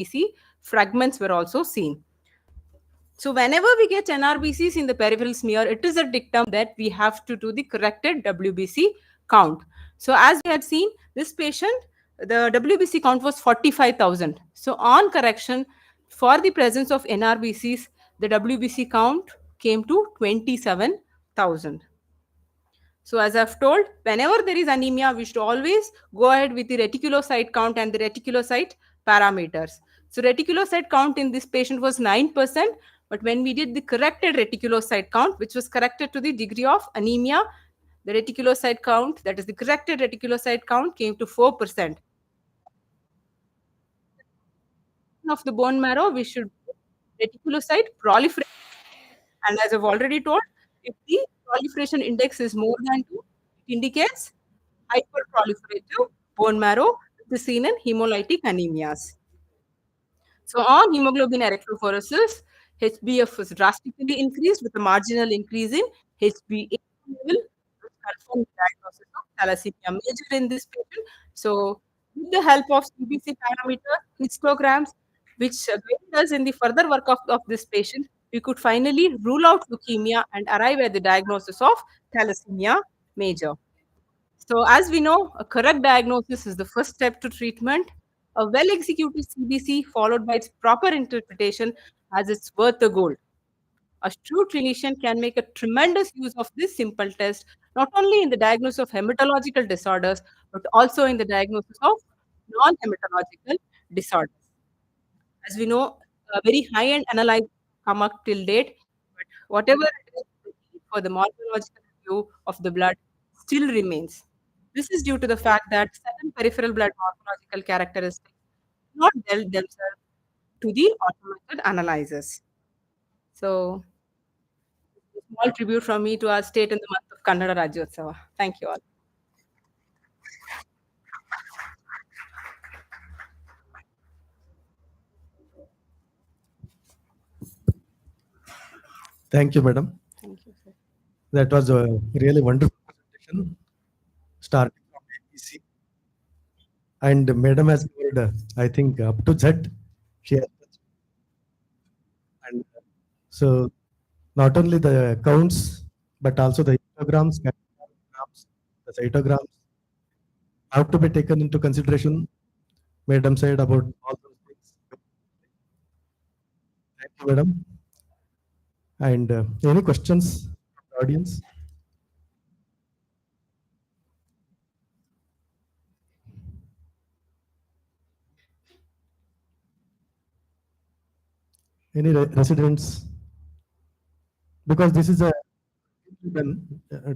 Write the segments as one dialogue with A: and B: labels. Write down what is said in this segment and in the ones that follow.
A: NRBC fragments were also seen. So whenever we get NRBCs in the peripheral smear, it is a dictum that we have to do the corrected WBC count. So as we had seen, this patient, the WBC count was 45,000. So on correction, for the presence of NRBCs, the WBC count came to 27,000. So as I've told, whenever there is anemia, we should always go ahead with the reticulocyte count and the reticulocyte parameters. So reticulocyte count in this patient was 9%, but when we did the corrected reticulocyte count, which was corrected to the degree of anemia, the reticulocyte count, that is the corrected reticulocyte count, came to 4%. Of the bone marrow, we should reticulocyte proliferation. And as I've already told, if the proliferation index is more than 2, it indicates hyperproliferative bone marrow, which is seen in hemolytic anemias. So on hemoglobin erythrophoresis, HbF was drastically increased with a marginal increase in HbA level, which confirmed the diagnosis of thalassemia major in this patient. So with the help of CBC parameters, histograms, which guided us in the further work of this patient, we could finally rule out leukemia and arrive at the diagnosis of thalassemia major. So, as we know, a correct diagnosis is the first step to treatment. A well executed CBC followed by its proper interpretation has its worth the gold. A true clinician can make a tremendous use of this simple test, not only in the diagnosis of hematological disorders, but also in the diagnosis of non hematological disorders. As we know, a very high end analysis come up till date, but whatever it is, the need for the morphological review of the blood still remains. This is due to the fact that certain peripheral blood morphological characteristics do not lend themselves to the automated analysis. So, a small tribute from me to our state in the month of Kannada Rajyotsava. Thank you all.
B: Thank you, madam.
A: Thank you, sir.
B: That was a really wonderful presentation, starting from ABC. And madam has covered, I think, up to Z. She has, and so not only the counts, but also the histograms, cardiograms, the cytograms have to be taken into consideration. Madam said about all those things. Thank you, madam. And any questions from the audience? Any residents? Because this is a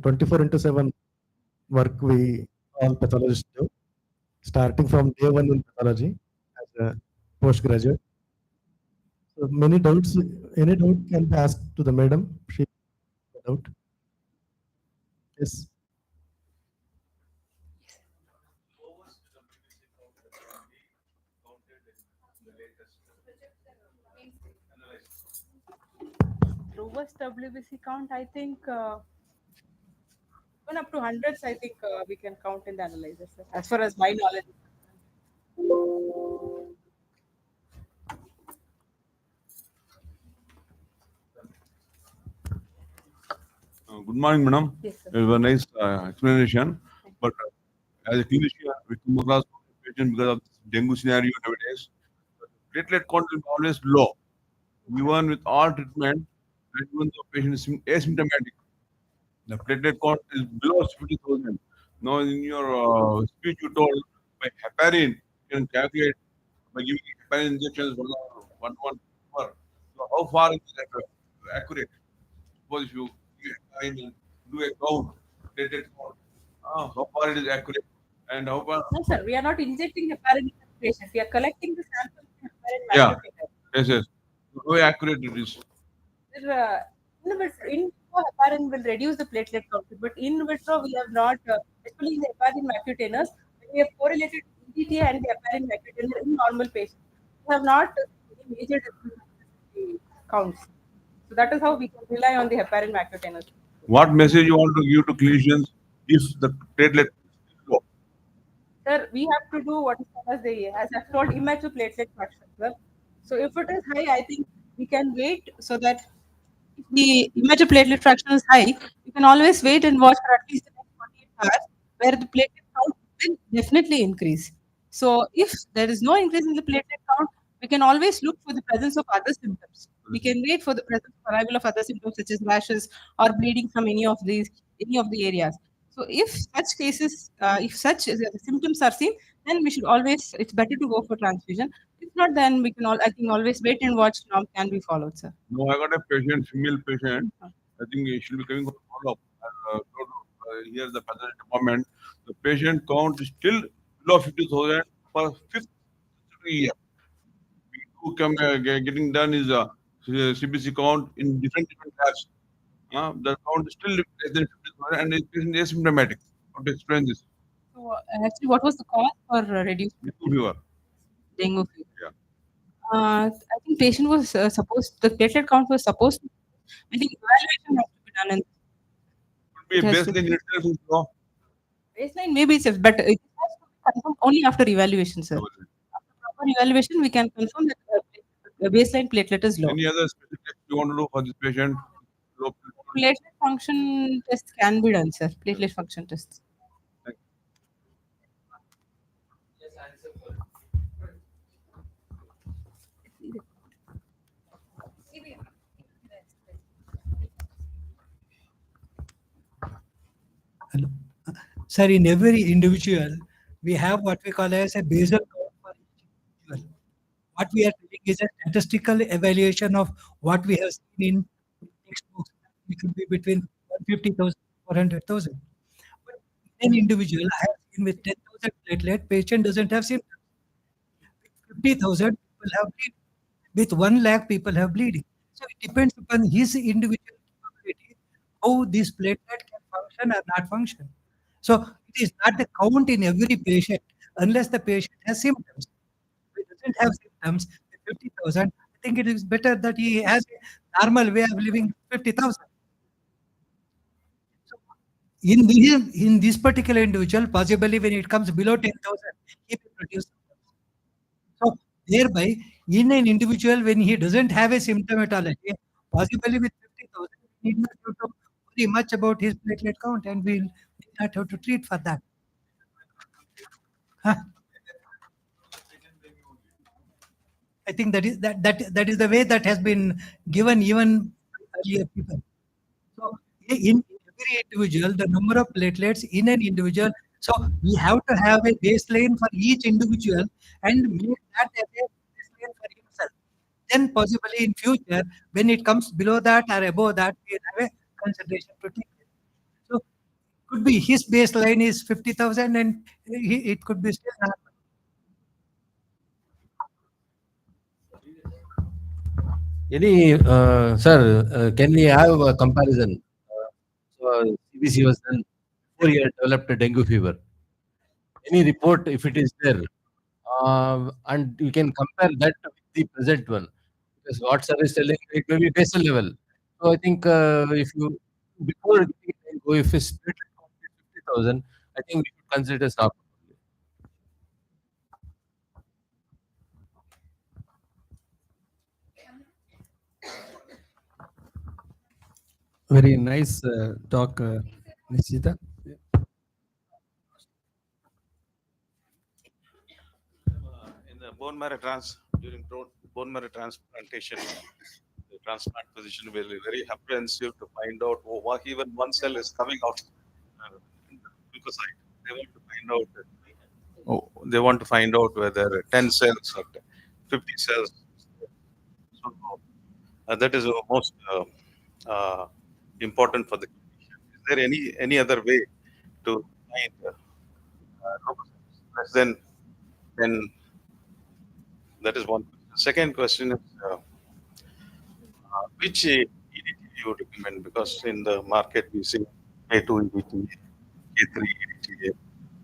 B: 24 into 7 work we all pathologists do, starting from day one in pathology as a postgraduate. So many doubts, any doubt can be asked to the madam. She has a doubt. Yes.
A: Lowest WBC count, I think, even up to hundreds, I think we can count in the analysis, sir, as far as my knowledge is concerned.
C: Good morning, madam.
A: Yes, sir.
C: It was a nice explanation. But as a clinician, we come across patient because of this dengue scenario nowadays. Platelet count is always low, even with all treatment, and even though patient is asymptomatic. The platelet count is below 50,000. Now, in your speech, you told by heparin, you can calculate by giving heparin injections 1 per. So, how far is that accurate? Suppose if you give heparin and do a count, platelet count, how far it is accurate, and how far?
A: No, sir, we are not injecting heparin in the patient. We are collecting the sample from heparin
C: Yeah,
A: macrocyte.
C: yes, yes. How accurate it is.
A: Sir, in vitro, heparin will reduce the platelet count, but in vitro, we have not, especially in the heparin macutaneous, we have correlated EDTA and the heparin macutaneous in normal patients. We have not any major difference in the counts. So that is how we can rely on the heparin macutaneous.
C: What message you want to give to clinicians if the platelet is low?
A: Sir, we have to do what is called as I've told, immature platelet fraction, sir. So if it is high, I think we can wait so that if the immature platelet fraction is high, you can always wait and watch for at least the next 48 hours, where the platelet count will definitely increase. So if there is no increase in the platelet count, we can always look for the presence of other symptoms. We can wait for the presence of arrival of other symptoms such as rashes or bleeding from any of the areas. So if such cases, if such symptoms are seen, then we should always, it's better to go for transfusion. If not, then we can all, I think, always wait and watch norm can be followed, sir.
C: No, I got a patient, female patient. I think she'll be coming for follow-up. Here's the pathology department. The patient count is still below 50,000 for fifth year. We do come getting done is CBC count in different labs. The count is still less than 50,000 and it is asymptomatic. How to explain this?
A: So, actually, what was the cause for reduced
C: Dengue fever.
A: dengue fever?
C: Yeah.
A: I think patient was supposed, the platelet count was supposed to, I think evaluation has to be done, and
C: Could be a
A: it has to
C: baseline itself is low.
A: baseline maybe it's better. It has to be confirmed only after evaluation, sir. After proper evaluation, we can confirm that the baseline platelet is low.
C: Any other special test you want to do for this patient? Low
A: Platelet function test can be done, sir. Platelet function tests.
C: Thank
D: Hello. Sir, in every individual, we have what we call as a basal count for each individual. What we are doing is a statistical evaluation of what we have seen in textbooks. It could be between 150,000 to 400,000. But in an individual, I have seen with 10,000 platelet, patient doesn't have symptoms. With 50,000 people have bleeding. With 1 lakh people have bleeding. So it depends upon his individual capability, how this platelet can function or not function. So it is not the count in every patient unless the patient has symptoms. If he doesn't have symptoms, with 50,000, I think it is better that he has a normal way of living 50,000. So in this particular individual, possibly when it comes below 10,000, he will produce symptoms. So thereby, in an individual, when he doesn't have a symptomatology, possibly with 50,000, we need not have to worry much about his platelet count, and we'll need not have to treat for that. Huh? I think that is the way that has been given even earlier people. So in every individual, the number of platelets in an individual. So we have to have a baseline for each individual and make that as a baseline for himself. Then possibly in future, when it comes below that or above that, we have a consideration to take it. So could be his baseline is 50,000 and it could be still not.
E: Sir, can we have a comparison? So CBC was done before he had developed a dengue fever. Any report, if it is there, and you can compare that with the present one, because what sir is telling, it may be basal level. So I think if you before getting dengue, if his platelet count is 50,000, I think we should consider stop.
B: Very nice talk, Nishita.
F: In the during bone marrow transplantation, the transplant physician will be very apprehensive to find out what even one cell is coming out in the leukocyte. They want to find out whether 10 cells or 50 cells. So that is most important for the clinician. Is there any other way to find leukocytes less than 10? That is one. Second question is which EDT you would recommend? Because in the market we see K2 EDTA, K3 EDTA,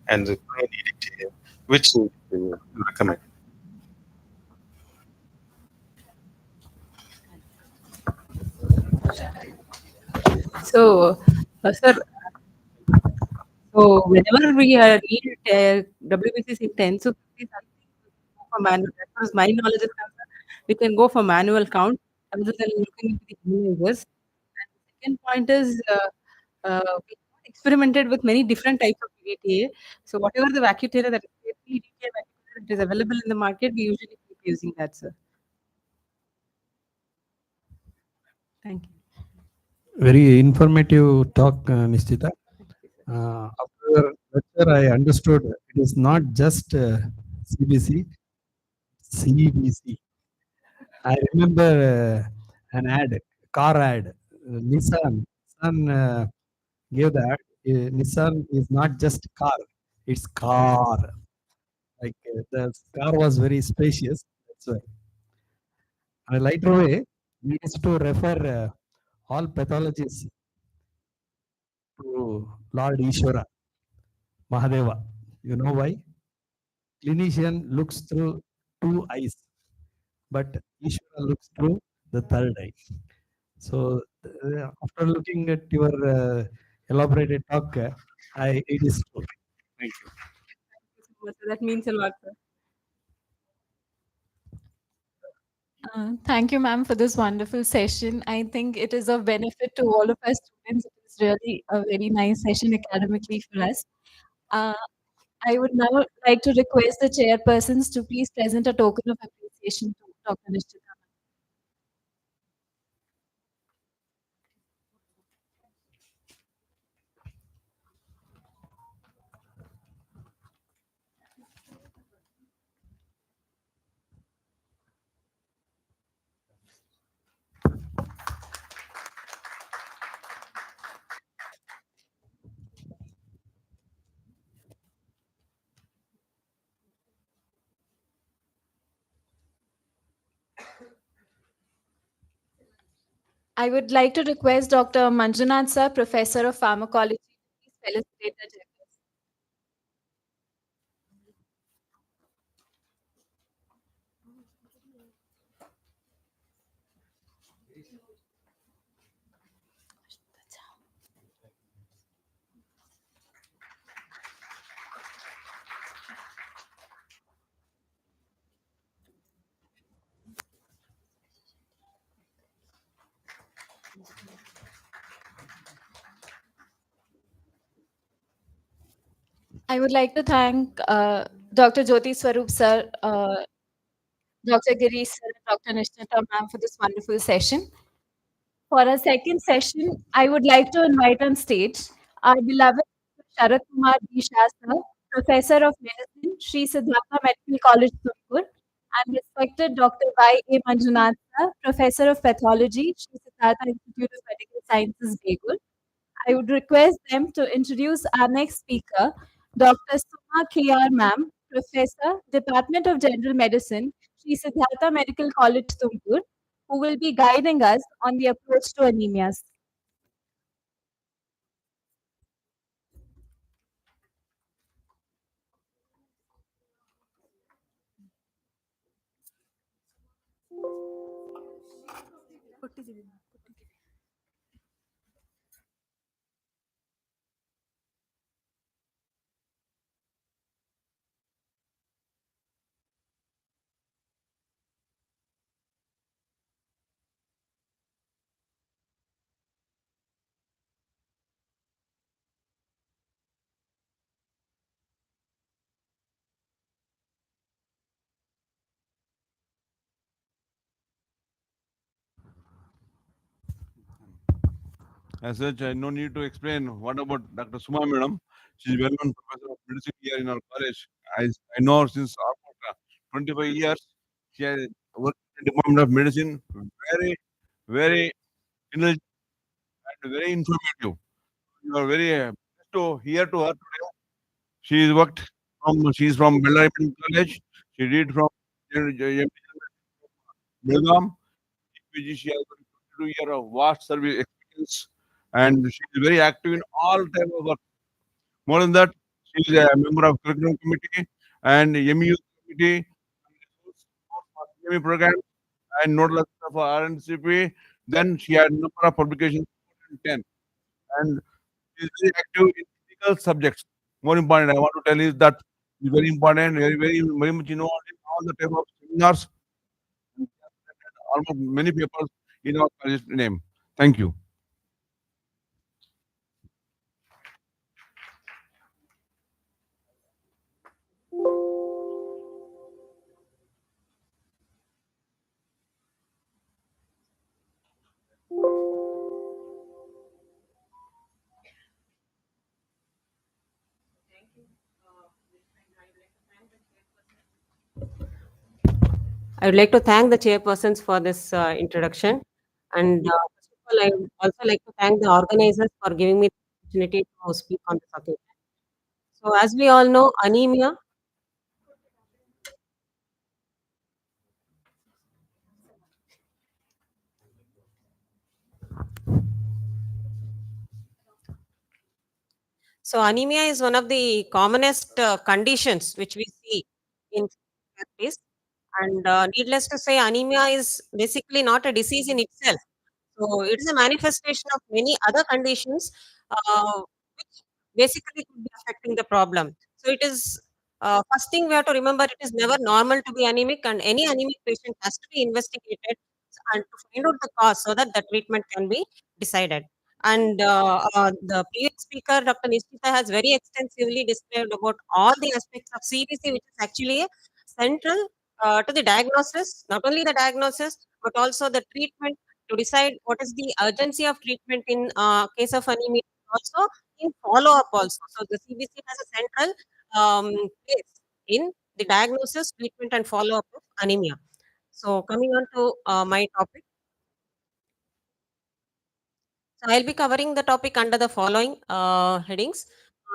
F: and the plain EDTA. Which EDTA you recommend?
A: So, sir, so whenever we need WBC's intent. So please, I think we can go for manual. As far as my knowledge is concerned, we can go for manual count rather than looking into the analyzers. And the second point is we have experimented with many different types of VTA. So whatever the vacutator that is safely DTA vacutator that is available in the market, we usually keep using that, sir. Thank you.
B: Very informative talk, Nishchita. After your lecture, I understood it is not just CBC, CBC. I remember an ad, car ad, Nissan gave the ad. Nissan is not just car, it's car. Like the car was very spacious. That's why. And a lighter way, we used to refer all pathologies to Lord Ishvara, Mahadeva. You know why? Clinician looks through two eyes, but Ishvara looks through the third eye. So after looking at your elaborated talk, it is true. Thank you.
A: Thank you so much, sir. That means a lot, sir.
G: Thank you, ma'am, for this wonderful session. I think it is of benefit to all of our students. It is really a very nice session academically for us. Uh, I would now like to request the chairpersons to please present a token of appreciation to Dr. Nishchita. I would like to request Dr. Manjunath sir, Professor of Pharmacology, to please felicitate the chairperson. I would like to thank Dr. Jyoti Swarup sir, Dr. Girish sir, and Dr. Nishchita ma'am for this wonderful session. For our second session, I would like to invite on stage our beloved Sharat Kumar D. Shah sir, Professor of Medicine, Sri Siddhartha Medical College, Tumkur, and respected Dr. Y. A. Manjunath sir, Professor of Pathology, Sri Siddhartha Institute of Medical Sciences, Begur. I would request them to introduce our next speaker, Dr. Suma K.R. Ma'am, Professor, Department of General Medicine, Sri Siddhartha Medical College, Tumkur, who will be guiding us on the approach to anemias.
C: As such, I no need to explain what about Dr. Suma Madam. She's well-known professor of medicine here in our college. I know her since almost 25 years. She has worked in the Department of Medicine. Very, very intelligent and very informative. You are very blessed to hear to her today. She's from Bellary Medical College. She did from Belgaum. She has 22 years of vast service experience, and she is very active in all type of work. More than that, she is a member of curriculum committee and MEU committee, CME program, and nodal officer for RNCP. Then she had number of publications, 10, and she is very active in clinical subjects. More important, I want to tell is that is very important, very much involved in all the type of seminars. And we have presented almost many papers in our college name. Thank you.
H: I would like to thank the chairpersons for this introduction. And first of all, I would also like to thank the organizers for giving me the opportunity to speak on this occasion. So, as we all know, anemia. So, anemia is one of the commonest conditions which we see in families. And needless to say, anemia is basically not a disease in itself. So, it is a manifestation of many other conditions which basically could be affecting the problem. So, it is first thing we have to remember, it is never normal to be anemic, and any anemic patient has to be investigated and to find out the cause so that the treatment can be decided. And the previous speaker, Dr. Nishita, has very extensively described about all the aspects of CBC, which is actually central to the diagnosis, not only the diagnosis, but also the treatment to decide what is the urgency of treatment in case of anemia, also in follow-up also. So the CBC has a central place in the diagnosis, treatment, and follow-up of anemia. So coming on to my topic. So I'll be covering the topic under the following headings.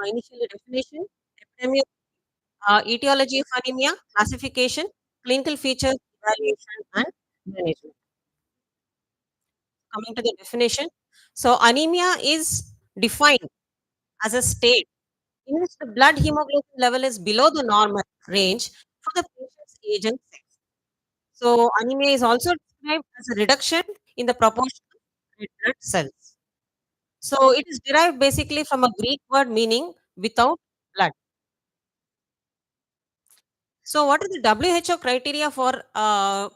H: Initially, definition, epidemiology, etiology of anemia, classification, clinical features, evaluation, and management. Coming to the definition. So anemia is defined as a state in which the blood hemoglobin level is below the normal range for the patient's age and sex. So anemia is also described as a reduction in the proportion of red blood cells. So it is derived basically from a Greek word meaning without blood. So what is the WHO criteria for to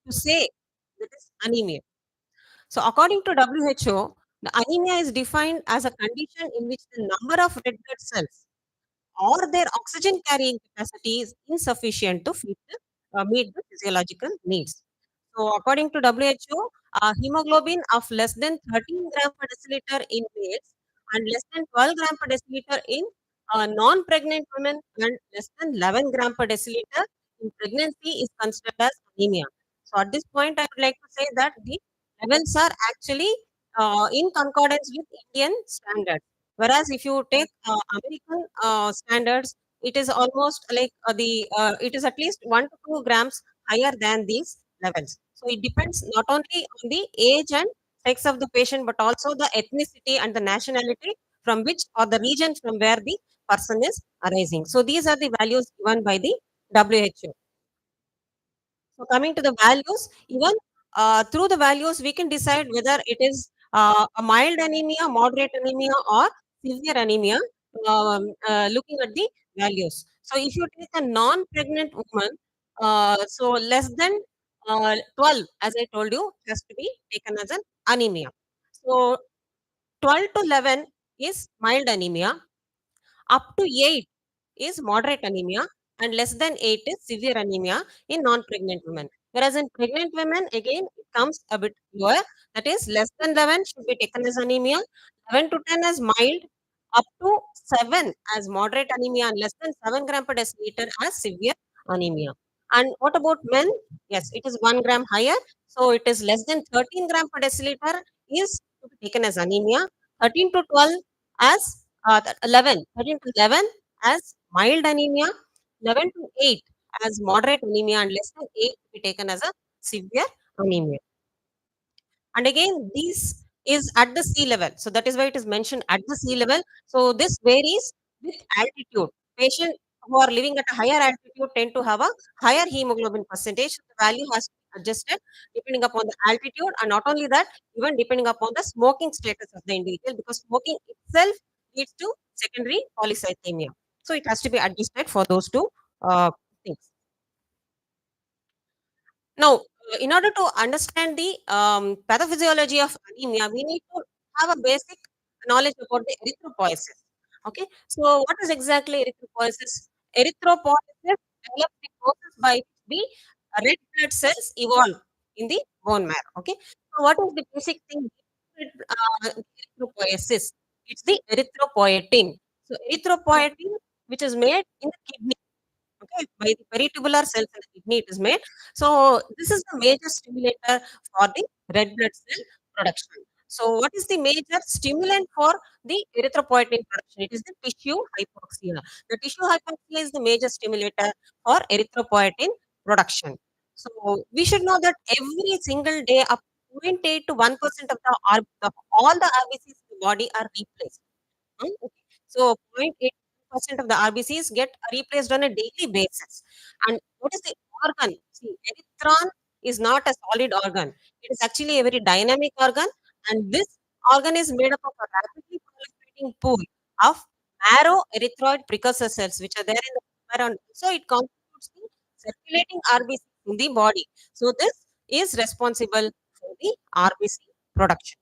H: say that is anemia? So according to WHO, the anemia is defined as a condition in which the number of red blood cells or their oxygen carrying capacity is insufficient to meet the physiological needs. So, according to WHO, hemoglobin of less than 13 gram per deciliter in males and less than 12 gram per deciliter in non-pregnant women and less than 11 gram per deciliter in pregnancy is considered as anemia. So, at this point, I would like to say that the levels are actually in concordance with Indian standards. Whereas if you take American standards, it is almost like it is at least 1 to 2 grams higher than these levels. So it depends not only on the age and sex of the patient, but also the ethnicity and the nationality from which or the region from where the person is arising. So these are the values given by the WHO. So coming to the values, even through the values, we can decide whether it is a mild anemia, moderate anemia, or severe anemia, looking at the values. So if you take a non-pregnant woman, so less than 12, as I told you, has to be taken as an anemia. So 12 to 11 is mild anemia, up to 8 is moderate anemia, and less than 8 is severe anemia in non-pregnant women. Whereas in pregnant women, again, it comes a bit lower. That is, less than 11 should be taken as anemia, 11 to 10 as mild, up to 7 as moderate anemia, and less than 7 gram per deciliter as severe anemia. And what about men? Yes, it is 1 gram higher. So it is less than 13 gram per deciliter is to be taken as anemia, 13 to 12 as 13 to 11 as mild anemia, 11 to 8 as moderate anemia, and less than 8 to be taken as a severe anemia. And again, this is at the sea level. So that is why it is mentioned at the sea level. So this varies with altitude. Patients who are living at a higher altitude tend to have a higher hemoglobin percentage. The value has to be adjusted depending upon the altitude, and not only that, even depending upon the smoking status of the individual, because smoking itself leads to secondary polycythemia. So it has to be adjusted for those two things. Now, in order to understand the pathophysiology of anemia, we need to have a basic knowledge about the erythropoiesis. Okay, so what is exactly erythropoiesis? Erythropoiesis develops the process by which the red blood cells evolve in the bone marrow. Okay, so what is the basic thing? Erythropoiesis. It's the erythropoietin. So erythropoietin, which is made in the kidney. Okay, by the peritubular cells in the kidney it is made. So this is the major stimulator for the red blood cell production. So what is the major stimulant for the erythropoietin production? It is the tissue hypoxia. The tissue hypoxia is the major stimulator for erythropoietin production. So we should know that every single day up to 0.8 to 1% of all the RBCs in the body are replaced. Okay. So 0.8% of the RBCs get replaced on a daily basis. And what is the organ? See, erythron is not a solid organ. It is actually a very dynamic organ, and this organ is made up of a rapidly proliferating pool of marrow erythroid precursor cells, which are there in the marrow. So it contributes to circulating RBC in the body. So this is responsible for the RBC production.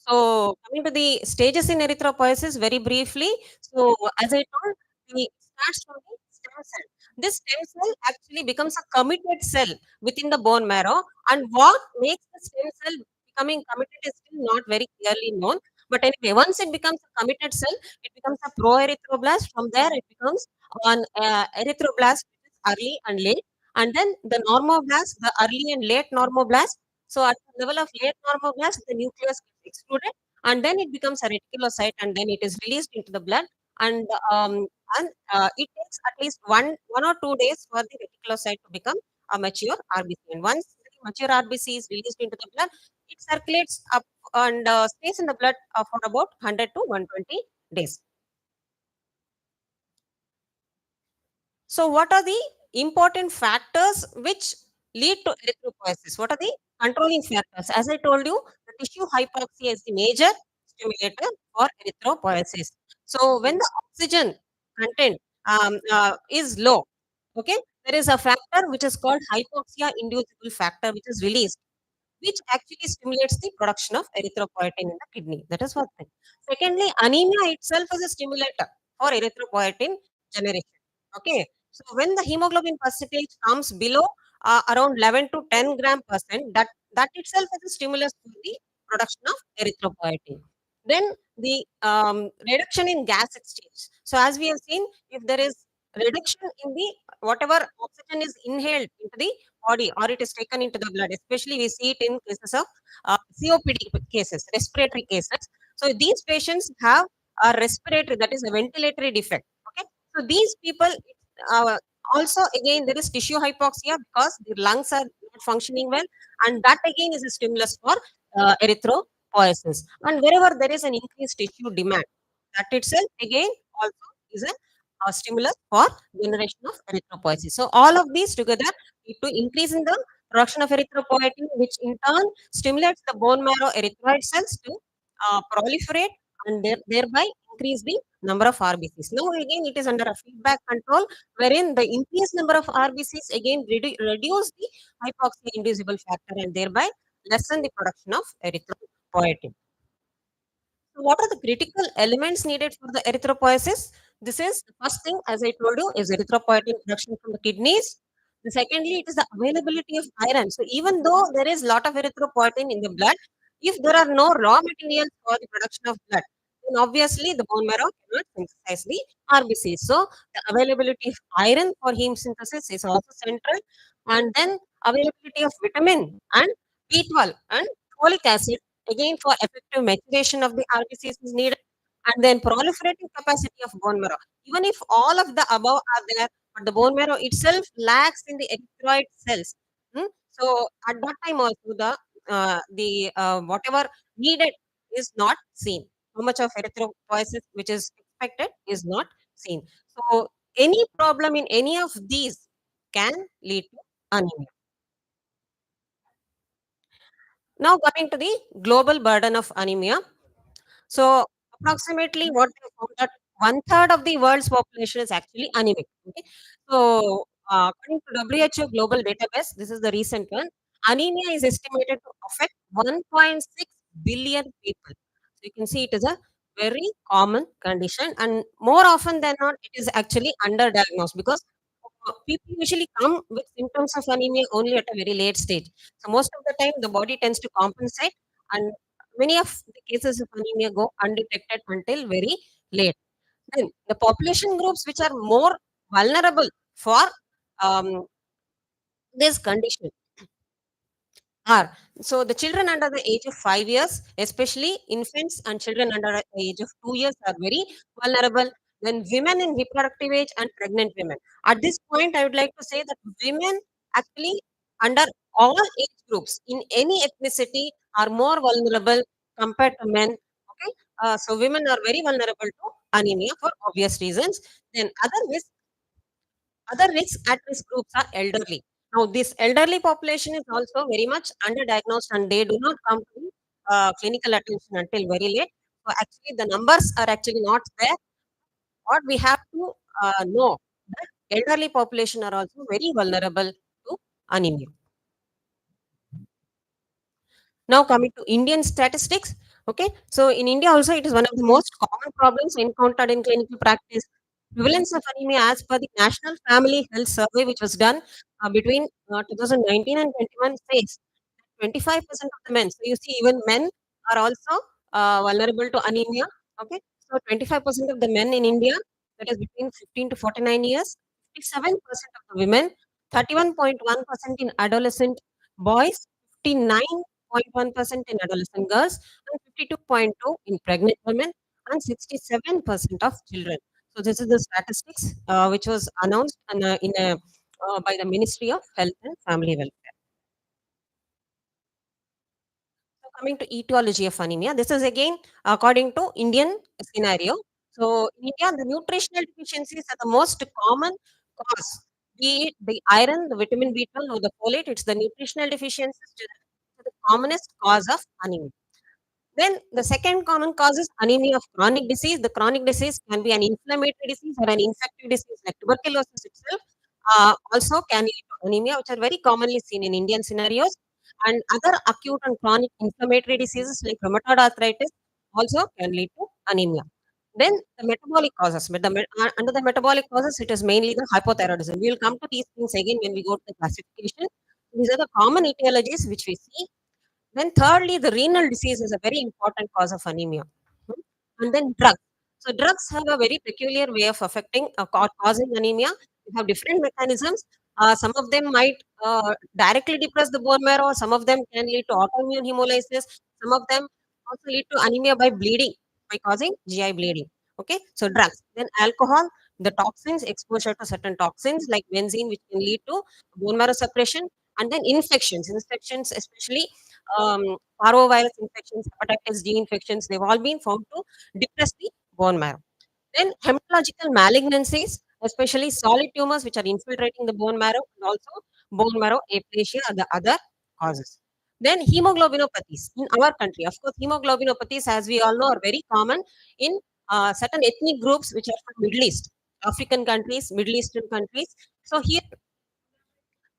H: So coming to the stages in erythropoiesis very briefly. So as I told, it starts from the stem cell. This stem cell actually becomes a committed cell within the bone marrow. And what makes the stem cell becoming committed is still not very clearly known. But anyway, once it becomes a committed cell, it becomes a proerythroblast. From there, it becomes an erythroblast, which is early and late. And then the normoblast, the early and late normoblast. So at the level of late normoblast, the nucleus gets excluded, and then it becomes a reticulocyte, and then it is released into the blood. And it takes at least one or 2 days for the reticulocyte to become a mature RBC. And once the mature RBC is released into the blood, it circulates up and stays in the blood for about 100 to 120 days. So, what are the important factors which lead to erythropoiesis? What are the controlling factors? As I told you, the tissue hypoxia is the major stimulator for erythropoiesis. So, when the oxygen content is low, okay, there is a factor which is called hypoxia inducible factor, which is released, which actually stimulates the production of erythropoietin in the kidney. That is one thing. Secondly, anemia itself is a stimulator for erythropoietin generation. Okay. So when the hemoglobin percentage comes below around 11 to 10 gram percent, that itself is a stimulus for the production of erythropoietin. Then the reduction in gas exchange. So as we have seen, if there is reduction in the whatever oxygen is inhaled into the body or it is taken into the blood, especially we see it in cases of COPD cases, respiratory cases. So these patients have a respiratory, that is a ventilatory defect. Okay, so these people uh, also again there is tissue hypoxia because the lungs are not functioning well, and that again is a stimulus for erythropoiesis. And wherever there is an increased tissue demand, that itself again also is a stimulus for generation of erythropoiesis. So all of these together lead to increase in the production of erythropoietin, which in turn stimulates the bone marrow erythroid cells to proliferate and thereby increase the number of RBCs. Now again it is under a feedback control wherein the increased number of RBCs again reduce the hypoxia inducible factor and thereby lessen the production of erythropoietin. So what are the critical elements needed for the erythropoiesis? This is the first thing, as I told you, is erythropoietin production from the kidneys. The secondly, it is the availability of iron. So even though there is lot of erythropoietin in the blood, if there are no raw materials for the production of blood, then obviously the bone marrow cannot synthesize the RBC. So the availability of iron for heme synthesis is also central, and then availability of vitamin and B12 and folic acid again for effective maturation of the RBCs is needed, and then proliferating capacity of bone marrow. Even if all of the above are there, but the bone marrow itself lacks in the erythroid cells. So at that time also the whatever needed is not seen. How much of erythropoiesis which is expected is not seen. So any problem in any of these can lead to anemia. Now coming to the global burden of anemia. So approximately what they found that one third of the world's population is actually anemic. Okay, so according to WHO Global Database, this is the recent one. Anemia is estimated to affect 1.6 billion people. So you can see it is a very common condition, and more often than not, it is actually underdiagnosed because people usually come with symptoms of anemia only at a very late stage. So most of the time, the body tends to compensate, and many of the cases of anemia go undetected until very late. Then the population groups which are more vulnerable for this condition are so the children under the age of 5 years, especially infants and children under the age of 2 years, are very vulnerable. Then women in reproductive age and pregnant women. At this point, I would like to say that women actually under all age groups in any ethnicity are more vulnerable compared to men. Okay, so women are very vulnerable to anemia for obvious reasons. Then other at-risk groups are elderly. Now, this elderly population is also very much underdiagnosed and they do not come to clinical attention until very late. So, actually, the numbers are actually not there. What we have to know that elderly population are also very vulnerable to anemia. Now coming to Indian statistics, okay. So in India also it is one of the most common problems encountered in clinical practice. Prevalence of anemia as per the National Family Health Survey, which was done between 2019 and 21, says 25% of the men. So you see, even men are also vulnerable to anemia. Okay, so 25% of the men in India, that is between 15 to 49 years, 57% of the women, 31.1% in adolescent boys, 59.1% in adolescent girls, and 52.2 in pregnant women, and 67% of children. So this is the statistics which was announced by the Ministry of Health and Family Welfare. So coming to etiology of anemia, this is again according to Indian scenario. So in India, the nutritional deficiencies are the most common cause. Be it the iron, the vitamin B12, or the folate, it's the nutritional deficiencies which are the commonest cause of anemia. Then the second common cause is anemia of chronic disease. The chronic disease can be an inflammatory disease or an infective disease like tuberculosis itself. Also can lead to anemia, which are very commonly seen in Indian scenarios. And other acute and chronic inflammatory diseases like rheumatoid arthritis also can lead to anemia. Then the metabolic causes. Under the metabolic causes, it is mainly the hypothyroidism. We will come to these things again when we go to the classification. These are the common etiologies which we see. Then thirdly, the renal disease is a very important cause of anemia. And then drugs. So drugs have a very peculiar way of affecting causing anemia. They have different mechanisms. Some of them might directly depress the bone marrow. Some of them can lead to autoimmune hemolysis. Some of them also lead to anemia by bleeding, by causing GI bleeding. Okay, so drugs. Then alcohol, the toxins, exposure to certain toxins like benzene, which can lead to bone marrow suppression. And then infections, especially um, parvovirus infections, hepatitis D infections, they've all been found to depress the bone marrow. Then hematological malignancies, especially solid tumors which are infiltrating the bone marrow, and also bone marrow aplasia are the other causes. Then hemoglobinopathies in our country. Of course, hemoglobinopathies, as we all know, are very common in certain ethnic groups which are from Middle East, African countries, Middle Eastern countries. So here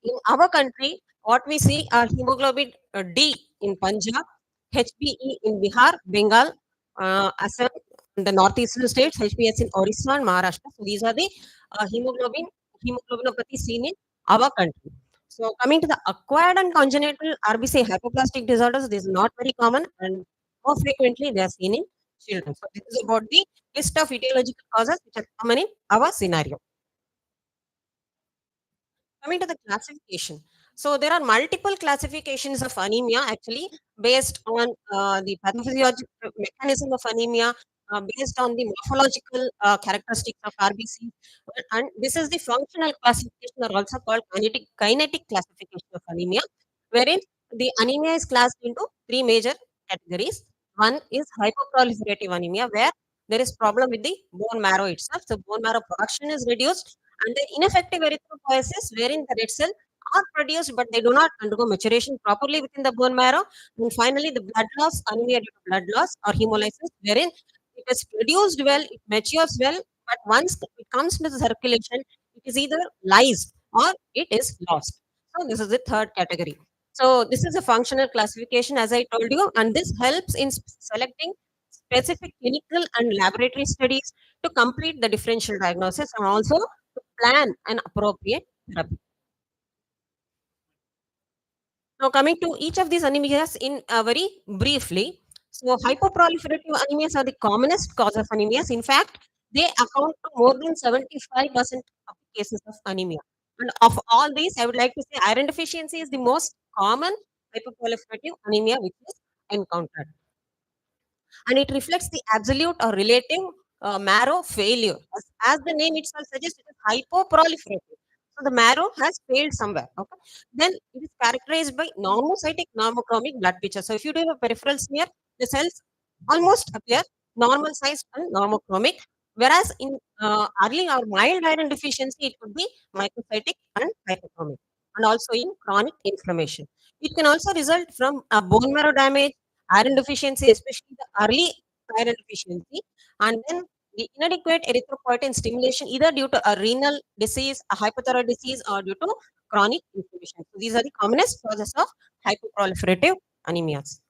H: in our country, what we see are hemoglobin D in Punjab, HBE in Bihar, Bengal, Assam, the northeastern states, HBS in Orissa and Maharashtra. So these are the hemoglobinopathy seen in our country. So coming to the acquired and congenital RBC hypoplastic disorders, this is not very common and more frequently they are seen in children. So this is about the list of etiological causes which are common in our scenario. Coming to the classification. So there are multiple classifications of anemia actually based on the pathophysiological mechanism of anemia, based on the morphological characteristics of RBC. And this is the functional classification, or also called kinetic classification of anemia, wherein the anemia is classed into three major categories. One is hypoproliferative anemia, where there is problem with the bone marrow itself. So bone marrow production is reduced, and then ineffective erythropoiesis, wherein the red cell are produced but they do not undergo maturation properly within the bone marrow. And finally, the blood loss, anemia due to blood loss or hemolysis, wherein It is produced well, it matures well, but once it comes into the circulation, it is either lies or it is lost. So this is the third category. So this is a functional classification, as I told you, and this helps in selecting specific clinical and laboratory studies to complete the differential diagnosis and also to plan an appropriate therapy. Now, coming to each of these anemias in very briefly. So, hypoproliferative anemias are the commonest cause of anemias. In fact, they account to more than 75% of the cases of anemia. And of all these, I would like to say iron deficiency is the most common hypoproliferative anemia which is encountered. And it reflects the absolute or relative marrow failure. As the name itself suggests, it is hypoproliferative. So the marrow has failed somewhere. Okay. Then it is characterized by normocytic normochromic blood picture. So if you do a peripheral smear, the cells almost appear normal sized and normochromic. Whereas in early or mild iron deficiency, it could be microcytic and hypochromic, and also in chronic inflammation. It can also result from bone marrow damage, iron deficiency, especially the early iron deficiency, and then the inadequate erythropoietin stimulation, either due to a renal disease, a hypothyroid disease, or due to chronic inflammation. So these are the commonest causes of hypoproliferative anemias.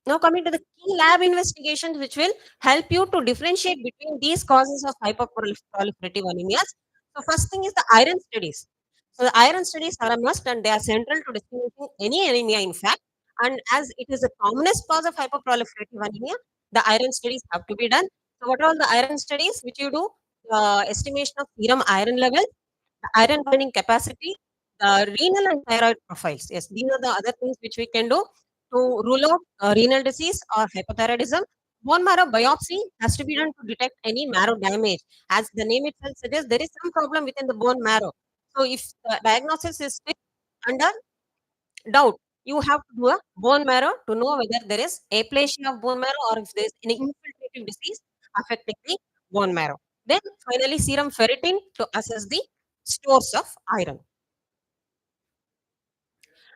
H: Now coming to the key lab investigations which will help you to differentiate between these causes of hyperproliferative anemias. So first thing is the iron studies. So the iron studies are a must and they are central to distinguishing any anemia in fact. And as it is the commonest cause of hyperproliferative anemia, the iron studies have to be done. So what are all the iron studies which you do? Estimation of serum iron level, the iron binding capacity, the renal and thyroid profiles. Yes, these are the other things which we can do to rule out renal disease or hypothyroidism. Bone marrow biopsy has to be done to detect any marrow damage. As the name itself suggests, there is some problem within the bone marrow. So if the diagnosis is still under doubt, you have to do a bone marrow to know whether there is aplasia of bone marrow or if there is any infiltrative disease affecting the bone marrow. Then finally serum ferritin to assess the stores of iron.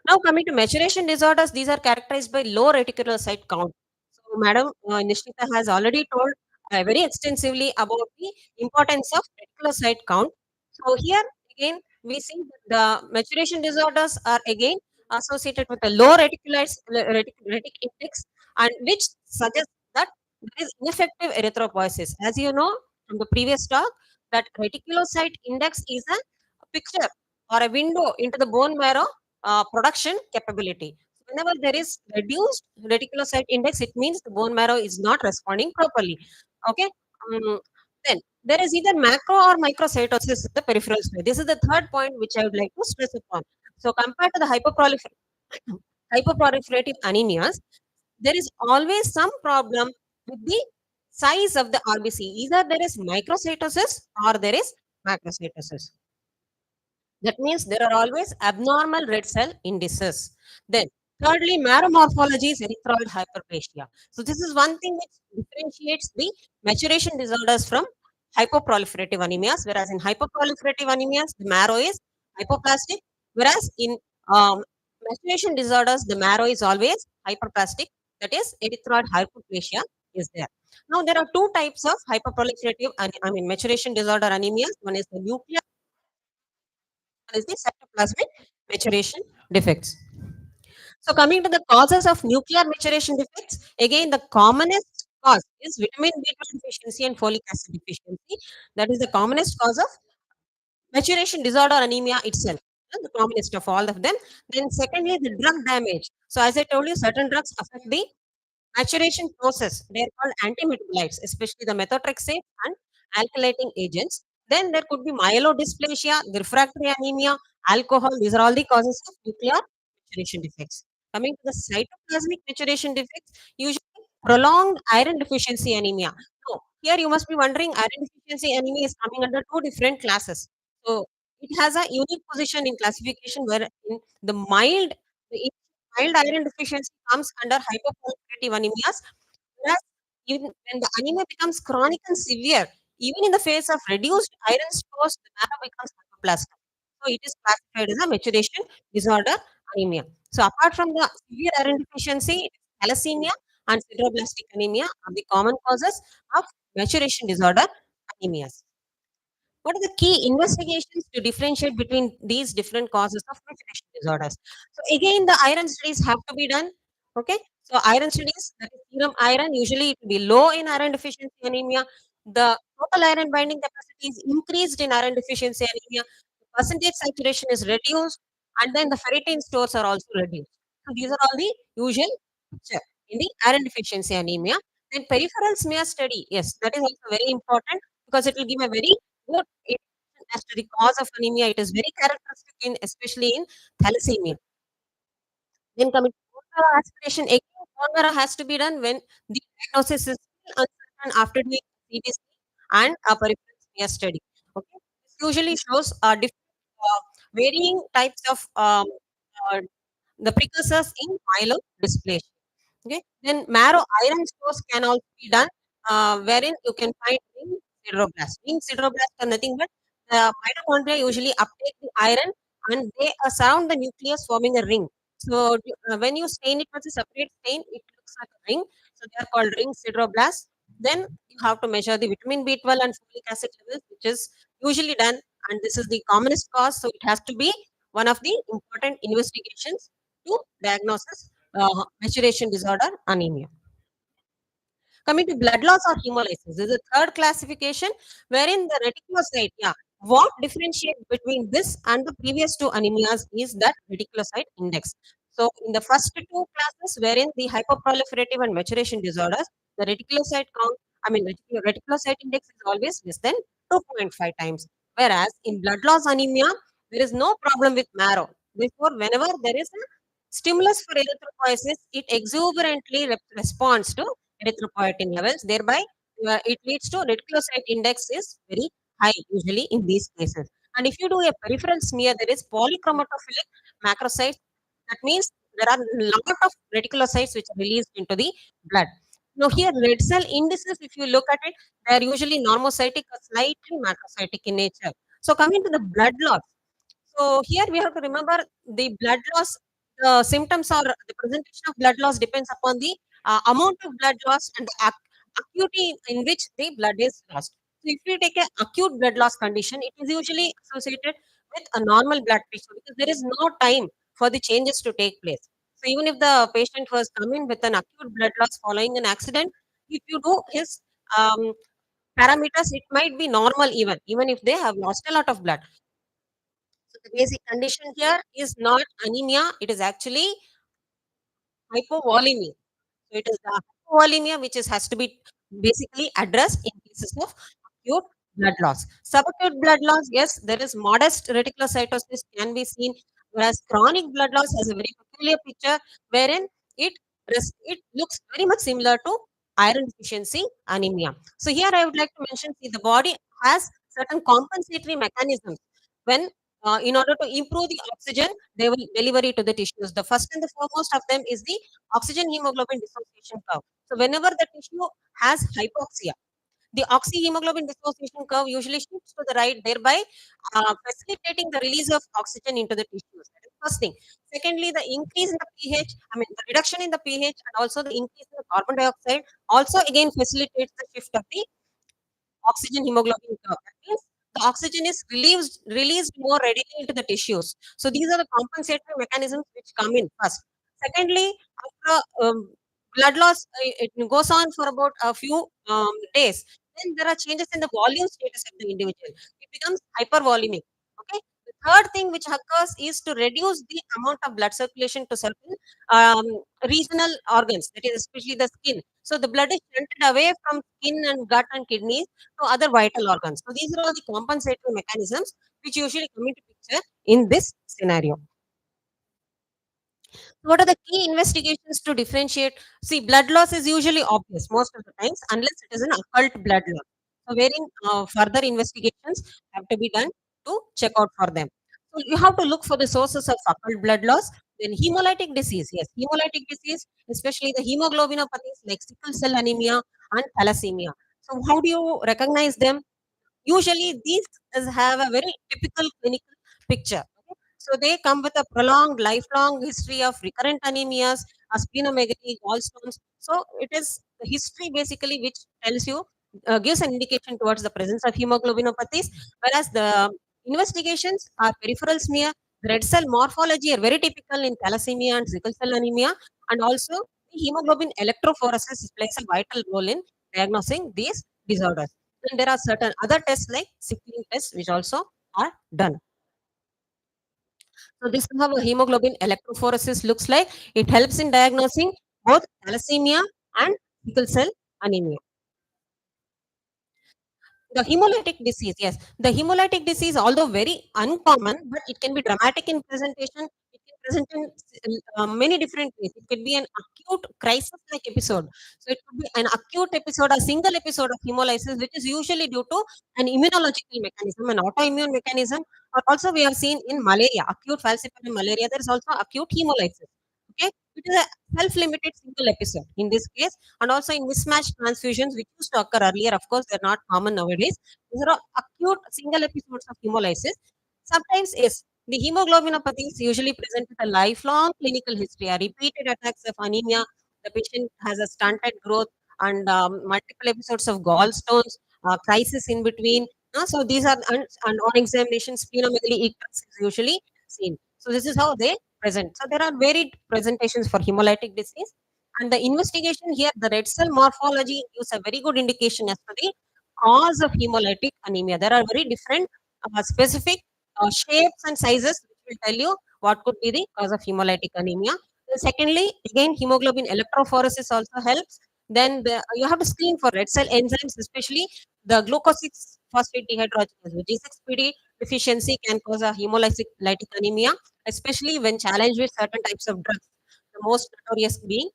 H: Now coming to maturation disorders, these are characterized by low reticulocyte count. So Madam Nishnita has already told very extensively about the importance of reticulocyte count. So here again we see that the maturation disorders are again associated with a low retic index and which suggests that there is ineffective erythropoiesis. As you know from the previous talk that reticulocyte index is a picture or a window into the bone marrow production capability. Whenever there is reduced reticulocyte index, it means the bone marrow is not responding properly. Okay. Then there is either macro or microcytosis in the peripheral side. This is the third point which I would like to stress upon. So compared to the hyperproliferative anemias, there is always some problem with the size of the RBC. Either there is microcytosis or there is macrocytosis. That means there are always abnormal red cell indices. Then, thirdly, marrow morphology is erythroid hyperplasia. So, this is one thing which differentiates the maturation disorders from hypoproliferative anemias, whereas in hypoproliferative anemias, the marrow is hypoplastic, whereas in maturation disorders, the marrow is always hyperplastic, that is, erythroid hyperplasia is there. Now, there are two types of hyperproliferative, maturation disorder anemias. One is the nuclear, one is the cytoplasmic maturation defects. So coming to the causes of nuclear maturation defects, again the commonest cause is vitamin B12 deficiency and folic acid deficiency. That is the commonest cause of maturation disorder anemia itself, the commonest of all of them. Then secondly, the drug damage. So as I told you, certain drugs affect the maturation process. They are called antimetabolites, especially the methotrexate and alkylating agents. Then there could be myelodysplasia, the refractory anemia, alcohol. These are all the causes of nuclear maturation defects. Coming to the cytoplasmic maturation defects, usually prolonged iron deficiency anemia. So here you must be wondering, iron deficiency anemia is coming under two different classes. So it has a unique position in classification where in the mild iron deficiency comes under hypoproliferative anemias, whereas even when the anemia becomes chronic and severe, even in the face of reduced iron stores, the marrow becomes hypoplastic. So it is classified as a maturation disorder anemia. So apart from the severe iron deficiency, it is thalassemia, and sideroblastic anemia are the common causes of maturation disorder anemias. What are the key investigations to differentiate between these different causes of maturation disorders? So again, the iron studies have to be done. Okay, so iron studies, that is serum iron, usually it will be low in iron deficiency anemia. The total iron binding capacity is increased in iron deficiency anemia. The percentage saturation is reduced, and then the ferritin stores are also reduced. So these are all the usual picture in the iron deficiency anemia. Then peripheral smear study, yes, that is also very important because it will give a very good information as to the cause of anemia. It is very characteristic in, especially in thalassemia. Then coming to bone marrow aspiration, again, bone marrow has to be done when the diagnosis is still uncertain after doing CBC and a peripheral smear study. Okay, this usually shows varying types of uh, the precursors in myelodysplasia. Okay, then marrow iron stores can also be done, wherein you can find ring sideroblasts. Ring sideroblasts are nothing but the mitochondria usually uptake the iron and they surround the nucleus forming a ring. So when you stain it with a separate stain, it looks like a ring. So they are called ring sideroblasts. Then you have to measure the vitamin B12 and folic acid levels, which is usually done, and this is the commonest cause. So it has to be one of the important investigations to diagnosis maturation disorder anemia. Coming to blood loss or hemolysis, this is a third classification wherein the reticulocyte, yeah, what differentiates between this and the previous two anemias is that reticulocyte index. So in the first two classes, wherein the hyperproliferative and maturation disorders, the reticulocyte count, reticulocyte index is always less than 2.5 times. Whereas in blood loss anemia, there is no problem with marrow. Therefore, whenever there is a stimulus for erythropoiesis, it exuberantly responds to erythropoietin levels. Thereby, it leads to reticulocyte index is very high usually in these cases. And if you do a peripheral smear, there is polychromatophilic macrocytes. That means there are a lot of reticulocytes which are released into the blood. Now here, red cell indices, if you look at it, they are usually normocytic or slightly macrocytic in nature. So coming to the blood loss. So here we have to remember the blood loss, the symptoms or the presentation of blood loss depends upon the amount of blood loss and the acuity in which the blood is lost. So if we take an acute blood loss condition, it is usually associated with a normal blood pressure because there is no time for the changes to take place. So even if the patient was coming with an acute blood loss following an accident, if you do his parameters, it might be normal even if they have lost a lot of blood. So the basic condition here is not anemia, it is actually hypovolemia. So it is the hypovolemia which has to be basically addressed in cases of acute blood loss. Subacute blood loss, yes, there is modest reticulocytosis can be seen, whereas chronic blood loss has a very peculiar picture wherein it it looks very much similar to iron deficiency anemia. So here I would like to mention, see, the body has certain compensatory mechanisms when in order to improve the oxygen, they will deliver it to the tissues. The first and the foremost of them is the oxygen hemoglobin dissociation curve. So whenever the tissue has hypoxia, the oxyhemoglobin dissociation curve usually shifts to the right, thereby facilitating the release of oxygen into the tissues. That is the first thing. Secondly, the increase in the pH, the reduction in the pH and also the increase in the carbon dioxide also again facilitates the shift of the oxygen hemoglobin curve. That means the oxygen is released more readily into the tissues. So these are the compensatory mechanisms which come in first. Secondly, after blood loss, it goes on for about a few days. Then there are changes in the volume status of the individual. It becomes hypervolemic. Okay. The third thing which occurs is to reduce the amount of blood circulation to certain um, regional organs, that is especially the skin. So the blood is shunted away from skin and gut and kidneys to other vital organs. So these are all the compensatory mechanisms which usually come into picture in this scenario. What are the key investigations to differentiate? See, blood loss is usually obvious most of the times, unless it is an occult blood loss. So, wherein further investigations have to be done to check out for them. So, you have to look for the sources of occult blood loss. Then, hemolytic disease, yes, hemolytic disease, especially the hemoglobinopathies like sickle cell anemia and thalassemia. So, how do you recognize them? Usually, these have a very typical clinical picture. Okay? So they come with a prolonged, lifelong history of recurrent anemias, splenomegaly, gallstones. So it is the history basically which tells you, gives an indication towards the presence of hemoglobinopathies, whereas the investigations are peripheral smear, the red cell morphology are very typical in thalassemia and sickle cell anemia, and also the hemoglobin electrophoresis plays a vital role in diagnosing these disorders. And there are certain other tests like sickling tests which also are done. So this is how a hemoglobin electrophoresis looks like. It helps in diagnosing both thalassemia and sickle cell anemia. The hemolytic disease, yes. The hemolytic disease, although very uncommon, but it can be dramatic in presentation. It can present in many different ways. It could be an acute crisis-like episode. So it could be an acute episode, a single episode of hemolysis, which is usually due to an immunological mechanism, an autoimmune mechanism. Or also we have seen in malaria, acute falciparum malaria, there is also acute hemolysis. Okay, it is a self-limited single episode in this case, and also in mismatched transfusions, which used to occur earlier. Of course, they're not common nowadays. These are acute single episodes of hemolysis. Sometimes, yes, the hemoglobinopathy is usually present with a lifelong clinical history, a repeated attacks of anemia. The patient has a stunted growth and multiple episodes of gallstones, crisis in between. So these are, and on examination, splenomegaly ectras is usually seen. So this is how they present. So there are varied presentations for hemolytic disease. And the investigation here, the red cell morphology gives a very good indication as to the cause of hemolytic anemia. There are very different specific shapes and sizes which will tell you what could be the cause of hemolytic anemia. Then secondly, again, hemoglobin electrophoresis also helps. Then you have to screen for red cell enzymes, especially the glucose 6 phosphate dehydrogenase, G6PD deficiency can cause a hemolytic anemia, especially when challenged with certain types of drugs. The most notorious being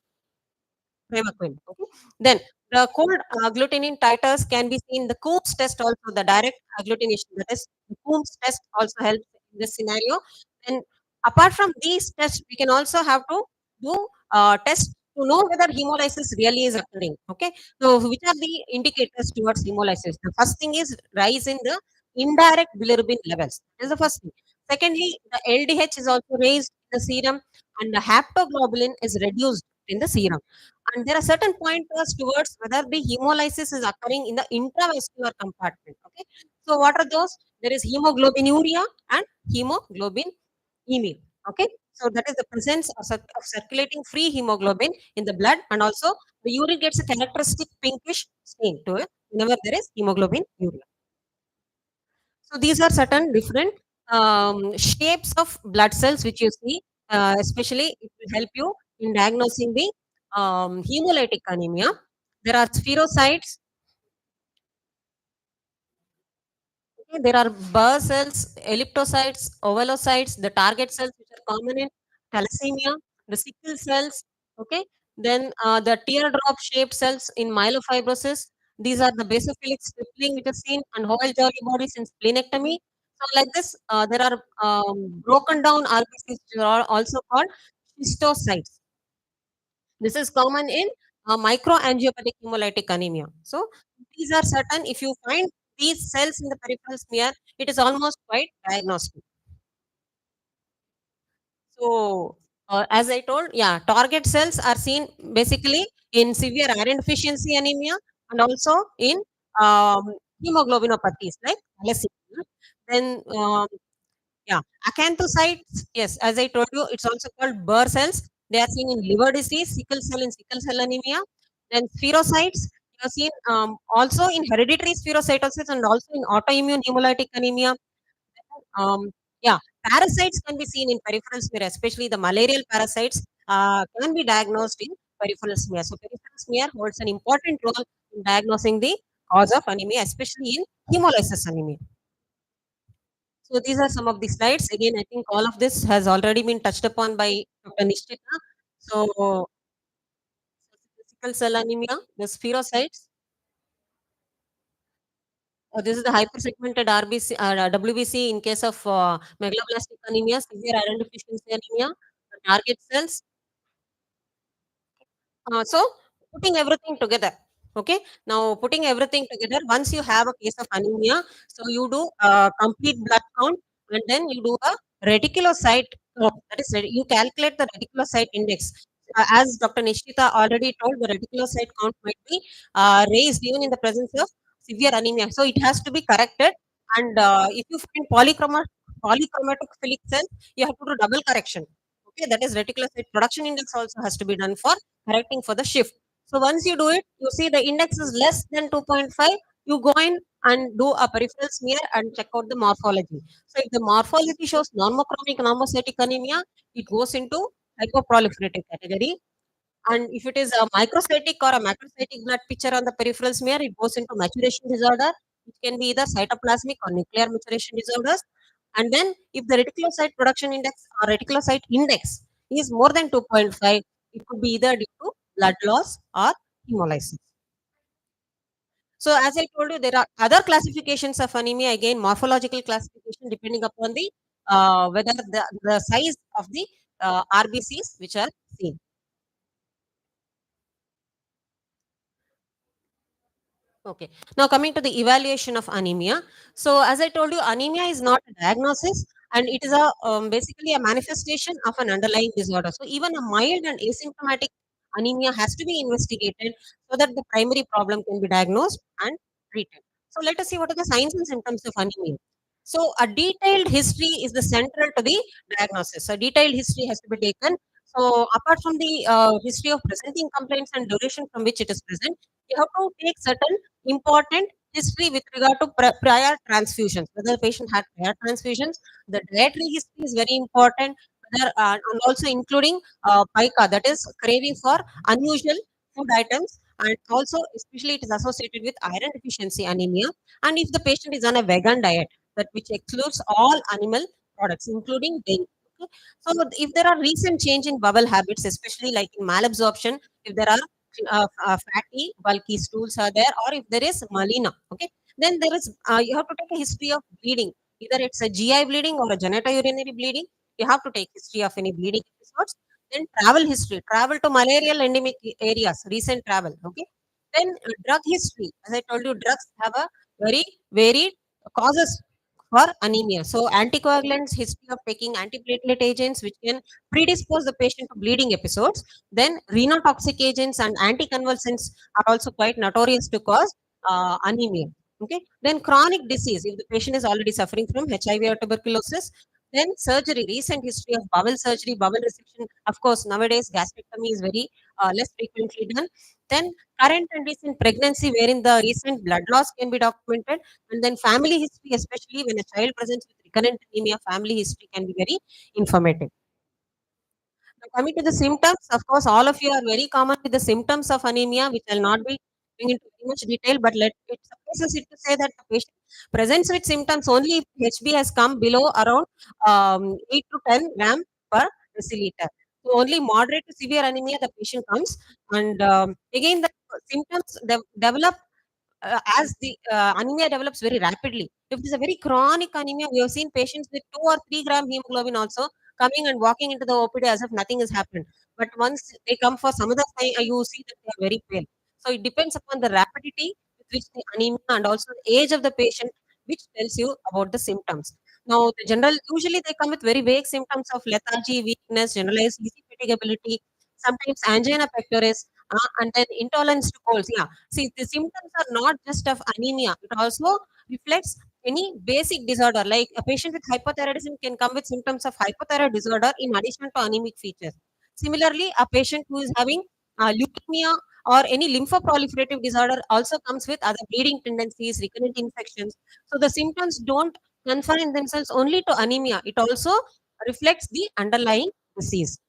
H: Primaquine. Okay. Then the cold agglutinin titers can be seen. The Coombs test also, the direct agglutination, that is, the Coombs test also helps in this scenario. And apart from these tests, we can also have to do tests to know whether hemolysis really is occurring. Okay. So, which are the indicators towards hemolysis? The first thing is rise in the indirect bilirubin levels. That is the first thing. Secondly, the LDH is also raised in the serum, and the haptoglobulin is reduced in the serum. And there are certain pointers towards whether the hemolysis is occurring in the intravascular compartment. Okay. So what are those? There is hemoglobinuria and hemoglobinemia. Okay. So that is the presence of circulating free hemoglobin in the blood, and also the urine gets a characteristic pinkish stain to it whenever there is hemoglobinuria. So these are certain different shapes of blood cells which you see, especially it will help you in diagnosing the hemolytic anemia. There are spherocytes. Okay, there are Burr cells, elliptocytes, ovalocytes, the target cells which are common in thalassemia, the sickle cells. Okay, then the teardrop shaped cells in myelofibrosis. These are the basophilic stippling which is seen, and whole jolly bodies in splenectomy. So like this, there are broken down RBCs which are also called schistocytes. This is common in microangiopathic hemolytic anemia. So these are certain. If you find these cells in the peripheral smear, it is almost quite diagnostic. So as I told, yeah, target cells are seen basically in severe iron deficiency anemia and also in um, hemoglobinopathies like thalassemia. Then yeah, acanthocytes, yes, as I told you, it's also called Burr cells. They are seen in liver disease, sickle cell and sickle cell anemia. Then spherocytes, you are seen also in hereditary spherocytosis and also in autoimmune hemolytic anemia. Yeah, parasites can be seen in peripheral smear, especially the malarial parasites can be diagnosed in peripheral smear. So peripheral smear holds an important role in diagnosing the cause of anemia, especially in hemolysis anemia. So these are some of the slides. Again, I think all of this has already been touched upon by Dr. Nishchita. So sickle cell anemia, the spherocytes. This is the hypersegmented RBC, WBC in case of megaloblastic anemia, severe iron deficiency anemia, the target cells. So putting everything together. Okay. Now putting everything together, once you have a case of anemia, so you do a complete blood count and then you do a reticulocyte count. That is, you calculate the reticulocyte index. As Dr. Nishita already told, the reticulocyte count might be raised even in the presence of severe anemia. So it has to be corrected. And if you find polychromatophilic cells, you have to do double correction. Okay, that is reticulocyte production index also has to be done for correcting for the shift. So once you do it, you see the index is less than 2.5, you go in and do a peripheral smear and check out the morphology. So if the morphology shows normochromic normocytic anemia, it goes into hypoproliferative category. And if it is a microcytic or a macrocytic blood picture on the peripheral smear, it goes into maturation disorder. It can be either cytoplasmic or nuclear maturation disorders. And then if the reticulocyte production index or reticulocyte index is more than 2.5, it could be either due to blood loss or hemolysis. So as I told you, there are other classifications of anemia, again morphological classification depending upon the whether the size of the RBCs which are seen. Okay. Now coming to the evaluation of anemia. So as I told you, anemia is not a diagnosis and it is a basically a manifestation of an underlying disorder. So even a mild and asymptomatic anemia has to be investigated so that the primary problem can be diagnosed and treated. So let us see what are the signs and symptoms of anemia. So a detailed history is the central to the diagnosis. A detailed history has to be taken. So apart from the history of presenting complaints and duration from which it is present, you have to take certain important history with regard to prior transfusions, whether the patient had prior transfusions. The dietary history is very important, whether, and also including pica, that is craving for unusual food items, and also especially it is associated with iron deficiency anemia. And if the patient is on a vegan diet, that which excludes all animal products, including dairy. Okay? So if there are recent change in bowel habits, especially like in malabsorption, if there are fatty, bulky stools are there, or if there is melena, okay, then there is you have to take a history of bleeding. Either it's a GI bleeding or a genitourinary bleeding. You have to take history of any bleeding episodes. Then travel history, travel to malarial endemic areas, recent travel. Okay. Then drug history. As I told you, drugs have a very varied causes for anemia. So anticoagulants, history of taking antiplatelet agents, which can predispose the patient to bleeding episodes. Then renotoxic agents and anticonvulsants are also quite notorious to cause anemia. Okay. Then chronic disease, if the patient is already suffering from HIV or tuberculosis. Then surgery, recent history of bowel surgery, bowel resection. Of course, nowadays gastrectomy is very less frequently done. Then current and recent pregnancy, wherein the recent blood loss can be documented. And then family history, especially when a child presents with recurrent anemia, family history can be very informative. Now, coming to the symptoms, of course, all of you are very common with the symptoms of anemia, which I'll not be going into very much detail, but let it suffices it to say that the patient presents with symptoms only if HB has come below around 8 to 10 gram per deciliter. So only moderate to severe anemia the patient comes, and again the symptoms develop as the anemia develops very rapidly. If it is a very chronic anemia, we have seen patients with 2 or 3 gram hemoglobin also coming and walking into the OPD as if nothing has happened. But once they come for some other time, you see that they are very pale. So it depends upon the rapidity with which the anemia and also the age of the patient, which tells you about the symptoms. Now, the general usually they come with very vague symptoms of lethargy, weakness, generalized easy fatigability, sometimes angina pectoris, and then intolerance to colds. Yeah, see, the symptoms are not just of anemia; it also reflects any basic disorder. Like a patient with hypothyroidism can come with symptoms of hypothyroid disorder in addition to anemic features. Similarly, a patient who is having leukemia or any lymphoproliferative disorder also comes with other bleeding tendencies, recurrent infections. So the symptoms don't confine themselves only to anemia; it also reflects the underlying disease.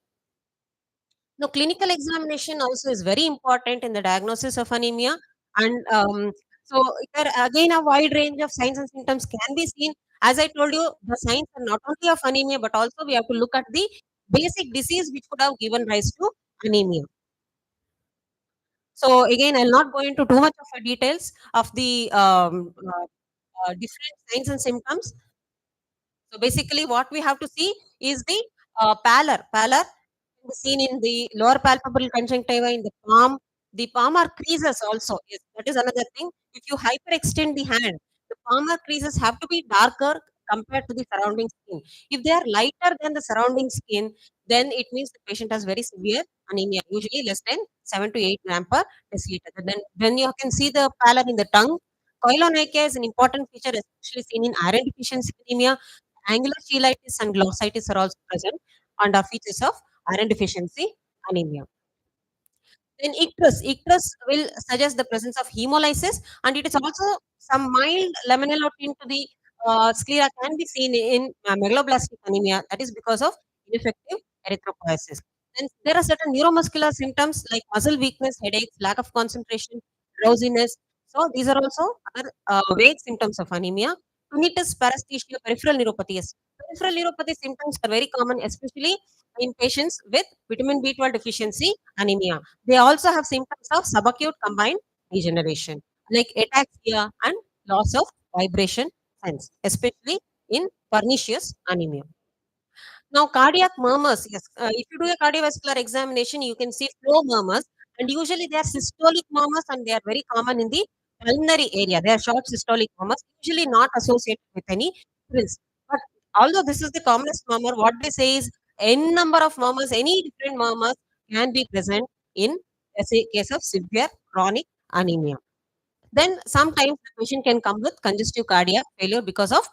H: Now, clinical examination also is very important in the diagnosis of anemia. And so, there again, a wide range of signs and symptoms can be seen. As I told you, the signs are not only of anemia, but also we have to look at the basic disease which could have given rise to anemia. So, again, I'll not go into too much of the details of the different signs and symptoms. So, basically, what we have to see is the pallor. Pallor can be seen in the lower palpable conjunctiva in the palm. The palmar creases also. Yes, that is another thing. If you hyperextend the hand, the palmar creases have to be darker compared to the surrounding skin. If they are lighter than the surrounding skin, then it means the patient has very severe anemia, usually less than 7 to 8 gram per deciliter. Then you can see the pallor in the tongue. Koilonychia is an important feature, especially seen in iron deficiency anemia. Angular cheilitis and glossitis are also present and are features of iron deficiency anemia. Then icterus will suggest the presence of hemolysis, and it is also some mild lamellar tint to the sclera can be seen in megaloblastic anemia. That is because of ineffective erythropoiesis. Then there are certain neuromuscular symptoms like muscle weakness, headaches, lack of concentration, drowsiness. So these are also other vague symptoms of anemia. Tinnitus, paresthesia, peripheral neuropathy. Yes. Peripheral neuropathy symptoms are very common, especially in patients with vitamin B12 deficiency anemia. They also have symptoms of subacute combined degeneration, like ataxia and loss of vibration sense, especially in pernicious anemia. Now, cardiac murmurs, yes, if you do a cardiovascular examination, you can see flow murmurs, and usually they are systolic murmurs and they are very common in the pulmonary area. They are short systolic murmurs, usually not associated with any thrills. But although this is the commonest murmur, what they say is n number of murmurs, any different murmurs can be present in a case of severe chronic anemia. Then sometimes the patient can come with congestive cardiac failure because of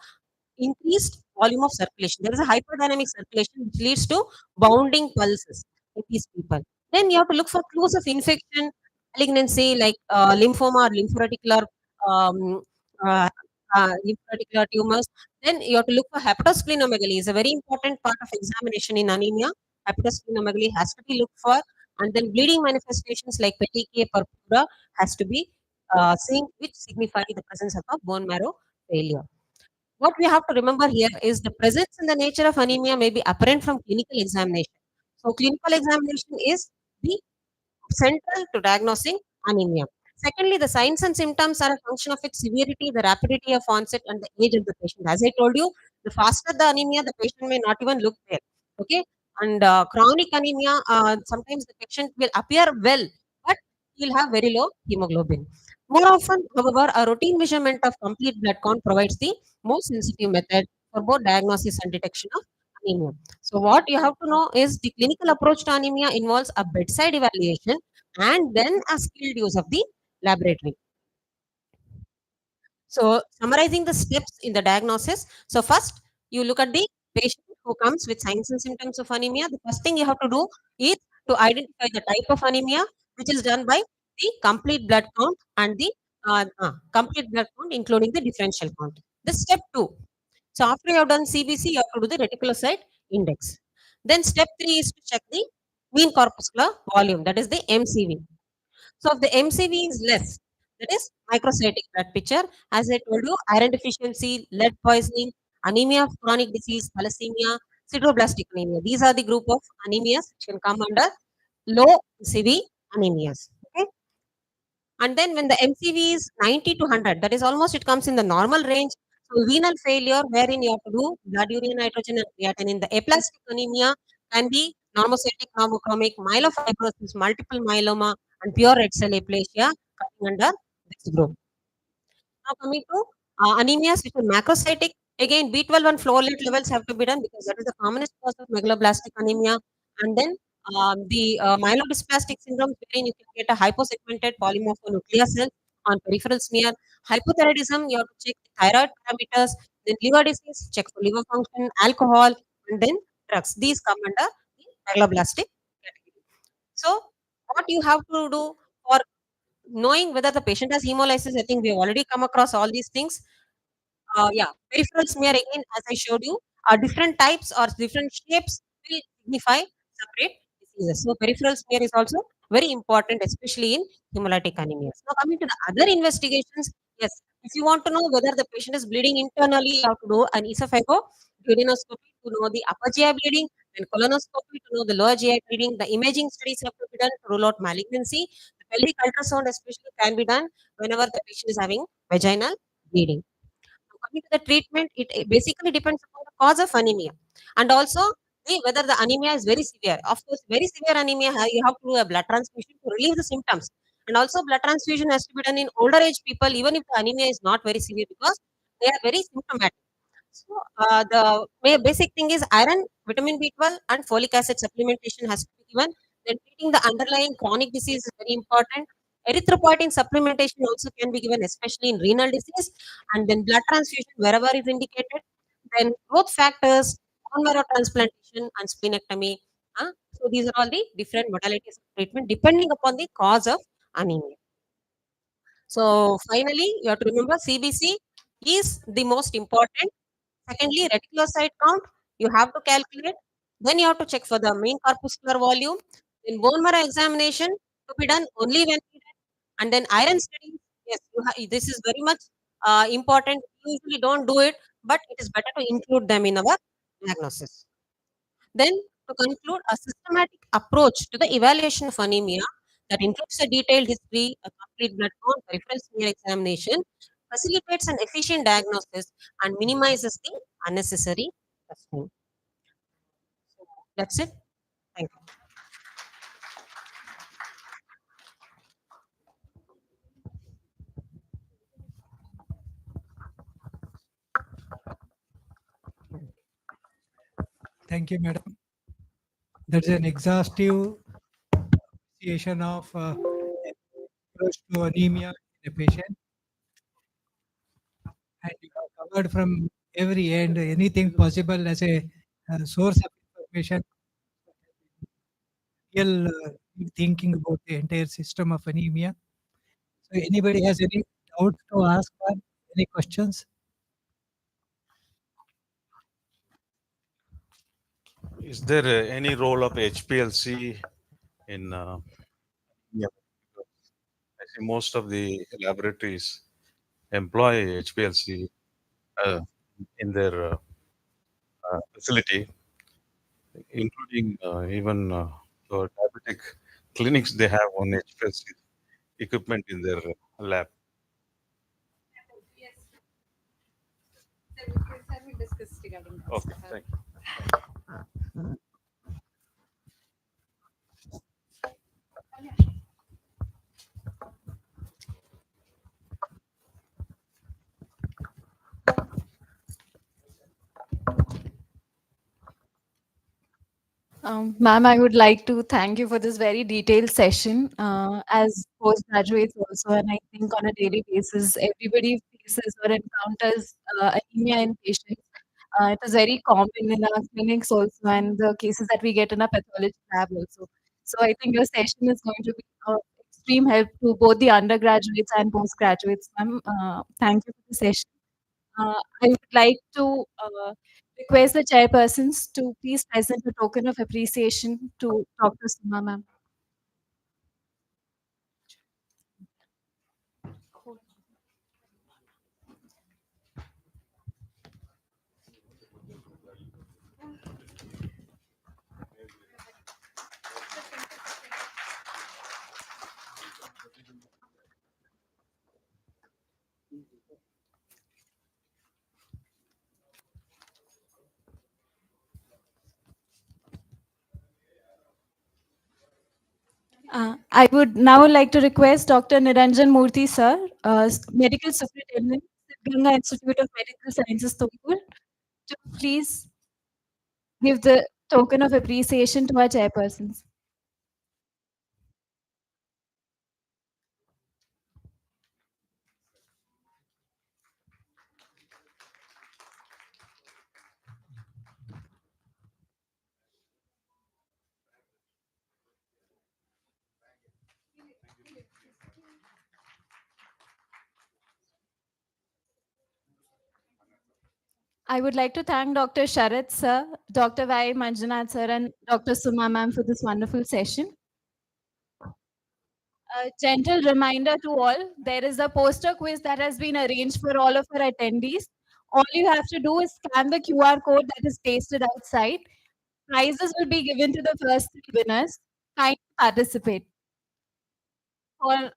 H: increased volume of circulation. There is a hyperdynamic circulation which leads to bounding pulses in these people. Then you have to look for clues of infection, malignancy like lymphoma or um, uh, lymphoreticular tumors. Then you have to look for hepatosplenomegaly. Is a very important part of examination in anemia. Hepatosplenomegaly has to be looked for, and then bleeding manifestations like petechiae purpura has to be seen, which signify the presence of a bone marrow failure. What we have to remember here is the presence and the nature of anemia may be apparent from clinical examination. So, clinical examination is the central to diagnosing anemia. Secondly, the signs and symptoms are a function of its severity, the rapidity of onset, and the age of the patient. As I told you, the faster the anemia, the patient may not even look there. Okay, and chronic anemia, sometimes the patient will appear well, but he'll have very low hemoglobin. More often, however, a routine measurement of complete blood count provides the most sensitive method for both diagnosis and detection of anemia. So, what you have to know is the clinical approach to anemia involves a bedside evaluation and then a skilled use of the laboratory. So, summarizing the steps in the diagnosis. So, first, you look at the patient who comes with signs and symptoms of anemia. The first thing you have to do is to identify the type of anemia, which is done by the complete blood count and the complete blood count, including the differential count. The step two. So, after you have done CBC, you have to do the reticulocyte index. Then, step three is to check the mean corpuscular volume, that is the MCV. So, if the MCV is less, that is microcytic blood picture, as I told you, iron deficiency, lead poisoning, anemia of chronic disease, thalassemia, sideroblastic anemia. These are the group of anemias which can come under low MCV anemias. Okay. And then when the MCV is 90 to 100, that is almost it comes in the normal range. So renal failure, wherein you have to do blood urea nitrogen and creatinine. The aplastic anemia can be normocytic, normochromic, myelofibrosis, multiple myeloma, and pure red cell aplasia coming under this group. Now coming to anemias which are macrocytic, again B12 and folate levels have to be done because that is the commonest cause of megaloblastic anemia. And then the myelodysplastic syndrome, wherein you can get a hyposegmented polymorphonuclear cell on peripheral smear. Hypothyroidism, you have to check the thyroid parameters. Then liver disease, check for liver function, alcohol, and then drugs. These come under the megaloblastic category. So, what you have to do for knowing whether the patient has hemolysis, I think we have already come across all these things. Yeah, peripheral smear again, as I showed you, different types or different shapes will signify separate diseases. So, peripheral smear is also very important, especially in hemolytic anemias. Now, coming to the other investigations, yes, if you want to know whether the patient is bleeding internally, you have to do an esophagoduodenoscopy to know the upper GI bleeding, and colonoscopy to know the lower GI bleeding. The imaging studies have to be done to rule out malignancy. The pelvic ultrasound, especially, can be done whenever the patient is having vaginal bleeding. Coming to the treatment, it basically depends upon the cause of anemia and also whether the anemia is very severe. Of course, very severe anemia, you have to do a blood transfusion to relieve the symptoms. And also, blood transfusion has to be done in older age people, even if the anemia is not very severe because they are very symptomatic. So, the basic thing is iron, vitamin B12, and folic acid supplementation has to be given. Then treating the underlying chronic disease is very important. Erythropoietin supplementation also can be given, especially in renal disease, and then blood transfusion wherever is indicated. Then growth factors, bone marrow transplantation, and splenectomy. So these are all the different modalities of treatment depending upon the cause of anemia. So finally, you have to remember CBC is the most important. Secondly, reticulocyte count, you have to calculate. Then you have to check for the mean corpuscular volume. Then bone marrow examination to be done only when needed. And then iron studies, yes, this is very much important. We usually don't do it, but it is better to include them in our diagnosis. Then, to conclude, a systematic approach to the evaluation of anemia that includes a detailed history, a complete blood count, a reference smear examination, facilitates an efficient diagnosis and minimizes the unnecessary testing. So that's it. Thank you.
D: Thank you, madam. That's an exhaustive appreciation of approach to anemia in a patient, and you have covered from every end anything possible as a source of information, real thinking about the entire system of anemia. So, anybody has any doubts to ask or any questions?
F: Is there any role of HPLC in? Yeah. I see most of the laboratories employ HPLC in their facility, including even the diabetic clinics. They have one HPLC equipment in their lab. Okay, thank you.
G: Ma'am, I would like to thank you for this very detailed session. As postgraduates also, and I think on a daily basis, everybody faces or encounters anemia in patients. It is very common in our clinics also, and the cases that we get in our pathology lab also. So I think your session is going to be of extreme help to both the undergraduates and postgraduates, ma'am. Thank you for the session. I would like to request the chairpersons to please present a token of appreciation to Dr. Suma, ma'am. I would now like to request Dr. Niranjan Murthy, sir, Medical Superintendent, Ganga Institute of Medical Sciences, Tumkur, to please give the token of appreciation to our chairpersons. I would like to thank Dr. Sharat, sir, Dr. Y. Manjunath, sir, and Dr. Suma, ma'am, for this wonderful session. A gentle reminder to all, there is a poster quiz that has been arranged for all of our attendees. All you have to do is scan the QR code that is pasted outside. Prizes will be given to the first three winners. Kindly participate. For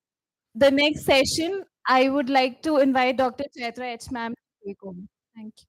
G: the next session, I would like to invite Dr. Chaitra H. Ma'am to take over. Thank you.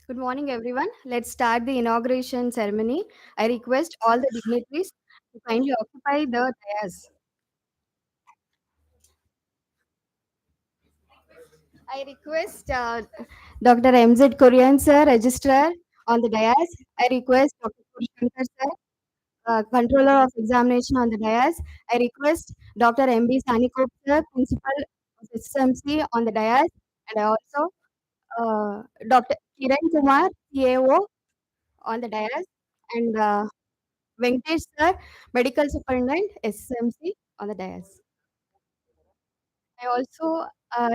I: Good morning, everyone. Let's start the inauguration ceremony. I request all the dignitaries to kindly occupy the dais. I request Dr. MZ Korean sir, registrar, on the dais. I request Dr. Shankar sir, controller of examination, on the dais. I request Dr. MB Sanikop sir, principal of SSMC, on the dais. And I also Dr. Kiran Kumar, CAO, on the dais. And Venkatesh sir, medical superintendent, SSMC, on the dais. I also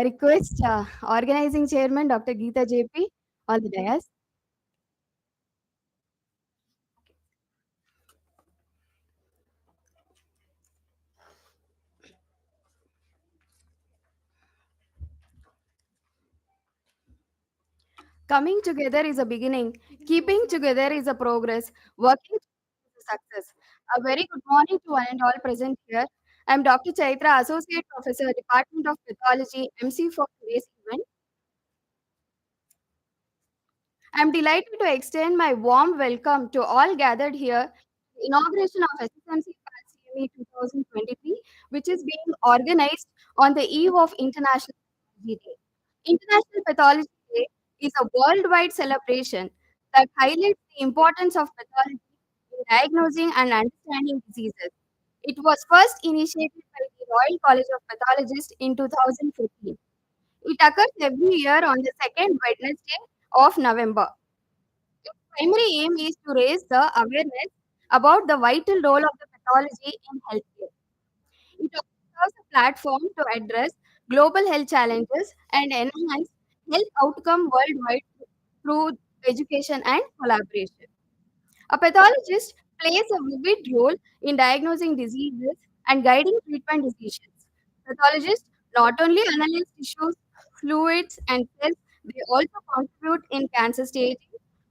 I: request organizing chairman Dr. Geeta JP on the dais. Coming together is a beginning. Keeping together is a progress. Working together is a success. A very good morning to one and all present here. I am Dr. Chaitra, Associate Professor, Department of Pathology, MC for today's event. I am delighted to extend my warm welcome to all gathered here. The inauguration of SSMC Patho CME 2023, which is being organized on the eve of International Pathology Day. International Pathology Day is a worldwide celebration that highlights the importance of pathology in diagnosing and understanding diseases. It was first initiated by the Royal College of Pathologists in 2015. It occurs every year on the second Wednesday of November. Its primary aim is to raise the awareness about the vital role of the pathology in healthcare. It also serves a platform to address global health challenges and enhance health outcome worldwide through education and collaboration. A pathologist plays a vivid role in diagnosing diseases and guiding treatment decisions. Pathologists not only analyze tissues, fluids, and cells, they also contribute in cancer staging,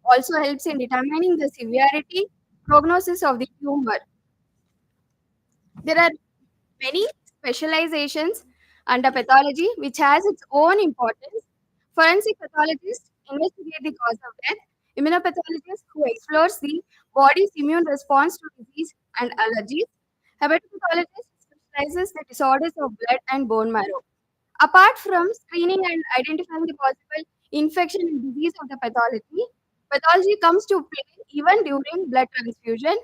I: also helps in determining the severity, prognosis of the tumor. There are many specializations under pathology which has its own importance. Forensic pathologists investigate the cause of death. Immunopathologist who explores the body's immune response to disease and allergies. Hepatopathologist specializes the disorders of blood and bone marrow. Apart from screening and identifying the possible infection and disease of the pathology comes to play even during blood transfusion,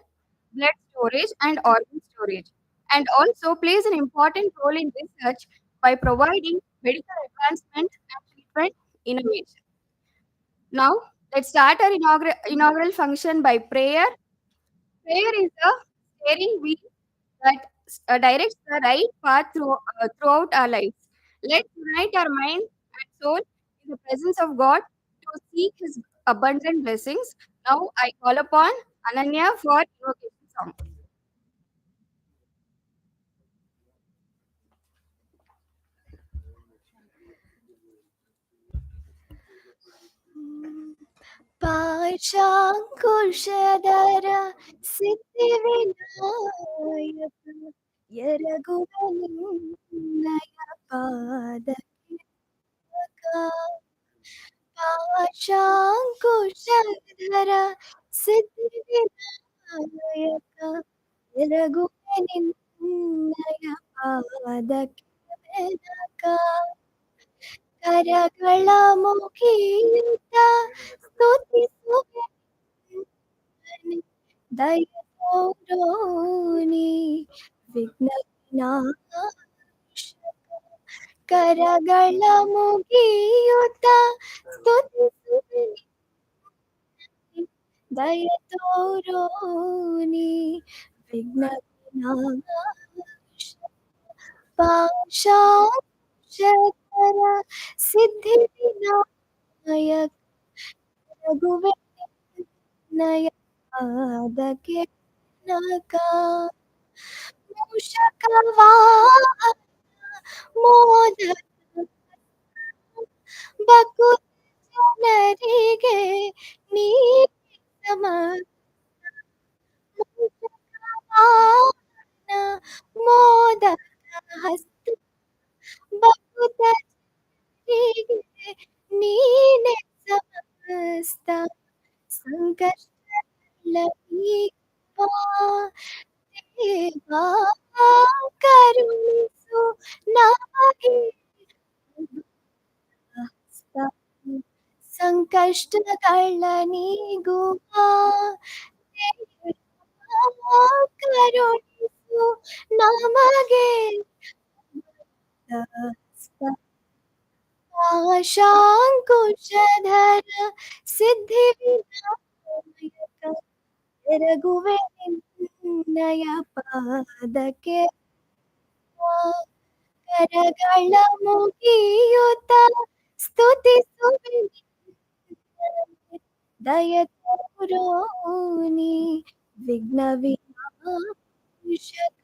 I: blood storage, and organ storage, and also plays an important role in research by providing medical advancement and treatment innovation. Now, let's start our inaugural function by prayer. Prayer is a steering wheel that directs the right path throughout our lives. Let's unite our mind and soul in the presence of God to seek His abundant blessings. Now, I call upon Ananya for invocation song.
J: ಪಾಶಾಂಕುಶಧರ Siddhivinayak ಎರಗುವನಿನ್ನಯ ಪಾದಕ್ಕೆ ಪಾಶಾಂಕುಶಧರ ಸಿದ್ಧಿವಿನಾಯಕ ಎರಗುವನಿನ್ನಯ ಪಾದಕ್ಕೆ ಬೆನಕ ಕರಗಳ ಮುಖೀತ ಸ್ತುತಿಸುವೆ ದಯ ತೋರೋನಿ ವಿಘ್ನ ವಿನಾಶಕ ಕರಗಳ ಮುಗಿಯುತ್ತ ಸ್ತುತಿಸುವೆ ದಯ ತೋರೋನಿ ವಿಘ್ನ ವಿನಾಶಕ ಪಾಶಾಕ್ಷರ ಸಿದ್ಧಿ ವಿನಾಯಕ ರಘುವೆ ನಯ ಪಾದಕ್ಕೆ ನಕ ಮೂಷಕವಾಹನ ಮೋದಕ ಬಕುತ ಜನರಿಗೆ ನೀ ಸಮ ಮೂಷಕವಾಹನ ಮೋದಕ ಹಸ್ತ ಬಕುತ ಜನರಿಗೆ ನೀನೆ ಸಮರ್ಥ ಹಸ್ತ ಸಂಕಷ್ಟಲೀಪ ದೇವಾ ಕರುಣಿಸು ನಮಗೆ ಹಸ್ತ ಸಂಕಷ್ಟಗಳ ನೀಗುವ ದೇವಾ ಕರುಣಿಸು ನಮಗೆ ಹಸ್ತ ಆಶಾಂಕುಶಧರ ಸಿದ್ಧಿ ವಿನಾಯಕ ಎರಗುವೆ ನಿನ್ನಯ ಪಾದಕ್ಕೆ ಕರಗಳ ಮುಗಿಯುತ್ತ ಸ್ತುತಿಸುವೆ ದಯ ತೋರೋ ನೀ ವಿಘ್ನ ವಿನಾಶಕ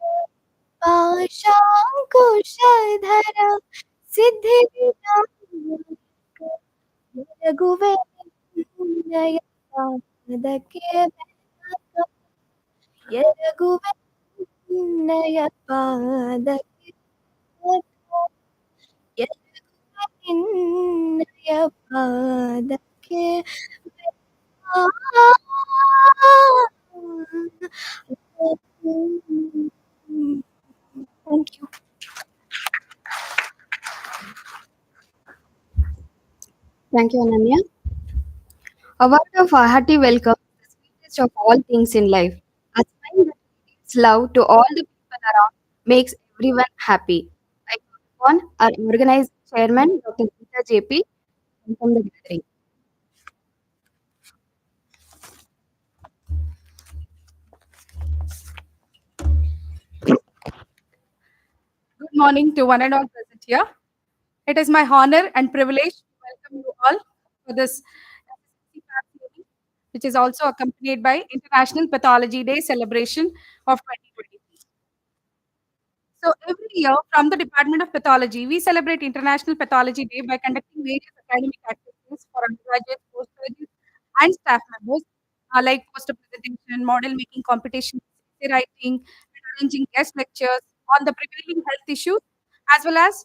J: ಪಾಶಾಂಕುಶಧರ ಸಿದ್ಧಿ ವಿನಾಯಕ ಎರಗುವೆ ನಿನ್ನಯ ಪಾದಕ್ಕೆ ಎರಗುವೆ ನಿನ್ನಯ ಪಾದಕ್ಕೆ ಎರಗುವೆ ನಿನ್ನಯ ಪಾದಕ್ಕೆ thank you.
I: Thank you, Ananya. A word of hearty welcome is the sweetest of all things in life. A smile that gives love to all the people around makes everyone happy. I call upon our organized chairman, Dr. Geeta JP, from the gathering. Good morning to one and all present here. It is my honor and privilege to welcome you all for this SSMC class meeting, which is also accompanied by International Pathology Day celebration of 2023. So every year from the Department of Pathology, we celebrate International Pathology Day by conducting various academic activities for undergraduates, postgraduates, and staff members, like poster presentation, model making competitions, essay writing, and arranging guest lectures on the prevailing health issues, as well as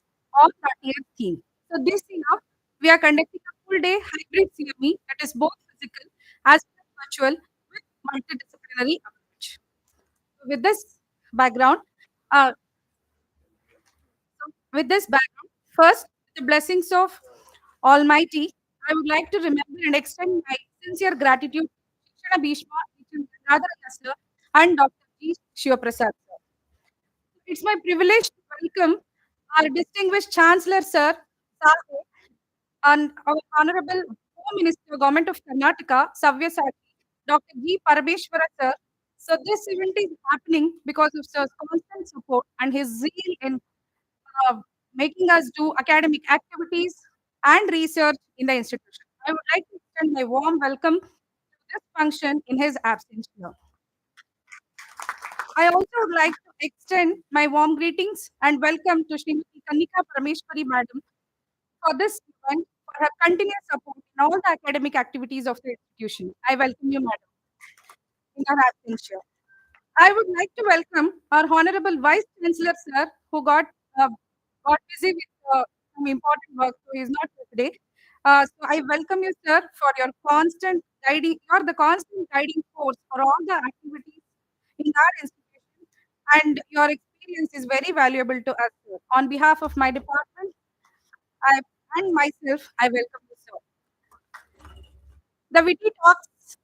I: on 30th theme. So this year, we are conducting a full day hybrid CME that is both physical as well as virtual with multidisciplinary approach. So with this background, uh, first, with the blessings of Almighty, I would like to remember and extend my sincere gratitude to Shikshana Bhishma, Radha Sir, and Dr. G. Shivaprasad sir. It's my privilege to welcome our distinguished Chancellor Sir, Sahe, and our Honorable Home Minister, Government of Karnataka, Savyasati, Dr. G. Parameshwara sir. So this event is happening because of Sir's constant support and his zeal in making us do academic activities and research in the institution. I would like to extend my warm welcome to this function in his absence here. I also would like to extend my warm greetings and welcome to Srimati Kanika Parameshwari Madam for this event, for her continuous support in all the academic activities of the institution. I welcome you, Madam, in her absence here. I would like to welcome our Honorable Vice Chancellor, sir, who got busy with some important work, so he is not here today. So I welcome you, sir, for your constant guiding. You are the constant guiding force for all the activities in our institution, and your experience is very valuable to us, sir. On behalf of my department, I and myself, I welcome you, sir. The witty talks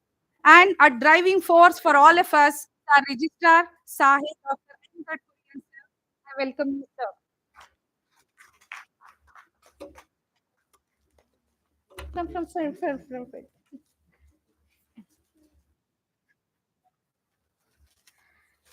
I: and a driving force for all of us, our Registrar Sahib, Dr. Ankat Kurian, sir. I welcome you, sir. From.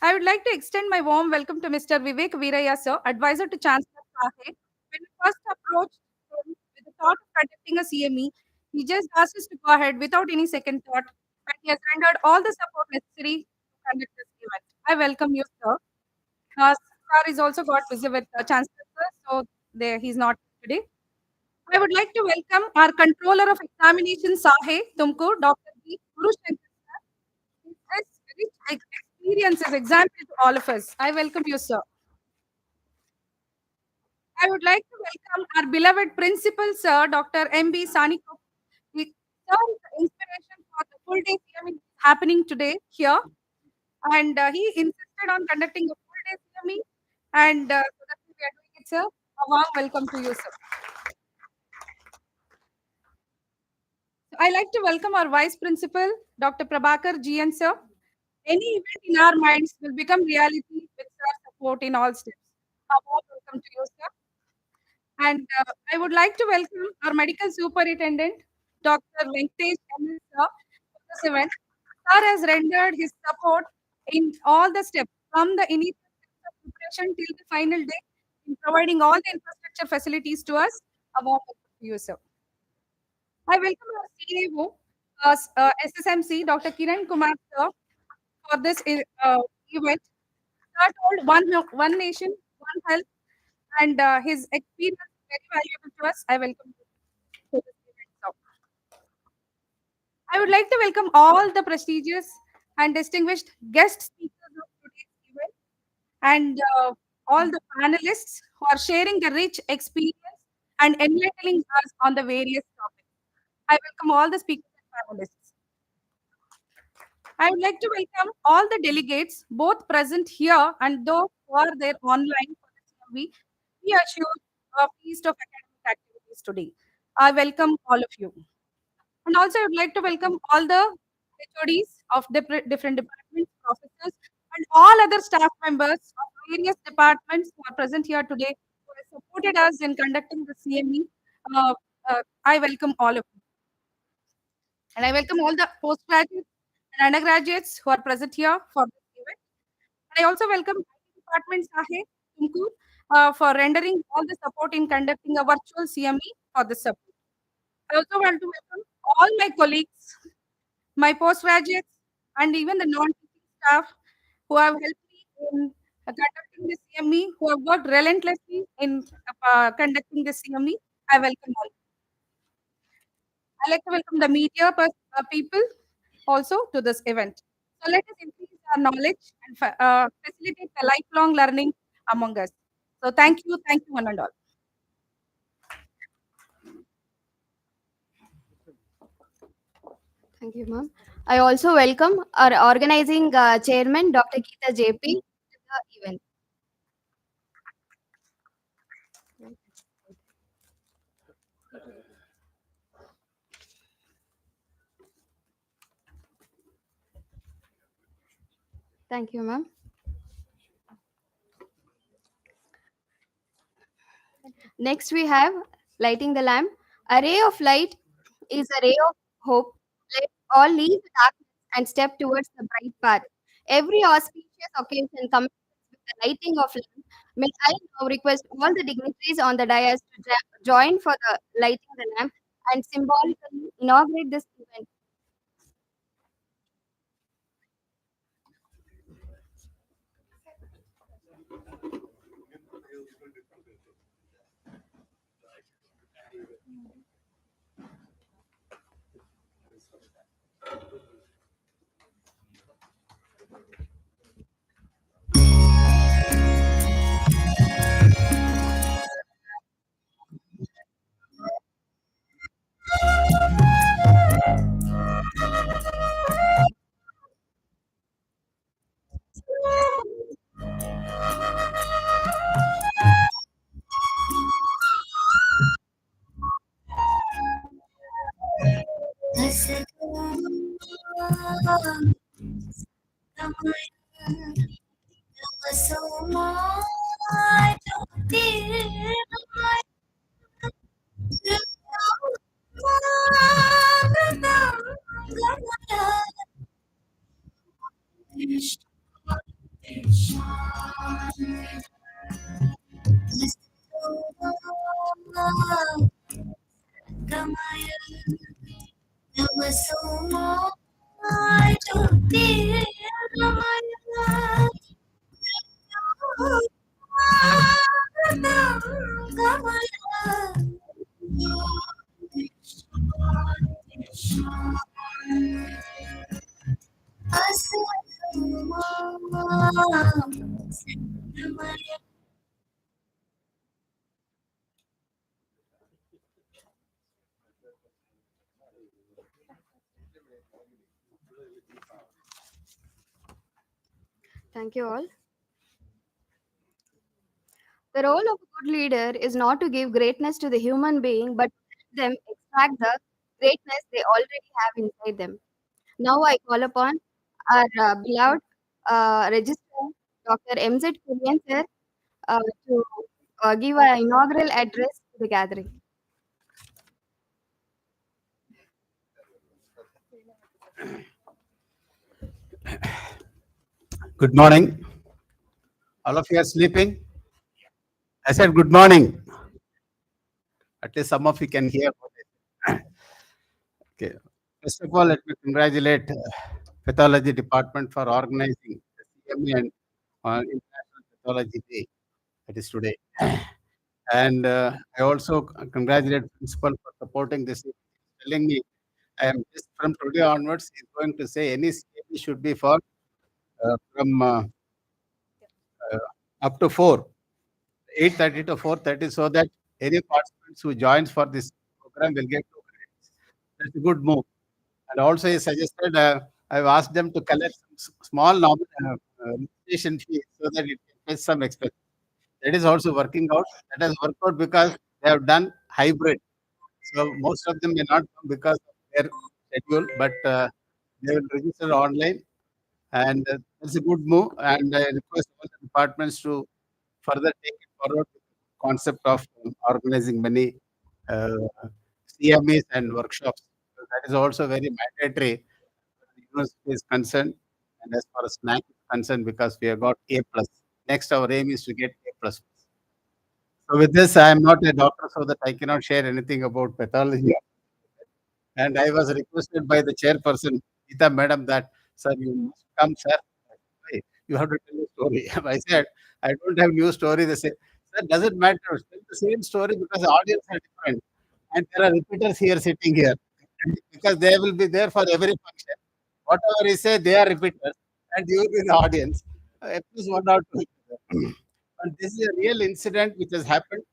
I: I would like to extend my warm welcome to Mr. Vivek Veeraya, sir, advisor to Chancellor Sahib. When we first approached him with the thought of conducting a CME, he just asked us to go ahead without any second thought, and he has rendered all the support necessary to conduct this event. I welcome you, sir. Sir is also got busy with Chancellor, sir, so there he's not today. I would like to welcome our Controller of Examinations, Sahe, Tumkur, Dr. B. Guru Shankar, sir. His rich experience is example to all of us. I welcome you, sir. I would like to welcome our beloved Principal, sir, Dr. M.B. Sanikop. Sir
K: Sir is the inspiration for the full day CME happening today here. And he insisted on conducting a full day CME. And so that's why we are doing it, sir. A warm welcome to you, sir. I like to welcome our Vice Principal, Dr. Prabhakar GN, sir. Any event in our minds will become reality with sir support in all steps. A warm welcome to you, sir. And I would like to welcome our Medical Superintendent, Dr. Venkatesh MS, sir, for this event. Sir has rendered his support in all the steps, from the initial steps of preparation till the final day, in providing all the infrastructure facilities to us. A warm welcome to you, sir. I welcome our CEO, SSMC, Dr. Kiran Kumar, sir, for this event. Sir told one nation, one health, and his experience is very valuable to us. I welcome you to this event, sir. I would like to welcome all the prestigious and distinguished guest speakers of today's event and all the panelists who are sharing their rich experience and enlightening us on the various topics. I welcome all the speakers and panelists. I would like to welcome all the delegates, both present here and those who are there online for the CMV. We assure a feast of academic activities today. I welcome all of you. And also, I would like to welcome all the HODs of different departments, professors, and all other staff members of various departments who are present here today, who have supported us in conducting the CME. I welcome all of you. And I welcome all the postgraduates and undergraduates who are present here for this event. And I also welcome IT Department Sahe, Tumkur, for rendering all the support in conducting a virtual CME for this support. I also want to welcome all my colleagues, my postgraduates, and even the non-teaching staff who have helped me in conducting the CME, who have worked relentlessly in conducting the CME. I welcome all. I'd like to welcome the media people also to this event. So let us increase our knowledge and facilitate the lifelong learning among us. So thank you one and all.
I: Thank you, ma'am. I also welcome our organizing chairman, Dr. Geeta JP, to the event. Thank you, ma'am. Next, we have lighting the lamp. A ray of light is a ray of hope. Let all leave the darkness and step towards the bright path. Every auspicious occasion commences with the lighting of lamp. May I now request all the dignitaries on the dais to join for the lighting the lamp and symbolically inaugurate this event. Thank you all. The role of a good leader is not to give greatness to the human being, but to help them extract the greatness they already have inside them. Now I call upon our beloved registrar, Dr. M.Z. Kulian sir, to give an inaugural address to the gathering.
L: Good morning. All of you are sleeping? I said good morning. At least some of you can hear. Okay. First of all, let me congratulate Pathology Department for organizing the CME and International Pathology Day. That is today. And I also congratulate principal for supporting this. Telling me, I am just from today onwards, is going to say any CME should be for from up to 8:30 to 4:30, so that any participants who joins for this program will get 2 credits. That's a good move. And also, he suggested, I've asked them to collect some small registration fee so that it can fetch some expense. That is also working out. That has worked out because they have done hybrid. So most of them may not come because of their schedule, but they will register online, and that's a good move. And I request all the departments to further take it forward with the concept of organizing many uh, CMEs and workshops. So that is also very mandatory as the university is concerned, and as far as SNAC is concerned, because we have got A plus. Next, our aim is to get A plus. So with this, I am not a doctor, so that I cannot share anything about pathology. And I was requested by the chairperson, Gita Madam, that, sir, you must come, sir. Why? You have to tell a story. I said, I don't have new story. They say, sir, doesn't matter. Tell the same story because the audience are different. And there are repeaters here sitting here because they will be there for every function. Whatever he say, they are repeaters, and you will be the audience. At least one or two. And this is a real incident which has happened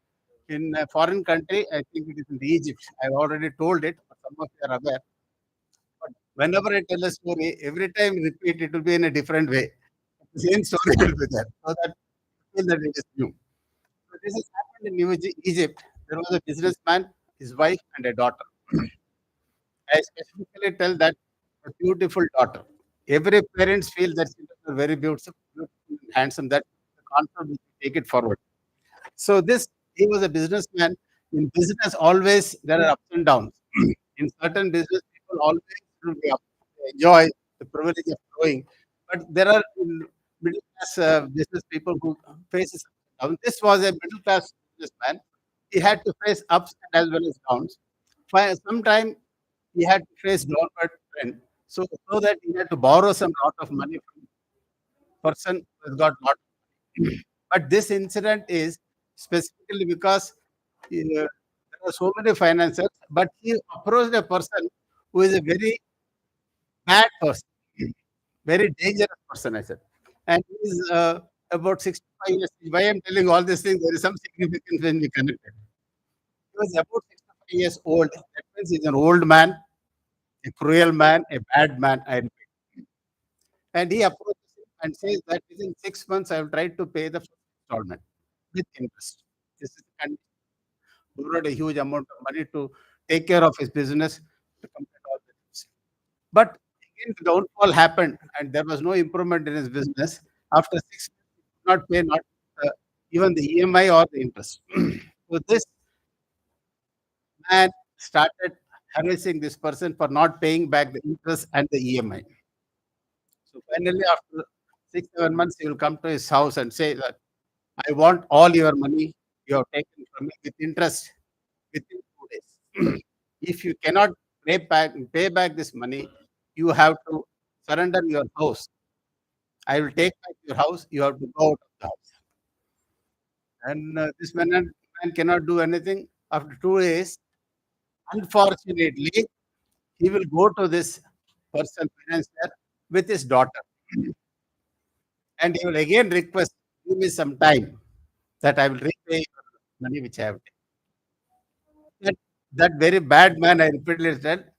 L: in a foreign country. I think it is in Egypt. I've already told it, but some of you are aware. But whenever I tell a story, every time repeat, it will be in a different way. The same story will be there, so that you feel that it is new. So this has happened in Egypt. There was a businessman, his wife, and a daughter. I specifically tell that a beautiful daughter. Every parents feel that children are very beautiful, beautiful and handsome. That the concept which we take it forward. So this, he was a businessman. In business, always there are ups and downs. In certain business, people always will be up, enjoy the privilege of growing. But there are middle class business people who faces ups and downs. This was a middle class businessman. He had to face ups as well as downs. Sometime he had to face downward trend. So that he had to borrow some lot of money from person who has got lot of money. But this incident is specifically because there are so many financiers, but he approached a person who is a very bad person, very dangerous person, I said. And he is about 65 years. Why I'm telling all these things, there is some significance when we connect it. He was about 65 years old. That means he's an old man, a cruel man, a bad man, I repeat. And he approaches him and says that within 6 months, I will try to pay the first installment with interest. This is the condition. Borrowed a huge amount of money to take care of his business to complete all the things. But again, the downfall happened, and there was no improvement in his business. After 6 months, he could not pay not even the EMI or the interest. So this man started harassing this person for not paying back the interest and the EMI. So finally, after 6, 7 months, he will come to his house and say that I want all your money you have taken from me with interest within 2 days. If you cannot pay back this money, you have to surrender your house. I will take back your house. You have to go out of the house. And this man cannot do anything. After 2 days, unfortunately, he will go to this person financier with his daughter, and he will again request, give me some time that I will repay your money which I have taken. That very bad man, I repeatedly said,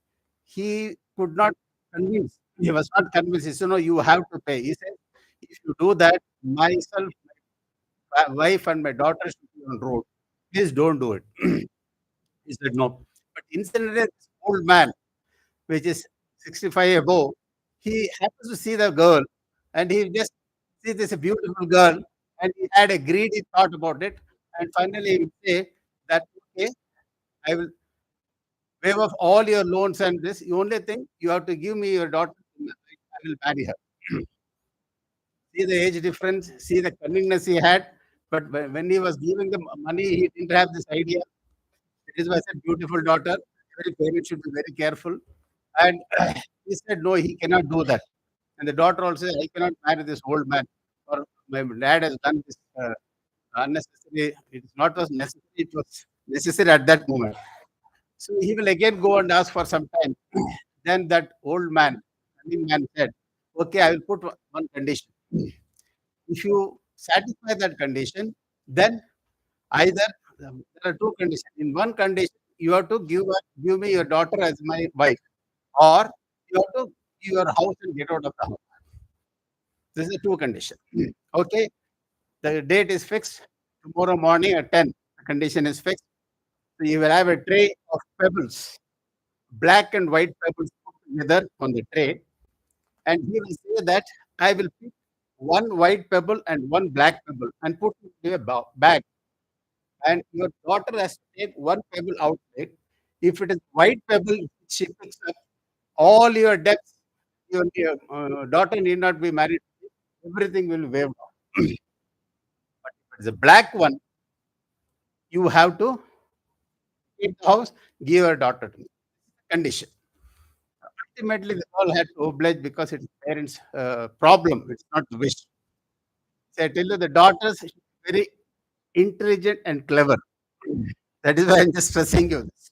L: he could not convince. He was not convinced. He said, no, you have to pay. He said, if you to do that, myself, my wife, and my daughter should be on road. Please don't do it. He said no. But incidentally, this old man, which is 65 above, he happens to see the girl, and he just sees this beautiful girl, and he had a greedy thought about it, and finally he will say that, okay, I will waive off all your loans and this. The only thing, you have to give me your daughter. I will marry her. See the age difference, see the cunningness he had. But when he was giving the money, he didn't have this idea. It is why I said, beautiful daughter. Every parent should be very careful. And he said, no, he cannot do that. And the daughter also said, I cannot marry this old man. Or my dad has done this unnecessary. It is not was necessary, it was necessary at that moment. So he will again go and ask for some time. Then that old man, cunning man said, okay, I will put one condition. If you satisfy that condition, then either there are two conditions. In one condition, you have to give me your daughter as my wife, or you have to give your house and get out of the house. This is the two condition. Okay, the date is fixed. Tomorrow morning at 10, the condition is fixed. So you will have a tray of pebbles, black and white pebbles put together on the tray, and he will say that I will pick one white pebble and one black pebble and put it in a bag. And your daughter has to take one pebble outside. If it is white pebble, she picks up all your debts. Your daughter need not be married. Everything will waive off. But if it is a black one, you have to keep the house, give your daughter to me. Condition. Ultimately, they all had to oblige because it's parents' problem. It's not the wish. So I tell you, the daughters are very intelligent and clever. That is why I'm just stressing you this.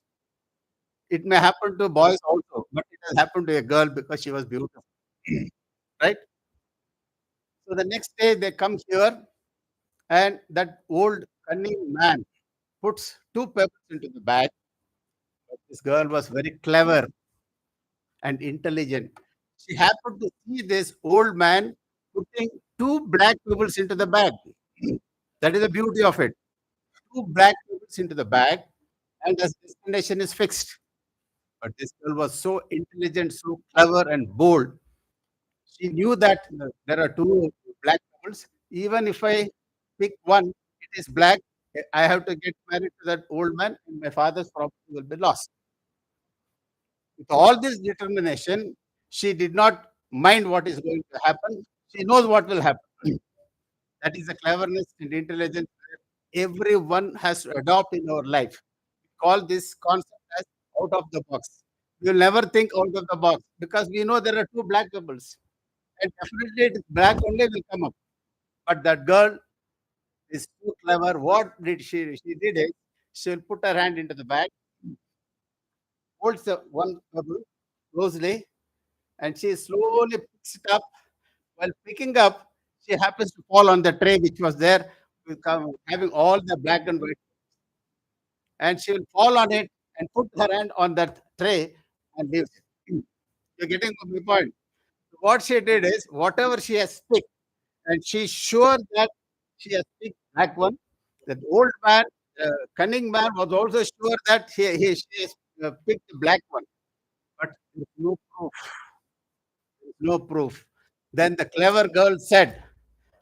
L: It may happen to boys also, but it has happened to a girl because she was beautiful. Right? So the next day they come here, and that old cunning man puts two pebbles into the bag. But this girl was very clever and intelligent. She happened to see this old man putting two black pebbles into the bag. That is the beauty of it. Two black pebbles into the bag, and the destination is fixed. But this girl was so intelligent, so clever, and bold. She knew that there are two black pebbles. Even if I pick one, it is black. I have to get married to that old man, and my father's property will be lost. With all this determination, she did not mind what is going to happen. She knows what will happen. That is the cleverness and intelligence that everyone has to adopt in our life. We call this concept as out of the box. You'll never think out of the box because we know there are two black pebbles. And definitely it is black only will come up. But that girl is too clever. What did she? She did it. She'll put her hand into the bag, holds the one pebble closely, and she slowly picks it up. While picking up, she happens to fall on the tray which was there, having all the black and white. And she will fall on it and put her hand on that tray and leaves it. You're getting my point. What she did is, whatever she has picked, and she's sure that she has picked black one. The old man, the cunning man, was also sure that she has picked the black one. But there's no proof. There's no proof. Then the clever girl said,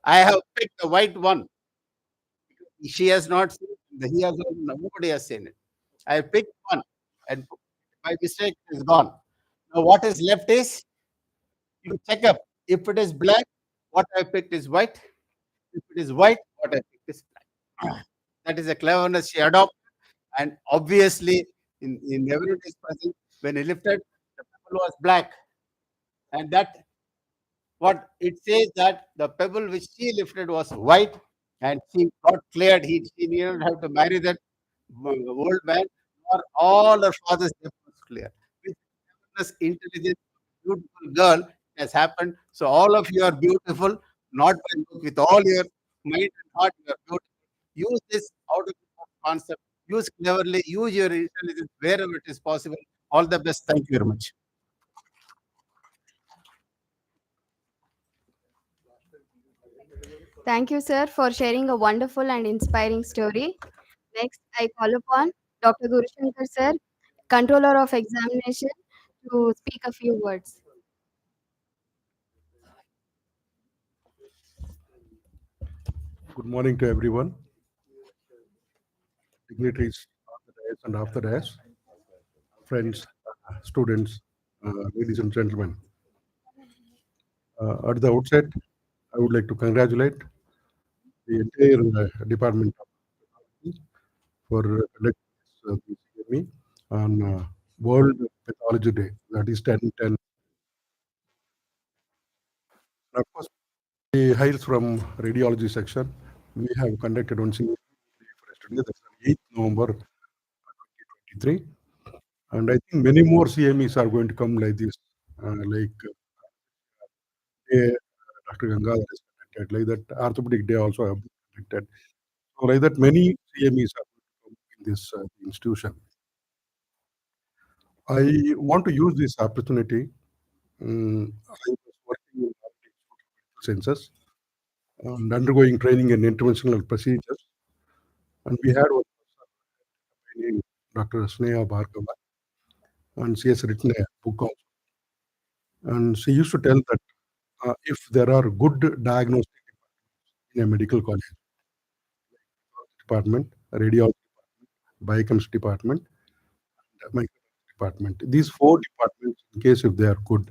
L: I have picked the white one. She has not seen it. He has not, nobody has seen it. I picked one, and by mistake it is gone. Now what is left is you check up. If it is black, what I picked is white. If it is white, what I picked is black. That is a cleverness she adopted. And obviously, in everybody's presence, when he lifted, the pebble was black. And that what it says that the pebble which she lifted was white, and she got cleared. She didn't have to marry that old man, or all her father's death was clear. With cleverness, intelligence, beautiful girl has happened. So all of you are beautiful, not by look, with all your mind and heart. You are beautiful. Use this out of the box concept. Use cleverly. Use your intelligence wherever it is possible. All the best. Thank you very much.
I: Thank you, sir, for sharing a wonderful and inspiring story. Next, I call upon Dr. Gurushankar, sir, controller of examination, to speak a few words.
M: Good morning to everyone, dignitaries on the dais and off the dais, friends, students, ladies and gentlemen. At the outset, I would like to congratulate the entire department of Pathology for conducting this CME on World Pathology Day, that is 10/10. Of course, the hires from radiology section, we have conducted one CME for yesterday, that's on 8th November 2023. And I think many more CMEs are going to come like this, like Dr. Gangadhar is conducted, like that Orthopedic Day also have been conducted. So like that many CMEs are going to come in this institution. I want to use this opportunity. I was working in medical sciences and undergoing training in interventional procedures. And we had one person named Dr. Sneha Bhargava, and she has written a book also. And she used to tell that if there are good diagnostic departments in a medical college, department, radiology department, biochemistry department, and microbiology department. These four departments, in case if they are good,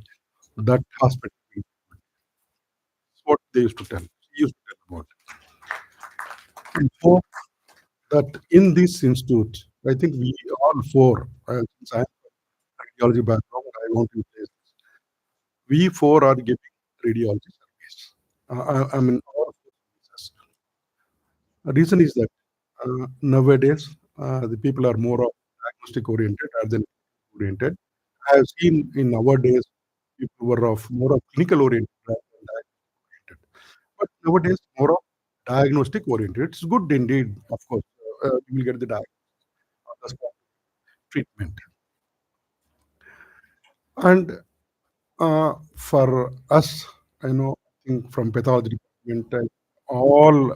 M: that hospital will. That's what they used to tell. She used to tell about. And so that in this institute, I think we all four, since I have a radiology background, I want to say this. We four are giving radiology service. I mean, all services. The reason is that nowadays the people are more of diagnostic oriented rather than oriented. I have seen in nowadays people were of more of clinical oriented rather than diagnostic oriented. But nowadays more of diagnostic oriented. It's good indeed, of course. You will get the diagnosis on the spot treatment. And for us, I know, I think from pathology department, all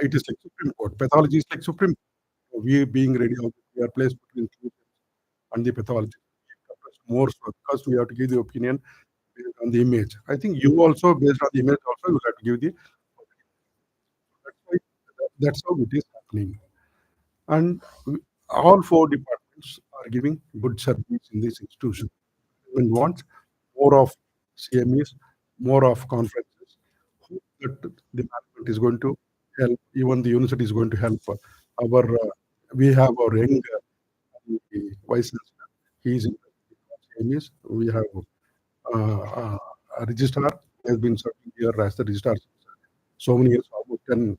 M: it is like Supreme Court. Pathology is like Supreme Court. We being radiologists, we are placed between clinicians and the pathologist. More so because we have to give the opinion based on the image. I think you also, based on the image, also you have to give the. That's why that's how it is happening. And all four departments are giving good service in this institution. We want more of CMEs, more of conferences. Hope that the management is going to help. Even the university is going to help. Our we have our young vice chancellor. He is in CMEs. We have a registrar who has been serving here as the registrar so many years, almost 12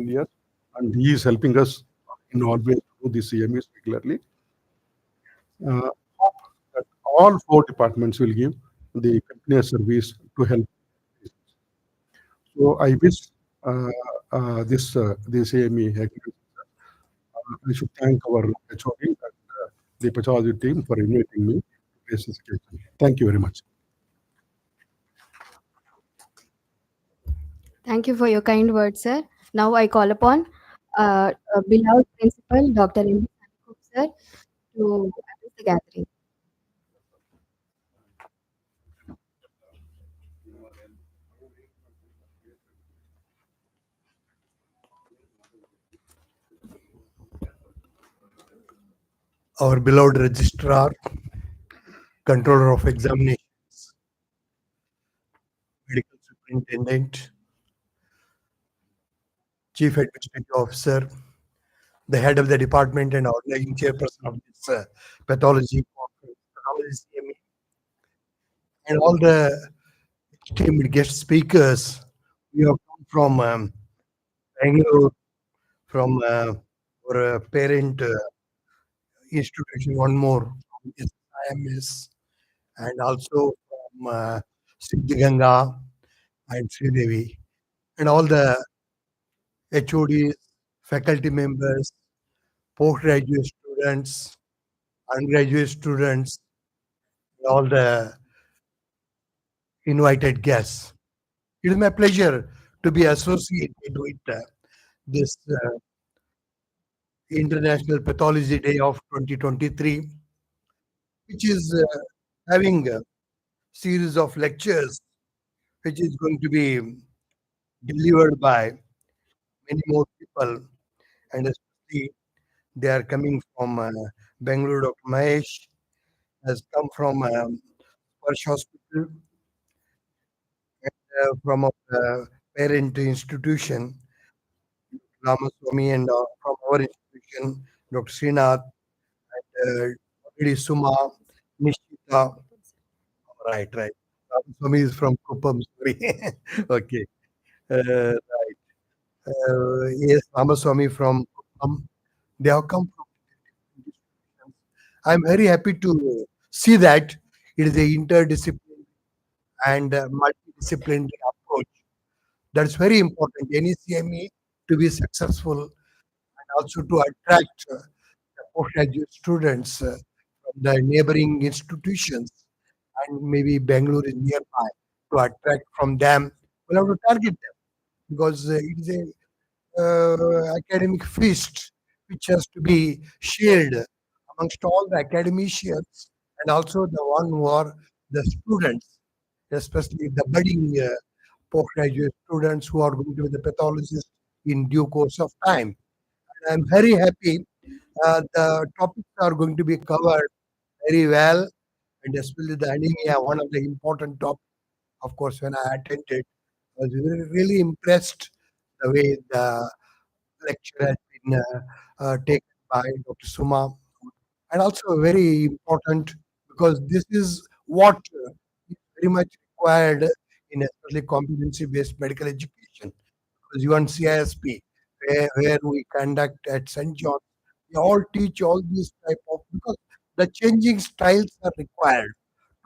M: years, and he is helping us in always do the CMEs regularly. Hope that all four departments will give the continuous service to help. So I wish the CME. I should thank our HOD and the pathology team for inviting me to this occasion. Thank you very much.
I: Thank you for your kind words, sir. Now I call upon beloved principal, Dr. M. Sir, to address the gathering.
N: Our beloved registrar, controller of examinations, medical superintendent, chief administrative officer, the head of the department and organizing chairperson of this pathology conference, pathology CME, and all the esteemed guest speakers. We have come from Bangalore, from our parent institution, one more, SSIMS, and also from Siddhiganga and Sridevi, and all the HODs, faculty members, postgraduate students, undergraduate students, and all the invited guests. It is my pleasure to be associated with this International Pathology Day of 2023, which is having a series of lectures which is going to be delivered by many more people, and especially they are coming from Bangalore. Dr. Mahesh has come from Sparsh Hospital, from a parent institution, Ramaswamy, and from our institution, Dr. Srinath, uh, already Suma, Nishita. Right, right. Ramaswamy is from Kuppam, sorry. Okay. Right. Yes, Ramaswamy from Kuppam. They have come from different institutions. I'm very happy to see that it is a interdisciplinary and multidisciplinary approach. That's very important. Any CME to be successful and also to attract the postgraduate students from the neighboring institutions, and maybe Bangalore is nearby, to attract from them. We'll have to target them because it is a academic feast which has to be shared amongst all the academicians and also the one who are the students, especially the budding postgraduate students who are going to be the pathologists in due course of time. And I'm very happy the topics are going to be covered very well, and especially the anemia, one of the important topics. Of course, when I attended, I was really impressed the way the lecture has been taken by Dr. Suma, and also very important because this is what is very much required in especially competency-based medical education. Because you want CISP, where we conduct at St. John, we all teach all these type of, because the changing styles are required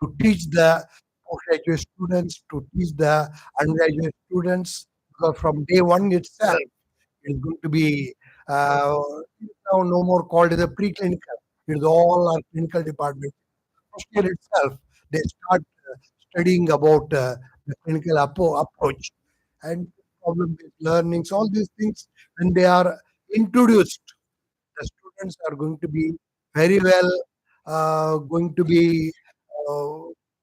N: to teach the postgraduate students, to teach the undergraduate students, because from day one itself, it's going to be it's now no more called as a preclinical. It's all our clinical department. First year itself, they start studying about the clinical approach and problem-based learnings. All these things, when they are introduced, the students are going to be very well going to be uh,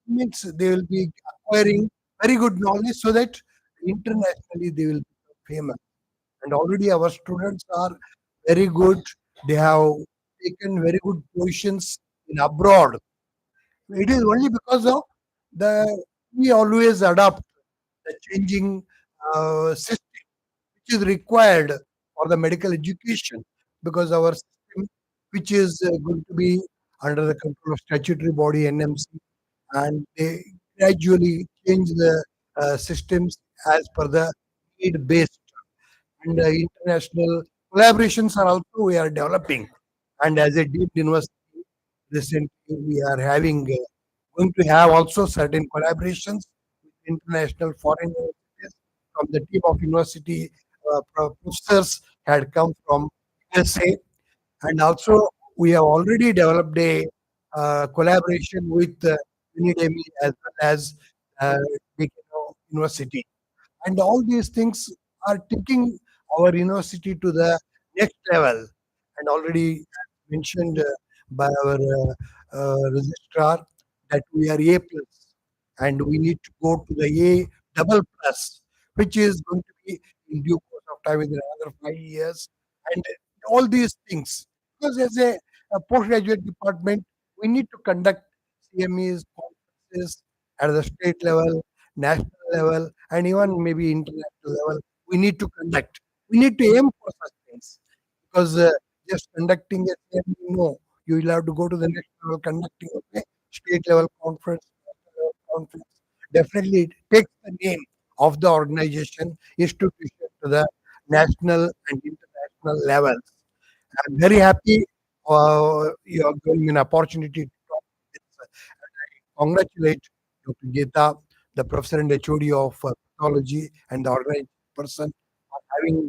N: means they will be acquiring very good knowledge so that internationally they will become famous. And already our students are very good. They have taken very good positions in abroad. It is only because of the we always adopt the changing system which is required for the medical education, because our system, which is going to be under the control of statutory body NMC, and they gradually change the systems as per the need based, and international collaborations are also we are developing. And as a deep university, recently we are having going to have also certain collaborations with international foreign universities. From the team of university professors had come from USA, and also we have already developed a collaboration with Unidemi as well as uh, University, and all these things are taking our university to the next level. And already mentioned by our registrar that we are A plus, and we need to go to the A double plus, which is going to be in due course of time within another 5 years. And all these things, because as a postgraduate department, we need to conduct CMEs, conferences at the state level, national level, and even maybe international level. We need to conduct. We need to aim for such things, because just conducting a CME, no, you will have to go to the next level, conducting a state level conference, national level conference. Definitely, it takes the name of the organization, institution to the national and international levels. I'm very happy you are giving me an opportunity to talk with this. And I congratulate Dr. Geeta, the professor and HOD of pathology, and the organized person for having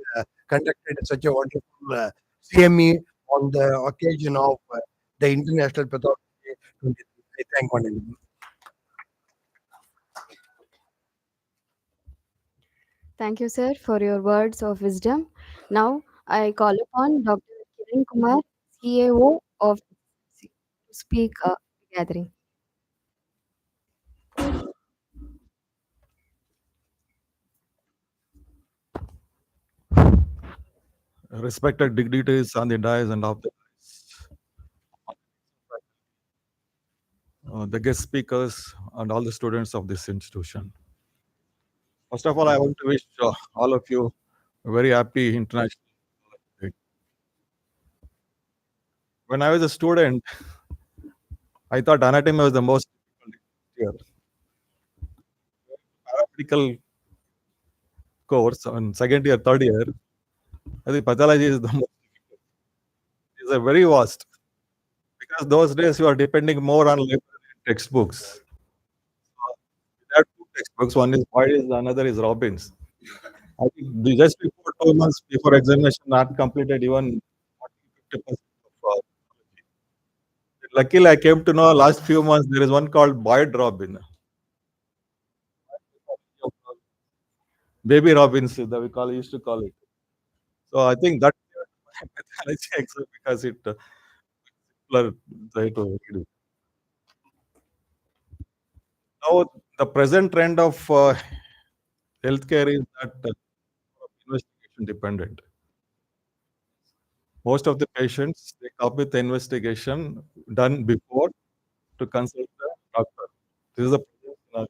N: conducted such a wonderful CME on the occasion of the International Pathology Day 23. I thank one and all.
I: Thank you, sir, for your words of wisdom. Now, I call upon Dr. Kiran Kumar, CAO of SSMC, to speak the gathering.
O: Respected dignitaries on the dais and off the dais, the guest speakers, and all the students of this institution. First of all, I want to wish all of you a very happy International Day. When I was a student, I thought anatomy was the most difficult paramedical course on second year, third year. I think pathology is the most difficult. It's a very vast because those days you are depending more on textbooks. There are two textbooks. One is Boyd, another is Robbins. I think just before 2 months before examination, not completed even 40-50% of. Luckily, I came to know last few months there is one called Boyd Robin. Baby Robins, that used to call it. So I think that pathology exam because it simpler try to read it. Now the present trend of healthcare is that investigation dependent. Most of the patients they come with the investigation done before to consult the doctor. This is the present scenario.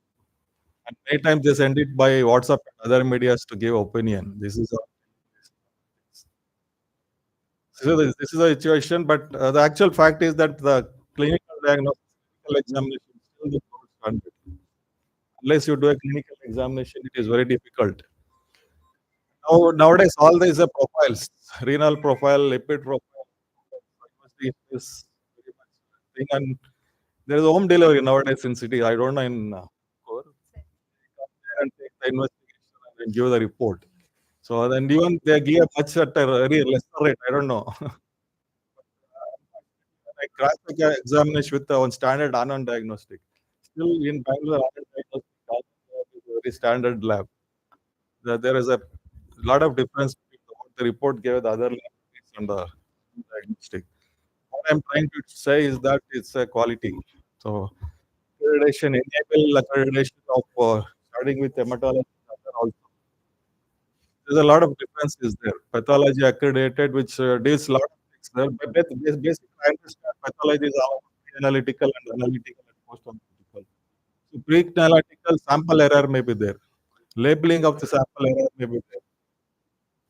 O: And many times they send it by WhatsApp and other medias to give opinion. This is this is a situation, but the actual fact is that the clinical diagnosis, clinical examination is still the gold standard. Unless you do a clinical examination, it is very difficult. Nowadays, all these are profiles, renal profile, lipid profile, is very much thing. And there is home delivery nowadays in city. I don't know in Core. They come there and take the investigation and then give the report. So then even they give much at a very lesser rate. I don't know. I crossed the examination with one standard unknown diagnostic. Still in Bangalore, unknown diagnostic is a very standard lab. There is a lot of difference between what the report gave the other labs and the diagnostic. What I'm trying to say is that it's a quality. So accreditation, enable accreditation of starting with hematology also. There's a lot of differences there. Pathology accredited, which deals a lot of things there. But basically, I understand pathology is all pre-analytical and analytical and post-analytical. So pre-analytical sample error may be there. Labeling of the sample error may be there.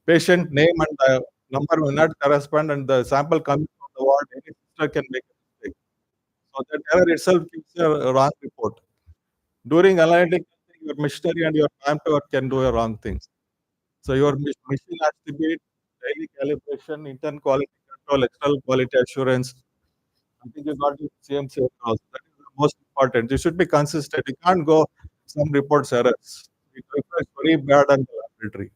O: Patient name and number will not correspond, and the sample coming from the ward, any sister can make a mistake. So that error itself gives a wrong report. During analytic, your machinery and your manpower can do a wrong things. So your machine has to be daily calibration, internal quality control, external quality assurance. I think you got the CMC also. That is the most important. You should be consistent. You can't go some reports errors. It reflects very bad on the laboratory.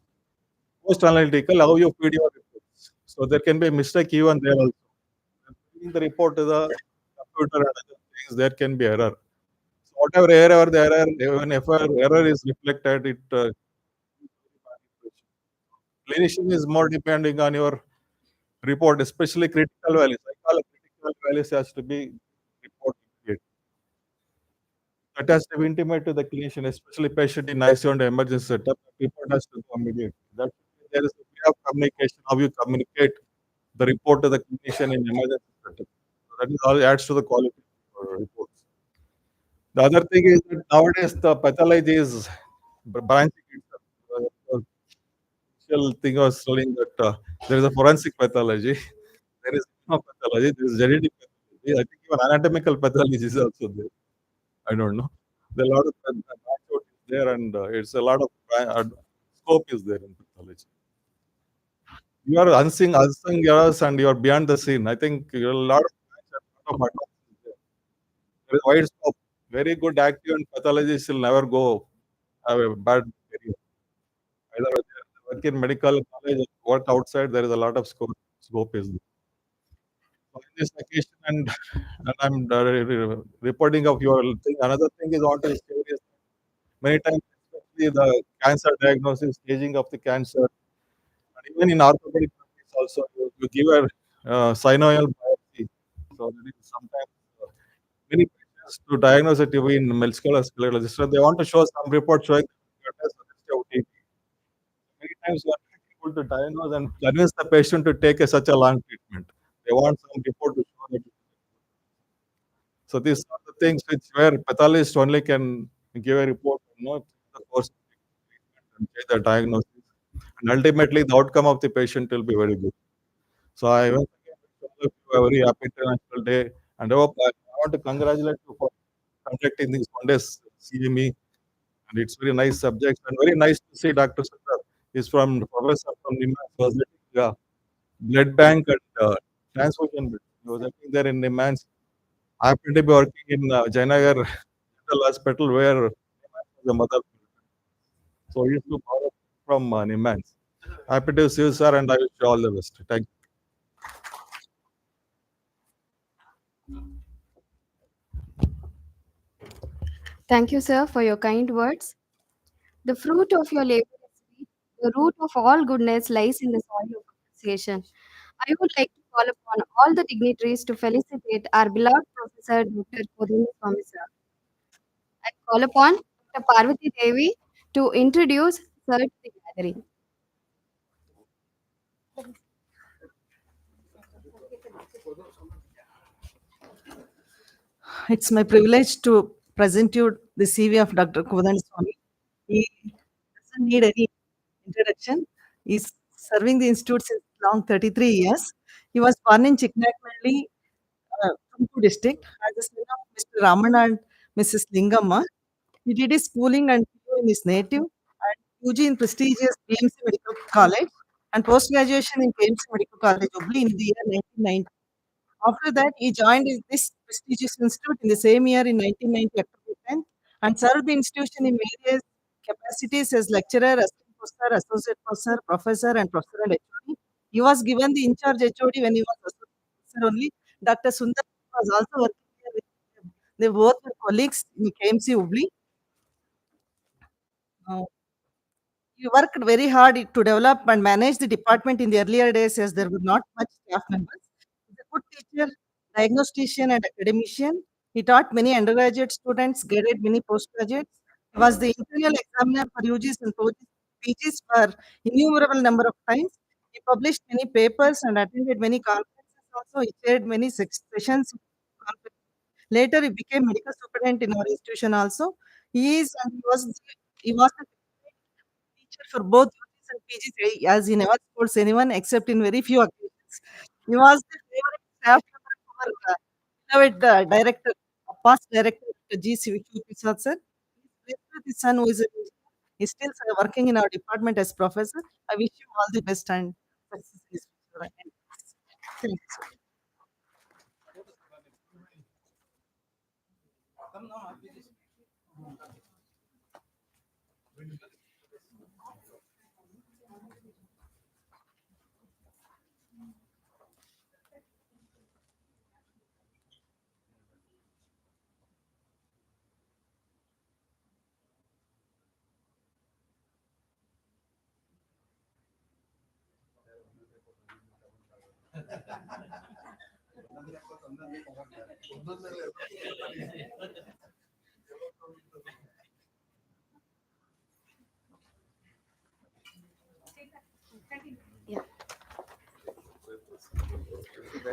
O: Post analytical, how you feed your reports. So there can be a mistake even there also. Feeding the report to the computer and other things, there can be error. So whatever error the error, even if error is reflected, it clinician is more depending on your report, especially critical values. I call it critical values has to be reported. That has to be intimate to the clinician, especially patient in ICU and emergency setup. Report has to go immediately. That there is a way of communication, how you communicate the report to the clinician in emergency setup. So that is all adds to the quality of reports. The other thing is that nowadays the pathology is branching itself. Initial thing was telling that there is a forensic pathology, there is no pathology, there is genetic pathology. I think even anatomical pathology is also there. I don't know. There are a lot of background is there, and it's a lot of scope is there in pathology. You are unsung errors, and you are beyond the scene. I think you're a lot of advances there. There is wide scope. Very good active and pathologists will never go have a bad career. Either they work in medical college or work outside, there is a lot of scope is there. So in this occasion, and I'm reporting of your thing. Another thing is what is serious. Many times the cancer diagnosis, staging of the cancer, and even in orthopedic practice also, you give a synovial biopsy. So that is sometimes many patients to diagnose a TB in musculoskeletal, so they want to show some report showing that it has a TB. Many times you are not able to diagnose and convince the patient to take such a long treatment. They want some report to show that. So these are the things which where pathologist only can give a report, the course of treatment and change the diagnosis. And ultimately, the outcome of the patient will be very good. So I once again wish all of you a very happy International Day, and I want to congratulate you for conducting this one day's CME, and it's very nice subject and very nice to see Dr. Sundar is from professor from NIMHANS was letting blood bank and transfusion. He was working there in NIMHANS. I happen to be working in Jayanagar General Hospital where NIMHANS was the mother. So he used to borrow from NIMHANS. Happy to see you, sir, and I wish you all the best. Thank you.
I: Thank you, sir, for your kind words. The fruit of your labor is sweet. The root of all goodness lies in the soil of appreciation. I would like to call upon all the dignitaries to felicitate our beloved Professor Dr. Kodini Swami, sir. I call upon Dr. Parvati Devi to introduce sir to the gathering.
P: It's my privilege to present you the CV of Dr. Kodan Swami. He doesn't need any introduction. He's serving the institute since long 33 years. He was born in Chikmagalur, Tumkur district, as the son of Mr. Ramana and Mrs. Lingamma. He did his schooling and PU in his native and UG in prestigious KMC Medical College and post-graduation in KMC Medical College, Hubli in the year 1990. After that, he joined this prestigious institute in the same year in 1990, October 10th, and served the institution in various capacities as lecturer, assistant professor, associate professor, and professor and HOD. He was given the in-charge HOD when he was associate professor only. Dr. Sundar was also working here with him. They both were colleagues in KMC Hubli. He worked very hard to develop and manage the department in the earlier days as there were not much staff members. He's a good teacher, diagnostician, and academician. He taught many undergraduate students, guided many postgraduates. He was the internal examiner for UGs and PGs for innumerable number of times. He published many papers and attended many conferences. Also, he chaired many sessions. Later, he became medical superintendent in our institution. Also, he was the teacher for both UGs and PGs, as he never scolds anyone except in very few occasions. He was the favorite staff member of our beloved director, past director, G. Prasad sir. He's with his son, who is he's still working in our department as professor. I wish you all the best and success in his future. Thank you, sir.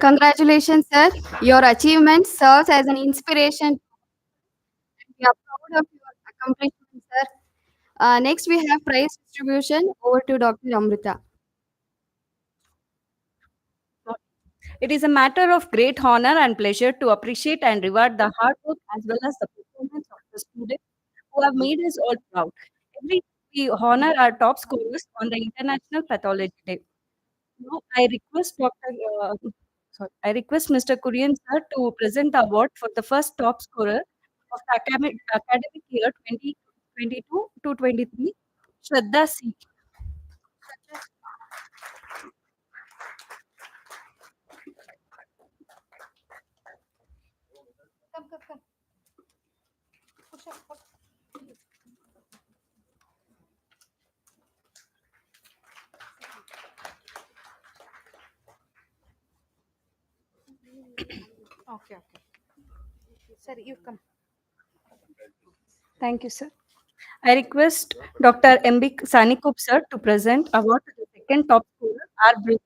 I: Congratulations, sir. Your achievement serves as an inspiration. We are proud of your accomplishments, sir. Next, we have prize distribution. Over to Dr. Amrita.
Q: It is a matter of great honor and pleasure to appreciate and reward the hard work as well as the performance of the students who have made us all proud. Every year we honor our top scorers on the International Pathology Day. Now, I request Mr. Kurian sir to present the award for the first top scorer of the academic year 2022 to 23, Shraddha C.
K: Okay. Sir, you come.
Q: Thank you, sir. I request Dr. M.B. Sanikup, sir, to present award to the second top scorer, R. Brinda.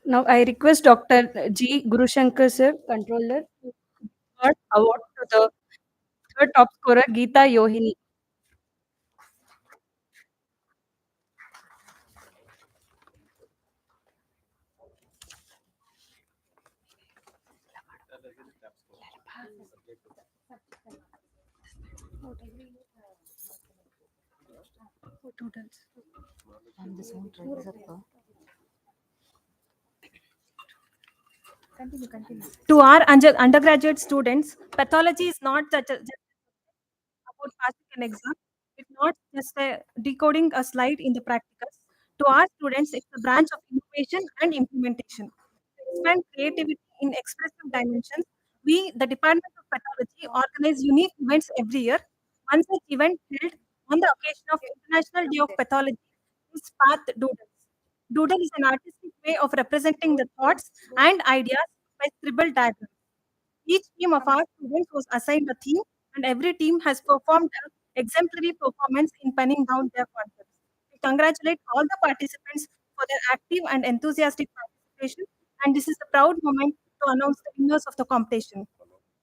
Q: Now, I request Dr. G. Gurushankar, sir, controller, to award to the third top scorer, Geeta Yohini.
R: To our undergraduate students, pathology is not just about passing an exam. It's not just decoding a slide in the practicals. To our students, it's a branch of innovation and implementation. To expand creativity in expressive dimensions, we, the Department of Pathology, organize unique events every year. One such event held on the occasion of International Day of Pathology is Path Doodles. Doodle is an artistic way of representing the thoughts and ideas by scribbled diagrams. Each team of our students was assigned a theme, and every team has performed an exemplary performance in penning down their concepts. We congratulate all the participants for their active and enthusiastic participation, and this is a proud moment to announce the winners of the competition.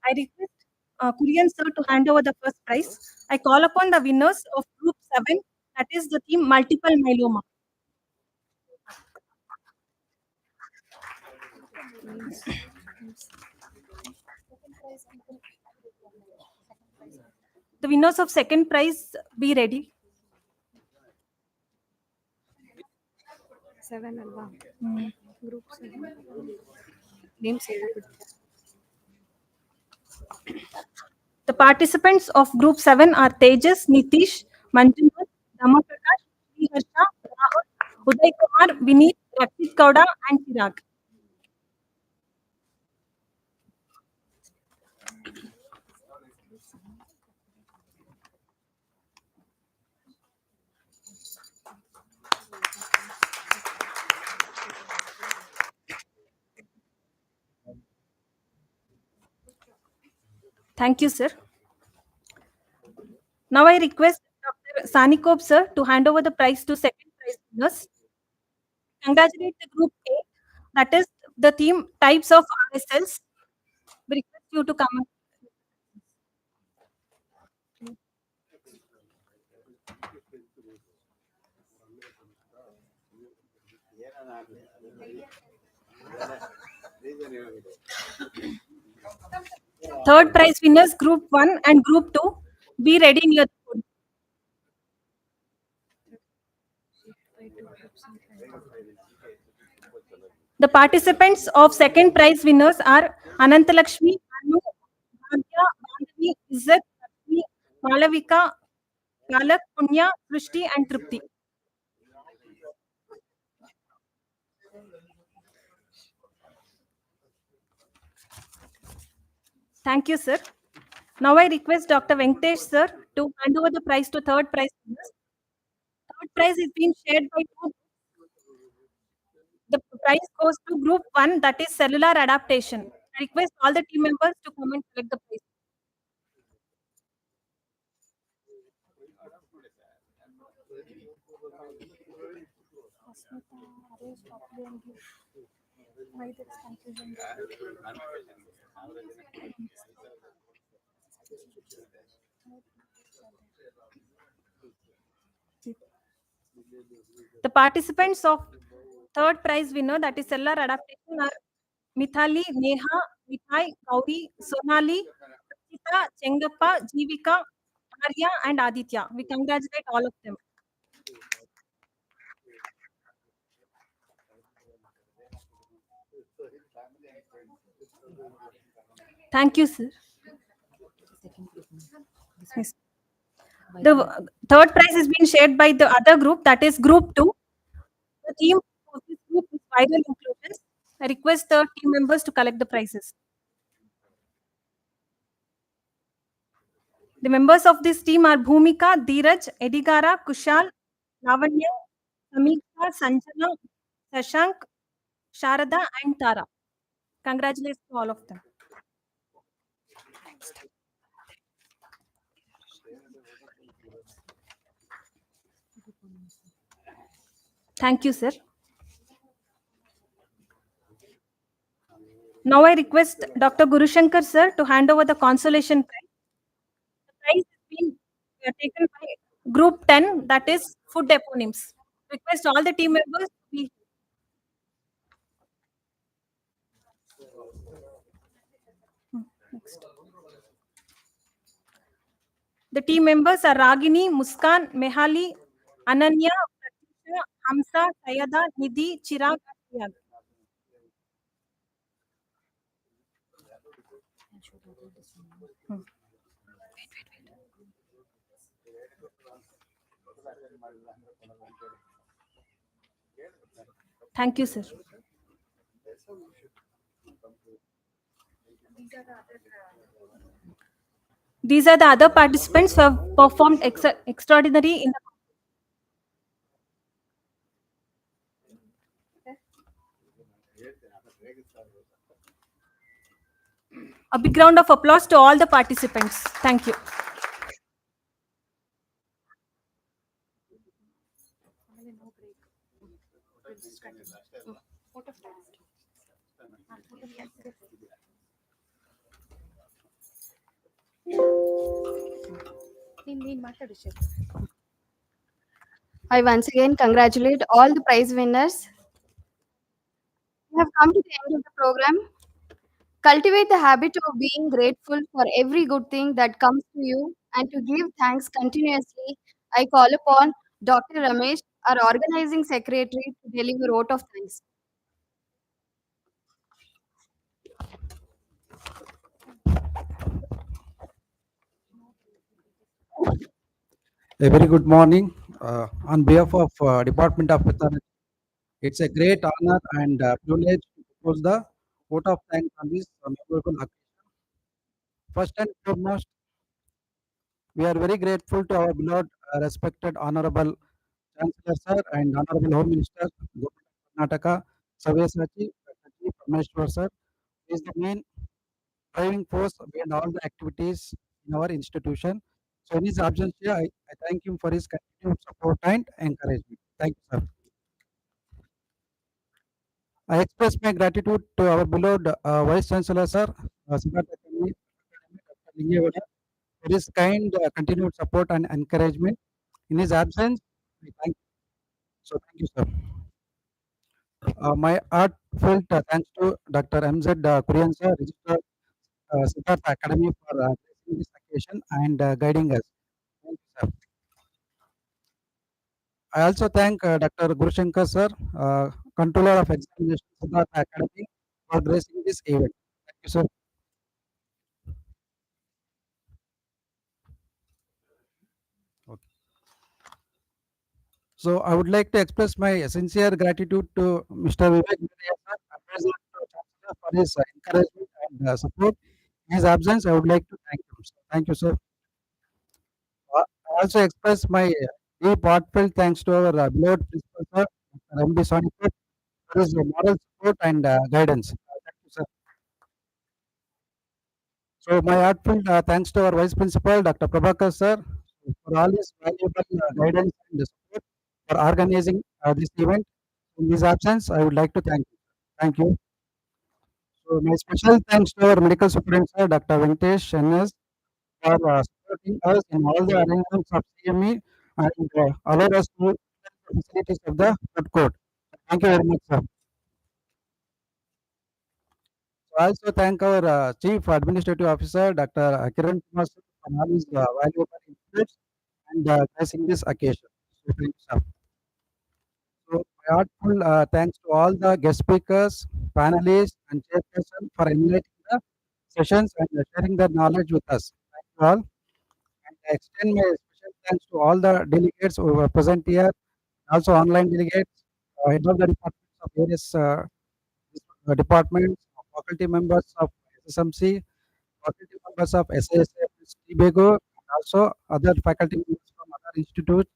R: I request Kurian sir to hand over the first prize. I call upon the winners of Group 7, that is the team Multiple Myeloma. The winners of second prize, be ready.
Q: 7 alva. Group 7. Names
R: The participants of Group 7 are Tejas, Nitish, Manjunath, Damaprakash, Sriharsha, Rahul, Uday Kumar, Vineet, Rakshit Kauda, and Chirag. Thank you, sir. Now I request Dr. Sanikop, sir, to hand over the prize to second prize winners. Congratulate the Group 8, that is the theme Types of RSLs. We request you to come. Third prize winners, Group 1 and Group 2, be ready near the podium. The participants of second prize winners are Anantalakshmi, Anu, Bhagya, Bandhavi, Izzat, Lakshmi, Malavika, Palak, Punya, Srishti, and Tripti. Thank you, sir. Now I request Dr. Venkatesh, sir, to hand over the prize to third prize winners. Third prize is being shared by two. The prize goes to Group 1, that is cellular adaptation. I request all the team members to come and collect the prize. The participants of third prize winner, that is cellular adaptation, are Mithali, Neha, Mithai, Gauri, Sonali, Rachita, Chengappa, Jivika, Arya, and Aditya. We congratulate all of them. Thank you, sir. Yes. The third prize is being shared by the other group, that is Group 2. The theme of this group is ideal inclusions. I request the team members to collect the prizes. The members of this team are Bhumika, Dheeraj, Edigara, Kushal, Lavanya, Samika, Sanjana, Sashank, Sharada, and Tara. Congratulations to all of them. Thank you, sir. Now I request Dr. Gurushankar, sir, to hand over the consolation prize. The prize is being taken by Group 10, that is food eponyms. Request all the team members to be. Next. The team members are Ragini, Muskan, Mehali, Ananya, Pratisha, Hamsa, Sayada, Nidhi, Chirag, and Priyag. Hmm. Thank you, sir. These are the other participants who have performed extraordinary in the. A big round of applause to all the participants. Thank you.
I: I once again congratulate all the prize winners. We have come to the end of the program. Cultivate the habit of being grateful for every good thing that comes to you and to give thanks continuously. I call upon Dr. Ramesh, our organizing secretary, to deliver vote of thanks.
S: A very good morning. On behalf of Department of Pathology, it's a great honor and privilege to propose the vote of thanks on this memorable occasion. First and foremost, we are very grateful to our beloved, respected, honorable Chancellor Sir and Honorable Home Minister, Government of Karnataka, Savyasachi Parmeshwar Sir, is the main driving force behind all the activities in our institution. So in his absence here, I thank him for his continued support and encouragement. Thank you, sir. I express my gratitude to our beloved Vice Chancellor, Sir, Siddhartha Kami, Dr. Lingevada, for his kind continued support and encouragement. In his absence, I thank you. So thank you, sir. My heartfelt thanks to Dr. M.Z. Kurian, sir, Registrar Siddhartha Academy for gracing this occasion and guiding us. Thank you, sir. I also thank Dr. Gurushankar, sir, Controller of Examination Siddhartha Academy, for gracing this event. Thank you, sir. Okay. So I would like to express my sincere gratitude to Mr. Vivek Vidya, sir, advisor to Chancellor, for his encouragement and support. In his absence, I would like to thank him, sir. Thank you, sir. I also express my deep heartfelt thanks to our beloved principal, sir, Dr. M.D. Sonipat, for his moral support and guidance. Thank you, sir. So my heartfelt thanks to our Vice Principal, Dr. Prabhakar, sir, for all his valuable guidance and support for organizing this event. In his absence, I would like to thank you. Thank you. So my special thanks to our medical superintendent, sir, Dr. Venkatesh NS, for supporting us in all the arrangements of CME and allow us to use the facilities of the food court. Thank you very much, sir. So I also thank our Chief Administrative Officer, Dr. Kiran Kumar, sir, for all his valuable inputs and gracing this occasion. So thank you, sir. So my heartful thanks to all the guest speakers, panelists, and chairperson for enlightening the sessions and sharing their knowledge with us. Thank you all. And I extend my special thanks to all the delegates who were present here, also online delegates, head of the department, of various departments, faculty members of SSMC, faculty members of SISF, Tibago, and also other faculty members from other institutes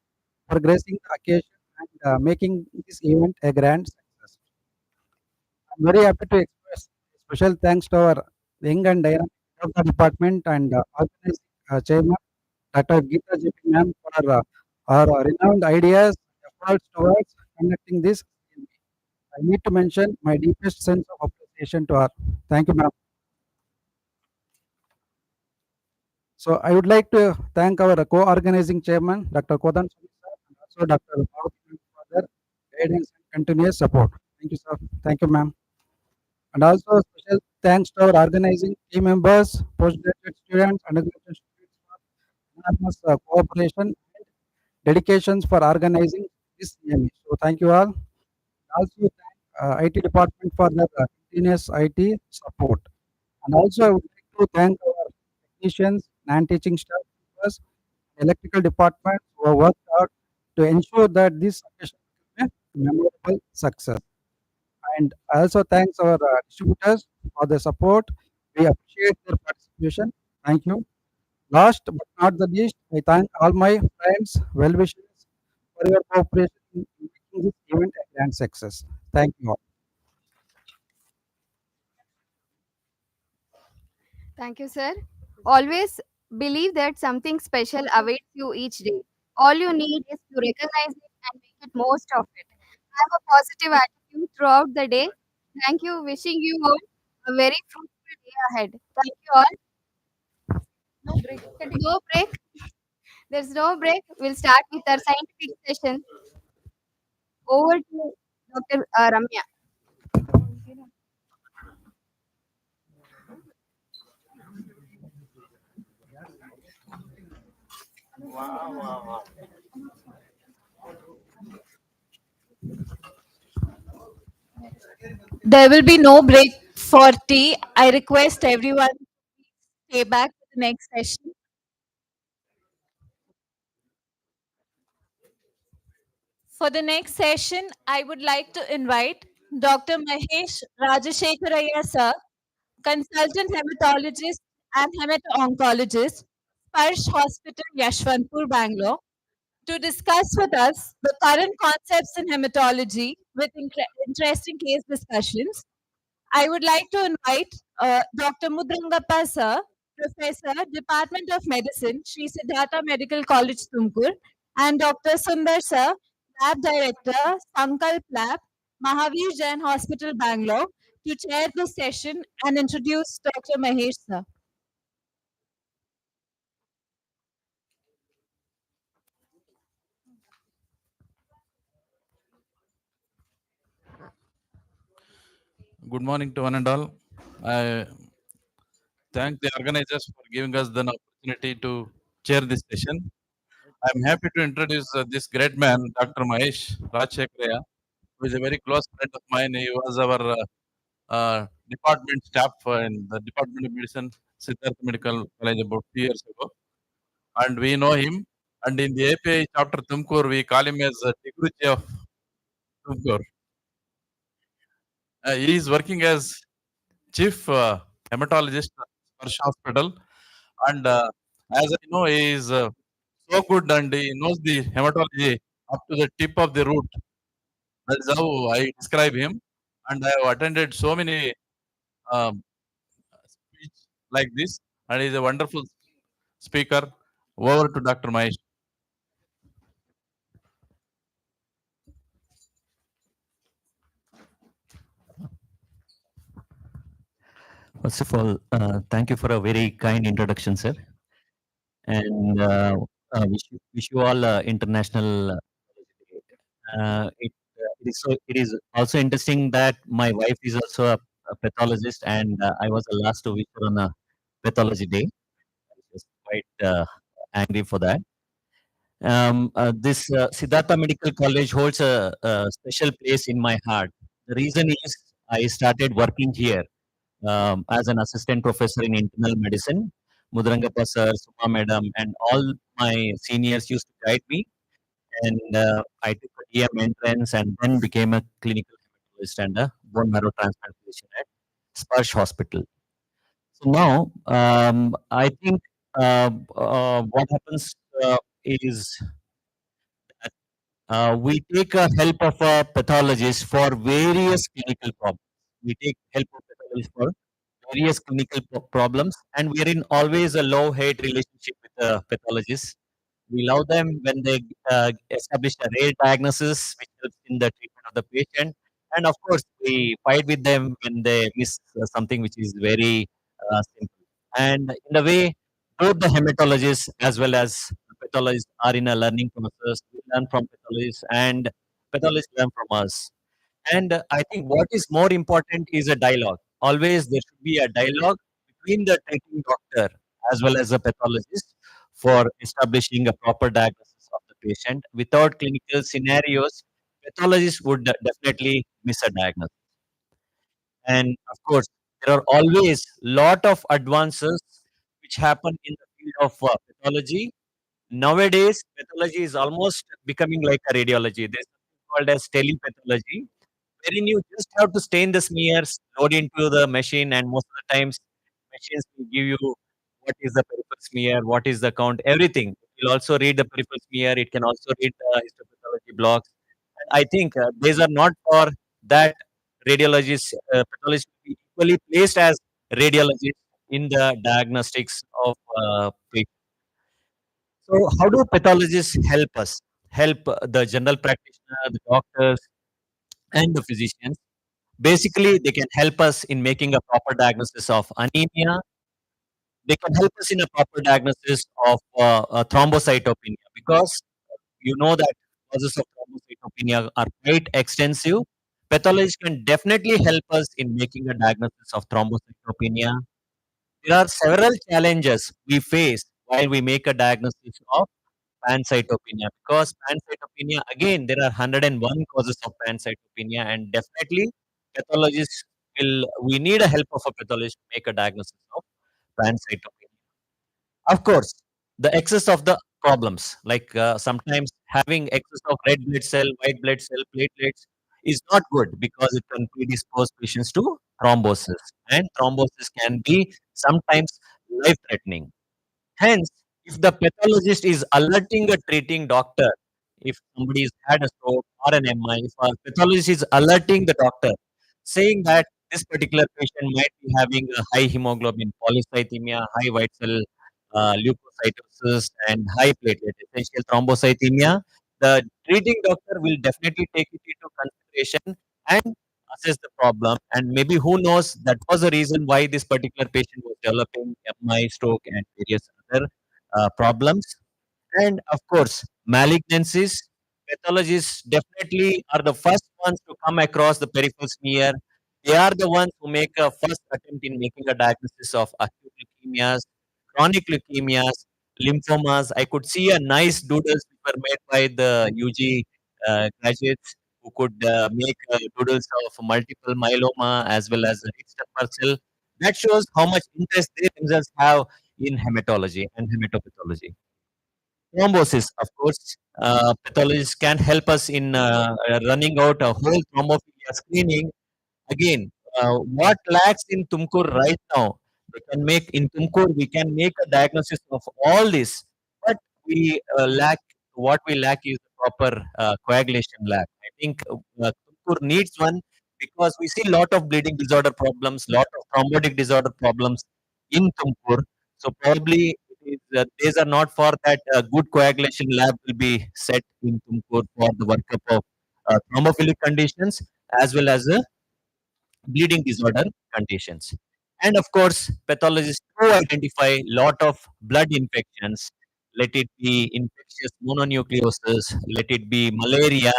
S: for gracing the occasion and making this event a grand success. I'm very happy to express special thanks to our young and dynamic head of the department and organizing chairman, Dr. Geeta JP ma'am, for our renowned ideas, efforts towards conducting this. I need to mention my deepest sense of appreciation to her. Thank you, ma'am. So I would like to thank our co-organizing chairman, Dr. Kodan Swami sir, and also Dr. Bhavati ma'am for their guidance and continuous support. Thank you, sir. Thank you, ma'am. And also special thanks to our organizing team members, postgraduate students, undergraduate students for enormous cooperation and dedications for organizing this CME. So thank you all. Also thank IT department for their continuous IT support. And also I would like to thank our technicians, non-teaching staff members, electrical department who have worked hard to ensure that this occasion will be a memorable success. And I also thanks our distributors for their support. We appreciate their participation. Thank you. Last but not the least, I thank all my friends, well-wishers for your cooperation in making this event a grand success. Thank you all.
I: Thank you, sir. Always believe that something special awaits you each day. All you need is to recognize it and make it most of it. Have a positive attitude throughout the day. Thank you. Wishing you all a very fruitful day ahead. Thank you all. No break. No break. There's no break. We'll start with our scientific session. Over to Dr. Ramya.
G: There will be no break for tea. I request everyone to stay back for the next session. For the next session, I would like to invite Dr. Mahesh Rajashekharaya sir, consultant hematologist and hemato-oncologist, Sparsh Hospital, Yashwantpur, Bangalore, to discuss with us the current concepts in hematology with interesting case discussions. I would like to invite Dr. Mudrangappa sir, Professor, Department of Medicine, Sri Siddhartha Medical College, Tumkur, and Dr. Sundar sir, Lab Director, Sankalp Lab, Mahavir Jain Hospital, Bangalore, to chair this session and introduce Dr. Mahesh sir.
T: Good morning to one and all. I thank the organizers for giving us the opportunity to chair this session. I'm happy to introduce this great man, Dr. Mahesh Rajshekharaya, who is a very close friend of mine. He was our department staff in the Department of Medicine, Siddhartha Medical College about 2 years ago. And we know him. And in the API chapter Tumkur, we call him as Tigruchi of Tumkur. He is working as chief hematologist at Sparsh Hospital. And as I know, he is so good and he knows the hematology up to the tip of the root. That is how I describe him. And I have attended so many um, speech like this, and he is a wonderful speaker. Over to Dr. Mahesh.
U: First of all, thank you for a very kind introduction, sir. And wish you all International. It is also interesting that my wife is also a pathologist, and I was the last to wish her on a pathology day. I was quite angry for that. This Siddhartha Medical College holds a special place in my heart. The reason is I started working here as an assistant professor in internal medicine. Mudrangappa sir, Suma madam, and all my seniors used to guide me. And I took a DM entrance and then became a clinical hematologist and a bone marrow transplant physician at Sparsh Hospital. So now, I think what happens is that we take a help of a pathologist for various clinical problems. We take help of pathologist for various clinical problems, and we are in always a love-hate relationship with the pathologist. We love them when they establish a rare diagnosis, which helps in the treatment of the patient. And of course, we fight with them when they miss something which is very simple. And in a way, both the hematologists as well as pathologists are in a learning process. We learn from pathologists, and pathologists learn from us. And I think what is more important is a dialogue. Always there should be a dialogue between the treating doctor as well as the pathologist for establishing a proper diagnosis of the patient. Without clinical scenarios, pathologists would definitely miss a diagnosis. And of course, there are always lot of advances which happen in the field of pathology. Nowadays, pathology is almost becoming like a radiology. There's something called as telepathology, wherein you just have to stain the smears, load into the machine, and most of the times machines will give you what is the peripheral smear, what is the count, everything. It will also read the peripheral smear. It can also read the histopathology blocks. And I think these are not for that radiologists, pathologists will be equally placed as radiologists in the diagnostics of patients. So, how do pathologists help us? Help the general practitioner, the doctors, and the physicians. Basically, they can help us in making a proper diagnosis of anemia. They can help us in a proper diagnosis of thrombocytopenia, because you know that causes of thrombocytopenia are quite extensive. Pathologists can definitely help us in making a diagnosis of thrombocytopenia. There are several challenges we face while we make a diagnosis of pancytopenia, because pancytopenia, again, there are 101 causes of pancytopenia, and definitely pathologists will, we need a help of a pathologist to make a diagnosis of pancytopenia. Of course, the excess of the problems, like sometimes having excess of red blood cell, white blood cell, platelets is not good, because it can predispose patients to thrombosis, and thrombosis can be sometimes life threatening. Hence, if the pathologist is alerting a treating doctor, if somebody has had a stroke or an MI, if a pathologist is alerting the doctor, saying that this particular patient might be having a high hemoglobin polycythemia, high white cell leukocytosis, and high platelet essential thrombocythemia, the treating doctor will definitely take it into consideration and assess the problem. And maybe who knows, that was the reason why this particular patient was developing MI, stroke, and various other problems. And of course, malignancies, pathologists definitely are the first ones to come across the peripheral smear. They are the ones who make a first attempt in making a diagnosis of acute leukemias, chronic leukemias, lymphomas. I could see a nice doodles which were made by the UG graduates, who could make doodles of multiple myeloma as well as Richter cell. That shows how much interest they themselves have in hematology and hematopathology. Thrombosis, of course, pathologists can help us in running out a whole thrombophilia screening. Again, what lacks in Tumkur right now, they can make in Tumkur, we can make a diagnosis of all this, but we lack, what we lack is the proper coagulation lab. I think Tumkur needs one, because we see lot of bleeding disorder problems, lot of thrombotic disorder problems in Tumkur. So probably it is, these are not for that. Good coagulation lab will be set in Tumkur for the workup of thrombophilic conditions as well as bleeding disorder conditions. And of course, pathologists do identify lot of blood infections, let it be infectious mononucleosis, let it be malaria,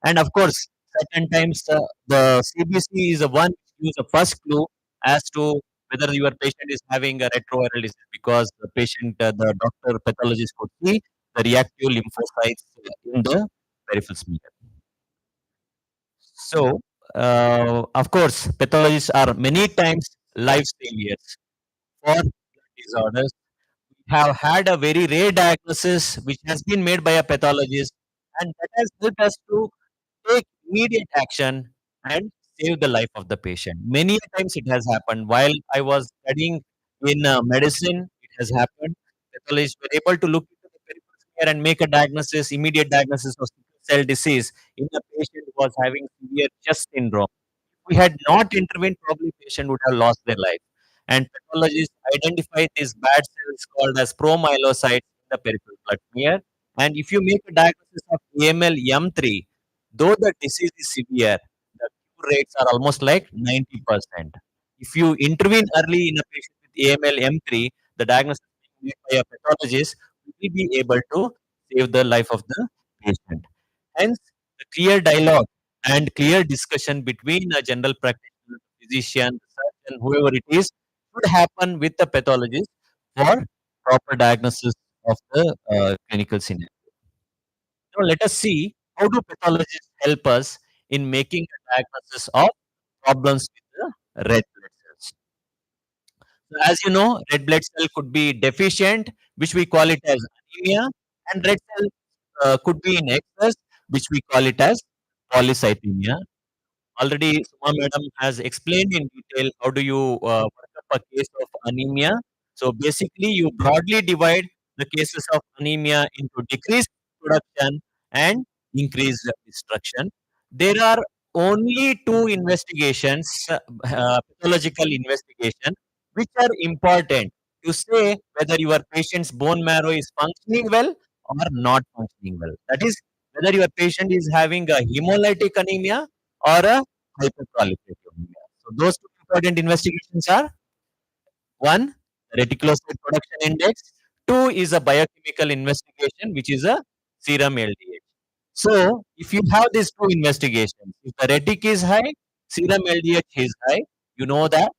U: and of course, certain times the CBC is the one which gives the first clue as to whether your patient is having a retroviral disease, because the patient, the doctor pathologist could see the reactive lymphocytes in the peripheral smear. So, of course, pathologists are many times life saviors for blood disorders. We have had a very rare diagnosis which has been made by a pathologist, and that has helped us to take immediate action and save the life of the patient. Many times it has happened. While I was studying in medicine, it has happened. Pathologists were able to look into the peripheral smear and make a diagnosis, immediate diagnosis of sickle cell disease in a patient who was having severe chest syndrome. If we had not intervened, probably patient would have lost their life. And pathologists identify these bad cells called as promyelocytes in the peripheral blood smear. And if you make a diagnosis of AML M3, though the disease is severe, the cure rates are almost like 90%. If you intervene early in a patient with AML M3, the diagnosis made by a pathologist will be able to save the life of the patient. Hence, the clear dialogue and clear discussion between a general practitioner, physician, surgeon, whoever it is, should happen with the pathologist for proper diagnosis of the clinical scenario. Now, let us see how do pathologists help us in making a diagnosis of problems with the red blood cells. So, as you know, red blood cell could be deficient, which we call it as anemia, and red cell could be in excess, which we call it as polycythemia. Already, Suma madam has explained in detail how do you work up a case of anemia. So basically, you broadly divide the cases of anemia into decreased production and increased destruction. There are only two investigations, pathological investigation, which are important to say whether your patient's bone marrow is functioning well or not functioning well. That is, whether your patient is having a hemolytic anemia or a hyperproliferative anemia. So those two important investigations are one, reticulocyte production index. Two is a biochemical investigation, which is a serum LDH. So if you have these two investigations, if the retic is high, serum LDH is high, you know that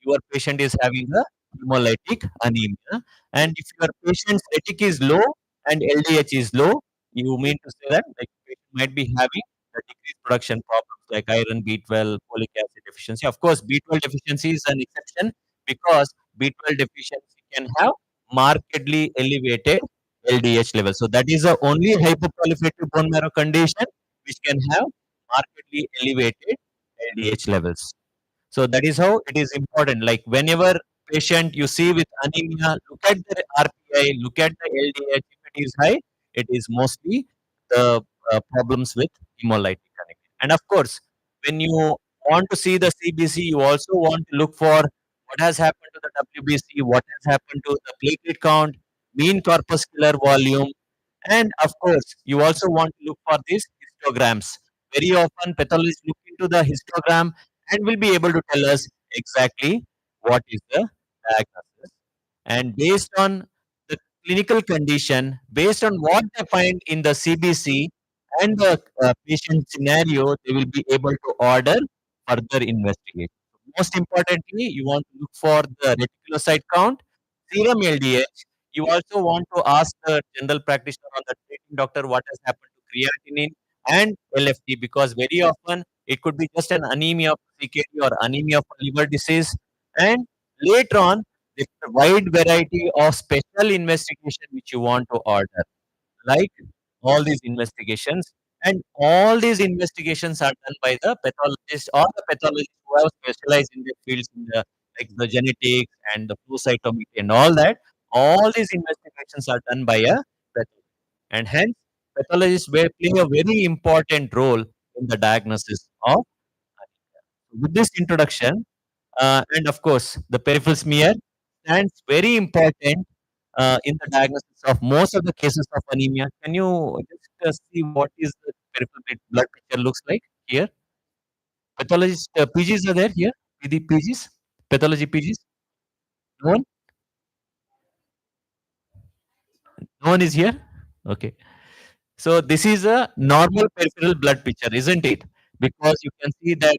U: your patient is having a hemolytic anemia. And if your patient's retic is low and LDH is low, you mean to say that like patient might be having a decreased production problems like iron, B12, folic acid deficiency. Of course, B12 deficiency is an exception because B12 deficiency can have markedly elevated LDH level. So that is the only hyperproliferative bone marrow condition which can have markedly elevated LDH levels. So that is how it is important. Like whenever patient you see with anemia, look at the RPI, look at the LDH. If it is high, it is mostly the problems with hemolytic anemia. And of course, when you want to see the CBC, you also want to look for what has happened to the WBC, what has happened to the platelet count, mean corpuscular volume, and of course, you also want to look for these histograms. Very often, pathologists look into the histogram and will be able to tell us exactly what is the diagnosis. And based on the clinical condition, based on what they find in the CBC and the patient scenario, they will be able to order further investigation. Most importantly, you want to look for the reticulocyte count, serum LDH. You also want to ask the general practitioner or the treating doctor what has happened to creatinine and LFT because very often it could be just an anemia of CKD or anemia of liver disease. And later on, there's a wide variety of special investigation which you want to order, like all these investigations. And all these investigations are done by the pathologist or the pathologists who have specialized in their fields, in the, like the genetics and the flow cytometry and all that. All these investigations are done by a pathologist. And hence, pathologists play a very important role in the diagnosis of anemia. With this introduction, and of course, the peripheral smear stands very important in the diagnosis of most of the cases of anemia. Can you just see what is the peripheral blood picture looks like here? Pathologist PGs are there here. PGs, pathology PGs. No one. No one is here. Okay. So this is a normal peripheral blood picture, isn't it? Because you can see that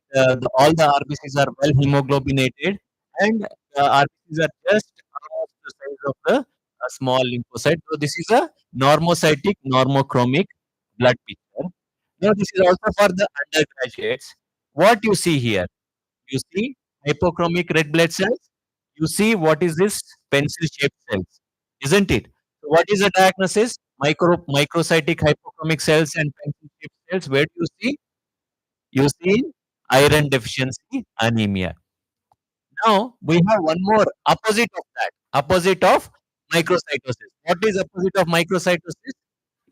U: all the RBCs are well hemoglobinated and RBCs are just almost the size of the small lymphocyte. So this is a normocytic normochromic blood picture. Now this is also for the undergraduates. What you see here? You see hypochromic red blood cells. You see what is this pencil shaped cells, isn't it? So what is the diagnosis? Microcytic hypochromic cells and pencil shaped cells. Where do you see? You see iron deficiency anemia. Now we have one more opposite of that, opposite of microcytosis. What is opposite of microcytosis?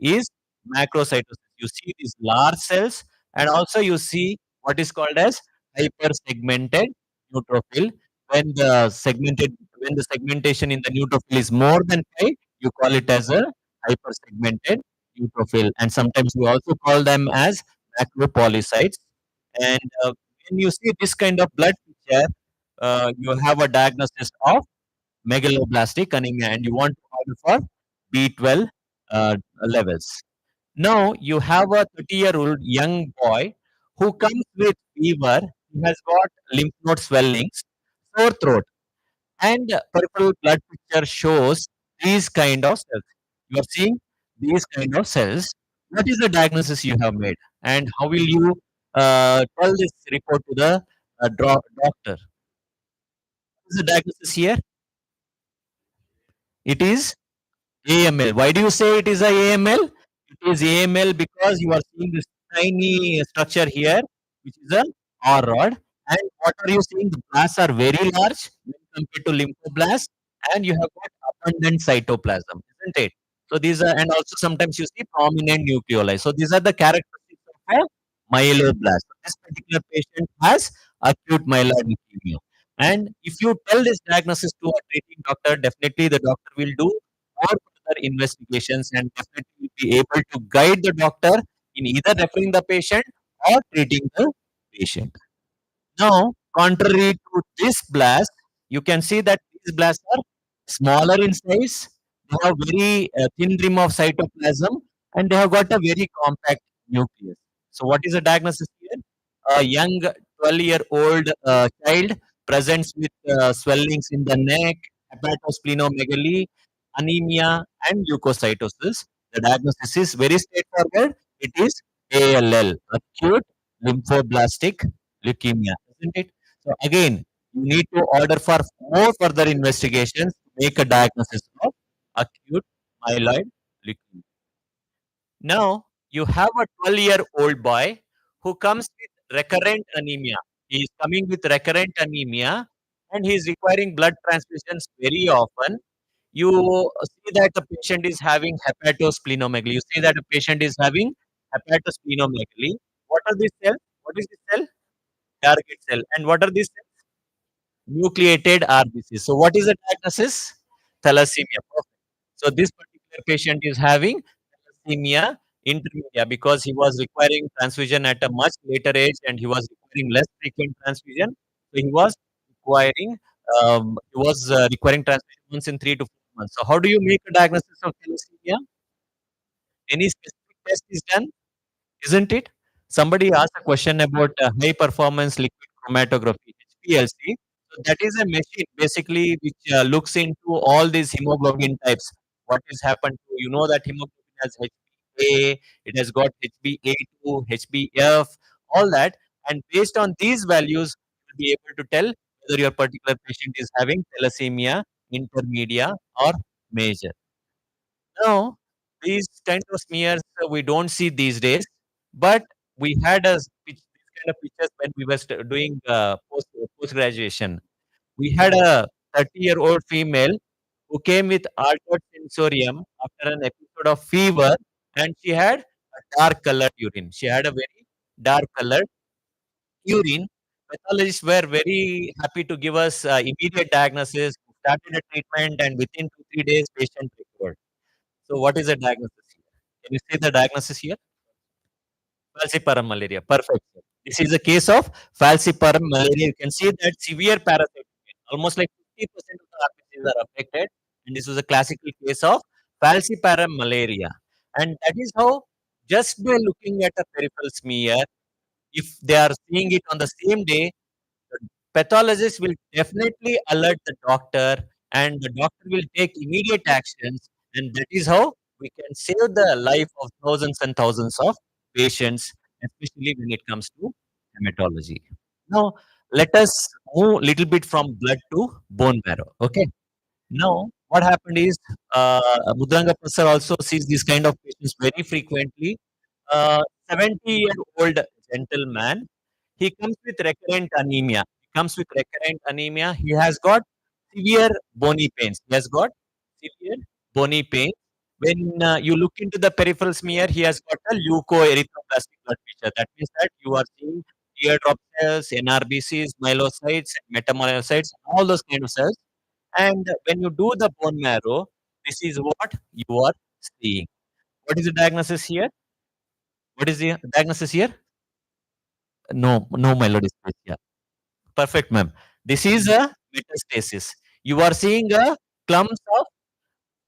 U: Is macrocytosis. You see these large cells, and also you see what is called as hypersegmented neutrophil. When the segmentation in the neutrophil is more than 5, you call it as a hypersegmented neutrophil, and sometimes we also call them as macropolycytes. And when you see this kind of blood picture, you have a diagnosis of megaloblastic anemia, and you want to order for B12 levels. Now you have a 30-year-old young boy who comes with fever. He has got lymph node swellings, sore throat, and peripheral blood picture shows these kind of cells. You are seeing these kind of cells. What is the diagnosis you have made, and how will you tell this report to the doctor? What is the diagnosis here? It is AML. Why do you say it is a AML? It is AML because you are seeing this tiny structure here, which is a R rod. And what are you seeing? The blasts are very large when compared to lymphoblasts, and you have got abundant cytoplasm, isn't it? So these are, and also sometimes you see prominent nucleoli. So these are the characteristics of a myeloblast. This particular patient has acute myeloid leukemia. And if you tell this diagnosis to a treating doctor, definitely the doctor will do more further investigations and definitely be able to guide the doctor in either referring the patient or treating the patient. Now, contrary to this blast, you can see that these blasts are smaller in size. They have very thin rim of cytoplasm, and they have got a very compact nucleus. So, what is the diagnosis here? A young 12-year-old child presents with swellings in the neck, hepatosplenomegaly, anemia, and leukocytosis. The diagnosis is very straightforward. It is ALL, acute lymphoblastic leukemia, isn't it? So again, you need to order for more further investigations to make a diagnosis of acute myeloid leukemia. Now, you have a 12-year-old boy who comes with recurrent anemia. He is coming with recurrent anemia, and he is requiring blood transfusions very often. You see that the patient is having hepatosplenomegaly. You see that the patient is having hepatosplenomegaly. What are these cells? What is this cell? Target cell. And what are these cells? Nucleated RBC. So what is the diagnosis? Thalassemia. Perfect. So this particular patient is having thalassemia intermedia because he was requiring transfusion at a much later age and he was requiring less frequent transfusion. So he was requiring transfusion once in 3 to 4 months. So how do you make a diagnosis of thalassemia? Any specific test is done, isn't it? Somebody asked a question about high performance liquid chromatography, HPLC. So that is a machine basically which looks into all these hemoglobin types. What has happened to, you know, that hemoglobin has HbA, it has got HbA2, HbF, all that. And based on these values, you'll be able to tell whether your particular patient is having thalassemia, intermedia, or major. Now, these kind of smears we don't see these days, but we had these kind of pictures when we were doing post graduation. We had a 30-year-old female who came with altered sensorium after an episode of fever, and she had a dark colored urine. She had a very dark colored urine. Pathologists were very happy to give us immediate diagnosis, started a treatment, and within 2 3 days, patient recovered. So what is the diagnosis here? Can you see the diagnosis here? Falciparum malaria. Perfect. Sir. This is a case of falciparum malaria. You can see that severe parasite, almost like 50% of the RBCs are affected. And this was a classical case of falciparum malaria. And that is how, just by looking at a peripheral smear, if they are seeing it on the same day, the pathologist will definitely alert the doctor, and the doctor will take immediate actions. And that is how we can save the life of thousands and thousands of patients, especially when it comes to hematology. Now, let us move a little bit from blood to bone marrow. Okay. Now, what happened is Mudanga Prasad also sees these kind of patients very frequently. 70-year-old gentleman, He comes with recurrent anemia. He has got severe bony pains. He has got severe bony pain. When you look into the peripheral smear, he has got a leukoerythroblastic blood feature. That means that you are seeing teardrop cells, NRBCs, myelocytes, metamyelocytes, all those kind of cells. And when you do the bone marrow, this is what you are seeing. What is the diagnosis here? What is the diagnosis here? No myelodysplasia. Perfect, ma'am. This is a metastasis. You are seeing a clumps of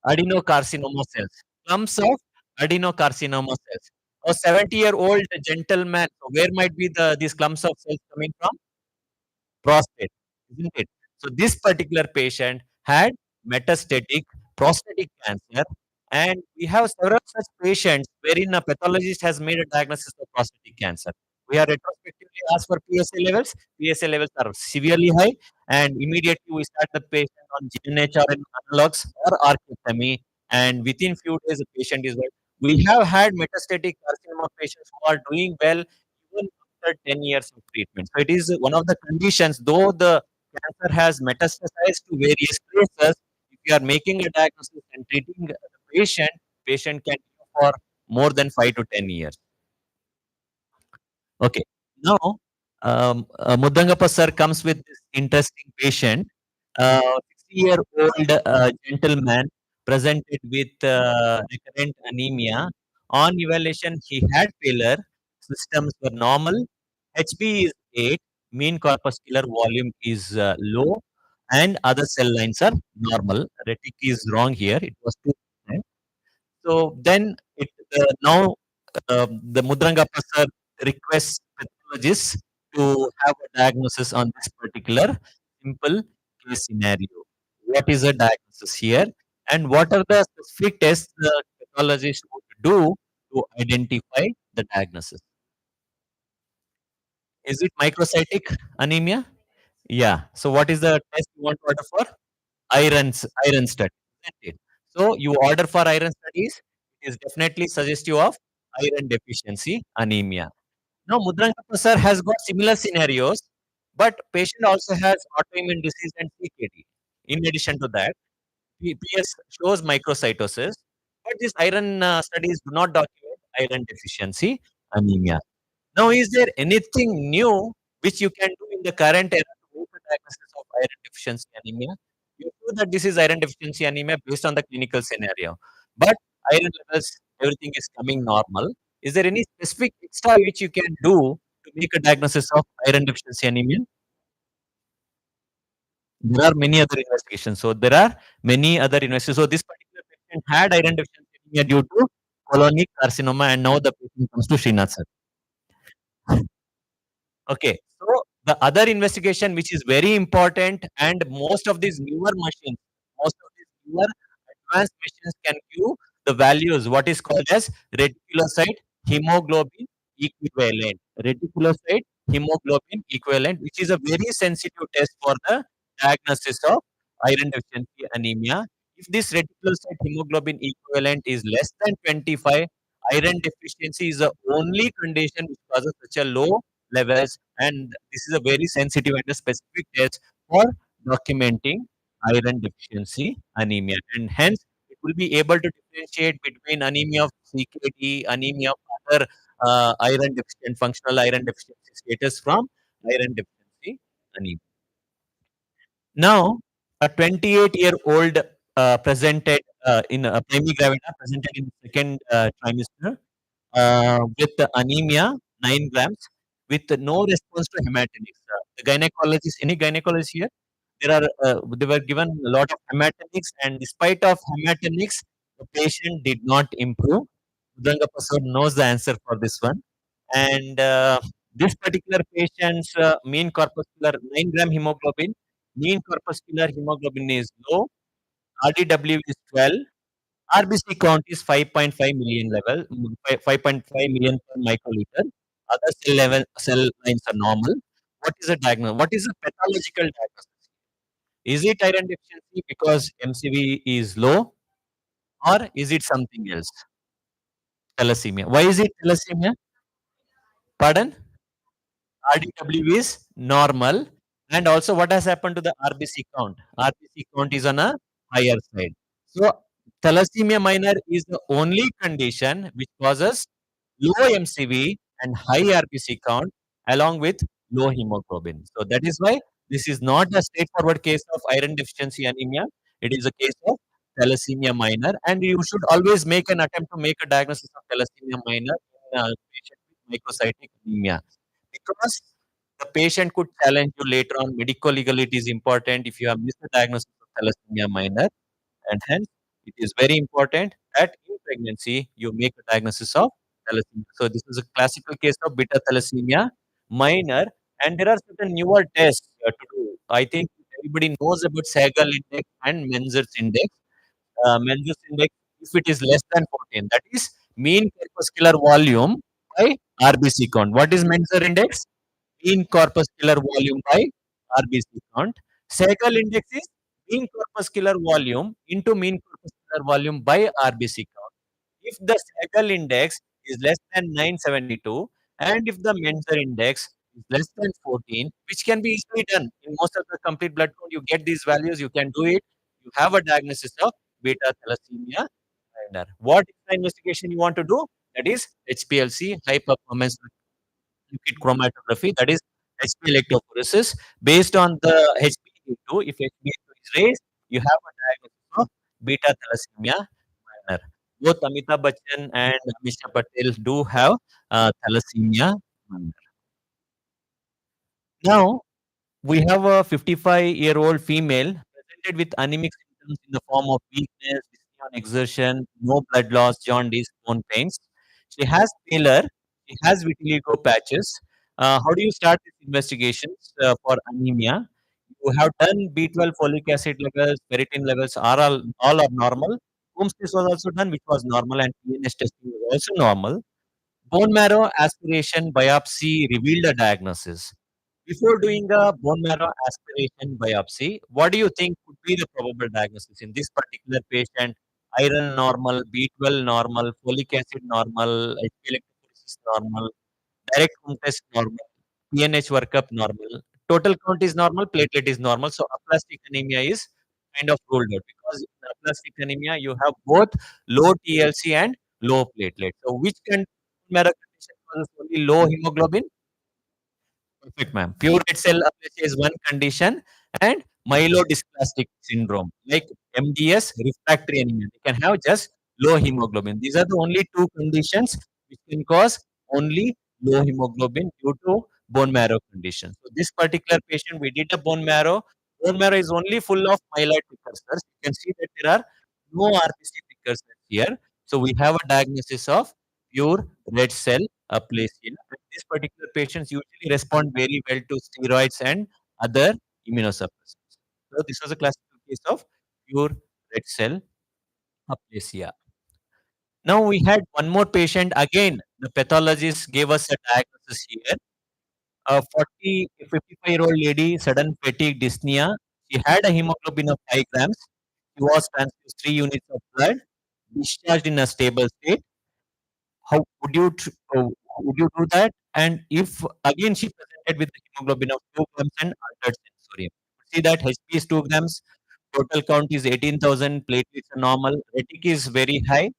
U: adenocarcinoma cells. Clumps of adenocarcinoma cells. A 70-year-old gentleman. So where might be these clumps of cells coming from? Prostate, isn't it? So this particular patient had metastatic prostatic cancer, and we have several such patients wherein a pathologist has made a diagnosis of prostatic cancer. We are retrospectively asked for PSA levels. PSA levels are severely high, and immediately we start the patient on GNHR analogs or architectomy, and within few days the patient is well. We have had metastatic carcinoma patients who are doing well even after 10 years of treatment. So it is one of the conditions, though the cancer has metastasized to various places, if you are making a diagnosis and treating the patient can live for more than 5 to 10 years. Okay. Now, Mudangappa sir comes with this interesting patient, 60-year-old gentleman presented with recurrent anemia. On evaluation, he had failure. Systems were normal. HB is 8. Mean corpuscular volume is low, and other cell lines are normal. Retic is wrong here. It was 2%. So then now the Mudrangappa sir requests pathologists to have a diagnosis on this particular simple case scenario. What is the diagnosis here, and what are the specific tests the pathologist would do to identify the diagnosis? Is it microcytic anemia? Yeah. So what is the test you want to order for? Iron study, isn't it? So you order for iron studies, it is definitely suggestive of iron deficiency anemia. Now Mudrangappa sir has got similar scenarios, but patient also has autoimmune disease and CKD. In addition to that, PS shows microcytosis, but these iron studies do not document iron deficiency anemia. Now, is there anything new which you can do in the current era to make a diagnosis of iron deficiency anemia? You know that this is iron deficiency anemia based on the clinical scenario, but iron levels, everything is coming normal. Is there any specific extra which you can do to make a diagnosis of iron deficiency anemia? There are many other investigations. So there are many other investigations. So this particular patient had iron deficiency anemia due to colonic carcinoma, and now the patient comes to Srinath sir. Okay, so the other investigation which is very important, and most of these newer machines, most of these newer advanced machines can give the values what is called as reticulocyte hemoglobin equivalent. Reticulocyte hemoglobin equivalent, which is a very sensitive test for the diagnosis of iron deficiency anemia. If this reticulocyte hemoglobin equivalent is less than 25, iron deficiency is the only condition which causes such a low levels, and this is a very sensitive and a specific test for documenting iron deficiency anemia, and hence it will be able to differentiate between anemia of CKD, anemia of other iron deficient functional iron deficiency status from iron deficiency anemia. Now, a 28-year-old presented in a primary gravida presented in second trimester with anemia 9 grams with no response to hematinics. The gynecologist, any gynecologist here? They were given a lot of hematinics, and despite of hematinics, the patient did not improve. Udangappa sir knows the answer for this one. And this particular patient's mean corpuscular 9-gram hemoglobin, mean corpuscular hemoglobin is low, RDW is 12, RBC count is 5.5 million level, 5.5 million per microliter. Other cell lines are normal. What is the diagnosis? What is the pathological diagnosis? Is it iron deficiency because MCV is low, or is it something else? Thalassemia. Why is it thalassemia? Pardon? RDW is normal. And also, what has happened to the RBC count? RBC count is on a higher side. So, thalassemia minor is the only condition which causes low MCV and high RBC count along with low hemoglobin. So, that is why this is not a straightforward case of iron deficiency anemia. It is a case of thalassemia minor, and you should always make an attempt to make a diagnosis of thalassemia minor in a patient with microcytic anemia, because the patient could challenge you later on. Medical legality is important if you have missed the diagnosis of thalassemia minor, and hence it is very important that in pregnancy you make a diagnosis of thalassemia. So this is a classical case of beta thalassemia minor, and there are certain newer tests to do. I think everybody knows about Sagal index and Menzer's index. Menzer's index, if it is less than 14, that is mean corpuscular volume by RBC count. What is Menzer index? Mean corpuscular volume by RBC count. Sagal index is mean corpuscular volume into mean corpuscular volume by RBC count. If the Sagal index is less than 972 and if the Menzer index is less than 14, which can be easily done in most of the complete blood count, you get these values, you can do it. You have a diagnosis of beta thalassemia minor. What is the investigation you want to do? That is HPLC, high performance liquid chromatography, that is HP electrophoresis. Based on the HbA2, if HbA2 is raised, you have a diagnosis of beta thalassemia minor. Both Amitabh Bachchan and Mr. Patel do have thalassemia minor. Now, we have a 55-year-old female presented with anemic symptoms in the form of weakness, dyspnea on exertion, no blood loss, jaundice, bone pains. She has pallor, she has vitiligo patches. How do you start these investigations for anemia? You have done B12 folic acid levels, ferritin levels are all are normal. Coombs test was also done, which was normal, and PNS testing was also normal. Bone marrow aspiration biopsy revealed a diagnosis. Before doing a bone marrow aspiration biopsy, what do you think could be the probable diagnosis in this particular patient? Iron normal, B12 normal, folic acid normal, HP electrophoresis normal, direct home test normal, PNH workup normal, total count is normal, platelet is normal. So aplastic anemia is kind of ruled out, because in aplastic anemia you have both low TLC and low platelet. So which can marrow condition causes only low hemoglobin? Perfect, ma'am. Pure red cell aplasia is one condition, and myelodysplastic syndrome, like MDS, refractory anemia. They can have just low hemoglobin. These are the only two conditions which can cause only low hemoglobin due to bone marrow condition. So this particular patient, we did a bone marrow. Bone marrow is only full of myeloid precursors. You can see that there are no RPC precursors here. So we have a diagnosis of pure red cell aplasia. And these particular patients usually respond very well to steroids and other immunosuppressants. So this was a classical case of pure red cell aplasia. Now we had one more patient. Again, the pathologist gave us a diagnosis here. A 55-year-old lady, sudden fatigue dyspnea. She had a hemoglobin of 5 grams. She was transfused 3 units of blood, discharged in a stable state. How would you do that? And if again she presented with a hemoglobin of 2 grams and altered sensorium, see that HP is 2 grams, total count is 18,000, platelets are normal, retic is very high,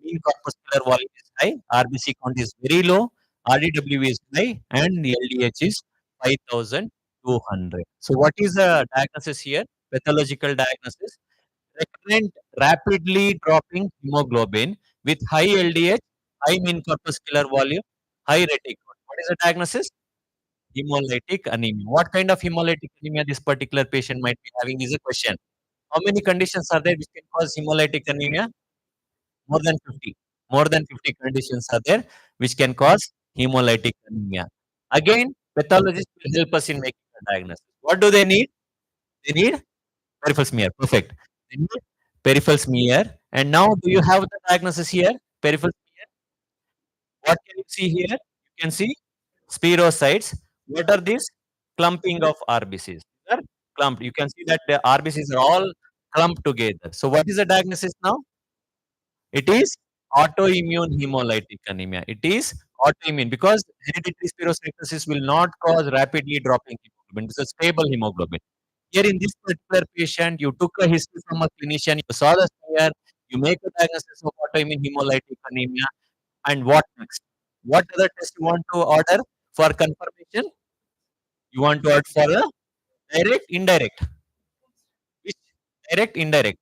U: mean corpuscular volume is high, RBC count is very low, RDW is high, and the LDH is 5,200. So what is the diagnosis here? Pathological diagnosis. Recurrent rapidly dropping hemoglobin with high LDH, high mean corpuscular volume, high retic count. What is the diagnosis? Hemolytic anemia. What kind of hemolytic anemia this particular patient might be having is a question. How many conditions are there which can cause hemolytic anemia? More than 50. More than 50 conditions are there which can cause hemolytic anemia. Again, pathologists will help us in making a diagnosis. What do they need? They need peripheral smear. Perfect. They need peripheral smear. And now, do you have the diagnosis here? Peripheral smear. What can you see here? You can see spirocytes. What are these? Clumping of RBCs. These are clumped. You can see that the RBCs are all clumped together. So, what is the diagnosis now? It is autoimmune hemolytic anemia. It is autoimmune, because hereditary spherocytosis will not cause rapidly dropping hemoglobin. It's a stable hemoglobin. Here in this particular patient, you took a history from a clinician, you saw the smear, you make a diagnosis of autoimmune hemolytic anemia, and what next? What other test you want to order for confirmation? You want to order for a direct, indirect? Which direct, indirect?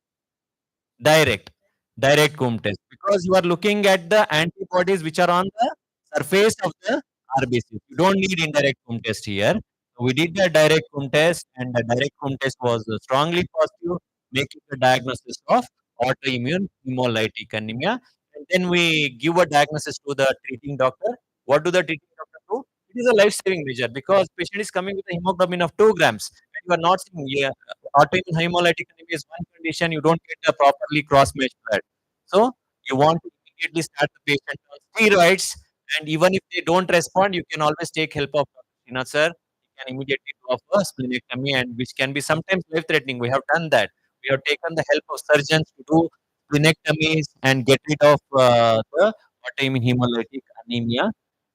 U: Direct, direct comb test, because you are looking at the antibodies which are on the surface of the RBC. You don't need indirect comb test here. So we did the direct comb test, and the direct comb test was strongly positive, making the diagnosis of autoimmune hemolytic anemia. And then we give a diagnosis to the treating doctor. What do the treating doctor do? It is a life-saving measure, because patient is coming with a hemoglobin of 2 grams, and you are not seeing, yeah, autoimmune hemolytic anemia is one condition, you don't get a properly cross-matched blood. So you want to immediately start the patient on steroids, and even if they don't respond, you can always take help of Dr. Srinath sir. You can immediately do a splenectomy, and which can be sometimes life-threatening. We have done that. We have taken the help of surgeons to do splenectomies and get rid of the autoimmune hemolytic anemia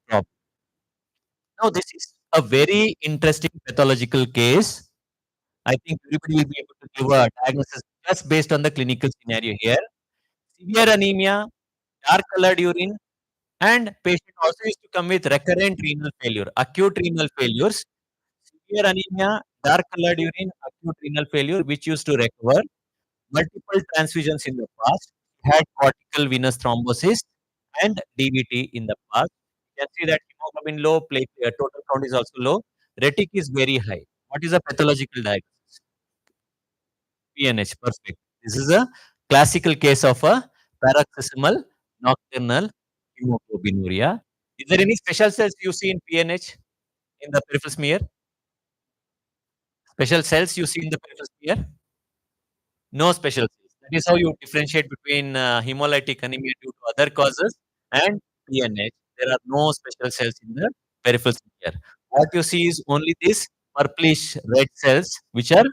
U: problem. Now, this is a very interesting pathological case. I think everybody will be able to give a diagnosis just based on the clinical scenario here. Severe anemia, dark colored urine, and patient also used to come with recurrent renal failure, acute renal failures. Severe anemia, dark colored urine, acute renal failure, which used to recover. Multiple transfusions in the past, had cortical venous thrombosis and DVT in the past. You can see that hemoglobin low, total count is also low. Retic is very high. What is a pathological diagnosis? PNH, perfect. This is a classical case of a paroxysmal nocturnal hemoglobinuria. Is there any special cells you see in PNH in the peripheral smear? Special cells you see in the peripheral smear? No special cells. That is how you differentiate between hemolytic anemia due to other causes and PNH. There are no special cells in the peripheral smear. What you see is only these purplish red cells, which are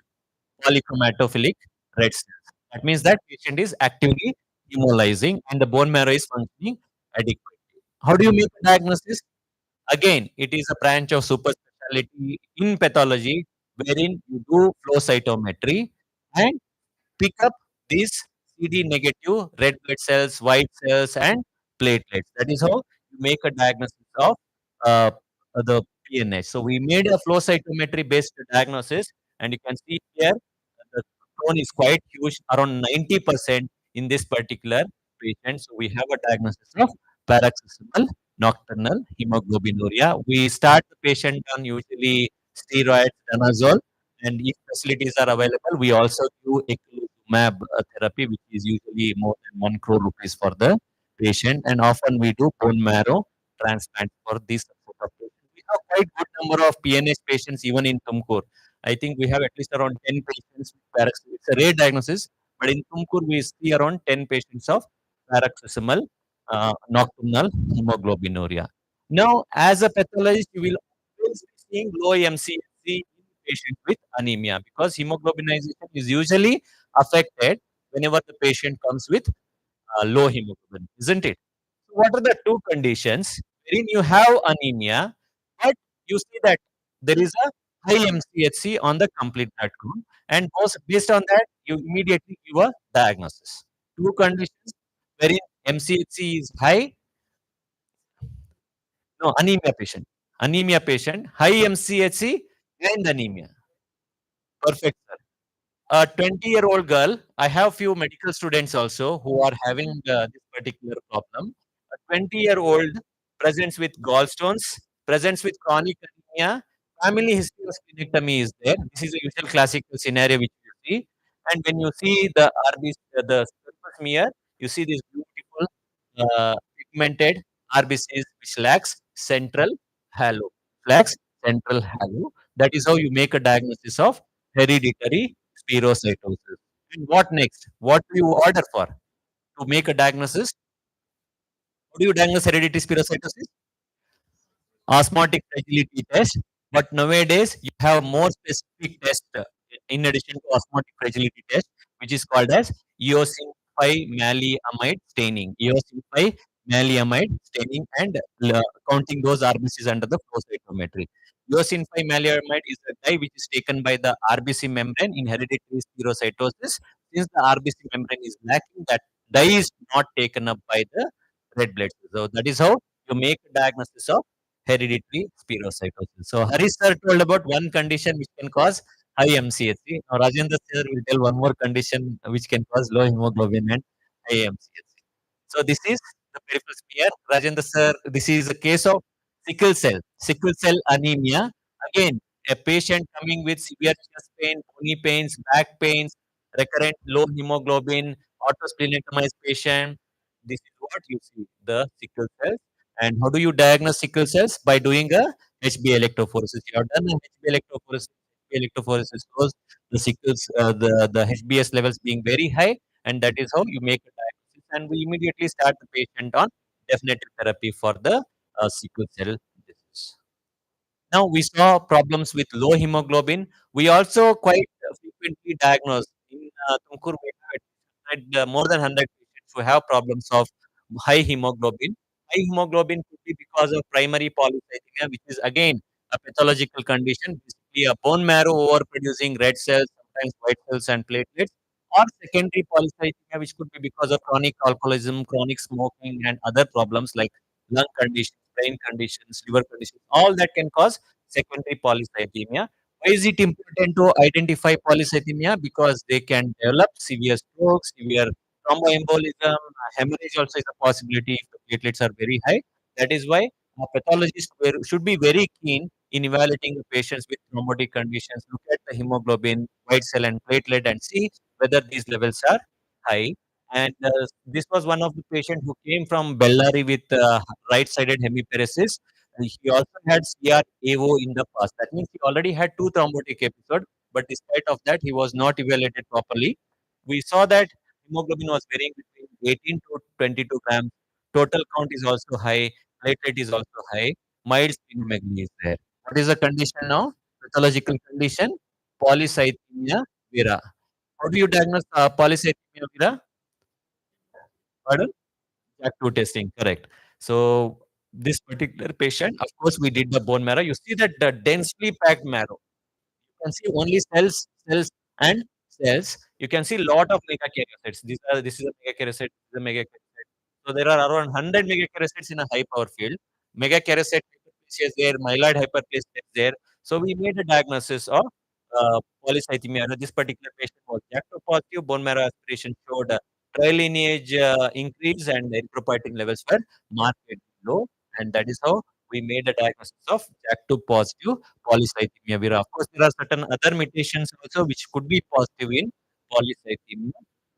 U: polychromatophilic red cells. That means that patient is actively hemolyzing and the bone marrow is functioning adequately. How do you make a diagnosis? Again, it is a branch of super specialty in pathology wherein you do flow cytometry and pick up these CD negative red blood cells, white cells, and platelets. That is how you make a diagnosis of uh, the PNH. So we made a flow cytometry based diagnosis, and you can see here the tone is quite huge, around 90% in this particular patient. So we have a diagnosis of paroxysmal nocturnal hemoglobinuria. We start the patient on usually steroids, danazole, and if facilities are available, we also do eculizumab therapy, which is usually more than 1 crore rupees for the patient. And often we do bone marrow transplant for this sort of patients. We have quite good number of PNH patients even in Tumkur. I think we have at least around 10 patients with paroxysmal. It's a rare diagnosis, but in Tumkur we see around 10 patients of paroxysmal nocturnal hemoglobinuria. Now, as a pathologist, you will always be seeing low MCSC in patients with anemia, because hemoglobinization is usually affected whenever the patient comes with low hemoglobin, isn't it? So what are the two conditions wherein you have anemia, but you see that there is a high MCHC on the complete blood count, and based on that, you immediately give a diagnosis. Two conditions wherein MCHC is high, no, anemia patient, high MCHC and anemia. Perfect, sir. A 20-year-old girl, I have few medical students also who are having this particular problem. A 20-year-old presents with gallstones, presents with chronic anemia, family history of splenectomy is there. This is a usual classical scenario which you see. And when you see the RBC, the surface smear, you see this beautiful pigmented RBCs which lacks central halo. Lacks central halo. That is how you make a diagnosis of hereditary spherocytosis. And what next? What do you order for to make a diagnosis? How do you diagnose hereditary spherocytosis? Osmotic fragility test. But nowadays, you have more specific test in addition to osmotic fragility test, which is called as eosin 5 maleamide staining. Eosin 5 maleamide staining and counting those RBCs under the flow cytometry. Eosin 5 maleamide is a dye which is taken by the RBC membrane in hereditary spherocytosis. Since the RBC membrane is lacking, that dye is not taken up by the red blood cells. So that is how you make a diagnosis of hereditary spherocytosis. So Harish sir told about one condition which can cause high MCHC. Now Rajendra sir will tell one more condition which can cause low hemoglobin and high MCHC. So this is the peripheral smear. Rajendra sir, this is a case of sickle cell anemia. Again, a patient coming with severe chest pain, bony pains, back pains, recurrent low hemoglobin, autosplenetomized patient. This is what you see, the sickle cells. And how do you diagnose sickle cells? By doing a HB electrophoresis. You have done a HB electrophoresis. HB electrophoresis shows the sickles, the HBS levels being very high, and that is how you make a diagnosis. And we immediately start the patient on definitive therapy for the sickle cell disease. Now we saw problems with low hemoglobin. We also quite frequently diagnose in Tumkur. We had more than 100 patients who have problems of high hemoglobin. High hemoglobin could be because of primary polycythemia, which is again a pathological condition, basically a bone marrow overproducing red cells, sometimes white cells and platelets, or secondary polycythemia, which could be because of chronic alcoholism, chronic smoking, and other problems like lung conditions, brain conditions, liver conditions. All that can cause secondary polycythemia. Why is it important to identify polycythemia? Because they can develop severe stroke, severe thromboembolism, hemorrhage also is a possibility if the platelets are very high. That is why a pathologist should be very keen in evaluating the patients with thrombotic conditions. Look at the hemoglobin, white cell, and platelet, and see whether these levels are high. And this was one of the patients who came from Bellary with right-sided hemiparesis. He also had CRAO in the past. That means he already had two thrombotic episodes, but despite of that, he was not evaluated properly. We saw that hemoglobin was varying between 18 to 22 grams. Total count is also high. Platelet is also high. Mild splenomegaly is there. What is the condition now? Pathological condition, polycythemia vera. How do you diagnose polycythemia vera? Pardon? JAK2 testing, correct. So this particular patient, of course, we did the bone marrow. You see that the densely packed marrow. You can see only cells, and cells. You can see lot of megakaryocytes. This is a megakaryocyte, this is a megakaryocyte. So there are around 100 megakaryocytes in a high power field. Megakaryocyte hyperplasia is there, myeloid hyperplasia is there. So we made a diagnosis of polycythemia. This particular patient was JAK2 positive. Bone marrow aspiration showed a trilineage increase and erythropoietin levels were markedly low. And that is how we made a diagnosis of JAK2 positive polycythemia vera. Of course, there are certain other mutations also which could be positive in polycythemia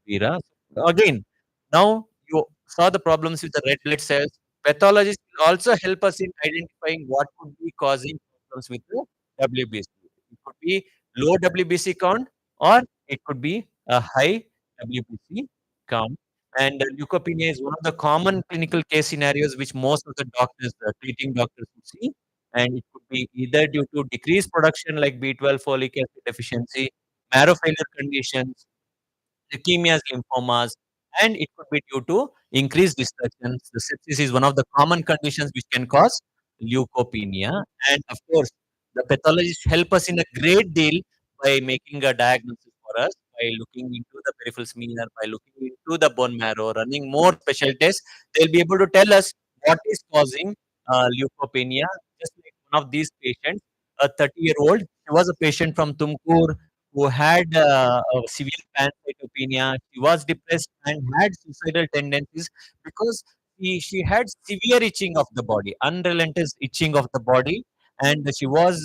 U: vera. So again, now you saw the problems with the red blood cells. Pathologists will also help us in identifying what could be causing problems with the WBC. It could be low WBC count or it could be a high WBC count. And leukopenia is one of the common clinical case scenarios which most of the doctors, treating doctors would see. And it could be either due to decreased production like B12 folic acid deficiency, marrow failure conditions, leukemias, lymphomas, and it could be due to increased destructions. The sepsis is one of the common conditions which can cause leukopenia. And of course, the pathologists help us in a great deal by making a diagnosis for us, by looking into the peripheral smear, by looking into the bone marrow, running more special tests. They'll be able to tell us what is causing leukopenia. Just like one of these patients, a 30-year-old, she was a patient from Tumkur who had a severe pancytopenia. She was depressed and had suicidal tendencies because she had severe itching of the body, unrelenting itching of the body, and she was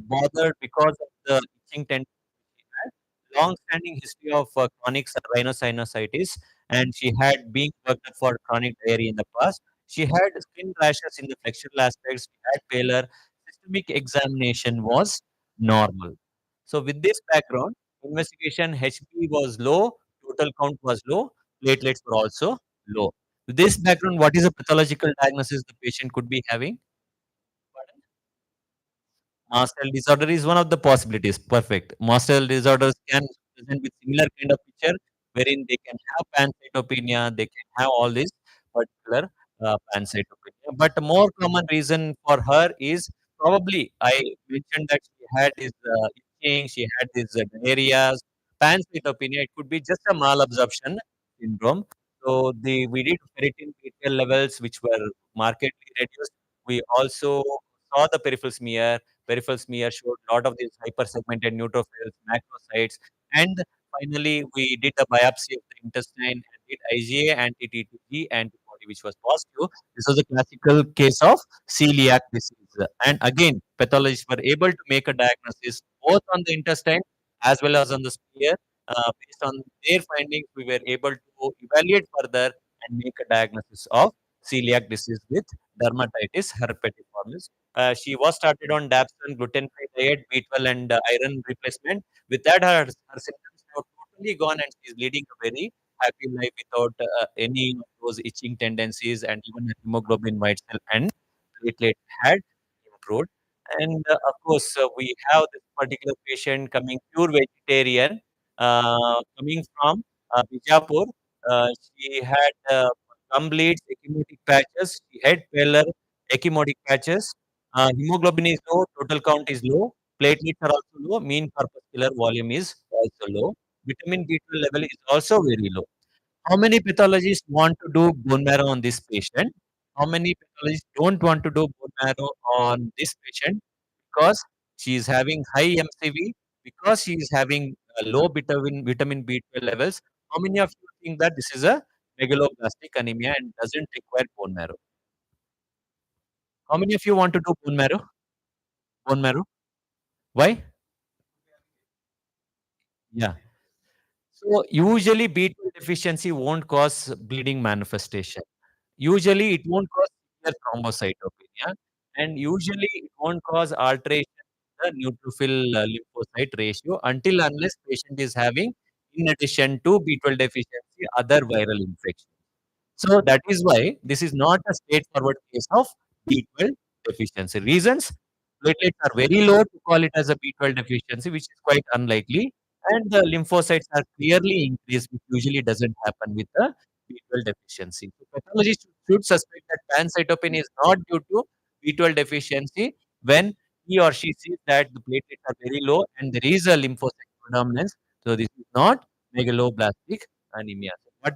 U: bothered because of the itching tendencies she had. Long-standing history of chronic rhinosinusitis, and she had been worked up for chronic diarrhea in the past. She had skin rashes in the flexural aspects. She had pallor. Systemic examination was normal. So with this background, investigation HB was low, total count was low, platelets were also low. With this background, what is the pathological diagnosis the patient could be having? Mast cell disorder is one of the possibilities. Perfect. Mast cell disorders can present with similar kind of picture wherein they can have pancytopenia, they can have all these particular pancytopenia. But a more common reason for her is probably I mentioned that she had this itching, she had these diarrheas, pancytopenia. It could be just a malabsorption syndrome. So we did ferritin BTL levels which were markedly reduced. We also saw the peripheral smear. Peripheral smear showed a lot of these hypersegmented neutrophils, macrocytes, and finally we did a biopsy of the intestine and did IgA anti-T2G antibody, which was positive. This was a classical case of celiac disease. And again, pathologists were able to make a diagnosis both on the intestine as well as on the smear. Based on their findings, we were able to evaluate further and make a diagnosis of celiac disease with dermatitis herpetiformis. She was started on Dapsone, gluten-free diet, B12 and iron replacement. With that, her symptoms have totally gone and she's leading a very happy life without any of those itching tendencies, and even her hemoglobin white cell and platelet had improved. And of course, we have this particular patient coming pure vegetarian, coming from Bijapur. She had gum bleeds, ecchymotic patches. She had pallor, ecchymotic patches. Hemoglobin is low, total count is low, platelets are also low, mean corpuscular volume is also low. Vitamin B12 level is also very low. How many pathologists want to do bone marrow on this patient? How many pathologists don't want to do bone marrow on this patient because she is having high MCV, because she is having low vitamin B12 levels? How many of you think that this is a megaloblastic anemia and doesn't require bone marrow? How many of you want to do bone marrow? Bone marrow? Why? Yeah. So usually B12 deficiency won't cause bleeding manifestation. Usually it won't cause severe thrombocytopenia, and usually it won't cause alteration in the neutrophil lymphocyte ratio until unless patient is having, in addition to B12 deficiency, other viral infection. So that is why this is not a straightforward case of B12 deficiency. Reasons: platelets are very low to call it as a B12 deficiency, which is quite unlikely, and the lymphocytes are clearly increased, which usually doesn't happen with a B12 deficiency. So pathologist should suspect that pancytopenia is not due to B12 deficiency when he or she sees that the platelets are very low and there is a lymphocyte predominance. So this is not megaloblastic anemia. So what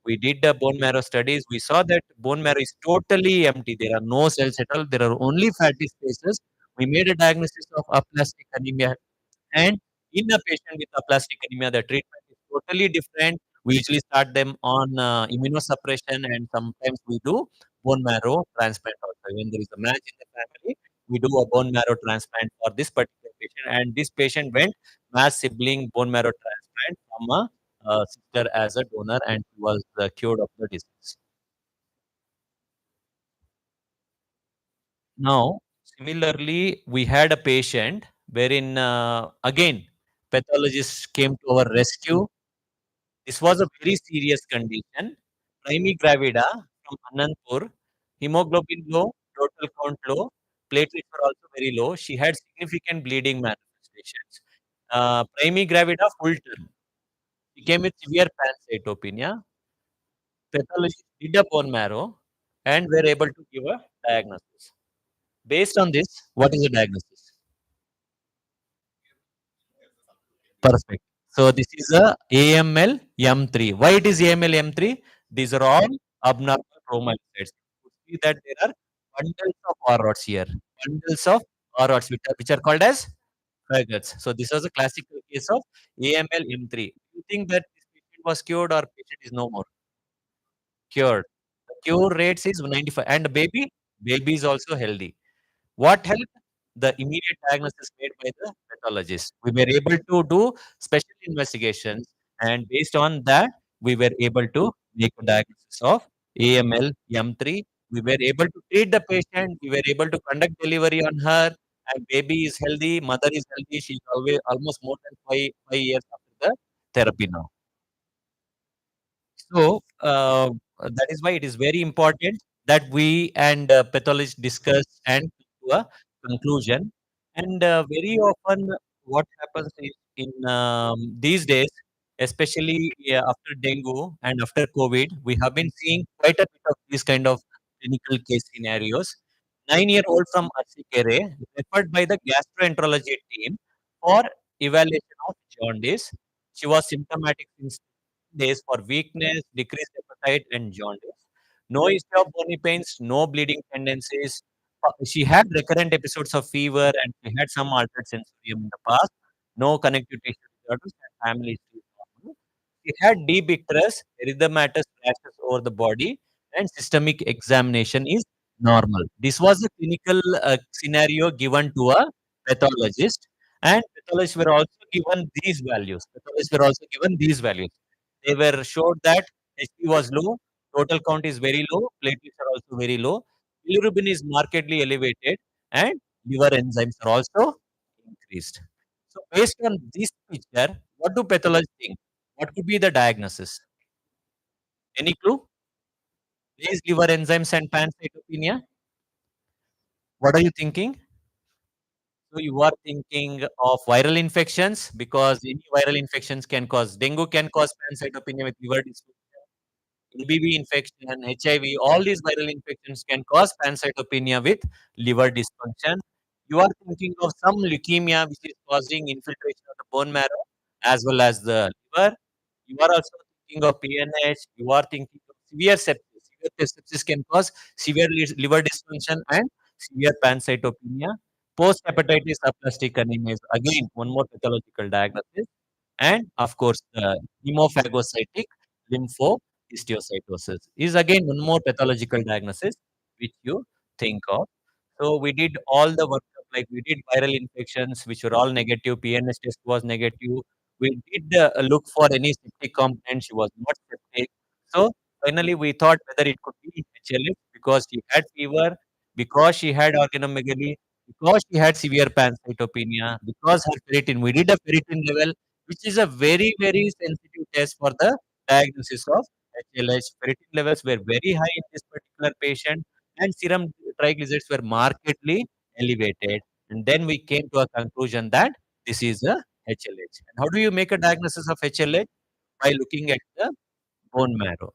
U: we did the bone marrow studies. We saw that bone marrow is totally empty. There are no cells at all. There are only fatty spaces. We made a diagnosis of aplastic anemia, and in a patient with aplastic anemia, the treatment is totally different. We usually start them on immunosuppression, and sometimes we do bone marrow transplant also. When there is a match in the family, we do a bone marrow transplant for this particular patient. And this patient went mass sibling bone marrow transplant from a sister as a donor, and he was cured of the disease. Now, similarly, we had a patient wherein again pathologists came to our rescue. This was a very serious condition. Primi gravida from Anandpur, hemoglobin low, total count low, platelets were also very low. She had significant bleeding manifestations. Primi gravida full term. She came with severe pancytopenia. Pathologists did a bone marrow and were able to give a diagnosis. Based on this, what is the diagnosis? Perfect. So this is a AML M3. Why it is AML M3? These are all abnormal chromolytics. You see that there are bundles of R rods here. Bundles of R rods which are called as faggots. So this was a classical case of AML M3. You think that this patient was cured or patient is no more cured? The cure rates is 95, and baby is also healthy. What helped? The immediate diagnosis made by the pathologist. We were able to do special investigations, and based on that, we were able to make a diagnosis of AML M3. We were able to treat the patient. We were able to conduct delivery on her, and baby is healthy, mother is healthy. She's almost more than five years after the therapy now. So that is why it is very important that we and pathologists discuss and come to a conclusion. And very often, what happens is in these days, especially after dengue and after COVID. We have been seeing quite a bit of these kind of clinical case scenarios. 9-year-old from Arsikere referred by the gastroenterology team for evaluation of jaundice. She was symptomatic since days for weakness, decreased appetite, and jaundice. No history of bony pains, no bleeding tendencies. She had recurrent episodes of fever and she had some altered sensorium in the past. No connective tissue disorders and family history is normal. She had deep icterus, erythematous rashes over the body, and systemic examination is normal. This was a clinical scenario given to a pathologist, and pathologists were also given these values. Pathologists were also given these values. They were showed that HP was low, total count is very low, platelets are also very low, bilirubin is markedly elevated, and liver enzymes are also increased. So, based on this picture, what do pathologists think? What could be the diagnosis? Any clue? Raised liver enzymes and pancytopenia. What are you thinking? So you are thinking of viral infections because any viral infections can cause dengue, can cause pancytopenia with liver dysfunction. EBV infection, HIV, all these viral infections can cause pancytopenia with liver dysfunction. You are thinking of some leukemia which is causing infiltration of the bone marrow as well as the liver. You are also thinking of PNH. You are thinking of severe sepsis. Severe sepsis can cause severe liver dysfunction and severe pancytopenia. Post hepatitis aplastic anemia is again one more pathological diagnosis. And of course, the hemophagocytic lymphohistiocytosis is again one more pathological diagnosis which you think of. So we did all the workup, like we did viral infections, which were all negative. PNS test was negative. We did look for any septic complaint. She was not septic. So finally, we thought whether it could be HLH because she had fever, because she had organomegaly, because she had severe pancytopenia, because her ferritin. We did a ferritin level, which is a very, very sensitive test for the diagnosis of HLH. Ferritin levels were very high in this particular patient, and serum triglycerides were markedly elevated. And then we came to a conclusion that this is a HLH. And how do you make a diagnosis of HLH? By looking at the bone marrow.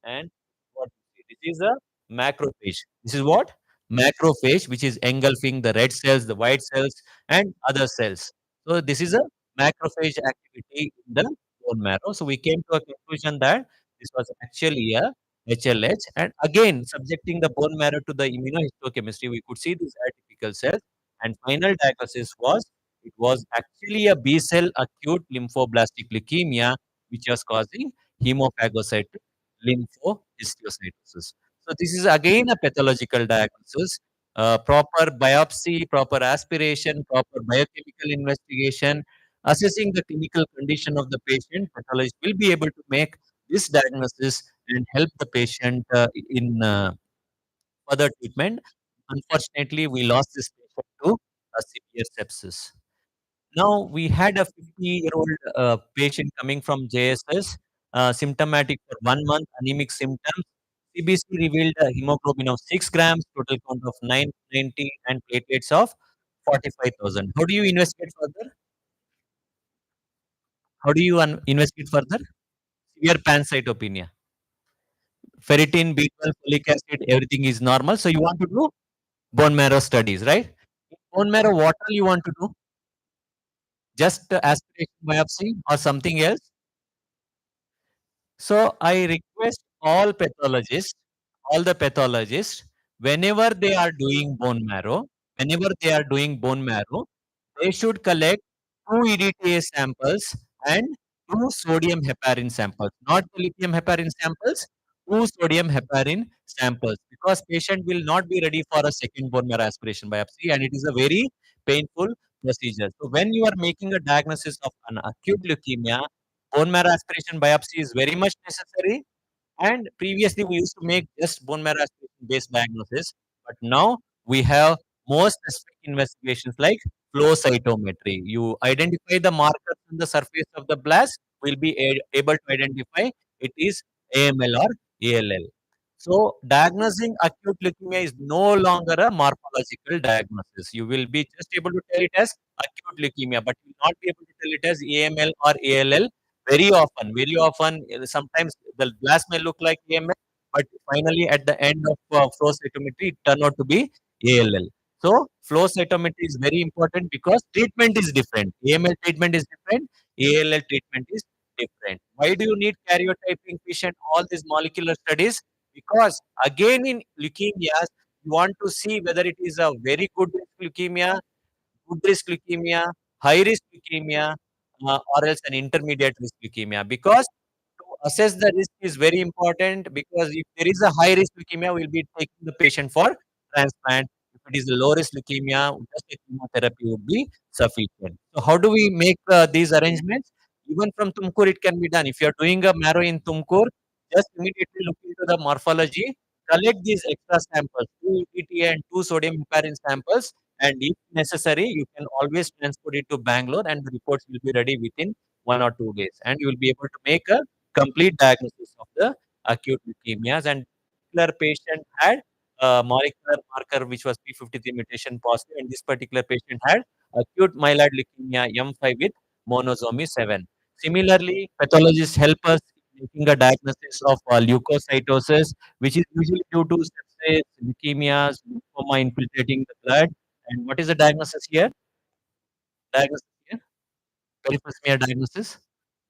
U: And what this is a macrophage. This is what? Macrophage, which is engulfing the red cells, the white cells, and other cells. So this is a macrophage activity in the bone marrow. So we came to a conclusion that this was actually a HLH. And again, subjecting the bone marrow to the immunohistochemistry, we could see these atypical cells. And final diagnosis was it was actually a B cell acute lymphoblastic leukemia, which was causing hemophagocytic lymphohistiocytosis. So this is again a pathological diagnosis. Proper biopsy, proper aspiration, proper biochemical investigation, assessing the clinical condition of the patient, pathologist will be able to make this diagnosis and help the patient in further treatment. Unfortunately, we lost this patient to a severe sepsis. Now, we had a 50-year-old patient coming from JSS, symptomatic for 1 month, anemic symptoms. CBC revealed a hemoglobin of 6 grams, total count of 990, and platelets of 45,000. How do you investigate further? How do you investigate further? Severe pancytopenia. Ferritin, B12, folic acid, everything is normal. So you want to do bone marrow studies, right? Bone marrow, what all you want to do? Just aspiration biopsy or something else? So I request all the pathologists, whenever they are doing bone marrow, whenever they are doing bone marrow, they should collect 2 EDTA samples and 2 sodium heparin samples, not the lithium heparin samples, 2 sodium heparin samples, because patient will not be ready for a second bone marrow aspiration biopsy, and it is a very painful procedure. So when you are making a diagnosis of an acute leukemia, bone marrow aspiration biopsy is very much necessary. And previously, we used to make just bone marrow aspiration based diagnosis, but now we have more specific investigations like flow cytometry. You identify the markers on the surface of the blast, we'll be able to identify it is AML or ALL. So, diagnosing acute leukemia is no longer a morphological diagnosis. You will be just able to tell it as acute leukemia, but you will not be able to tell it as AML or ALL Very often, sometimes the glass may look like AML, but finally at the end of flow cytometry, it turned out to be ALL. So flow cytometry is very important because treatment is different. AML treatment is different. ALL treatment is different. Why do you need karyotyping patient? All these molecular studies, because again in leukemias, you want to see whether it is a very good leukemia, good risk leukemia, high risk leukemia, or else an intermediate risk leukemia. Because to assess the risk is very important, because if there is a high risk leukemia, we'll be taking the patient for transplant. If it is a low risk leukemia, just a chemotherapy would be sufficient. So how do we make these arrangements? Even from Tumkur, it can be done. If you are doing a marrow in Tumkur, just immediately look into the morphology, collect these extra samples, 2 ETA and 2 sodium heparin samples, and if necessary, you can always transport it to Bangalore, and the reports will be ready within 1 or 2 days, and you will be able to make a complete diagnosis of the acute leukemias. And particular patient had a molecular marker which was P53 mutation positive, and this particular patient had acute myeloid leukemia M5 with monosomy 7. Similarly, pathologists help us in making a diagnosis of leukocytosis, which is usually due to sepsis, leukemias, lymphoma infiltrating the blood. And what is the diagnosis here? Diagnosis here? Peripheral smear diagnosis.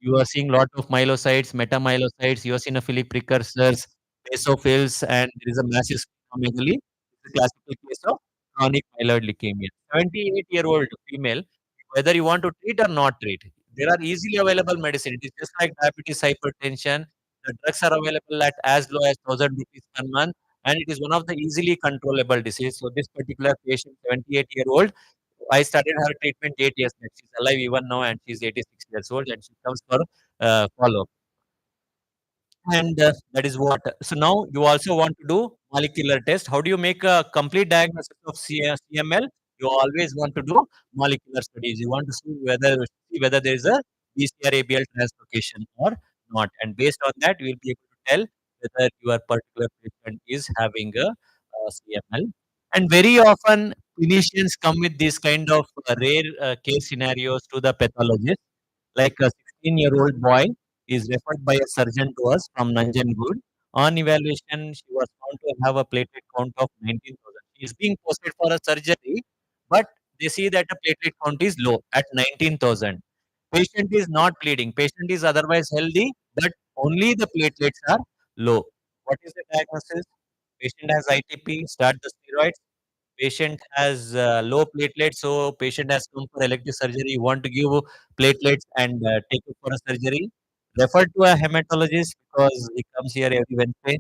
U: You are seeing lot of myelocytes, metamyelocytes, eosinophilic precursors, basophils, and there is a massive splenomegaly. It's a classical case of chronic myeloid leukemia. 78-year-old female, whether you want to treat or not treat, there are easily available medicine. It is just like diabetes, hypertension. The drugs are available at as low as 1,000 rupees per month, and it is one of the easily controllable disease. So this particular patient, 78-year-old, I started her treatment 8 years back. She's alive even now, and she's 86 years old, and she comes for follow-up. And that is what. So now you also want to do molecular test. How do you make a complete diagnosis of CML? You always want to do molecular studies. You want to see whether there is a BCR-ABL translocation or not, and based on that, you will be able to tell whether your particular patient is having a CML. And very often, clinicians come with these kind of rare case scenarios to the pathologist, like a 16-year-old boy is referred by a surgeon to us from Nanjangud. On evaluation, she was found to have a platelet count of 19,000. She is being posted for a surgery, but they see that the platelet count is low at 19,000. Patient is not bleeding. Patient is otherwise healthy, but only the platelets are low. What is the diagnosis? Patient has ITP, start the steroids. Patient has low platelets, so patient has come for elective surgery. You want to give platelets and take it for a surgery. Refer to a hematologist because he comes here every Wednesday,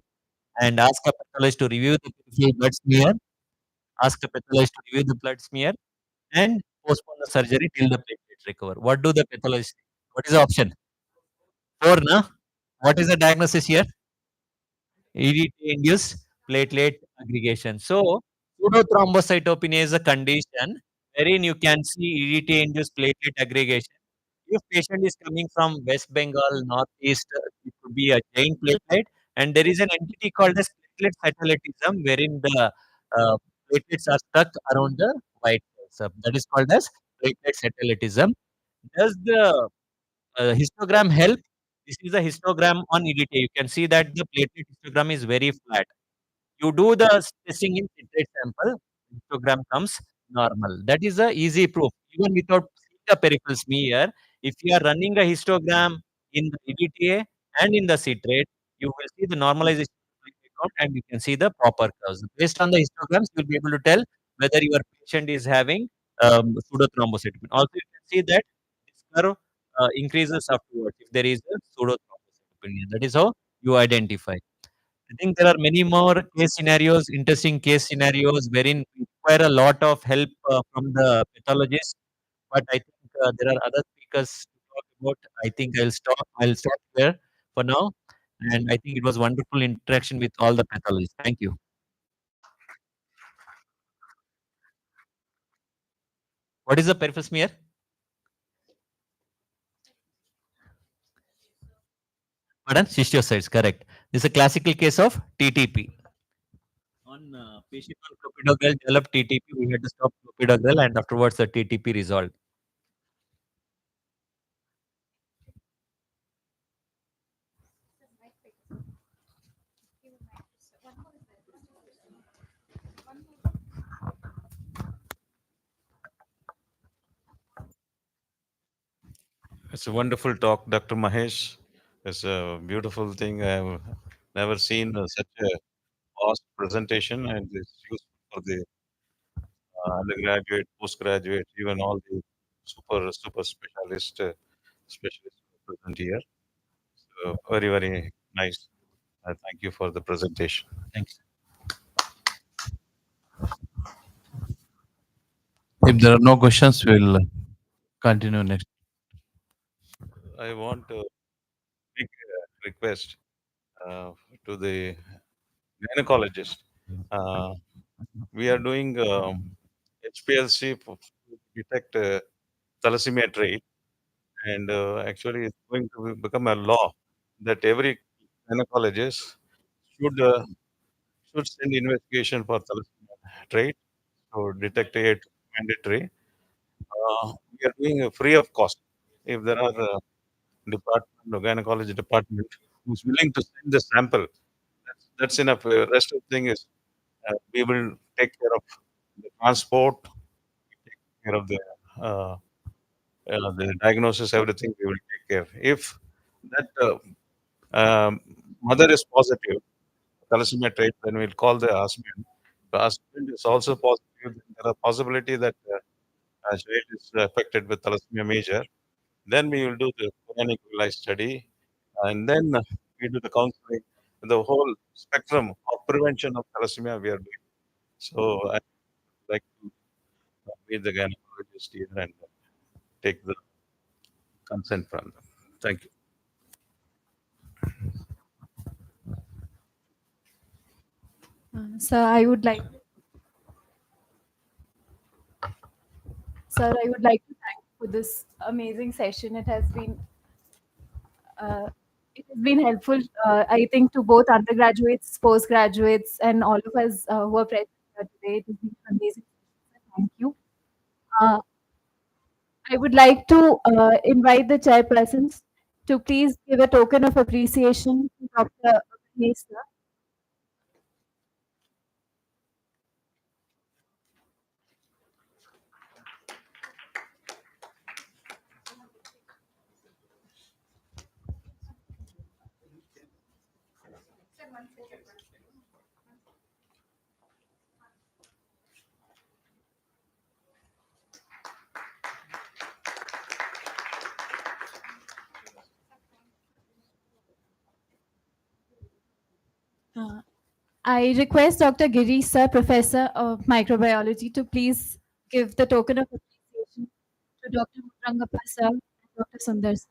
U: and ask a pathologist to review the peripheral blood smear. Ask the pathologist to review the blood smear and postpone the surgery till the platelets recover. What do the pathologists think? What is the option? 4, na? What is the diagnosis here? EDT-induced platelet aggregation. So, pseudothrombocytopenia is a condition wherein you can see EDT-induced platelet aggregation. If patient is coming from West Bengal, Northeast, it could be a giant platelet, and there is an entity called as platelet satellitism, wherein the uh, platelets are stuck around the white cells. That is called as platelet satellitism. Does the histogram help? This is a histogram on EDTA. You can see that the platelet histogram is very flat. You do the testing in citrate sample, histogram comes normal. That is a easy proof. Even without seeing the peripheral smear, if you are running a histogram in the EDTA and in the citrate, you will see the normalization of the platelet count, and you can see the proper curves. Based on the histograms, you will be able to tell whether your patient is having pseudothrombocytopenia. Also, you can see that this curve increases afterwards if there is a pseudothrombocytopenia. That is how you identify. I think there are many more case scenarios, interesting case scenarios, wherein we require a lot of help from the pathologist. But I think there are other speakers to talk about. I think I'll stop. I'll stop here for now. And I think it was wonderful interaction with all the pathologists. Thank you. What is the peripheral smear? Pardon? Schistiocytes, correct. This is a classical case of TTP. On patient on clopidogrel developed TTP, we had to stop clopidogrel, and afterwards the TTP resolved.
F: It's a wonderful talk, Dr. Mahesh. It's a beautiful thing. I've never seen such a vast presentation, and it's useful for the undergraduate, postgraduate, even all the super specialists who are present here. So very, very nice. Thank you for the presentation.
U: Thanks.
T: If there are no questions, we'll continue next.
F: I want to make a request to the gynecologist. We are doing HPLC to detect thalassemia trait, and actually it's going to become a law that every gynecologist should send investigation for thalassemia trait. So detect it mandatory. We are doing free of cost. If there are department, or gynecology department, who's willing to send the sample, that's enough. Rest of the thing is we will take care of the transport, take care of uh, the diagnosis, everything we will take care. If that mother is positive, thalassemia trait, then we'll call the husband. The husband is also positive. There are possibility that child is affected with thalassemia major. Then we will do the Quranic life study, and then we do the counseling, the whole spectrum of prevention of thalassemia we are doing. So I like to meet the gynecologist here and take the consent from them. Thank you.
G: Sir, I would like Sir, I would like to thank you for this amazing session. Uh, it has been helpful, I think, to both undergraduates, postgraduates, and all of us who are present here today. It has been an amazing session. Sir. Thank you. Uh, I would like to invite the chairpersons to please give a token of appreciation to Dr. Hayes, sir. I request Dr. Girish, sir, Professor of Microbiology, to please give the token of appreciation to Dr. Mutrangappa, sir, and Dr. Sundar, sir.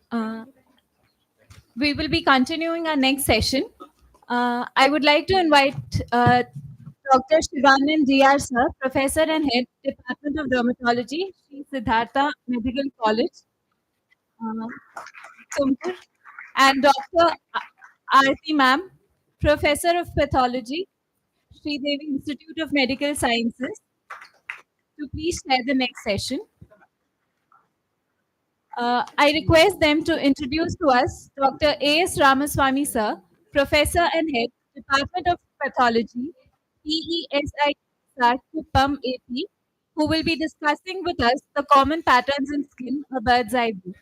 G: Uh, we will be continuing our next session. I would like to invite Dr. Shivanand D.R. Sir, Professor and Head, Department of Dermatology, Sri Siddhartha Medical College, Tumkur, and Dr. Aarti Ma'am, Professor of Pathology, Sri Devi Institute of Medical Sciences, to please share the next session. I request them to introduce to us Dr. A.S. Ramaswamy, sir, Professor and Head, Department of Pathology, PESI, Kuppam, AP, who will be discussing with us the common patterns in skin, a bird's eye view.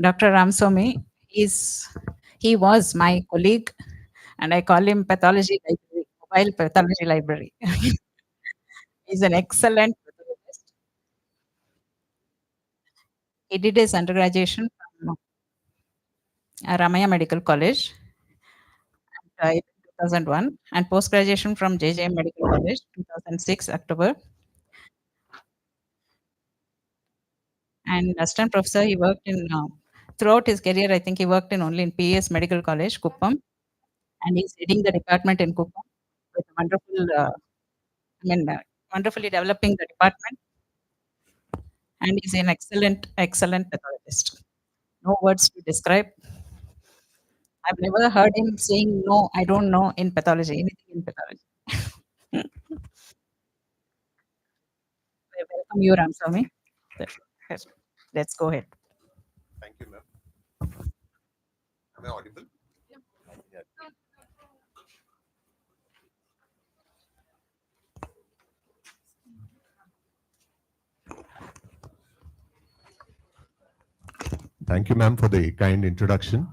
E: Dr. Ramswamy he was my colleague, and I call him pathology library, mobile pathology library. He's an excellent pathologist. He did his undergraduation from Ramaya Medical College in 2001, and post-graduation from JJM Medical College 2006 October. And assistant professor, he worked in throughout his career. I think he worked in only in PS Medical College, Kuppam, and he's heading the department in Kuppam with wonderful, wonderfully developing the department. And he's an excellent pathologist. No words to describe. I've never heard him saying, no, I don't know in pathology, anything in pathology. Welcome you, Ramswamy. Let's go ahead.
V: Thank you, ma'am. Am I audible? Yeah. Thank you, ma'am, for the kind introduction.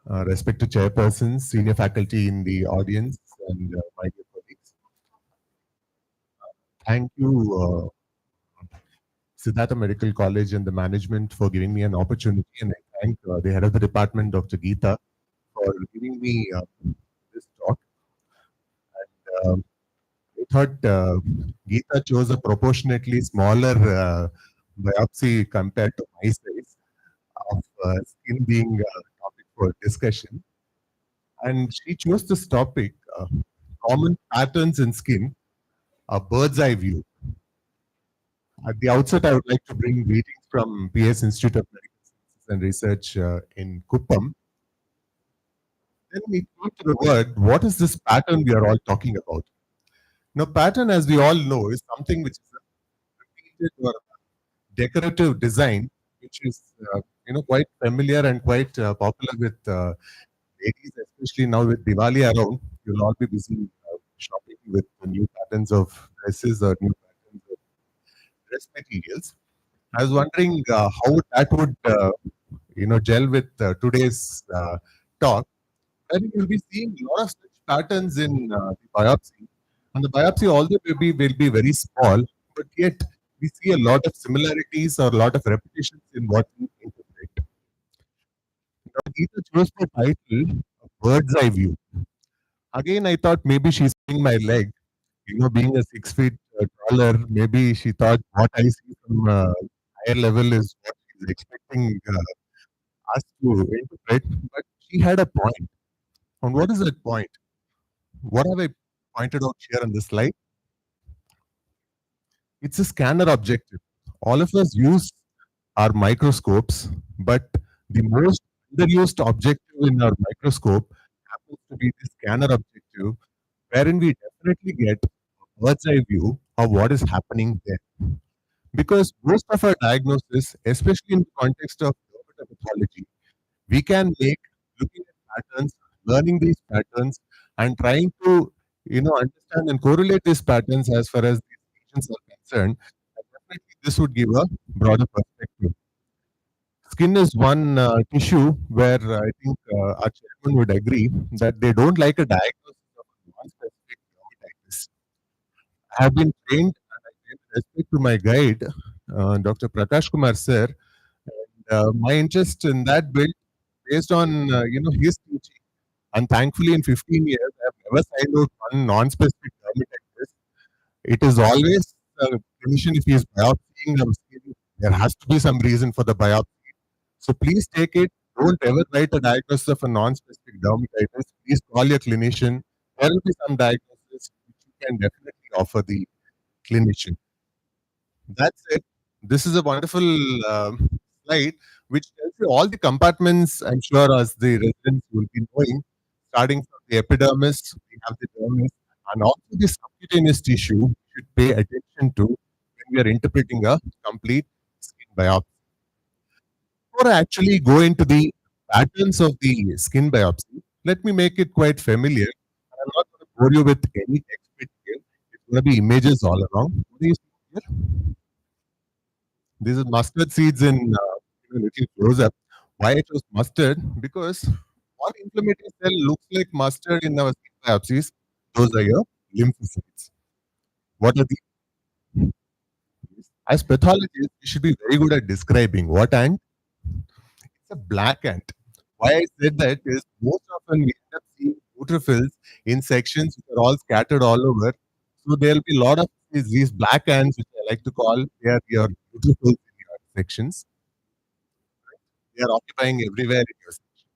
V: Respected chairpersons, senior faculty in the audience, and my dear colleagues. Thank you, Siddhartha Medical College and the management for giving me an opportunity, and I thank the head of the department, Dr. Geeta, for giving me this talk. And I thought Geeta chose a proportionately smaller biopsy compared to my size of skin being a topic for discussion. And she chose this topic, common patterns in skin, a bird's eye view. At the outset, I would like to bring greetings from PS Institute of Medical Sciences and Research in Kuppam. Then we come to the word, what is this pattern we are all talking about? Now, pattern, as we all know, is something which is a repeated or decorative design, which is quite familiar and quite popular with ladies, especially now with Diwali around. You'll all be busy shopping with the new patterns of dresses or new patterns of dress materials. I was wondering how that would gel with today's talk. I think you'll be seeing a lot of such patterns in the biopsy. And the biopsy, although maybe will be very small, but yet we see a lot of similarities or a lot of repetitions in what we interpret. Now, Geeta chose the title, A Bird's Eye View. Again, I thought maybe she's pulling my leg. Being a 6 feet taller, maybe she thought what I see from higher level is what she's expecting us to interpret. But she had a point. And what is that point? What have I pointed out here on this slide? It's a scanner objective. All of us use our microscopes, but the most underused objective in our microscope happens to be the scanner objective, wherein we definitely get a bird's eye view of what is happening there. Because most of our diagnosis, especially in the context of dermatopathology, we can make looking at patterns, learning these patterns, and trying to understand and correlate these patterns as far as these lesions are concerned. And definitely, this would give a broader perspective. Skin is one tissue where I think our chairman would agree that they don't like a diagnosis of a non-specific dermatitis. I have been trained, and I pay respect to my guide, Dr. Prakash Kumar sir. And my interest in that built based on his teaching. And thankfully, in 15 years, I have never signed out one non-specific dermatitis. It is always a clinician, if he is biopsying our skin, there has to be some reason for the biopsy. So please take it. Don't ever write a diagnosis of a non-specific dermatitis. Please call your clinician. There will be some diagnosis which you can definitely offer the clinician. That's it. This is a wonderful slide which tells you all the compartments, I'm sure, as the residents will be knowing, starting from the epidermis, we have the dermis, and also the subcutaneous tissue we should pay attention to when we are interpreting a complete skin biopsy. Before I actually go into the patterns of the skin biopsy, let me make it quite familiar. I'm not going to bore you with any text material. It's going to be images all along. What do you see here? These are mustard seeds in a little close up. Why I chose mustard? Because what inflammatory cell looks like mustard in our skin biopsies? Those are your lymphocytes. What are the As pathologists, we should be very good at describing what ant. It's a black ant. Why I said that is most often we end up seeing neutrophils in sections which are all scattered all over. So there will be a lot of these black ants, which I like to call they are your neutrophils in your sections. They are occupying everywhere in your section.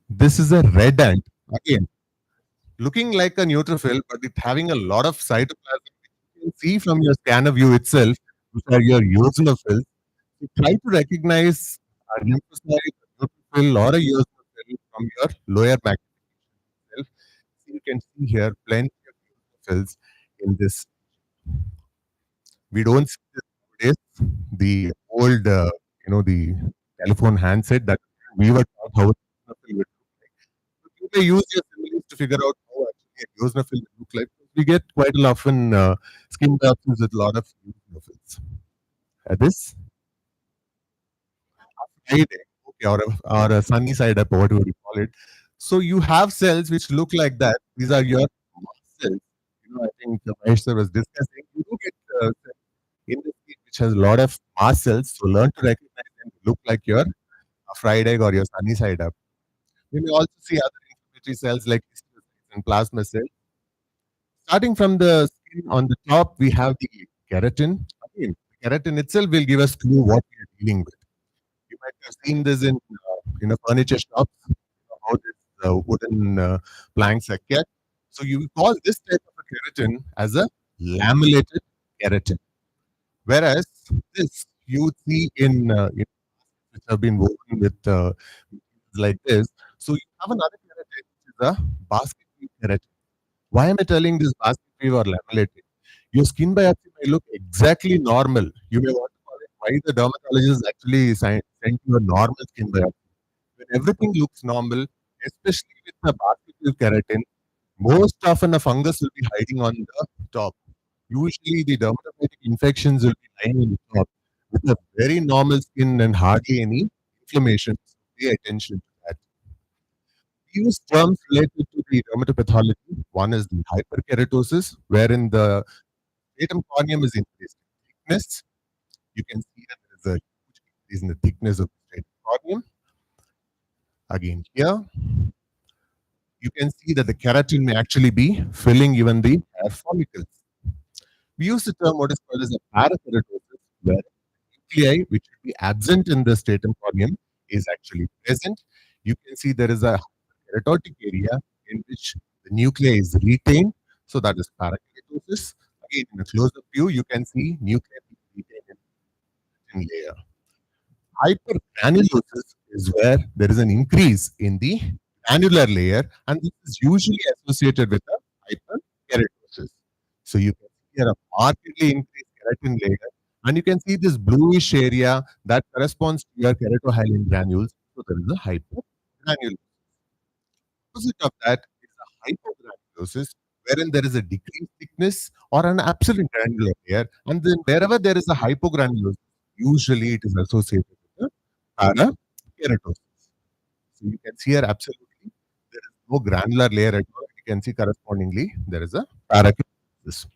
V: This is a red ant. Again, looking like a neutrophil, but it having a lot of cytoplasm, which you can see from your scanner view itself, which are your eosinophils. So try to recognize a lymphocyte, a neutrophil, or a eosinophil from your lower magnification itself. So you can see here plenty of eosinophils in this. We don't see this nowadays. The old, the telephone handset that we were taught how eosinophil would look like. So you may use your similes to figure out how actually a eosinophil would look like. We get quite often skin biopsies with a lot of eosinophils. This Friday, okay, or a sunny side up, whatever you call it. So you have cells which look like that. These are your mast cells. I think Mahesh sir was discussing. You do get cells in the skin which has a lot of mast cells. So learn to recognize them to look like your fried egg or your sunny side up. You may also see other inflammatory cells like histiocytes and plasma cells. Starting from the skin on the top, we have the keratin. Again, the keratin itself will give us clue what we are dealing with. You might have seen this in a furniture shops, how this wooden planks are kept. So you call this type of a keratin as a lamellated keratin, whereas this you would see in which have been woven with like this. So you have another keratin which is a basket weave keratin. Why am I telling this basket weave or lamellated? Your skin biopsy may look exactly normal. You may want to call it why the dermatologist actually sent you a normal skin biopsy. When everything looks normal, especially with the basket keratin, most often a fungus will be hiding on the top. Usually the dermatologic infections will be lying on the top with a very normal skin and hardly any inflammation. So pay attention to that. We use terms related to the dermatopathology. One is the hyperkeratosis, wherein the stratum corneum is increased in thickness. You can see that there is a huge increase in the thickness of the stratum corneum. Again, here, you can see that the keratin may actually be filling even the hair follicles. We use the term what is called as a parakeratosis, where nuclei which should be absent in the stratum corneum is actually present. You can see there is a keratotic area in which the nuclei is retained. So that is parakeratosis. Again, in a close-up view, you can see nuclei being retained in layer. Hypergranulosis is where there is an increase in the granular layer, and this is usually associated with a hyperkeratosis. So you can see here a markedly increased keratin layer, and you can see this bluish area that corresponds to your keratohyalin granules. So there is a hypergranulosis. Opposite of that is a hypogranulosis, wherein there is a decreased thickness or an absolute granular layer, and then wherever there is a hypogranulosis, usually it is associated with a parakeratosis. So you can see here absolutely there is no granular layer at all. You can see correspondingly there is a parakeratosis.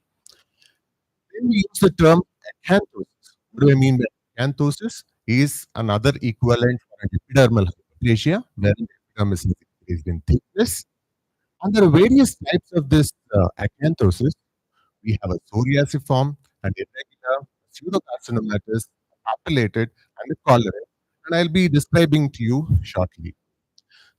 V: Then we use the term acanthosis. What do I mean by acanthosis? Is another equivalent for an epidermal hyperplasia, where the epidermis is increased in thickness. And there are various types of this acanthosis. We have a psoriasiform, an irregular, pseudocarcinomatous, papillated, and a colorate. And I'll be describing to you shortly.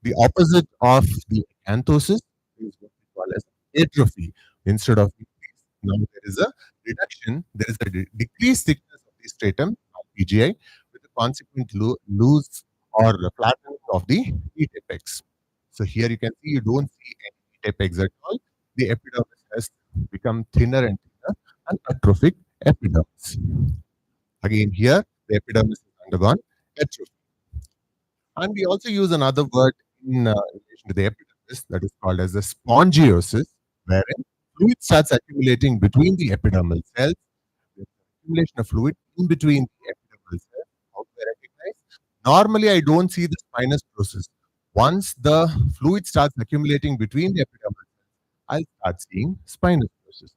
V: The opposite of the acanthosis is what we call as atrophy. Instead of increase, now there is a reduction, there is a decreased thickness of the stratum, PGI, with a consequent loose or flattening of the heat apex. So here you can see you don't see any heat apex at all. The epidermis has become thinner and thinner, and atrophic epidermis. Again, here the epidermis has undergone atrophy. And we also use another word in relation to the epidermis that is called as the spongiosis, wherein fluid starts accumulating between the epidermal cells. There's accumulation of fluid in between the epidermal cells. How do I Normally, I don't see the spinous process. Once the fluid starts accumulating between the epidermal cells, I'll start seeing spinous process.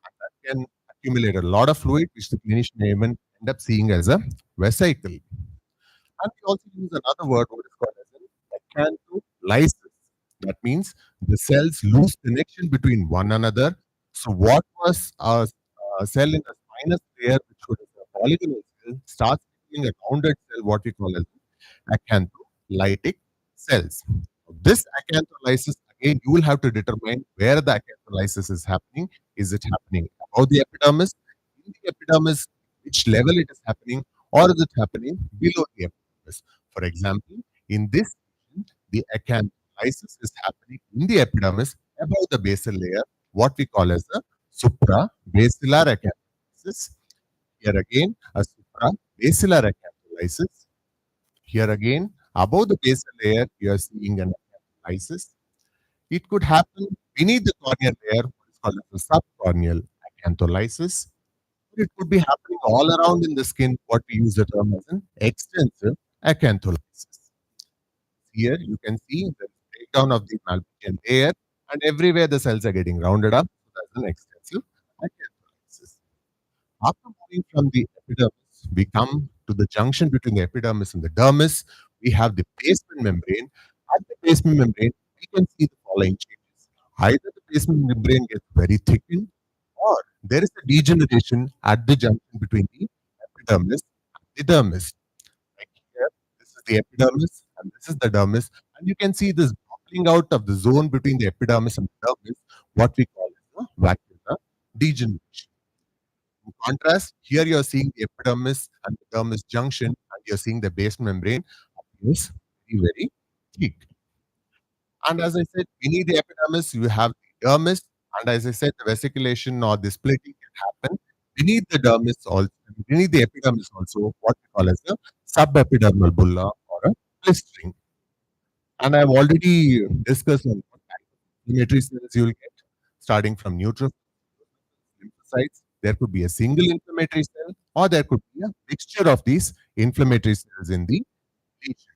V: And that can accumulate a lot of fluid, which the clinician may even end up seeing as a vesicle. And we also use another word, what is called as an acantholysis. That means the cells lose connection between one another. So what was a cell in the spinous layer, which was a polygonal cell, starts becoming a rounded cell, what we call as acantholytic cells. This acantholysis, again, you will have to determine where the acantholysis is happening. Is it happening above the epidermis, in the epidermis, which level it is happening, or is it happening below the epidermis? For example, in this patient, the acantholysis is happening in the epidermis above the basal layer, what we call as the suprabasilar acantholysis. Here again, a suprabasilar acantholysis. Here again, above the basal layer, you are seeing an acantholysis. It could happen beneath the corneal layer, what is called as a subcorneal acantholysis. It could be happening all around in the skin, what we use the term as an extensive acantholysis. Here you can see the breakdown of the Malpighian layer, and everywhere the cells are getting rounded up. So that's an extensive acantholysis. After moving from the epidermis, we come to the junction between the epidermis and the dermis. We have the basement membrane. At the basement membrane, we can see the following changes. Either the basement membrane gets very thickened, or there is a degeneration at the junction between the epidermis and the dermis. Like here, this is the epidermis and this is the dermis, and you can see this bubbling out of the zone between the epidermis and the dermis, what we call as a vacuolar degeneration. In contrast, here you are seeing the epidermis and the dermis junction, and you are seeing the basement membrane appears very, very thick. And as I said, beneath the epidermis, you have the dermis. And as I said, the vesiculation or the splitting can happen beneath the dermis also, beneath the epidermis also, what we call as a subepidermal bulla or a blistering. And I've already discussed on what type of inflammatory cells you will get, starting from neutrophils, lymphocytes. There could be a single inflammatory cell, or there could be a mixture of these inflammatory cells in the lesion.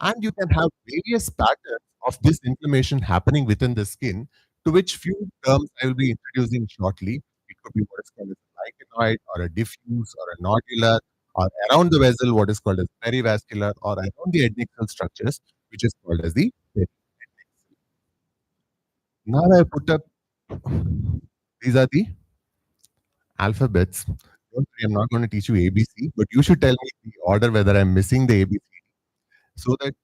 V: And you can have various patterns of this inflammation happening within the skin, to which few terms I will be introducing shortly. It could be what is called as a lichenoid, or a diffuse, or a nodular, or around the vessel, what is called as perivascular, or around the adnexal structures, which is called as the periadnexal. Now I put up, these are the alphabets. Don't worry, I'm not going to teach you ABC, but you should tell me the order whether I'm missing the ABC, so that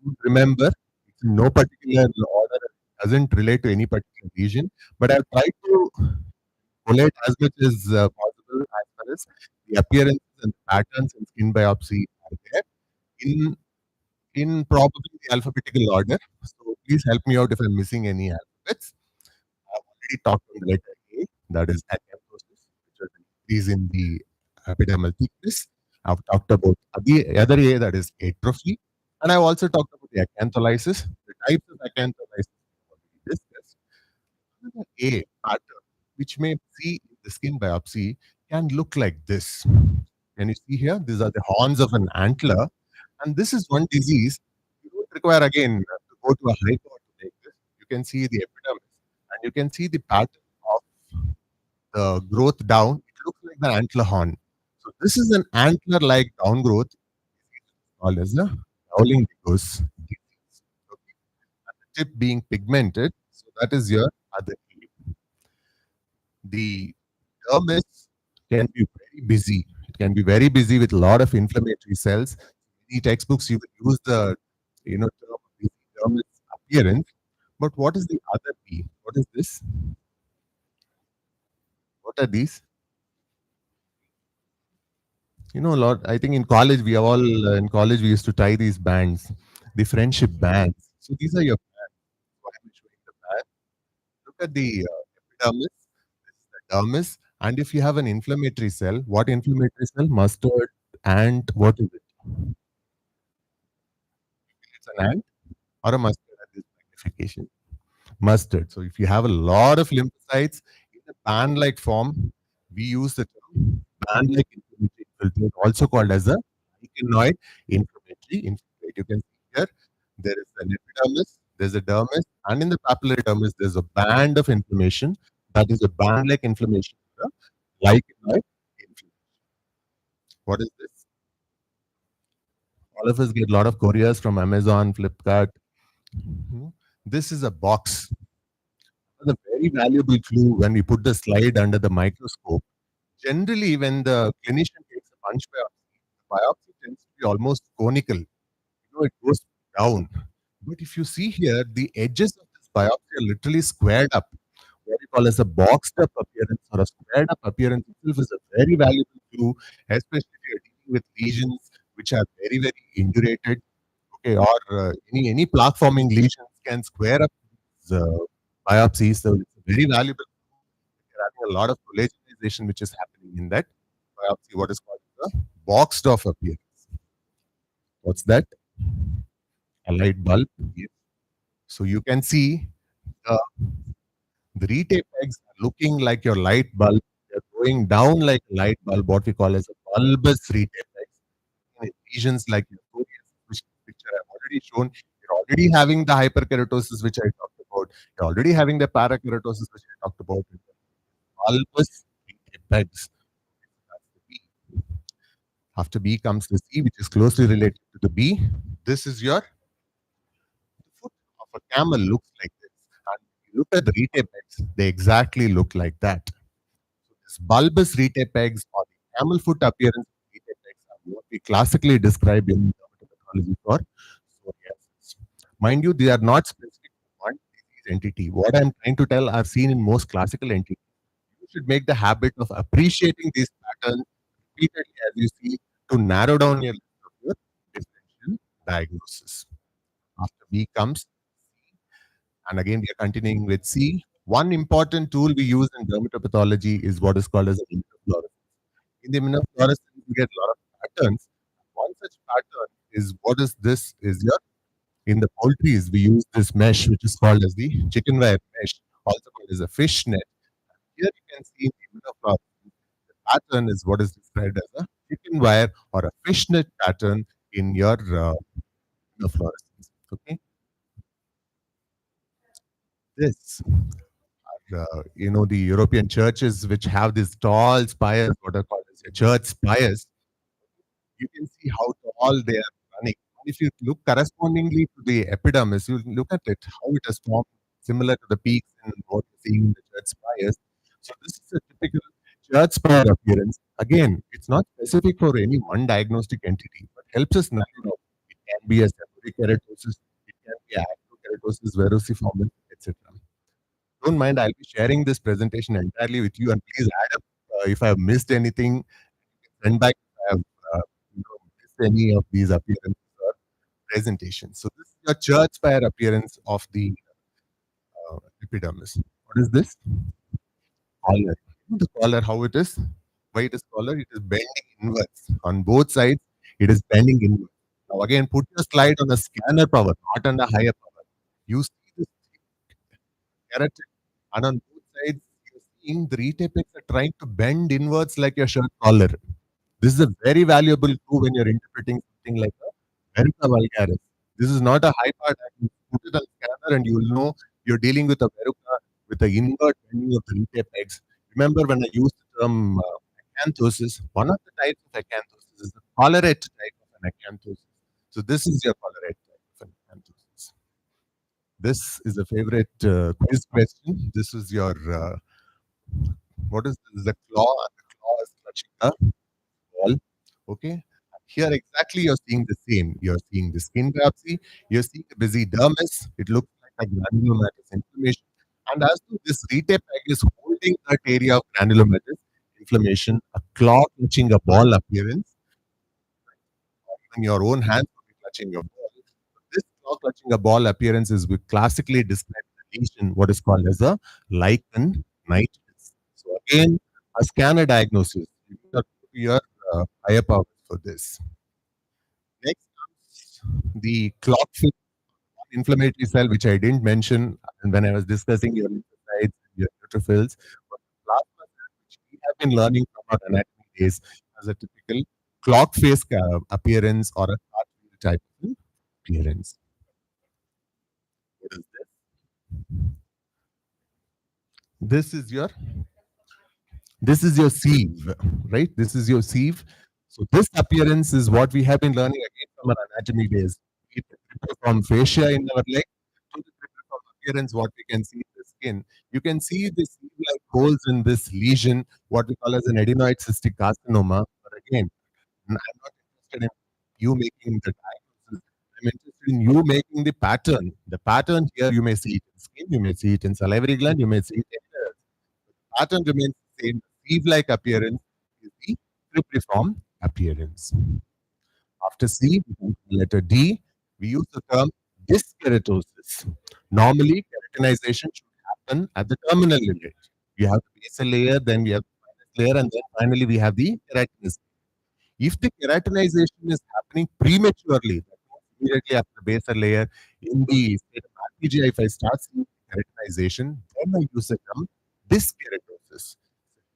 V: you remember it's in no particular order, doesn't relate to any particular region. But I've tried to collate as much as possible as far as the appearances and patterns in skin biopsy are there in probably the alphabetical order. So please help me out if I'm missing any alphabets. I've already talked on the letter A, that is acanthosis, which is an increase in the epidermal thickness. I've talked about the other A, that is atrophy. And I've also talked about the acantholysis, the types of acantholysis we already discussed. Another A pattern, which may see in the skin biopsy, can look like this. Can you see here? These are the horns of an antler. And this is one disease. You don't require, again, to go to a hypo to make this. You can see the epidermis, and you can see the pattern of the growth down. It looks like the antler horn. So this is an antler-like downgrowth called as a howling gecko's disease. Okay. And the tip being pigmented. So that is your other A. The dermis can be very busy. It can be very busy with a lot of inflammatory cells. Many textbooks you will use the term of busy dermis appearance. But what is the other B? What is this? What are these? A lot. I think in college we used to tie these bands, the friendship bands. So these are your bands. So I'm showing the band. Look at the epidermis. This is the dermis. And if you have an inflammatory cell, what inflammatory cell? Mustard, ant. What is it? It's an ant or a mustard at this magnification. Mustard. So if you have a lot of lymphocytes in a band-like form, we use the term band-like inflammatory infiltrate, also called as a lichenoid inflammatory infiltrate. You can see here there is an epidermis, there's a dermis, and in the papillary dermis there's a band of inflammation. That is a band-like inflammation. The lichenoid inflammation. What is this? All of us get a lot of couriers from Amazon, Flipkart. This is a box. A very valuable clue when we put the slide under the microscope. Generally, when the clinician takes a punch biopsy, the biopsy tends to be almost conical. It goes down. But if you see here, the edges of this biopsy are literally squared up. What we call as a boxed up appearance or a squared up appearance itself is a very valuable clue, especially if you're dealing with lesions which are very, very indurated, okay, or any plaque forming lesions can square up these, biopsies. So it's a very valuable. You're having a lot of collagenization which is happening in that biopsy, what is called the boxed off appearance. What's that? A light bulb. Yes. So you can see the retape pegs are looking like your light bulb. They're going down like a light bulb, what we call as a bulbous retape pegs. Lesions like your psoriasis, which picture I've already shown. You're already having the hyperkeratosis, which I talked about. You're already having the parakeratosis, which I talked about. Bulbous retape pegs. That's the B. After B comes the C, which is closely related to the B. This is your foot of a camel looks like this. And if you look at the retape pegs, they exactly look like that. So this bulbous retape pegs or the camel foot appearance of retape pegs are what we classically describe in dermatopathology for psoriasis. Mind you, they are not specific to one disease entity. What I'm trying to tell are seen in most classical entities. You should make the habit of appreciating these patterns repeatedly as you see to narrow down your list of your differential diagnosis. After B comes C, and again we are continuing with C. One important tool we use in dermatopathology is what is called as an immunofluorescence. In the immunofluorescence, we get a lot of patterns. One such pattern is what is this? Is your in the poultries we use this mesh which is called as the chicken wire mesh, also called as a fish net. Here you can see in the immunofluorescence, the pattern is what is described as a chicken wire or a fishnet pattern in your immunofluorescence. Okay, this the European churches which have these tall spires, what are called as church spires. You can see how tall they are running. If you look correspondingly to the epidermis, you look at it, how it has formed similar to the peaks in what you're seeing in the church spires. So this is a typical church spire appearance. Again, it's not specific for any one diagnostic entity, but helps us narrow down. It can be a seborrheic keratosis, it can be acrokeratosis verruciformis, etc. Don't mind, I'll be sharing this presentation entirely with you, and please add up if I have missed anything. Send back if I have missed any of these appearances or presentations. So this is your church spire appearance of the epidermis. What is this? Collar. The collar, how it is? Why it is collar? It is bending inwards. On both sides, it is bending inwards. Now again, put your slide on a scanner power, not on a higher power. You see this keratin, and on both sides, you're seeing the retapex are trying to bend inwards like your shirt collar. This is a very valuable clue when you're interpreting something like a verruca vulgaris. This is not a high part. Put it on scanner and you will know you're dealing with a verruca with the inward bending of the retapex. Remember when I used the term acanthosis, one of the types of acanthosis is the collarette type of an acanthosis. So this is your collarette type of an acanthosis. This is a favorite quiz question. This is your, what is this? The claw, and the claw is touching the wall. Okay. Here exactly you're seeing the same. You're seeing the skin biopsy. You're seeing the busy dermis. It looks like a granulomatous inflammation. And as though this retape peg is holding that area of granulomatous inflammation, a claw clutching a ball appearance, or even your own hands will be clutching your ball. So this claw clutching a ball appearance is classically described in the lesion, what is called as a lichen nitis. So again, a scanner diagnosis. You need to put your higher power for this. Next comes the clock fit inflammatory cell, which I didn't mention when I was discussing your lymphocytes, your neutrophils, but the plasma cell, which we have been learning from our anatomy days as a typical clock face appearance or a cartwheel type of appearance. What is this? This is your sieve, right? This is your sieve. So this appearance is what we have been learning again from our anatomy days. From fascia in our leg to the from appearance, what we can see in the skin. You can see this like holes in this lesion, what we call as an adenoid cystic carcinoma. But again, I'm not interested in you making the diagnosis. I'm interested in you making the pattern. The pattern here, you may see it in skin, you may see it in salivary gland, you may see it anywhere. The pattern remains the same. Sieve-like appearance is the cribriform appearance. After C, we come to the letter D. We use the term dyskeratosis. Normally, keratinization should happen at the terminal layer. You have the basal layer, then we have the finest layer, and then finally we have the keratinization. If the keratinization is happening prematurely, that means immediately after the basal layer, in the state of RPGI, if I start seeing keratinization, then I use the term dyskeratosis.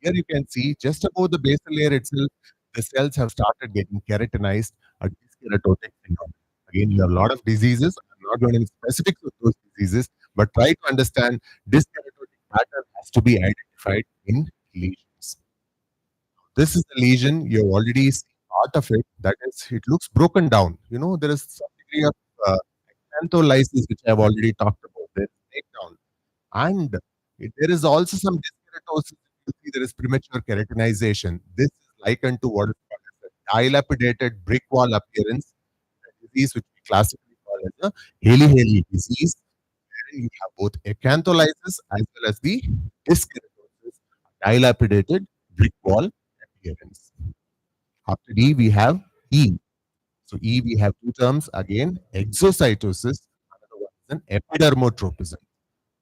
V: Here you can see just above the basal layer itself, the cells have started getting keratinized, a dyskeratotic syndrome. Again, you have a lot of diseases. I'm not going into specifics of those diseases, but try to understand dyskeratotic pattern has to be identified in lesions. This is the lesion. You have already seen part of it. That is, it looks broken down. You know, there is some degree of acantholysis, which I have already talked about. There is breakdown. And there is also some dyskeratosis. You see there is premature keratinization. This is likened to what is called as a dilapidated brick wall appearance, a disease which we classically call as a Haley disease, wherein you have both acantholysis as well as the dyskeratosis, dilapidated brick wall appearance. After D, we have E. So E, we have two terms again: exocytosis. Another one is an epidermotropism.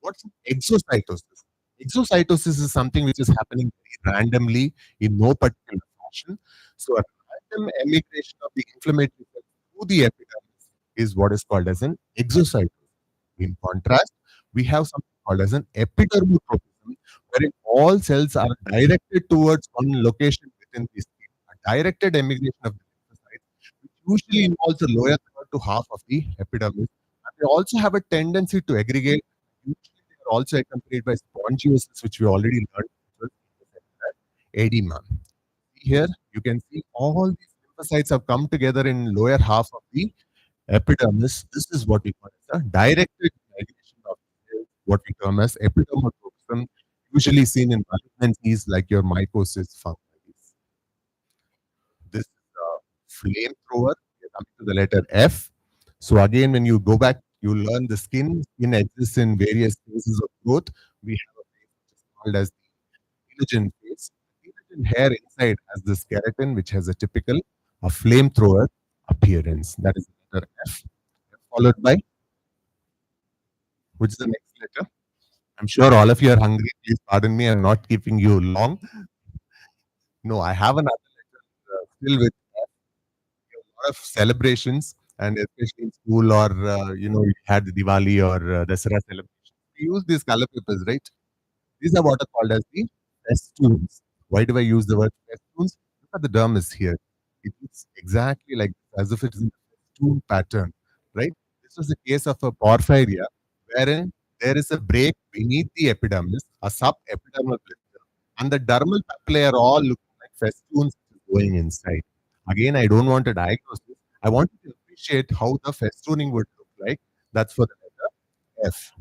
V: What's exocytosis? Exocytosis is something which is happening very randomly in no particular fashion. So a random emigration of the inflammatory cells through the epidermis is what is called as an exocytosis. In contrast, we have something called as an epidermotropism, wherein all cells are directed towards one location within the skin. A directed emigration of the lymphocytes, which usually involves the lower third to half of the epidermis. And they also have a tendency to aggregate. Usually they are also accompanied by spongiosis, which we already learned, edema. Here you can see all these lymphocytes have come together in lower half of the epidermis. This is what we call as a directed migration of cells, what we term as epidermotropism, usually seen in malignancies like your mycosis fungoides. This is a flamethrower. We are coming to the letter F. So again, when you go back, you learn the skin. Skin exists in various phases of growth. We have a phase which is called as the telogen phase. The telogen hair inside has this keratin, which has a typical flamethrower appearance. That is the letter F, followed by, which is the next letter. I'm sure all of you are hungry. Please pardon me. I'm not keeping you long. No, I have another letter still with F. We have a lot of celebrations, and especially in school or, we had the Diwali or Dasara celebration. We use these color papers, right? These are what are called as the festoons. Why do I use the word festoons? Look at the dermis here. It looks exactly like as if it is in a festoon pattern, right? This was the case of a porphyria, wherein there is a break beneath the epidermis, a subepidermal blister, and the dermal papillae are all looking like festoons going inside. Again, I don't want a diagnosis. I want you to appreciate how the festooning would look like. That's for the letter F.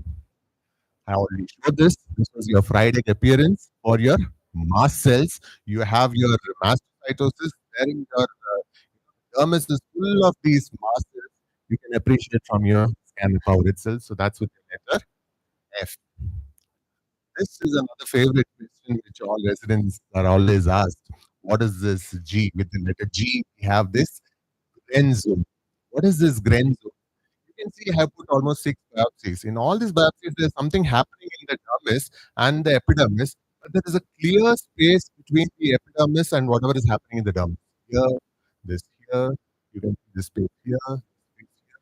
V: I already showed this. This was your Friday appearance. For your mast cells, you have your mastocytosis, wherein your dermis is full of these mast cells. You can appreciate from your scan power itself. So that's with the letter F. This is another favorite question which all residents are always asked. What is this G? With the letter G, we have this Gren zone. What is this Gren zone? You can see I have put almost 6 biopsies. In all these biopsies, there's something happening in the dermis and the epidermis, but there is a clear space between the epidermis and whatever is happening in the dermis. Here, this here, you can see this space here, space here.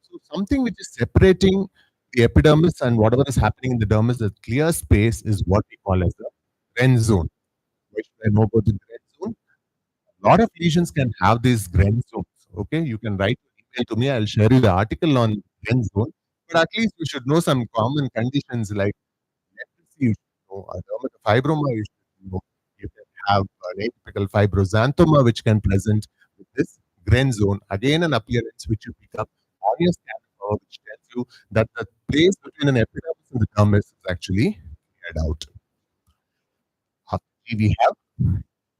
V: So something which is separating the epidermis and whatever is happening in the dermis, the clear space is what we call as the Gren zone. What should I know about the Gren zone? A lot of lesions can have these Gren zones. Okay, you can write an email to me. I'll share you the article on Gren zone. But at least you should know some common conditions like leprosy. You should know a dermatofibroma. You should know you can have an atypical fibroxanthoma, which can present with this Gren zone. Again, an appearance which you pick up on your scanner, which tells you that the place between an epidermis and the dermis is actually cleared out. After G, we have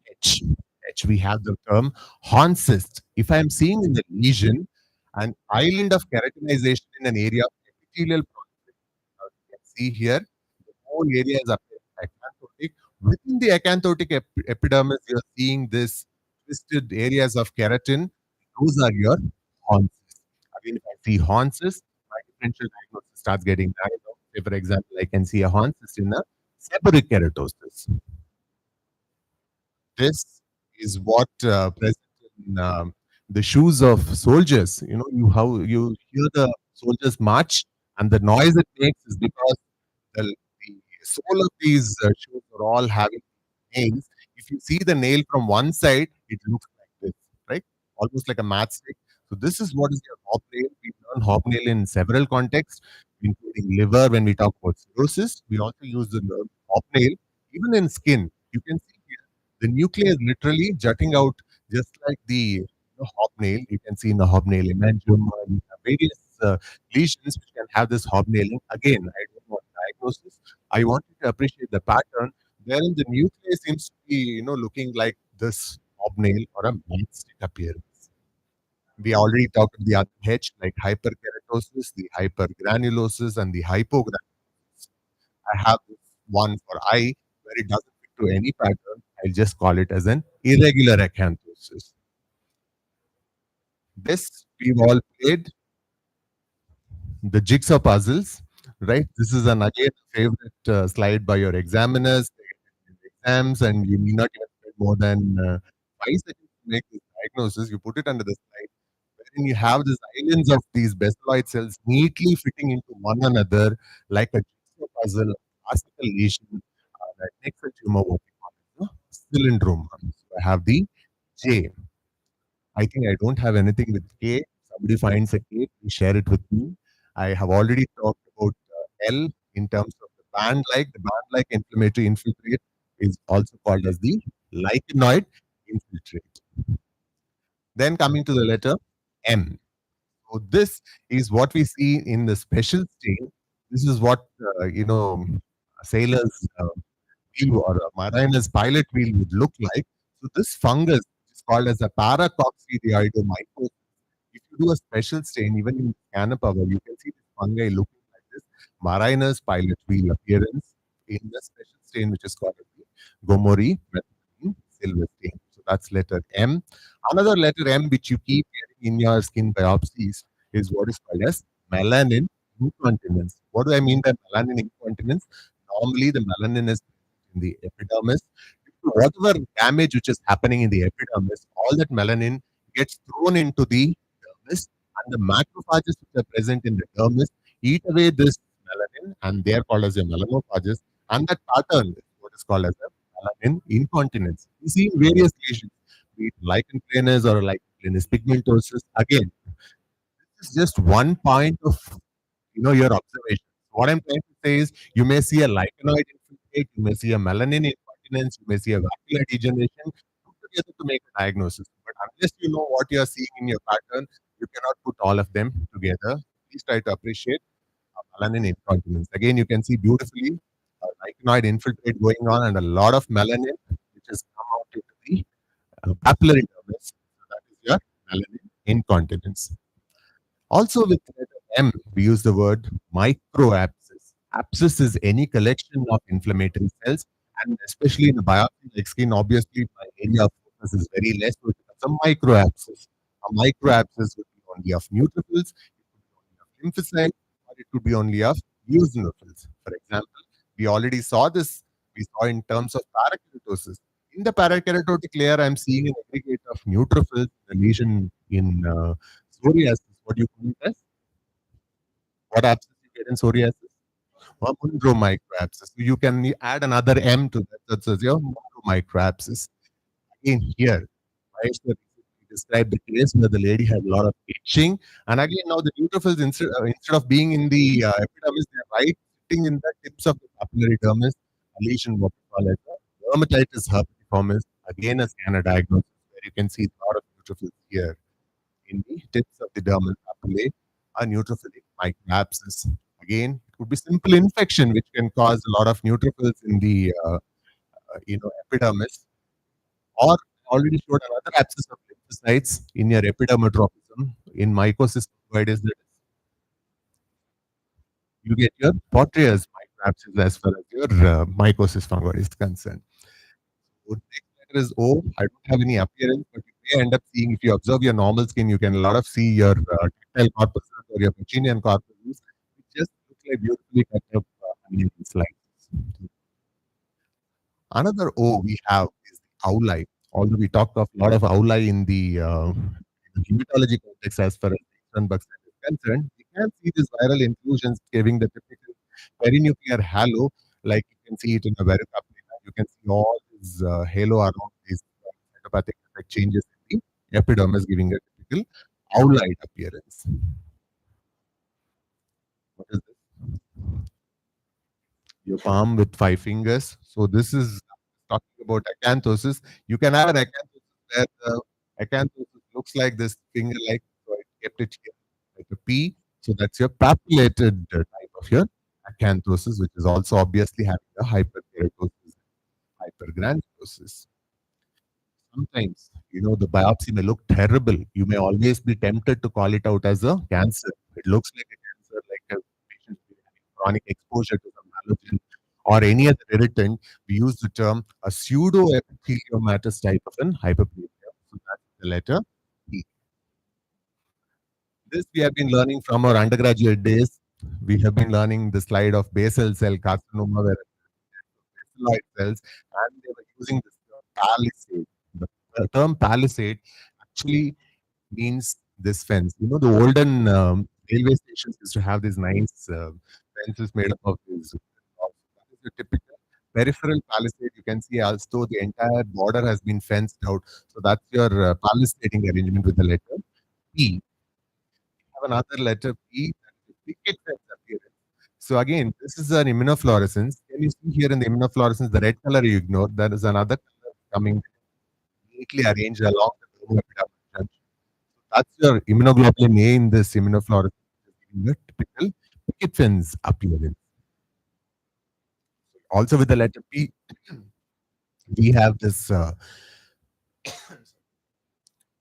V: H. H, we have the term horn cyst. If I am seeing in the lesion an island of keratinization in an area of epithelial proliferation, you can see here the whole area is acanthotic. Within the acanthotic epidermis, you are seeing this twisted areas of keratin. Those are your horn cysts. Again, if I see horn cyst, my differential diagnosis starts getting diagnosed. Say, for example, I can see a horn cyst in a seborrheic keratosis. This is what present in the shoes of soldiers. You know, how you hear the soldiers march, and the noise it makes is because the sole of these shoes are all having nails. If you see the nail from one side, it looks like this, right? Almost like a matchstick. So this is what is your hobnail. We learn hobnail in several contexts, including liver. When we talk about cirrhosis, we also use the term hobnail. Even in skin, you can see here the nuclei is literally jutting out, just like the hobnail. You can see in the hobnail hemangioma and various lesions which can have this hobnailing. Again, I don't want diagnosis. I want you to appreciate the pattern wherein the nucleus seems to be, looking like this hobnail or a matchstick appearance. We already talked about the other H, like hyperkeratosis, the hypergranulosis, and the hypogranulosis. I have this one for eye where it doesn't fit to any pattern. I'll just call it as an irregular acanthosis. This we've all played the jigsaw puzzles, right? This is an again favorite slide by your examiners in exams, and you need not even spend more than 5 seconds to make this diagnosis. You put it under the slide, wherein you have these islands of these basaloid cells neatly fitting into one another like a jigsaw puzzle, a classical lesion, that makes a tumor what we call it, cylindroma. So I have the J. I think I don't have anything with K. Somebody finds a K, please share it with me. I have already talked about L in terms of the band-like. The band-like inflammatory infiltrate is also called as the lichenoid infiltrate. Then coming to the letter M. So this is what we see in the special stain. This is what, sailors' wheel or a mariner's pilot wheel would look like. So this fungus is called as a paracoccidioidomycosis. If you do a special stain, even in scanner power, you can see this fungi looking like this mariner's pilot wheel appearance in the special stain, which is called as the Gomori methylene silver stain. So that's letter M. Another letter M, which you keep getting in your skin biopsies, is what is called as melanin incontinence. What do I mean by melanin incontinence? Normally, the melanin is in the epidermis. Whatever damage which is happening in the epidermis, all that melanin gets thrown into the dermis, and the macrophages which are present in the dermis eat away this melanin, and they are called as the melanophages. And that pattern is what is called as a melanin incontinence. You see in various lesions, be it lichen planus or lichen planus pigmentosus. Again, this is just one point of your observation. What I'm trying to say is you may see a lichenoid infiltrate, you may see a melanin incontinence, you may see a vacuolar degeneration put together to make a diagnosis. But unless you know what you are seeing in your pattern, you cannot put all of them together. Please try to appreciate melanin incontinence. Again, you can see beautifully a lichenoid infiltrate going on and a lot of melanin which has come out into the papillary dermis. So that is your melanin incontinence. Also, with letter M, we use the word microabscess. Abscess is any collection of inflammatory cells, and especially in the biopsy like skin, obviously, my area of focus is very less, so it's a microabscess. A microabscess would be only of neutrophils, it could be only of lymphocytes, or it could be only of eosinophils. For example, we already saw this, we saw in terms of parakeratosis. In the parakeratotic layer, I'm seeing an aggregate of neutrophils, the lesion in psoriasis. What do you call it as? What abscess you get in psoriasis? Microabscess. So you can add another M to that. That's your microabscess. Again, here, Mahesh described the case where the lady had a lot of itching, and again now the neutrophils instead of being in the epidermis, they are right sitting in the tips of the papillary dermis, a lesion what we call as dermatitis herpetiformis. Again, a scanner diagnosis where you can see a lot of neutrophils here in the tips of the dermal papillae, a neutrophilic microabscess. Again, it could be simple infection which can cause a lot of neutrophils in the epidermis, or already showed another abscess of lymphocytes in your epidermotropism in mycosis fungoides. That is, you get your Portrea's microabscess as far as your mycosis fungoides is concerned. So next letter is O. I don't have any appearance, but you may end up seeing, if you observe your normal skin, you can a lot of see your tactile corpuses or your Pacinian corpuses, which just look like beautifully cut up onion slices. Another O we have is the owli. Although we talked of a lot of owli in the hematology context as far as Sternberg is concerned, we can see these viral inclusions giving the typical perinuclear halo, like you can see it in a verrucapilla. You can see all this halo around these cytopathic effect changes in the epidermis, giving a typical owlite appearance. What is this? Your palm with 5 fingers. So this is talking about acanthosis. You can have an acanthosis where the acanthosis looks like this finger-like. So I kept it here like a P. So that's your papillated type of your acanthosis, which is also obviously having a hyperkeratosis, hypergranulosis. Sometimes, the biopsy may look terrible. You may always be tempted to call it out as a cancer. It looks like a cancer, like a patient having chronic exposure to some allergen or any other irritant. We use the term a pseudo-epitheliomatous type of an hyperplasia. So that's the letter E. This we have been learning from our undergraduate days. We have been learning the slide of basal cell carcinoma, where basaloid cells, and they were using this term palisade. The term palisade actually means this fence. The olden railway stations used to have these nice fences made up of these. That is the typical peripheral palisade. You can see also the entire border has been fenced out. So that's your palisading arrangement with the letter P. Have another letter P, that is the picket fence appearance. So again, this is an immunofluorescence. Can you see here in the immunofluorescence, the red color you ignore? There is another color coming neatly arranged along the epidermal junction. That's your immunoglobulin A in this immunofluorescence, giving a typical picket fence appearance. Also with the letter P, we have this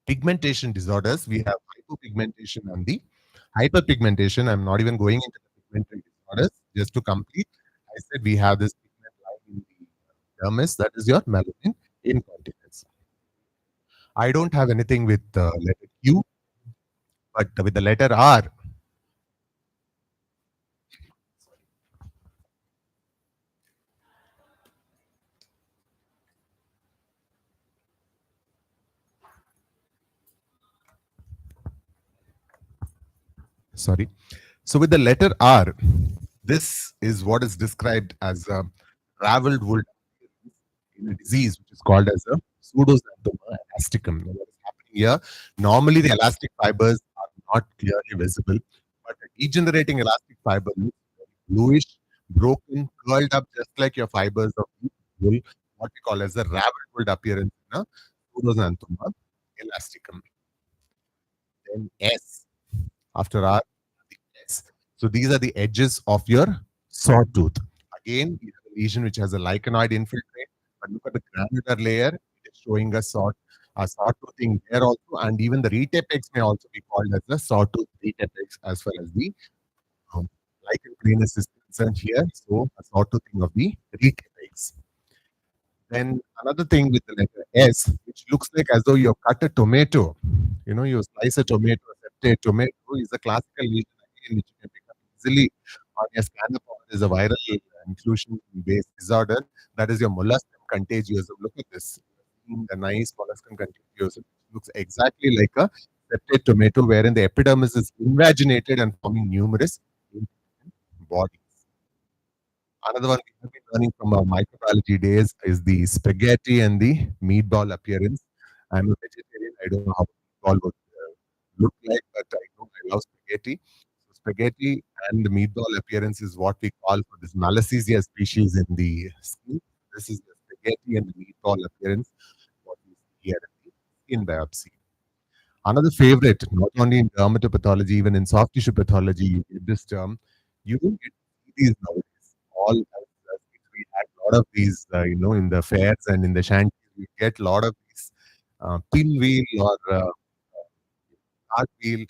V: pigmentation disorders. We have hypopigmentation and the hyperpigmentation. I'm not even going into the pigmentary disorders. Just to complete, I said we have this pigment line in the dermis. That is your melanin incontinence. I don't have anything with letter Q, but with the letter R, sorry. So with the letter R, this is what is described as a raveled wool in a disease which is called as a pseudoxanthoma elasticum. Now, what is happening here? Normally, the elastic fibers are not clearly visible, but a degenerating elastic fiber looks bluish, broken, curled up, just like your fibers of wool, what we call as a raveled wool appearance in a pseudoxanthoma elasticum. Then S, after R, the S. So these are the edges of your sawtooth. Again, you have a lesion which has a lichenoid infiltrate, but look at the granular layer. It is showing a sawtoothing there also, and even the retapex may also be called as the sawtooth retapex as far as the lichen planus is concerned here. So a sawtoothing of the retapex. Then another thing with the letter S, which looks like as though you cut a tomato. You slice a tomato, a tomato is a classical lesion again, which you can pick up easily on your scanner. Is a viral inclusion-based disorder. That is your molluscum contagiosum. Look at this. The nice molluscum contagiosum looks exactly like a septate tomato, wherein the epidermis is invaginated and forming numerous bodies. Another one we have been learning from our microbiology days is the spaghetti and the meatball appearance. I'm a vegetarian. I don't know how meatball would look like, but I know I love spaghetti. So spaghetti and the meatball appearance is what we call for this Malassezia species in the skin. This is the spaghetti and the meatball appearance, what we see here in the skin biopsy. Another favorite, not only in dermatopathology, even in soft tissue pathology, you get this term. You don't get to see these nowadays. All as kids, we had a lot of these, in the fairs and in the shanties, we get a lot of these pinwheel or cartwheel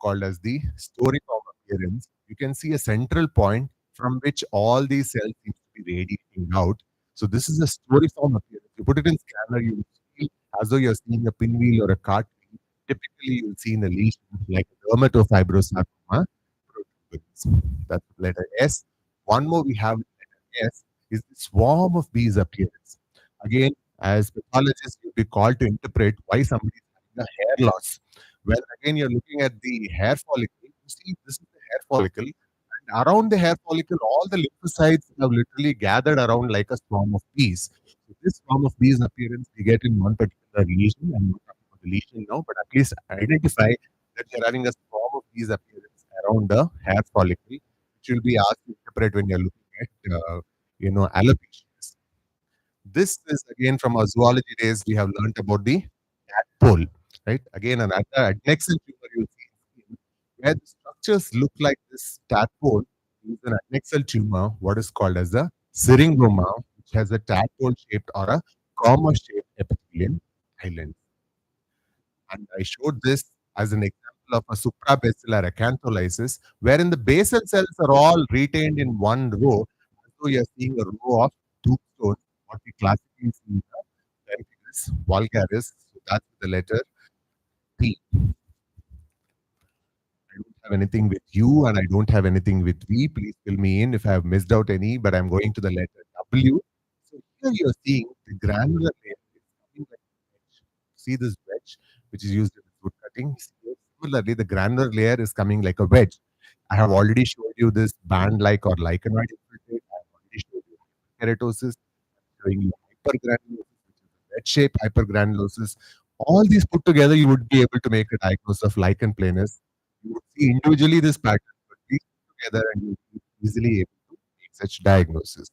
V: called as the storiform appearance. You can see a central point from which all these cells seem to be radiating out. So this is a storiform appearance. You put it in scanner, you will feel as though you're seeing a pinwheel or a cartwheel. Typically, you'll see in a lesion like dermatofibrosarcoma protuberance. That's the letter S. One more we have letter S is the swarm of bees appearance. Again, as pathologists, you'll be called to interpret why somebody is having a hair loss. Well, again, you're looking at the hair follicle. You see, this is the hair follicle. And around the hair follicle, all the lymphocytes have literally gathered around like a swarm of bees. So this swarm of bees appearance we get in one particular lesion. I'm not talking about the lesion now, but at least identify that you're having a swarm of bees appearance around the hair follicle, which will be asked to interpret when you're looking at, alopecia. This is again from our zoology days. We have learnt about the tadpole, right? Again, another adnexal tumor you'll see in skin, where the structures look like this tadpole is an adnexal tumor, what is called as a syringoma, which has a tadpole shaped or a comma shaped epithelial island. And I showed this as an example of a suprabasilar acantholysis, wherein the basal cells are all retained in one row. So you're seeing a row of tombstones, what we classically see in the Pemphigus vulgaris. So that's the letter P. I don't have anything with U and I don't have anything with V. Please fill me in if I have missed out any, but I'm going to the letter W. So here you're seeing the granular layer is coming like a wedge. See this wedge, which is used in wood cutting. Similarly, the granular layer is coming like a wedge. I have already showed you this band-like or lichenoid infiltrate. I have already showed you keratosis. I'm showing you hypergranulosis, which is a wedge-shaped hypergranulosis. All these put together, you would be able to make a diagnosis of lichen planus. You would see individually this pattern, but these put together and you would be easily able to make such diagnosis.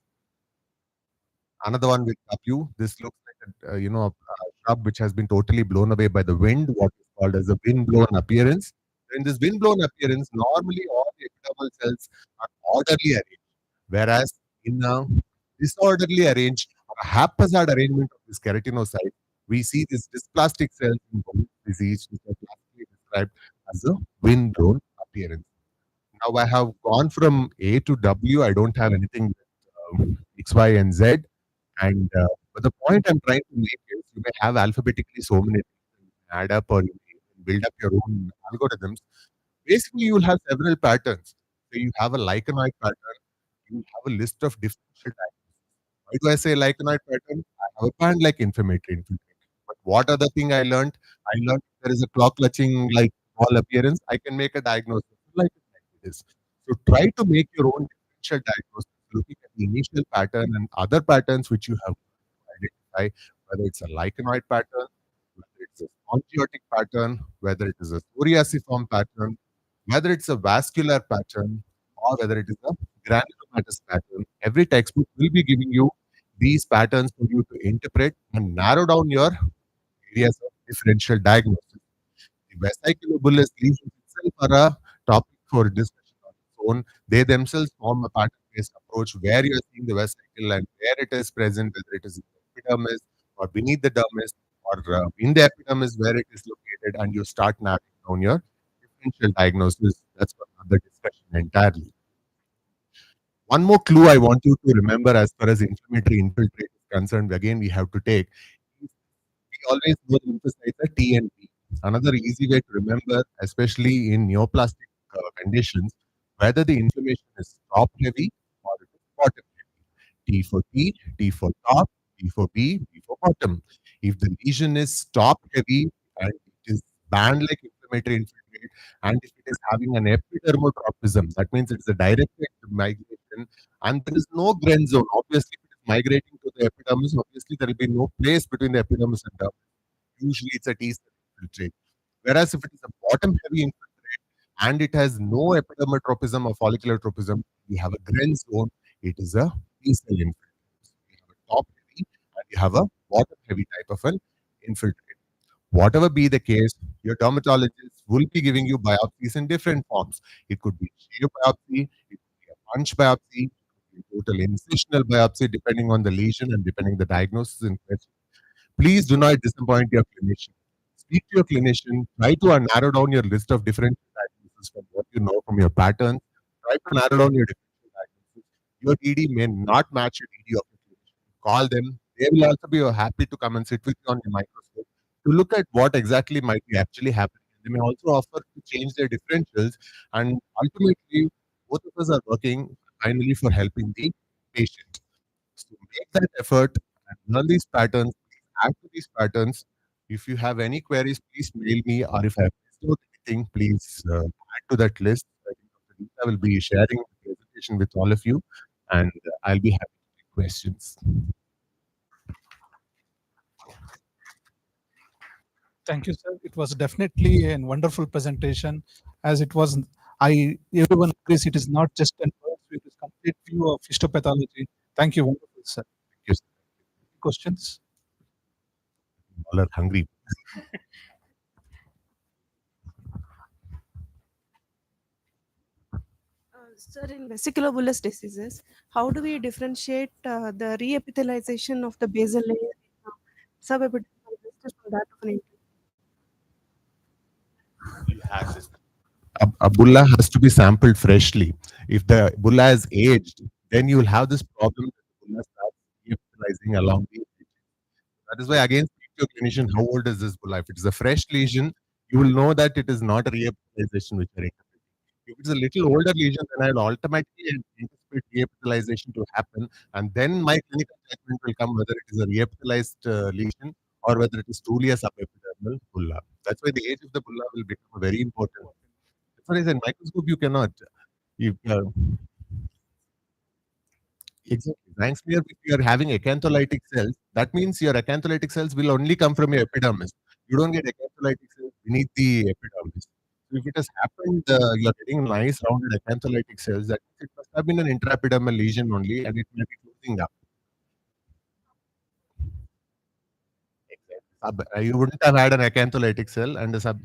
V: Another one with W. This looks like a shrub which has been totally blown away by the wind, what is called as a wind-blown appearance. In this wind-blown appearance, normally all the epidermal cells are orderly arranged, whereas in a disorderly arranged or a haphazard arrangement of this keratinocyte, we see these dysplastic cells in bone disease, which are classically described as a wind-blown appearance. Now I have gone from A to W. I don't have anything with X, Y, and Z. And but the point I'm trying to make is you may have alphabetically so many things you can add up or you can build up your own algorithms. Basically, you will have several patterns. So you have a lichenoid pattern, you have a list of differential diagnoses. Why do I say lichenoid pattern? I have a band like inflammatory infiltrate. But what other thing I learned? I learned if there is a clock clutching like small appearance, I can make a diagnosis like this. So try to make your own differential diagnosis, looking at the initial pattern and other patterns which you have to identify, whether it's a lichenoid pattern, whether it's a spongyiotic pattern, whether it is a psoriasiform pattern, whether it's a vascular pattern, or whether it is a granulomatous pattern. Every textbook will be giving you these patterns for you to interpret and narrow down your areas of differential diagnosis. The vesiculobullous lesions itself are a topic for discussion on its own. They themselves form a pattern-based approach where you are seeing the vesicle and where it is present, whether it is in the epidermis or beneath the dermis or in the epidermis where it is located, and you start narrowing down your differential diagnosis. That's for another discussion entirely. One more clue I want you to remember as far as inflammatory infiltrate is concerned, again, we have to take. We always know the lymphocytes are T and B. Another easy way to remember, especially in neoplastic conditions, whether the inflammation is top heavy or it is bottom heavy. T for T, T for top, B for B, B for bottom. If the lesion is top heavy and it is band like inflammatory infiltrate, and if it is having an epidermotropism, that means it is a directed migration and there is no Gren zone. Obviously, if it is migrating to the epidermis, obviously there will be no place between the epidermis and dermis. usually it's a T-cell infiltrate. Whereas if it is a bottom-heavy infiltrate and it has no epidermotropism or follicular tropism, you have a Gren zone, it is a T-cell infiltrate. So you have a top-heavy and you have a bottom-heavy type of an infiltrate. Whatever be the case, your dermatologist will be giving you biopsies in different forms. It could be a shave biopsy, it could be a punch biopsy, it could be a total incisional biopsy, depending on the lesion and depending the diagnosis in question. Please do not disappoint your clinician. Speak to your clinician. Try to narrow down your list of different diagnoses from what you know from your patterns. Try to narrow down your differential diagnosis. Your DD may not match your DD of your clinician. Call them. They will also be happy to come and sit with you on your microscope to look at what exactly might be actually happening. They may also offer to change their differentials. And ultimately, both of us are working finally for helping the patient. So make that effort and learn these patterns, add to these patterns. If you have any queries, please mail me, or if I have missed out anything, please add to that list. I think Dr. Lisa will be sharing the presentation with all of you, and I'll be happy to take questions.
A: Thank you, sir. It was definitely a wonderful presentation. As it was, everyone agrees it is not just an words, it is complete view of histopathology. Thank you, wonderful, sir.
V: Thank you, sir.
A: Questions?
V: All are hungry.
B: Sir, in vesiculobullous diseases, how do we differentiate the reepithelialization of the basal layer in subepidermal justice from that of an
V: A bulla has to be sampled freshly. If the bulla is aged, then you will have this problem that the bulla starts utilizing along the edges. That is why, again, speak to your clinician, how old is this bulla? If it is a fresh lesion, you will know that it is not a reepithelialization which you are interpreting. If it's a little older lesion, then I will automatically anticipate reepithelialization to happen, and then my clinical judgment will come whether it is a reepithelized lesion or whether it is truly a subepidermal bulla. That's why the age of the bulla will become very important. That's what I said, microscope you cannot. You, exactly. Thanks, clear. If you are having acantholytic cells, that means your acantholytic cells will only come from your epidermis. You don't get acantholytic cells beneath the epidermis. So if it has happened, you are getting nice rounded acantholytic cells. That means it must have been an intraepidermal lesion only, and it may be closing up. You wouldn't have had an acantholytic cell and a sub.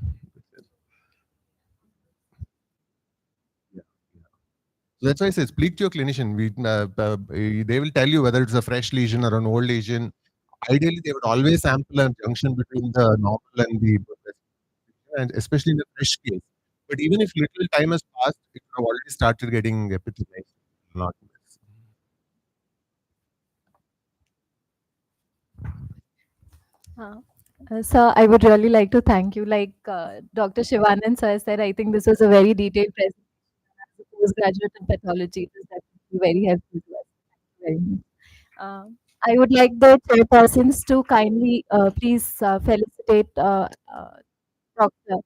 V: So that's why I say speak to your clinician. They will tell you whether it's a fresh lesion or an old lesion. Ideally, they would always sample a junction between the normal and the and especially in the fresh case. But even if little time has passed, it would have already started getting epithelialized. Not
G: Sir, I would really like to thank you. Like Dr. Shivanand sir said, I think this was a very detailed presentation. As a postgraduate in pathology, it is definitely very helpful to us. Thank you very much. I would like the chairpersons to kindly please felicitate Dr.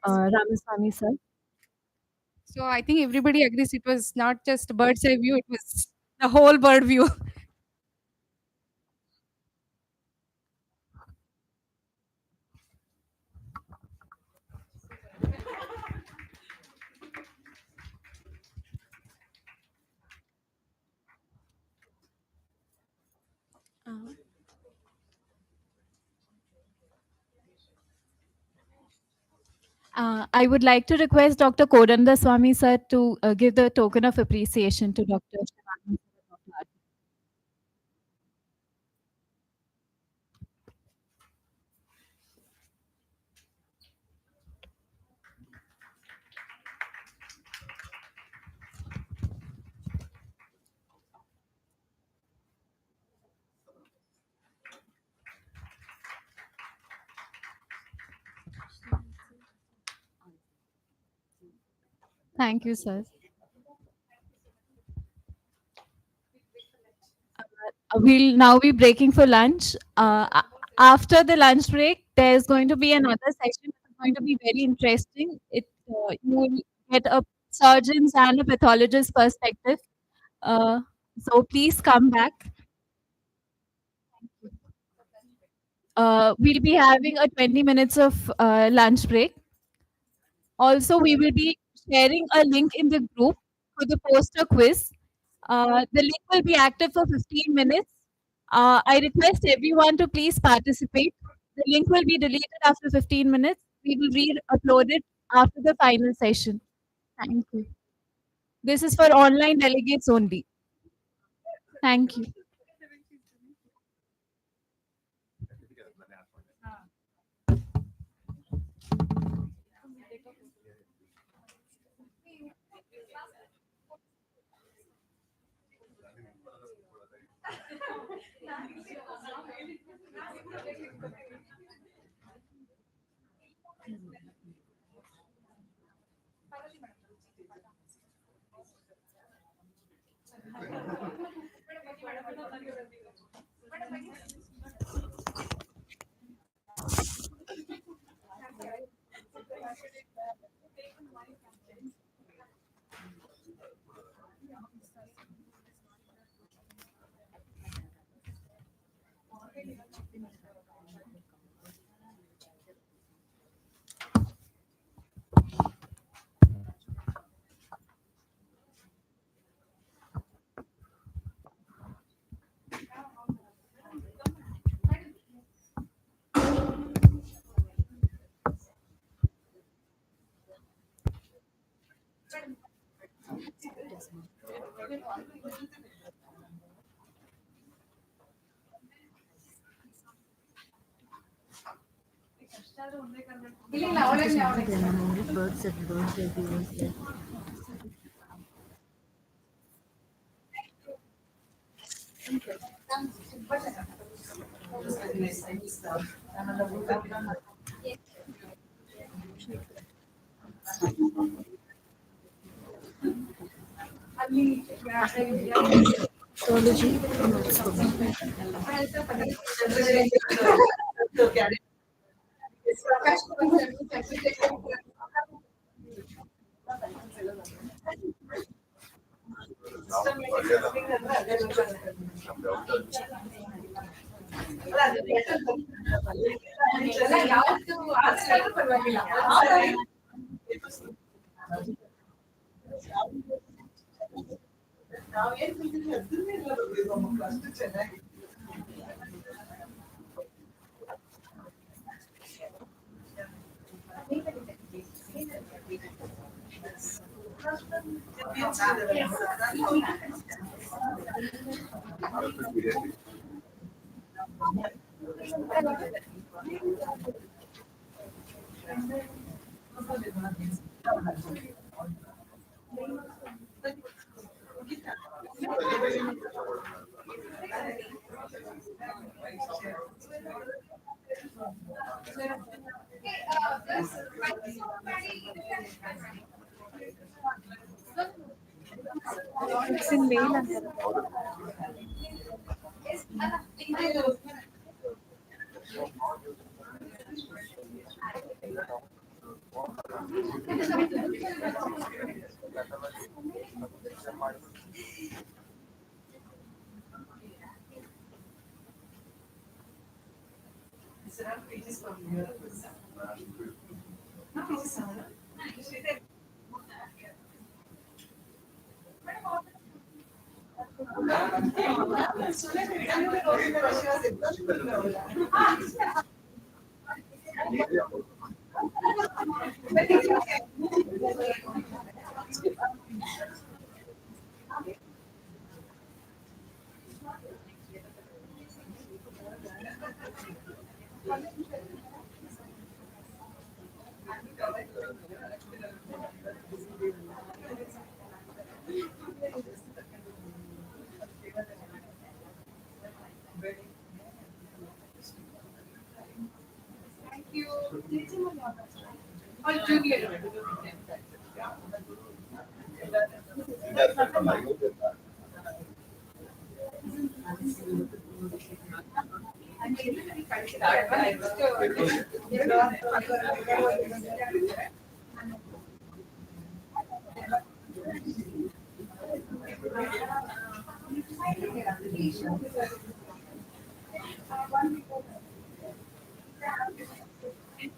G: Ramaswamy sir.
K: So I think everybody agrees it was not just bird's eye view, it was the whole bird view.
G: I would like to request Dr. Kodanda Swami sir to give the token of appreciation to Dr. Shivanand sir and Dr. Arjun. Thank you, sir. We'll now be breaking for lunch. After the lunch break, there's going to be another session. It's going to be very interesting. You will get a surgeon's and a pathologist's perspective. So please come back. we'll be having a 20 minutes of lunch break. Also, we will be sharing a link in the group for the poster quiz. The link will be active for 15 minutes. I request everyone to please participate. The link will be deleted after 15 minutes. We will re-upload it after the final session. Thank you. This is for online delegates only. Thank you.
B: It's in mail and
K: Thank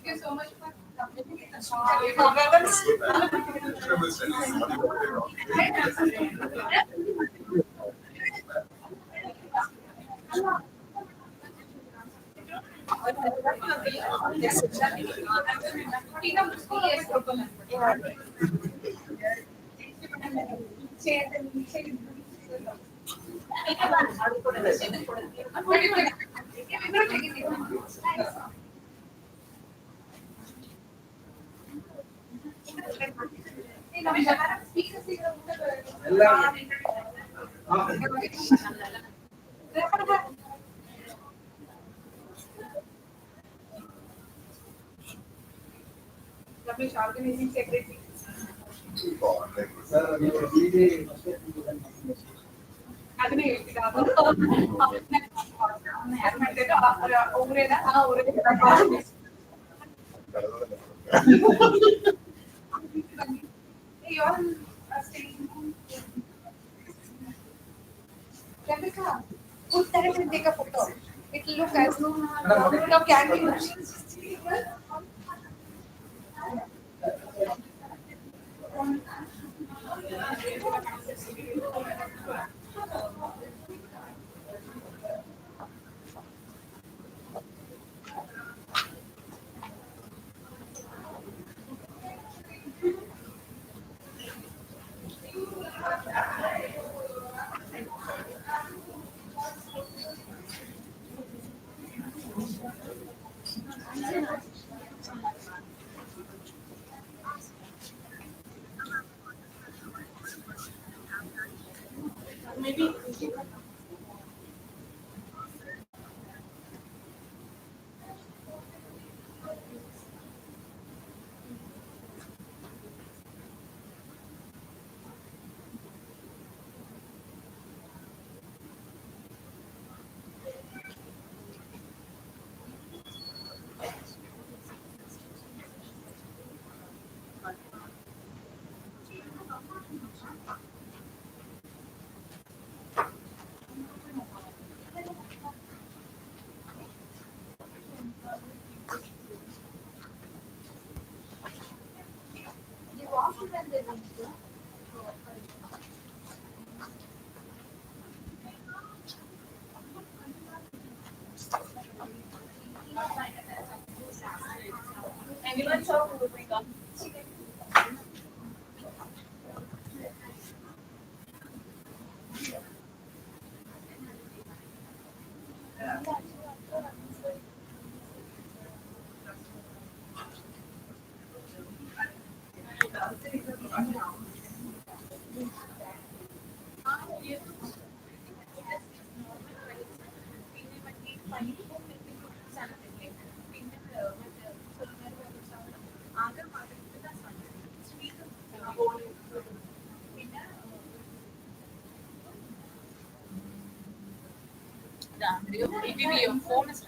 K: you so much for coming. Ramesh, organizing secretary. ಅದನ್ನೇ ಹೇಳ್ತಿದ್ದ Rebecca, put that and take a photo. It will look as no candy. Maybe. Anyone saw who we got? Your phone is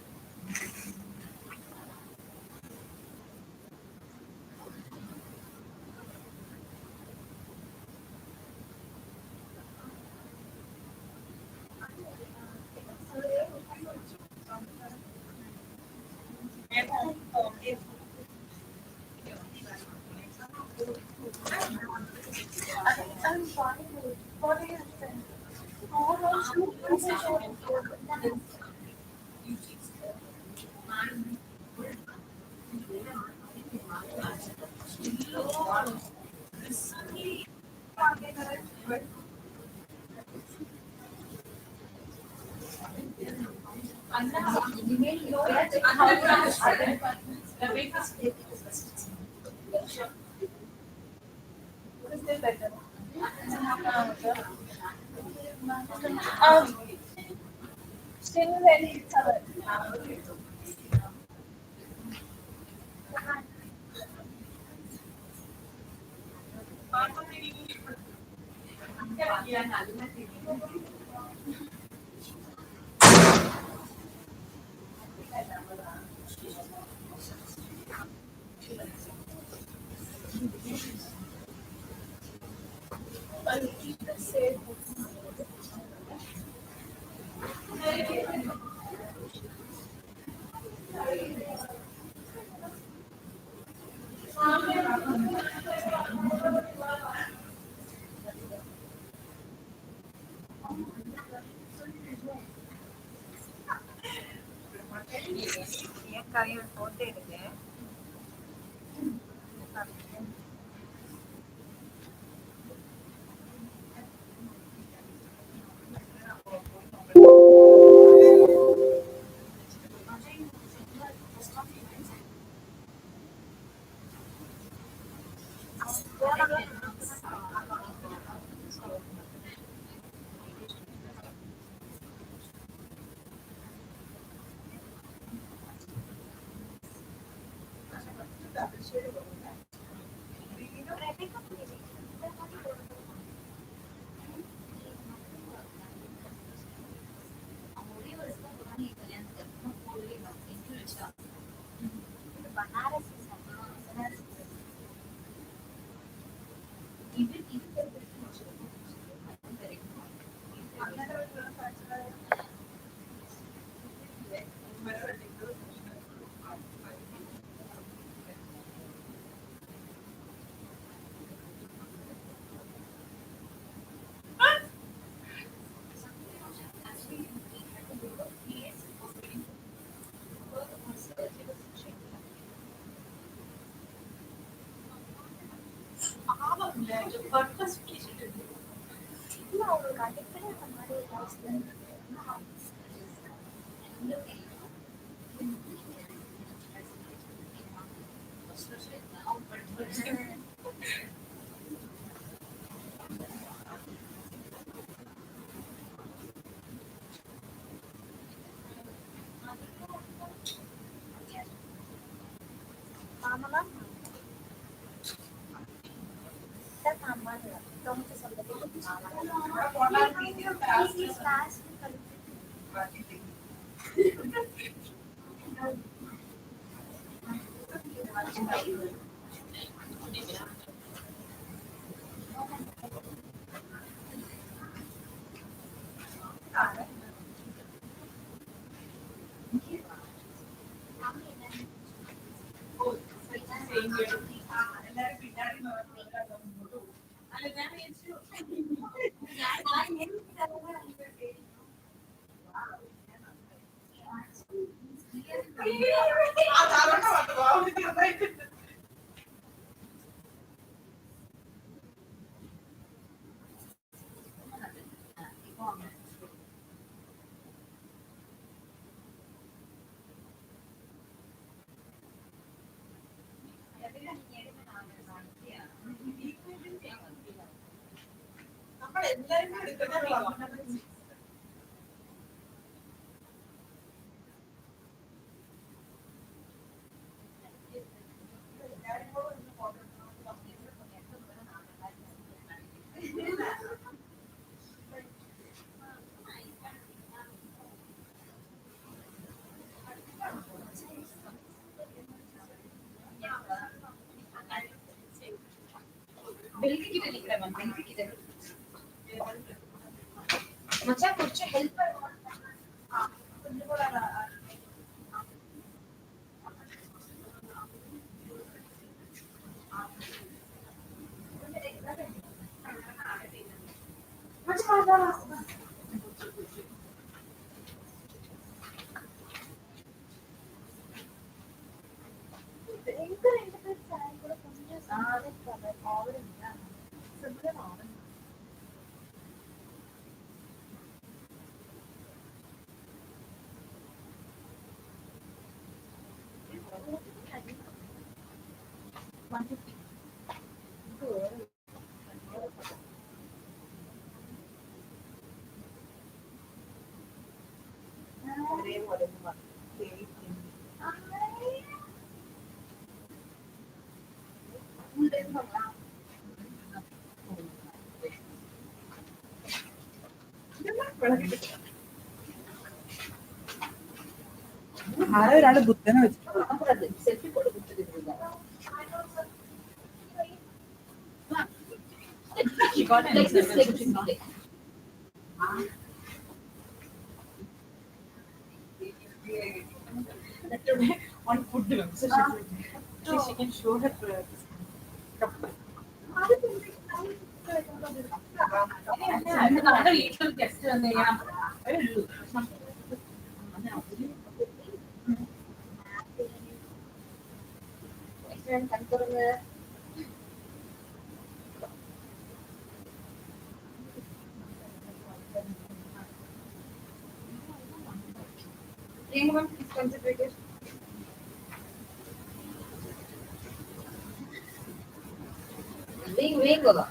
K: still very
P: ആരൊരാള് ബുദ്ധനെ വെച്ചിട്ടുള്ളത് on food so she can show her വീട്ടിൽ guest വന്നു കഴിഞ്ഞാൽ anyone please consider it. Vengo.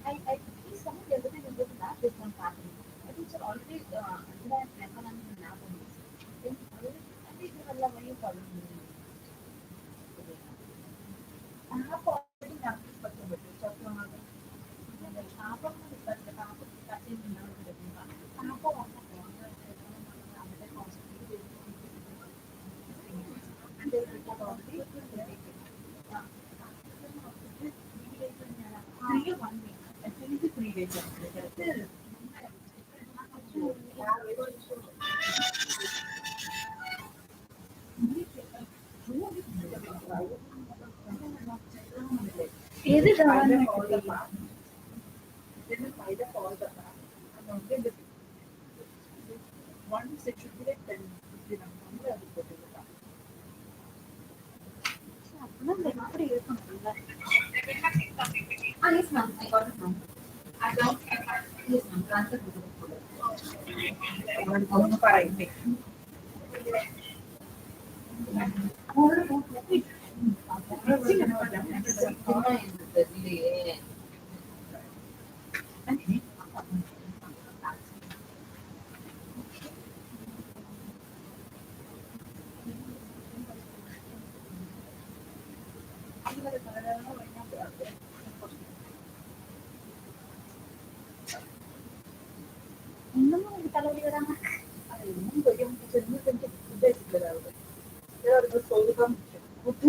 P: I think some of everything is good that is one part. I think so already understand plan and now then I think you will love you for I have already done this but the talk to another half of the half of the touching in half of and they report already 1 week. Actually, 3 days. Is it once it should be like 10 yes, ma'am. I got it, ma'am. I don't. Yes, ma'am. Transfer to the இன்னமும் தலைவலி வராம அது இன்னும் கொஞ்சம் இன்னும் கொஞ்சம் food எடுத்துக்கிறாரு ஏதாவது சொல்லுதான் ஃபுட்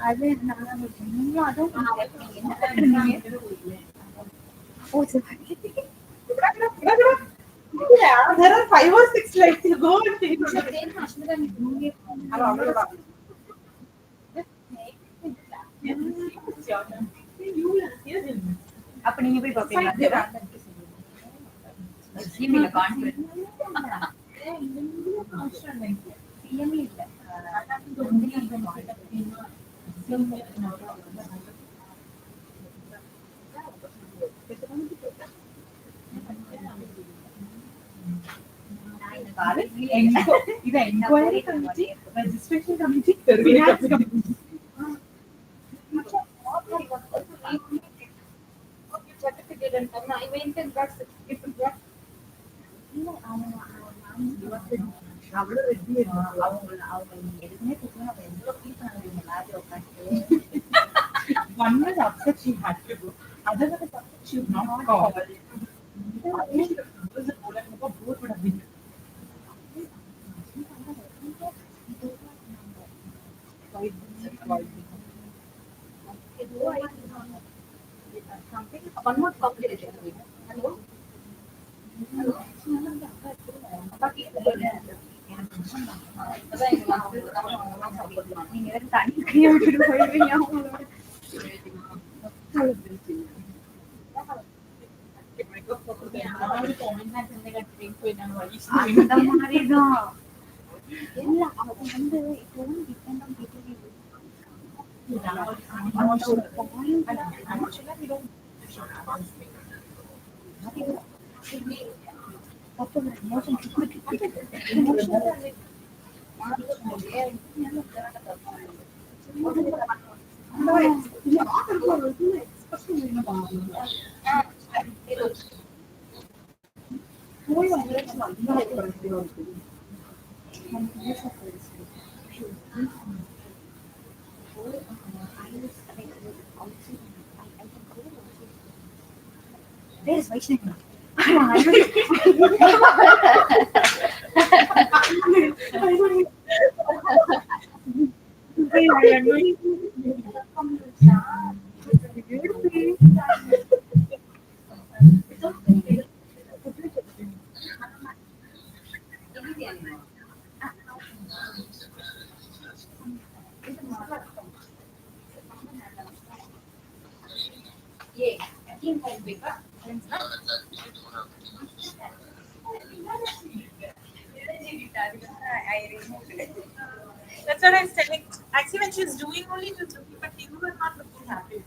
P: அது நான் இன்னும் அதுவும் oh, there are 5 or 6 slides. You go and take அப்ப நீங்க போய் பாப்பீங்களா ஜிமில கான்ஃபரன்ஸ் சிஎம்இ இல்ல இது enquiry committee registration committee
E: One was upset she had to go. Other was upset she would not call. Both would have been. One more complication. Hello? நீங்க தனி கையை விட்டுட்டு போயிருவீங்க அவங்களோட அந்த மாதிரிதான் இல்ல அது வந்து இப்போ Where is Vaishnavi?
R: That's what I was telling. Actually, when she was doing only, she was looking, but you were not looking happy.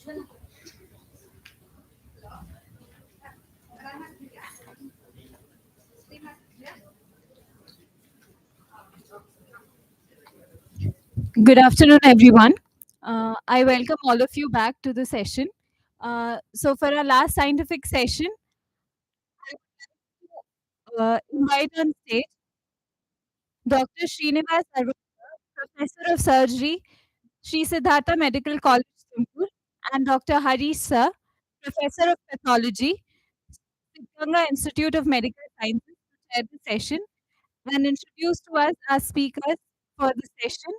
G: Good afternoon, everyone. I welcome all of you back to the session. So, for our last scientific session, invite on stage Dr. Srinivas Arora, Professor of Surgery, Sri Siddhartha Medical College, Tumakuru, and Dr. Harish Sir, Professor of Pathology, Siddhganga Institute of Medical Sciences, to chair the session and introduce to us as speakers for the session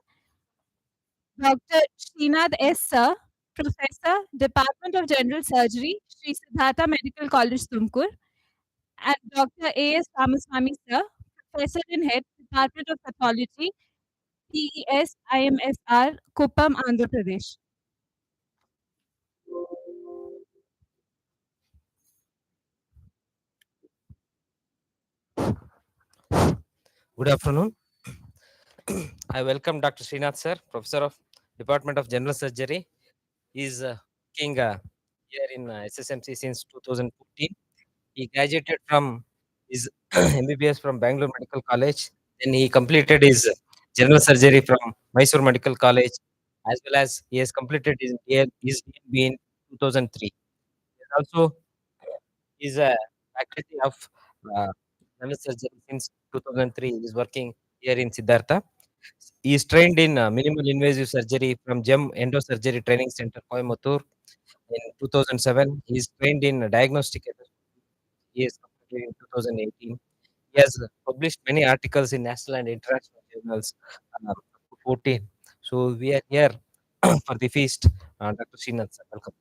G: Dr. Srinath S. Sir, Professor, Department of General Surgery, Sri Siddhartha Medical College, Tumkur, and Dr. A. S. Ramaswamy Sir, Professor and Head, Department of Pathology, PES IMSR, Kuppam, Andhra Pradesh.
C: Good afternoon. I welcome Dr. Srinath sir, Professor of Department of General Surgery. He is working here in SSMC since 2014. He graduated from his MBBS from Bangalore Medical College. Then he completed his general surgery from Mysore Medical College, as well as he has completed his DNB in 2003. He is also is a faculty of uh, general surgery since 2003. He is working here in Siddhartha. He is trained in minimal invasive surgery from GEM Endosurgery Training Center, Coimbatore. In 2007, he is trained in diagnostic endoscopy. He is completed in 2018. He has published many articles in national and international journals. Up to 14. So we are here for the feast. Dr. Srinath, sir, welcome.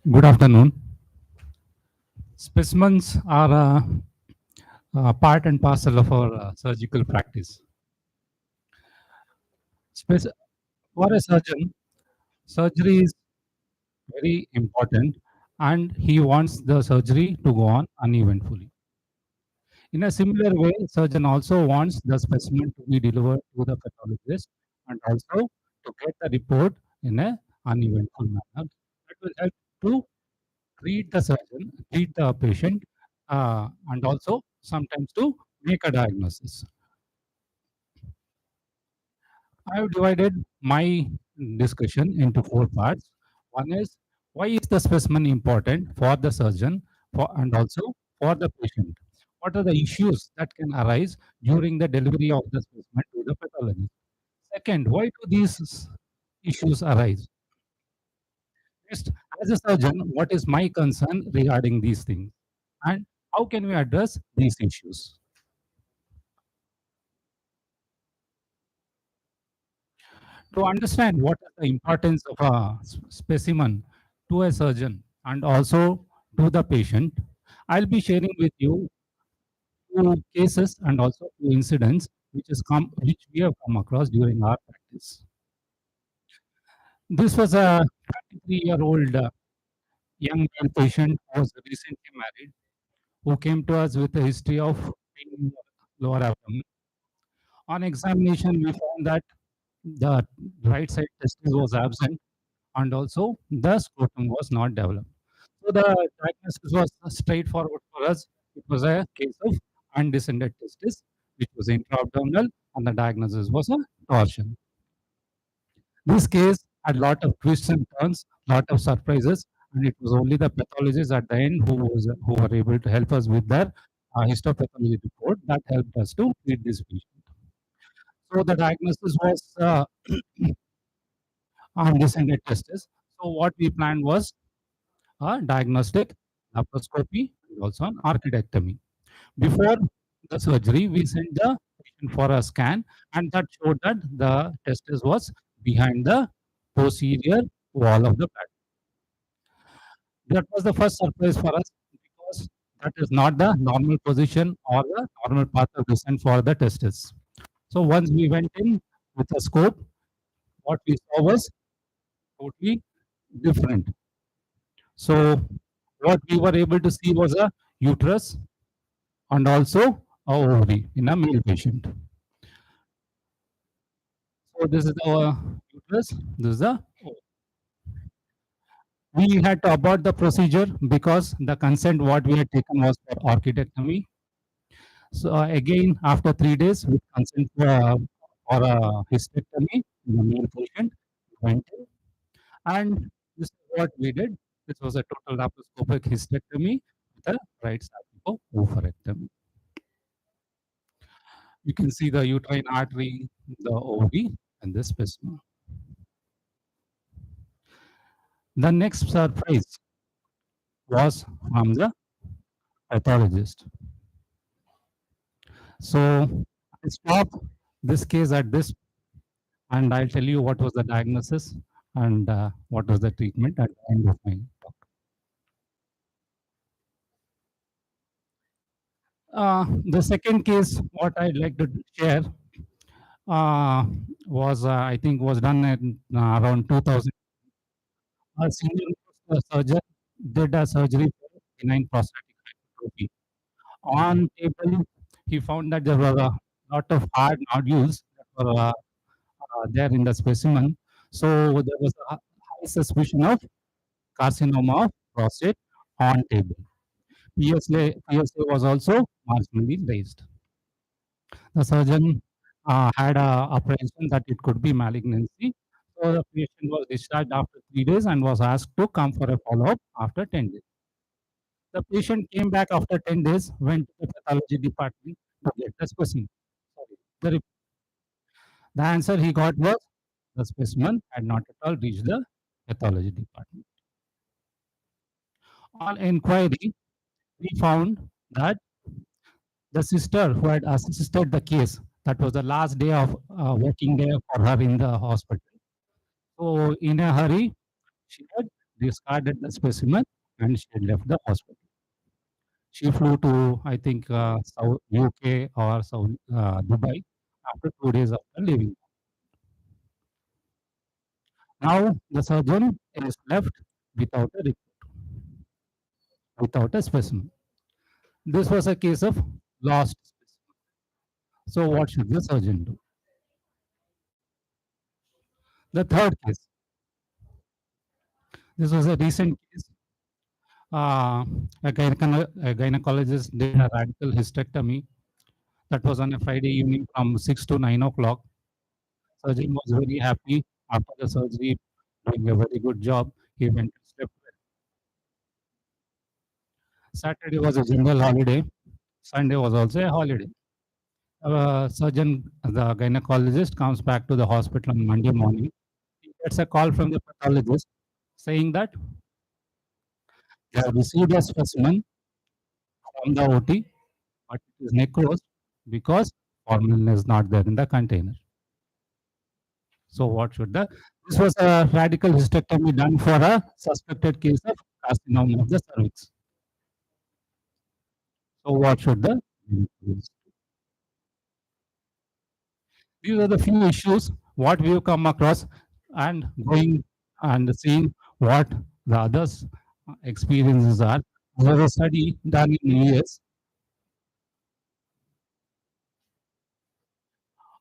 H: Good afternoon. Specimens are part and parcel of our surgical practice. For a surgeon, surgery is very important and he wants the surgery to go on uneventfully. In a similar way, surgeon also wants the specimen to be delivered to the pathologist and also to get the report in a uneventful manner. That will help to treat the patient, and also sometimes to make a diagnosis. I have divided my discussion into 4 parts. One is, why is the specimen important for the surgeon and also for the patient? What are the issues that can arise during the delivery of the specimen to the pathologist? Second, why do these issues arise? Next, as a surgeon, what is my concern regarding these things? And how can we address these issues? To understand what is the importance of a specimen to a surgeon and also to the patient, I'll be sharing with you 2 cases and also 2 incidents which we have come across during our practice. This was a 23-year-old young male patient who was recently married, who came to us with a history of pain in the lower abdomen. On examination, we found that the right side testis was absent and also the scrotum was not developed. So the diagnosis was straightforward for us. It was a case of undescended testis, which was intra-abdominal, and the diagnosis was a torsion. This case had a lot of twists and turns, lot of surprises, and it was only the pathologists at the end who were able to help us with their histopathology report that helped us to treat this patient. So the diagnosis was undescended testis. So what we planned was a diagnostic laparoscopy and also an orchidectomy. Before the surgery, we sent the patient for a scan, and that showed that the testis was behind the posterior wall of the bladder. That was the first surprise for us because that is not the normal position or the normal path of descent for the testis. So once we went in with a scope, what we saw was totally different. So what we were able to see was a uterus and also a ovary in a male patient. So this is the uterus, this is the we had to abort the procedure because the consent what we had taken was for orchidectomy. So again, after 3 days, with consent for a hysterectomy in the male patient, we went in, and this is what we did. This was a total laparoscopic hysterectomy with a right side oophorectomy. You can see the uterine artery, the ovary, and the specimen. The next surprise was from the pathologist. So I stop this case at this, and I'll tell you what was the diagnosis and what was the treatment at the end of my talk. The second case, what I'd like to share, was I think was done in around 2000. A senior surgeon did a surgery for benign prostatic hypertrophy. On table, he found that there were a lot of hard nodules that were there in the specimen. So there was a high suspicion of carcinoma of prostate on table. PSA was also marginally raised. The surgeon had a apprehension that it could be malignancy. So the patient was discharged after 3 days and was asked to come for a follow-up after 10 days. The patient came back after 10 days, went to the pathology department to get the specimen. The answer he got was the specimen had not at all reached the pathology department. On inquiry, we found that the sister who had assisted the case, that was the last day of working day for her in the hospital. So in a hurry, she had discarded the specimen and she had left the hospital. She flew to, I think, South UK or South Dubai after 2 days after leaving. Now the surgeon is left without a report, without a specimen. This was a case of lost specimen. So what should the surgeon do? The third case. This was a recent case. A gynecologist did a radical hysterectomy. That was on a Friday evening from 6 to 9 o'clock. Surgeon was very happy after the surgery, doing a very good job. He went to sleep. Saturday was a general holiday. Sunday was also a holiday. Surgeon, the gynecologist, comes back to the hospital on Monday morning. He gets a call from the pathologist saying that they have received a specimen from the OT, but it is necrosed because formalin is not there in the container. So what should this was a radical hysterectomy done for a suspected case of carcinoma of the cervix. So what should the these are the few issues what we have come across, and going and seeing what the others experiences are. There was a study done in US,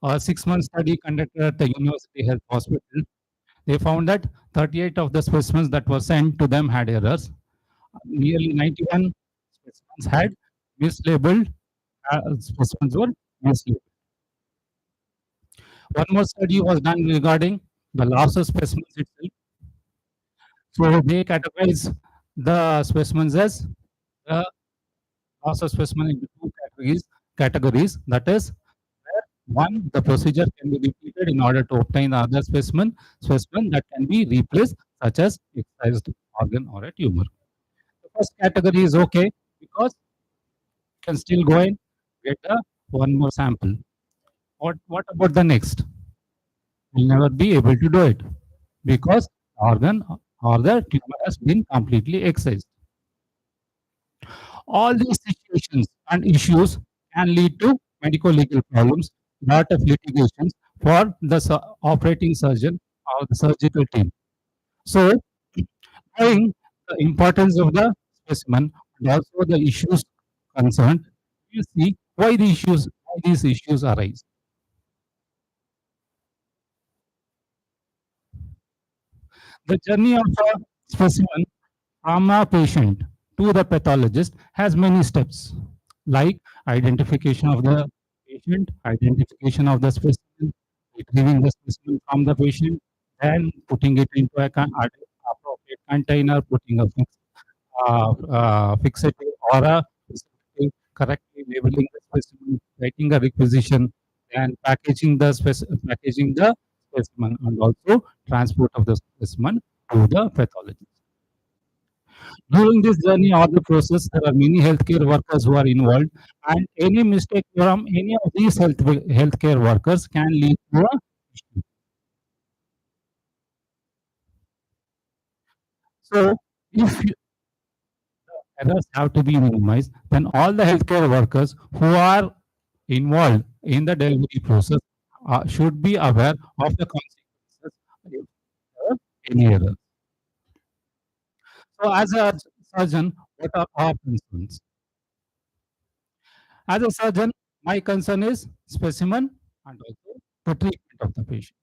H: a 6-month study conducted at the University Health Hospital. They found that 38 of the specimens that were sent to them had errors. Nearly 91 specimens had mislabeled, specimens were mislabeled. One more study was done regarding the loss of specimens itself. So they categorize the specimens as the loss of specimen into two categories. That is, where one, the procedure can be repeated in order to obtain the other specimen that can be replaced, such as excised organ or a tumor. The first category is okay because you can still go and get one more sample. What about the next? You'll never be able to do it because the organ or the tumor has been completely excised. All these situations and issues can lead to medico-legal problems, lot of litigations for the operating surgeon or the surgical team. So, knowing the importance of the specimen and also the issues concerned, you see why these issues arise. The journey of a specimen from a patient to the pathologist has many steps, like identification of the patient, identification of the specimen, retrieving the specimen from the patient, then putting it into a appropriate container, putting a fixative or a receptacle, correctly labeling the specimen, writing a requisition, and packaging the specimen, and also transport of the specimen to the pathologist. During this journey or the process, there are many healthcare workers who are involved, and any mistake from any of these healthcare workers can lead to a issue. So, if errors have to be minimized, then all the healthcare workers who are involved in the delivery process should be aware of the consequences if there are any errors. So, as a surgeon, what are our concerns? As a surgeon, my concern is specimen and also the treatment of the patient.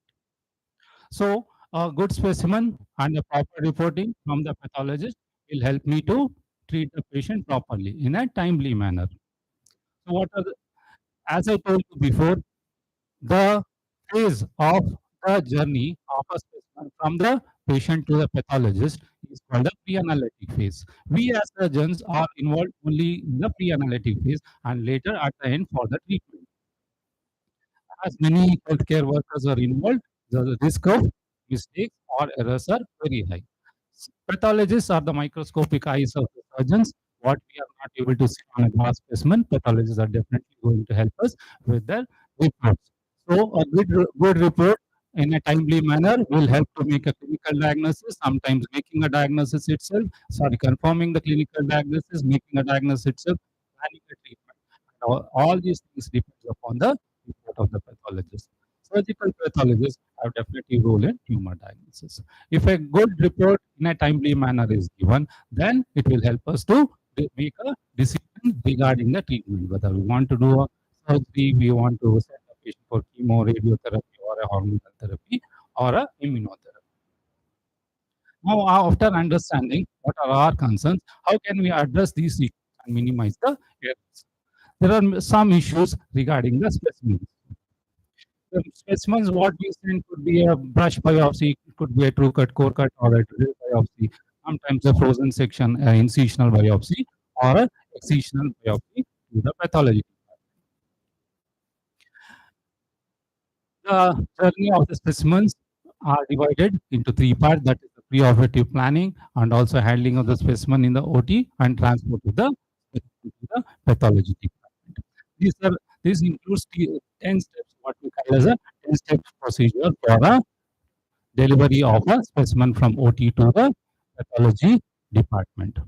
H: So, a good specimen and a proper reporting from the pathologist will help me to treat the patient properly in a timely manner. So, as I told you before, the phase of the journey of a specimen from the patient to the pathologist is called the pre-analytic phase. We as surgeons are involved only in the pre-analytic phase and later at the end for the treatment. As many healthcare workers are involved, the risk of mistakes or errors are very high. Pathologists are the microscopic eyes of the surgeons. What we are not able to see on a glass specimen, pathologists are definitely going to help us with their reports. So, a good report in a timely manner will help to make a clinical diagnosis, sometimes making a diagnosis itself, confirming the clinical diagnosis, making a diagnosis itself, planning a treatment. All these things depend upon the report of the pathologist. Surgical pathologists have definitely role in tumor diagnosis. If a good report in a timely manner is given, then it will help us to make a decision regarding the treatment, whether we want to do a surgery, we want to send a patient for chemo, radiotherapy, or a hormonal therapy, or a immunotherapy. Now, after understanding what are our concerns, how can we address these issues and minimize the errors? There are some issues regarding the specimens. The specimens what we send could be a brush biopsy, it could be a true cut, core cut, or a drill biopsy. Sometimes a frozen section, incisional biopsy, or a excisional biopsy to the pathology. The journey of the specimens are divided into three parts. That is the preoperative planning and also handling of the specimen in the OT and transport to the pathology department. This includes 10 steps, what we call as a 10 steps procedure for a delivery of a specimen from OT to the pathology department.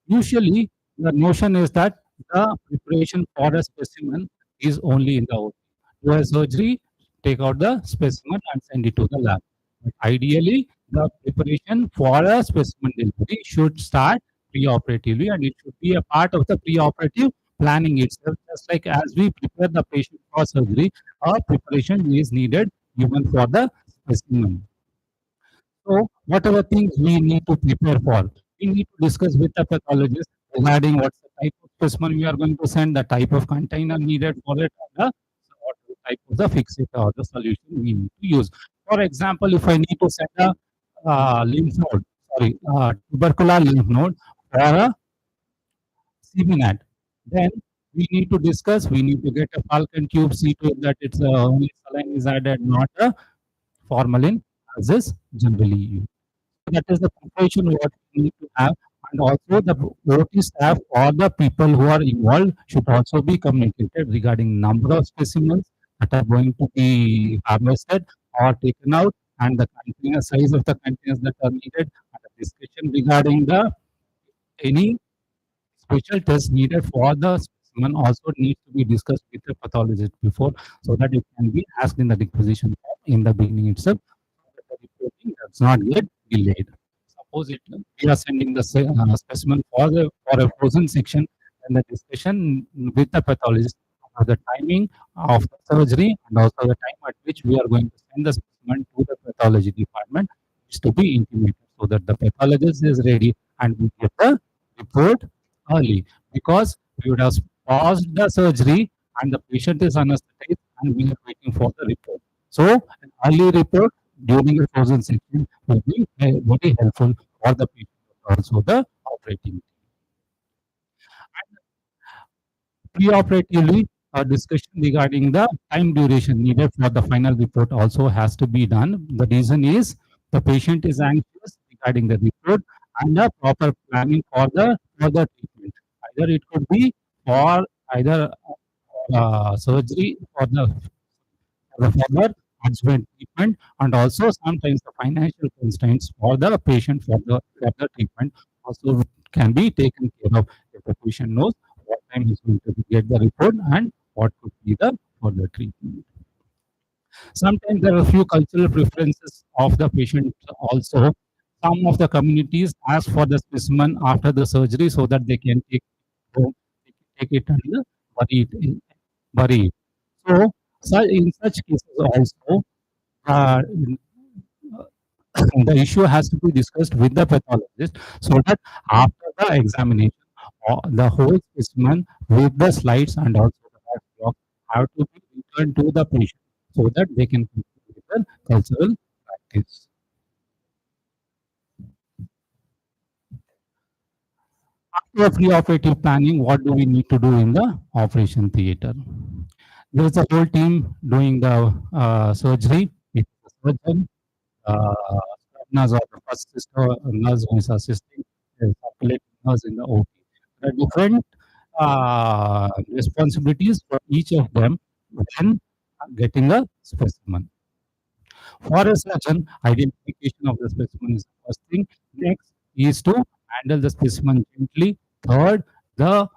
H: Usually, the notion is that the preparation for a specimen is only in the OT. Do a surgery, take out the specimen and send it to the lab. But ideally, the preparation for a specimen delivery should start preoperatively and it should be a part of the preoperative planning itself. Just like as we prepare the patient for surgery, our preparation is needed even for the specimen. So, whatever things we need to prepare for, we need to discuss with the pathologist regarding what's the type of specimen we are going to send, the type of container needed for it, and what type of the fixator or the solution we need to use. For example, if I need to send a tubercular lymph node for a CBNAT, then we need to discuss, we need to get a Falcon tube, see to it that it's only saline is added, not a formalin as is generally used. That is the preparation what we need to have, and also the OT staff or the people who are involved should also be communicated regarding number of specimens that are going to be harvested or taken out, and the container size of the containers that are needed, and the discussion regarding the any special tests needed for the specimen also needs to be discussed with the pathologist before, so that it can be asked in the requisition form in the beginning itself, so that the reporting does not get delayed. Suppose we are sending the specimen for a frozen section, and the discussion with the pathologist about the timing of the surgery and also the time at which we are going to send the specimen to the pathology department is to be intimated so that the pathologist is ready and we get the report early, because we would have paused the surgery and the patient is anesthetized and we are waiting for the report. So an early report during the frozen section will be very helpful for the patient, also the operating. Preoperatively, a discussion regarding the time duration needed for the final report also has to be done. The reason is the patient is anxious regarding the report and the proper planning for the further treatment. Either it could be for either surgery for the further adjuvant treatment, and also sometimes the financial constraints for the patient for the further treatment also can be taken care of if the patient knows what time he's going to get the report and what could be the further treatment. Sometimes there are a few cultural preferences of the patient also. Some of the communities ask for the specimen after the surgery so that they can take it and bury it. So in such cases also, uh, the issue has to be discussed with the pathologist so that after the examination, the whole specimen with the slides and also the log have to be returned to the patient so that they can continue with the cultural practice. After preoperative planning, what do we need to do in the operation theater? There is a whole team doing the surgery. It's a surgeon, nurse or the first sister nurse who is assisting, the circulating nurse in the OP. There are different responsibilities for each of them when getting a specimen. For a surgeon, identification of the specimen is the first thing. Next is to handle the specimen gently. Third, the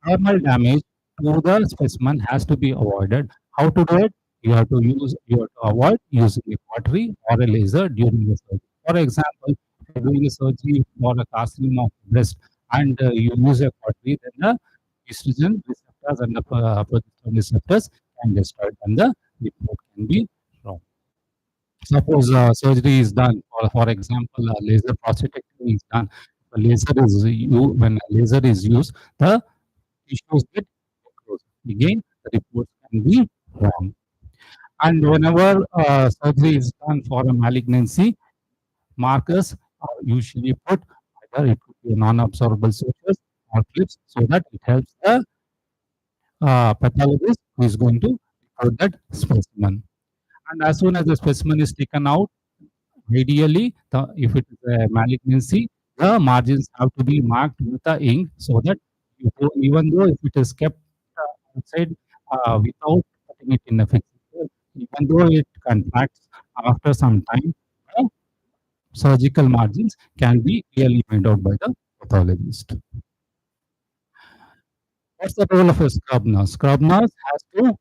H: thermal damage to the specimen has to be avoided. How to do it? You have to avoid using a cautery or a laser during the surgery. For example, if you're doing a surgery for a carcinoma of the breast and you use a cautery, then the estrogen receptors and the progesterone receptors can destroy it and the report can be wrong. Suppose surgery is done, or for example, a laser prostatectomy is done. When a laser is used, the tissues get closed. Again, the reports can be wrong. And whenever surgery is done for a malignancy, markers are usually put, either it could be non-absorbable sutures or clips, so that it helps the pathologist who is going to report that specimen. And as soon as the specimen is taken out, ideally, if it is a malignancy, the margins have to be marked with the ink so that even though if it is kept outside without putting it in a fixator, even though it contracts after some time, the surgical margins can be clearly made out by the pathologist. What's the role of a scrub nurse? Scrub nurse has to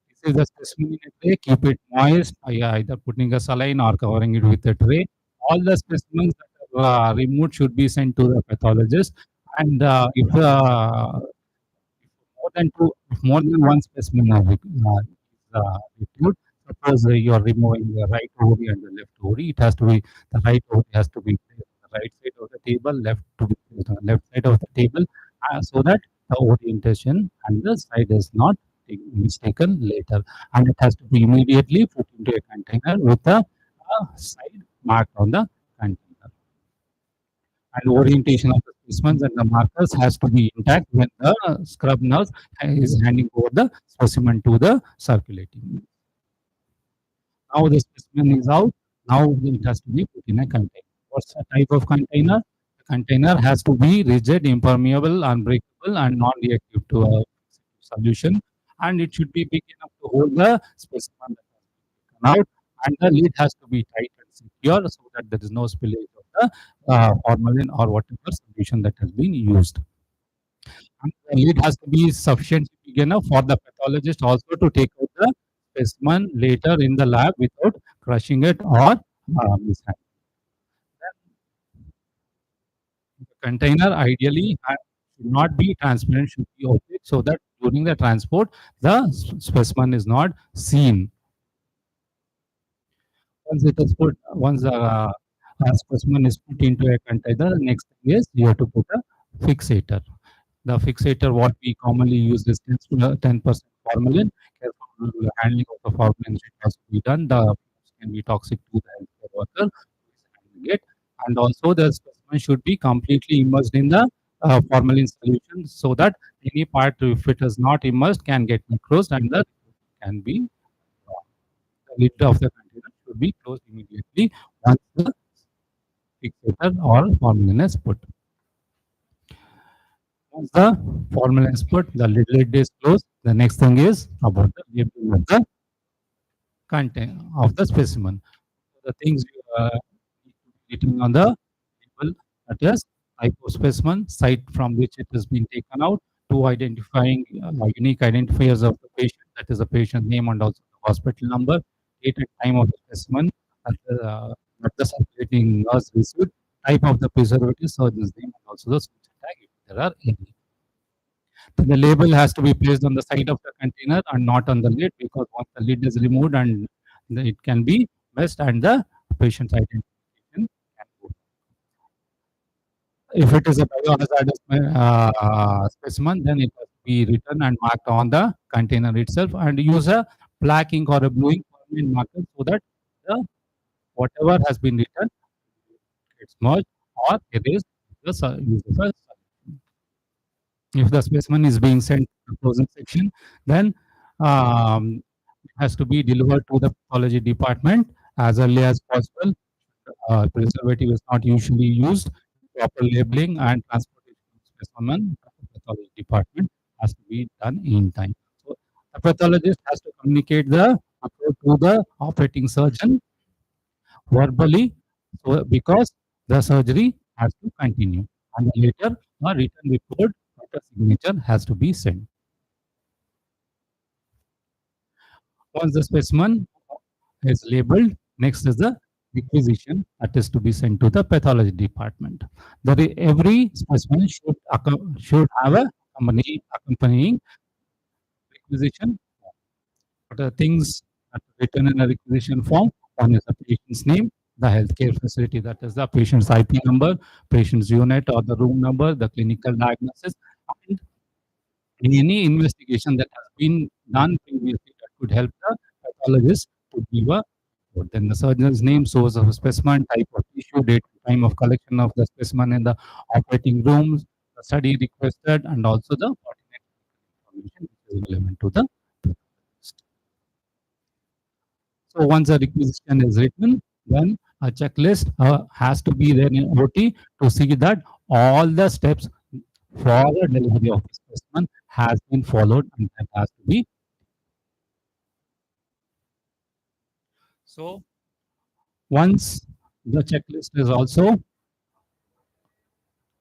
H: receive the specimen in a tray, keep it moist, either putting a saline or covering it with a tray. All the specimens that are removed should be sent to the pathologist. And if more than one specimen removed, suppose you are removing the right ovary and the left ovary, it has to be the right ovary has to be placed on the right side of the table, left to be placed on the left side of the table, so that the orientation and the side is not mistaken later, and it has to be immediately put into a container with a side marked on the container. And orientation of the specimens and the markers has to be intact when the scrub nurse is handing over the specimen to the circulating. Now the specimen is out. Now it has to be put in a container. What's the type of container? The container has to be rigid, impermeable, unbreakable, and non-reactive to a solution. And it should be big enough to hold the specimen that has been taken out. And the lid has to be tight and secure so that there is no spillage of the formalin or whatever solution that has been used. And the lid has to be sufficiently big enough for the pathologist also to take out the specimen later in the lab without crushing it or mishandling. container ideally should not be transparent, should be opaque, so that during the transport, the specimen is not seen. Once it is put, once the specimen is put into a container, the next thing is you have to put a fixator. The fixator, what we commonly use is 10% formalin. Careful handling of the formalin should also be done. The fumes can be toxic to the healthcare worker who is handling it. And also, the specimen should be completely immersed in the formalin solution so that any part, if it is not immersed, can get necrosed and the can be the lid of the container should be closed immediately once the fixator or formalin is put. Once the formalin is put, the lid is closed. The next thing is about the labeling of the content of the specimen. The things you need to be written on the label, that is type of specimen, site from which it has been taken out, two identifying unique identifiers of the patient, that is the patient name and also the hospital number, date and time of the specimen, that the circulating nurse received, type of the preservative, surgeon's name, and also the switch tag if there are any. The label has to be placed on the side of the container and not on the lid, because once the lid is removed and it can be messed and the patient's identification can go. If it is a biohazardous specimen, then it has to be written and marked on the container itself, and use a black ink or a blue ink permanent marker so that the whatever has been written gets merged or erased with the use of a. If the specimen is being sent to the frozen section, then it has to be delivered to the pathology department as early as possible. Preservative is not usually used. Proper labeling and transportation of specimen to the pathology department has to be done in time. So the pathologist has to communicate the report to the operating surgeon verbally, so because the surgery has to continue, and later a written report with a signature has to be sent. Once the specimen is labeled, next is the requisition that is to be sent to the pathology department. Every specimen should have a accompanying requisition. The things that are written in a requisition form, one is the patient's name, the healthcare facility, that is the patient's IP number, patient's unit or the room number, the clinical diagnosis, and any investigation that has been done previously that could help the pathologist to give a report. Then the surgeon's name, source of specimen, type of tissue, date, time of collection of the specimen in the operating rooms, the study requested, and also the pertinent information which is relevant to the pathologist. So once a requisition is written, then a checklist has to be there in OT to see that all the steps for the delivery of the specimen has been followed, and that has to be. So once the checklist is also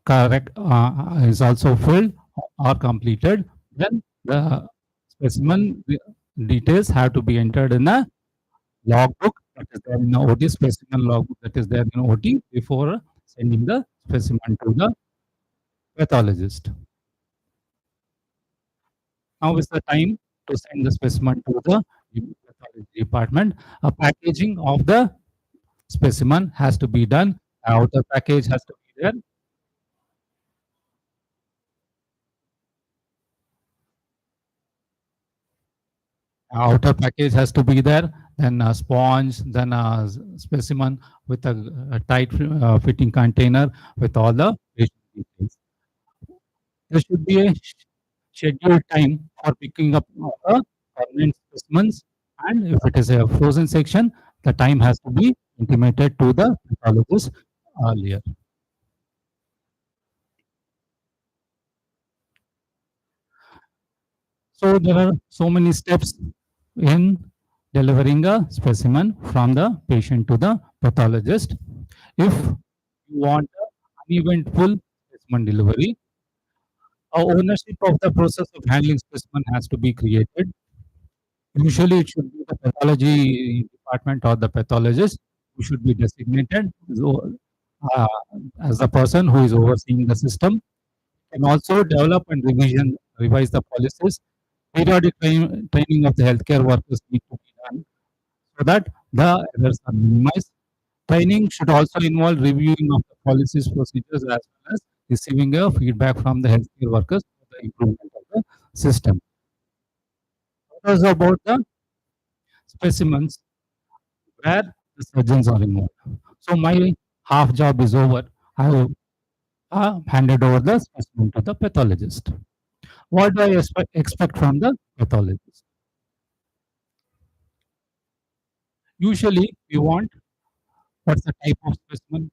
H: correct, is also filled or completed, then the specimen details have to be entered in a logbook that is there in the OT, specimen logbook that is there in OT before sending the specimen to the pathologist. Now is the time to send the specimen to the pathology department. A packaging of the specimen has to be done. Outer package has to be there. Outer package has to be there, then a sponge, then a specimen with a tight fitting container with all the patient details. There should be a scheduled time for picking up permanent specimens, and if it is a frozen section, the time has to be intimated to the pathologist earlier. So there are so many steps in delivering a specimen from the patient to the pathologist. If you want an uneventful specimen delivery, ownership of the process of handling specimen has to be created. Usually, it should be the pathology department or the pathologist who should be designated. So uh, as the person who is overseeing the system, can also develop and revise the policies. Periodic training of the healthcare workers need to be done so that the errors are minimized. Training should also involve reviewing of the policies, procedures, as well as receiving a feedback from the healthcare workers for the improvement of the system. What was about the specimens where the surgeons are involved? So my half job is over. I have handed over the specimen to the pathologist. What do I expect from the pathologist? Usually, we want what's the type of specimen,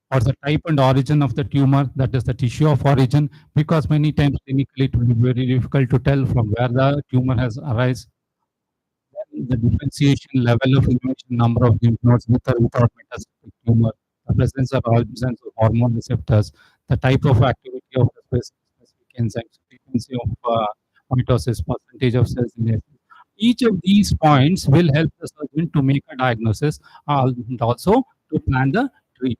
H: what's the type and origin of the tumor, that is the tissue of origin, because many times clinically it will be very difficult to tell from where the tumor has arisen, the differentiation level of invasion, number of lymph nodes with or without metastatic tumor, the presence or absence of hormone receptors, the type of activity of the specific enzymes, frequency of mitosis, percentage of cells in it. Each of these points will help the surgeon to make a diagnosis and also to plan the treatment.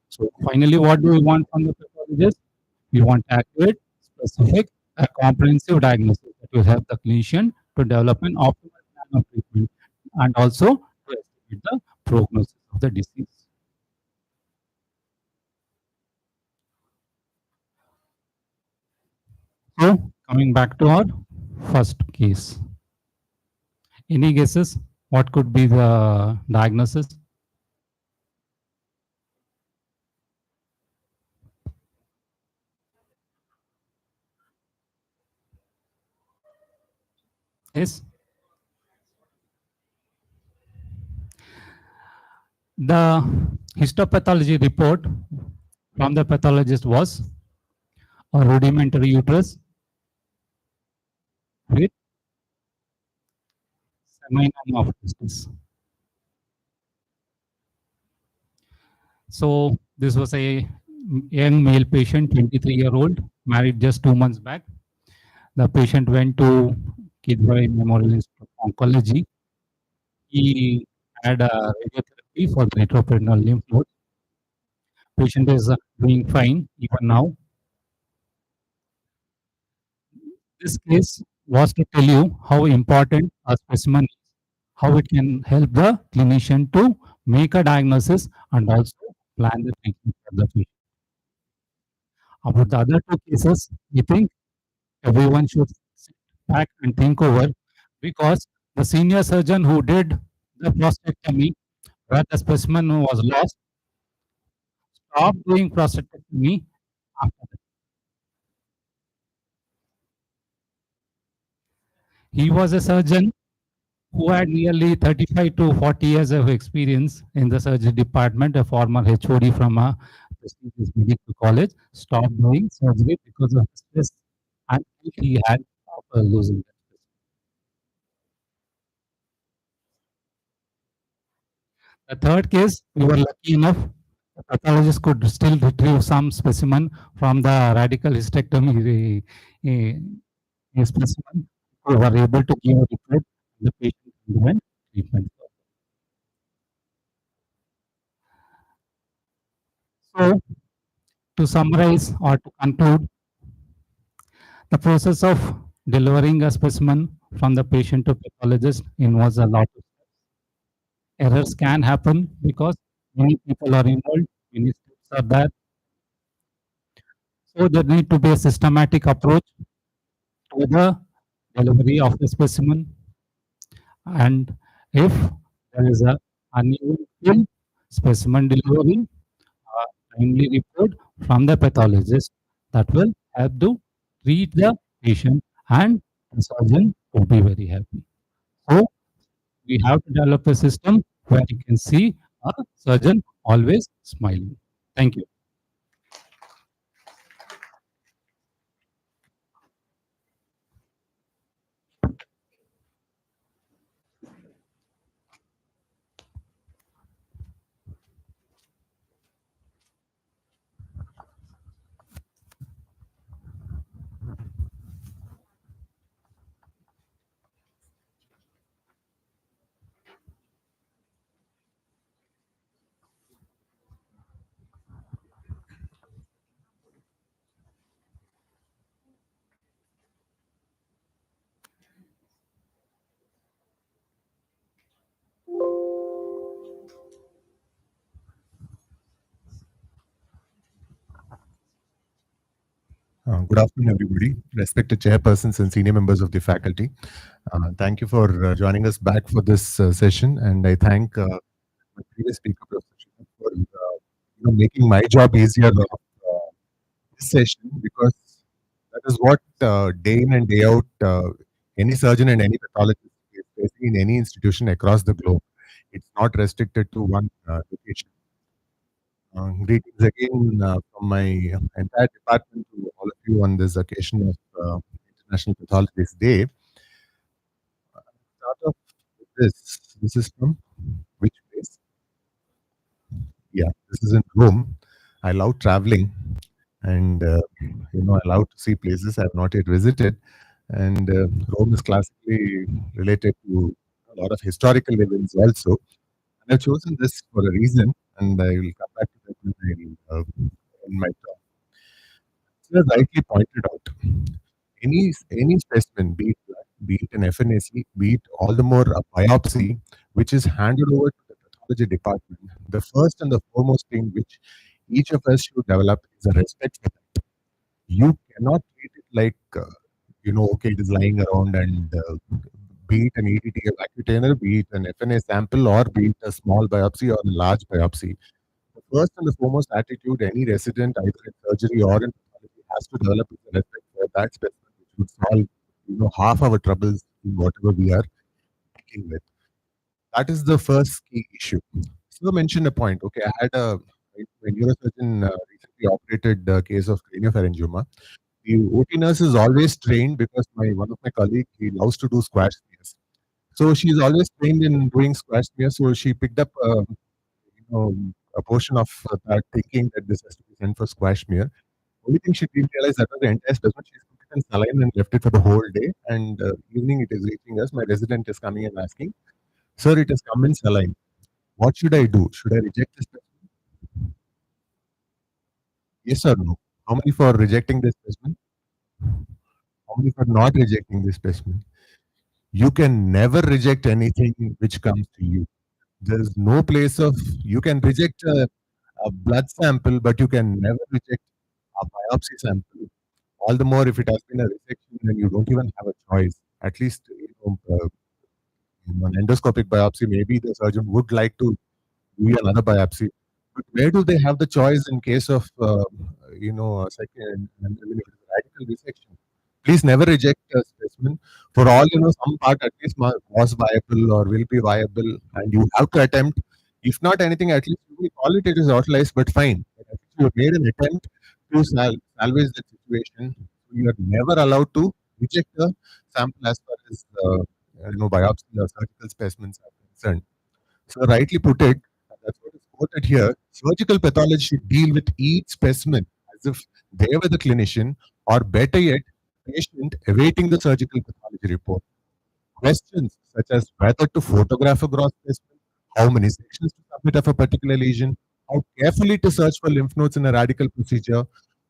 H: So finally, what do we want from the pathologist? We want accurate, specific, a comprehensive diagnosis that will help the clinician to develop an optimal plan of treatment and also to estimate the prognosis of the disease. So coming back to our first case. Any guesses? What could be the diagnosis? Yes. The histopathology report from the pathologist was a rudimentary uterus with semi-amorphous. So this was a young male patient, 23-year-old, married just 2 months back. The patient went to Kidwai Memorial Institute of Oncology. He had a radiotherapy for the retroperitoneal lymph node. Patient is doing fine even now. This case was to tell you how important a specimen is, how it can help the clinician to make a diagnosis and also plan the treatment for the patient. About the other two cases, we think everyone should sit back and think over, because the senior surgeon who did the prostatectomy where the specimen was lost stopped doing prostatectomy after that. He was a surgeon who had nearly 35 to 40 years of experience in the surgery department, a former HOD from a prestigious medical college, stopped doing surgery because of the stress and he had after losing that. The third case, we were lucky enough, the pathologist could still retrieve some specimen from the radical hysterectomy specimen. We were able to give a report. The patient underwent treatment. So, to summarize or to conclude, the process of delivering a specimen from the patient to pathologist involves a lot of errors can happen because many people are involved, many steps are there. So there need to be a systematic approach to the delivery of the specimen. And if there is a uneven specimen delivery, timely report from the pathologist that will help to treat the patient and the surgeon will be very happy. So we have to develop a system where you can see a surgeon always smiling. Thank you.
V: Good afternoon, everybody. Respected chairpersons and senior members of the faculty. Thank you for joining us back for this session, and I thank my previous speaker, Professor Srinath, for making my job easier this session, because that is what day in and day out any surgeon and any pathologist is facing in any institution across the globe. It's not restricted to one location. Greetings again from my entire department to all of you on this occasion of International Pathologist Day. Start off with this. This is from which place? Yeah, this is in Rome. I love traveling, and I love to see places I have not yet visited. And Rome is classically related to a lot of historical events also. And I've chosen this for a reason, and I will come back to that in my talk. Sir rightly pointed out, any specimen, be it blood, be it an FNAC, be it all the more a biopsy, which is handed over to the pathology department, the first and the foremost thing which each of us should develop is a respect for that. You cannot treat it like, okay, it is lying around, and be it an EDT accutainer, be it an FNA sample, or be it a small biopsy or a large biopsy. The first and the foremost attitude any resident, either in surgery or in pathology, has to develop is a respect for that specimen, which would solve, half our troubles in whatever we are dealing with. That is the first key issue. So mentioned a point. Okay, I had a neurosurgeon recently operated the case of craniopharyngioma. The OT nurse is always trained, because one of my colleagues, he loves to do squash smears. So she is always trained in doing squash smears. So she picked up a portion of that, thinking that this has to be sent for squash smear. Only thing she didn't realize that was the entire specimen. She's put it in saline and left it for the whole day. And evening it is reaching us. My resident is coming and asking, "Sir, it has come in saline. What should I do? Should I reject this specimen? Yes or no? How many for rejecting this specimen? How many for not rejecting this specimen?" You can never reject anything which comes to you. There is no place of, you can reject a blood sample, but you can never reject a biopsy sample. All the more if it has been a resection, then you don't even have a choice. At least, in an endoscopic biopsy, maybe the surgeon would like to do another biopsy. But where do they have the choice in case of, a second, radical resection? Please never reject a specimen. For all some part at least was viable or will be viable, and you have to attempt. If not anything, at least you will call it is authorized, but fine. But at least you have made an attempt to salvage the situation. You are never allowed to reject the sample as far as biopsy or surgical specimens are concerned. So rightly put it, and that's what is quoted here. Surgical pathology should deal with each specimen as if they were the clinician, or better yet, patient awaiting the surgical pathology report. Questions such as whether to photograph a gross specimen, how many sections to submit of a particular lesion, how carefully to search for lymph nodes in a radical procedure,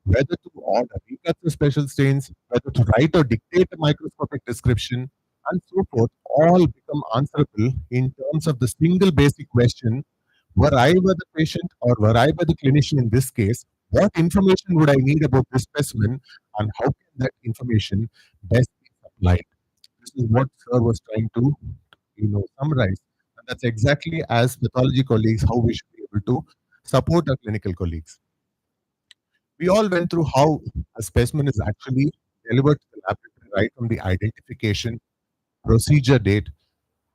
V: whether to order recuts of special stains, whether to write or dictate a microscopic description, and so forth, all become answerable in terms of the single basic question: were I were the patient, or were I were the clinician in this case, what information would I need about this specimen, and how can that information best be supplied? This is what Sir was trying to, summarize. And that's exactly as pathology colleagues how we should be able to support our clinical colleagues. We all went through how a specimen is actually delivered to the laboratory, right from the identification, procedure date.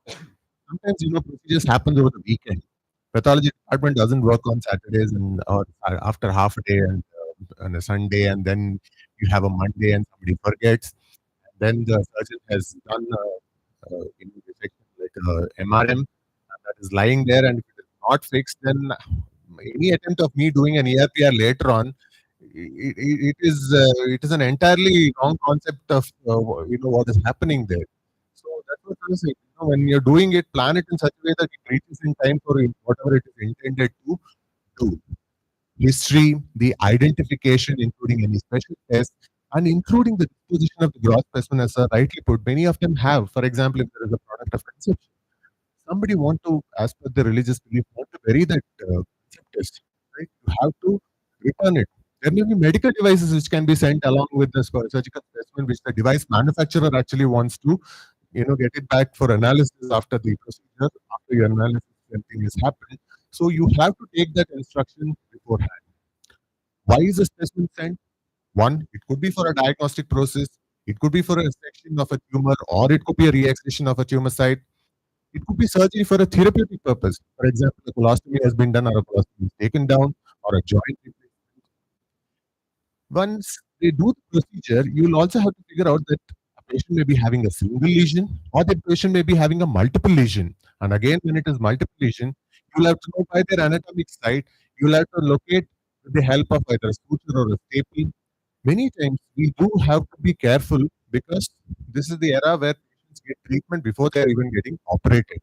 V: Sometimes, procedures happen over the weekend. Pathology department doesn't work on Saturdays and or after half a day and on a Sunday, and then you have a Monday and somebody forgets. Then the surgeon has done dissection like MRM, that is lying there, and if it is not fixed, then any attempt of me doing an ERPR later on, it is an entirely wrong concept of what is happening there. So that's what I was saying. When you're doing it, plan it in such a way that it reaches in time for whatever it is intended to do. History, the identification, including any special tests, and including the disposition of the gross specimen, as rightly put. Many of them have. For example, if there is a product of conception, somebody want to, as per the religious belief, want to bury that concept test, right? You have to return it. There may be medical devices which can be sent along with the surgical specimen, which the device manufacturer actually wants to, get it back for analysis after the procedure, after your analysis, everything has happened. So you have to take that instruction beforehand. Why is the specimen sent? One, it could be for a diagnostic process, it could be for a section of a tumor, or it could be a re-excision of a tumor site. It could be surgery for a therapeutic purpose. For example, a colostomy has been done, or a colostomy is taken down, or a joint replacement. Once they do the procedure, you will also have to figure out that a patient may be having a single lesion, or the patient may be having a multiple lesion. And again, when it is multiple lesion, you will have to know by their anatomic site, you will have to locate with the help of either a suture or a staple. Many times we do have to be careful because this is the era where patients get treatment before they are even getting operated.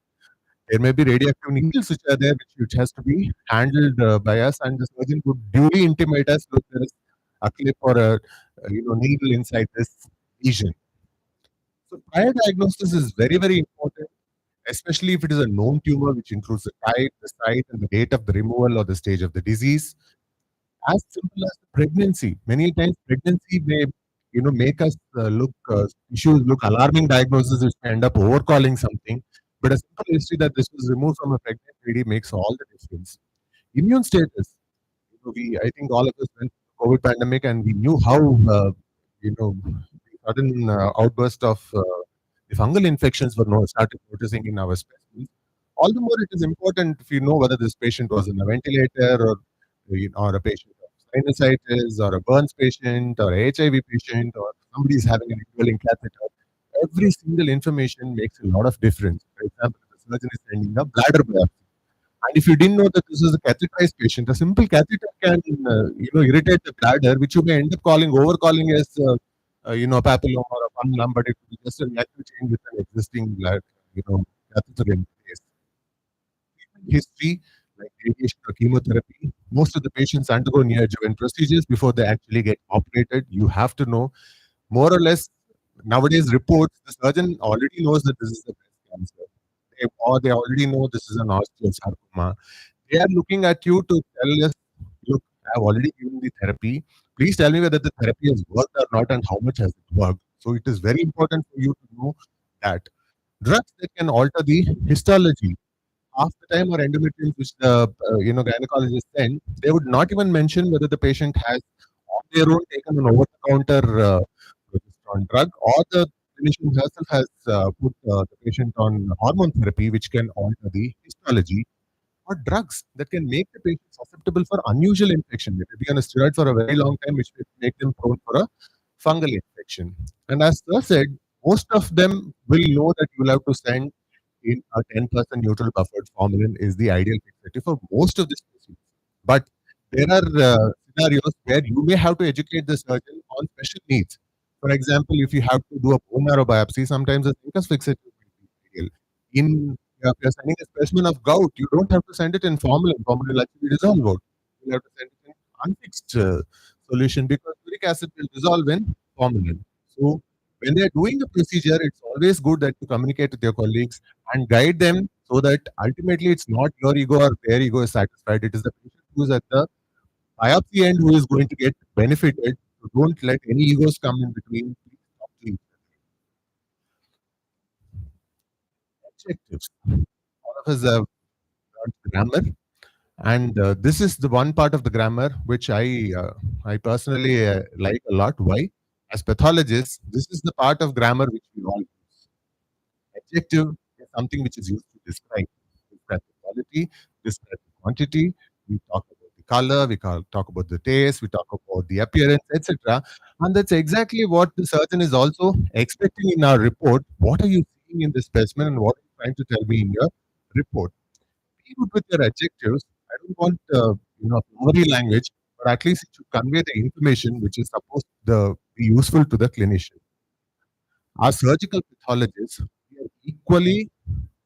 V: There may be radioactive needles which are there, which has to be handled by us, and the surgeon would duly intimate us, look, there is a clip or a needle inside this lesion. So prior diagnosis is very, very important, especially if it is a known tumor, which includes the type, the site, and the date of the removal or the stage of the disease. As simple as pregnancy. Many times pregnancy may make us look issues look alarming diagnosis which may end up overcalling something. But a simple history that this was removed from a pregnant lady makes all the difference. Immune status. We I think all of us went through COVID pandemic and we knew how the sudden outburst of the fungal infections were started noticing in our specimens. All the more it is important if you know whether this patient was in a ventilator or a patient of sinusitis or a burns patient or a HIV patient or somebody is having an indwelling catheter. Every single information makes a lot of difference. For example, if the surgeon is sending a bladder biopsy, and if you didn't know that this is a catheterized patient, a simple catheter can irritate the bladder, which you may end up overcalling as papilloma or a pun lump, but it could be just a natural change with an existing catheter in place. History, like radiation or chemotherapy, most of the patients undergo neoadjuvant procedures before they actually get operated. You have to know more or less nowadays reports, the surgeon already knows that this is a breast cancer. Or they already know this is an osteosarcoma. They are looking at you to tell us, look, I have already given the therapy. Please tell me whether the therapy has worked or not and how much has it worked. So it is very important for you to know that. Drugs that can alter the histology. Half the time, or endometriums which the gynecologist send, they would not even mention whether the patient has on their own taken an over-the-counter progesterone drug, or the clinician herself has put the patient on hormone therapy, which can alter the histology, or drugs that can make the patient susceptible for unusual infection. They may be on a steroid for a very long time, which may make them prone for a fungal infection. And as Sir said, most of them will know that you will have to send in a 10% neutral buffered formalin is the ideal fixative for most of the species. But there are scenarios where you may have to educate the surgeon on special needs. For example, if you have to do a bone marrow biopsy, sometimes a thickest fixative may be ideal. If you're sending a specimen of gout, you don't have to send it in formalin. Formalin will actually dissolve out. You have to send it in unfixed solution because uric acid will dissolve in formalin. So when they're doing the procedure, it's always good that you communicate with your colleagues and guide them so that ultimately it's not your ego or their ego is satisfied. It is the patient who is at the biopsy end who is going to get benefited. So don't let any egos come in between. Please talk to each other. Adjectives. All of us have learned grammar, and this is the one part of the grammar which I personally like a lot. Why? As pathologists, this is the part of grammar which we all use. Adjective is something which is used to describe the quality, describe the quantity. We talk about the color, talk about the taste, we talk about the appearance, etc. And that's exactly what the surgeon is also expecting in our report. What are you seeing in this specimen, and what are you trying to tell me in your report? Be good with your adjectives. I don't want flowery language, but at least it should convey the information which is supposed to be useful to the clinician. Our surgical pathologists we are equally,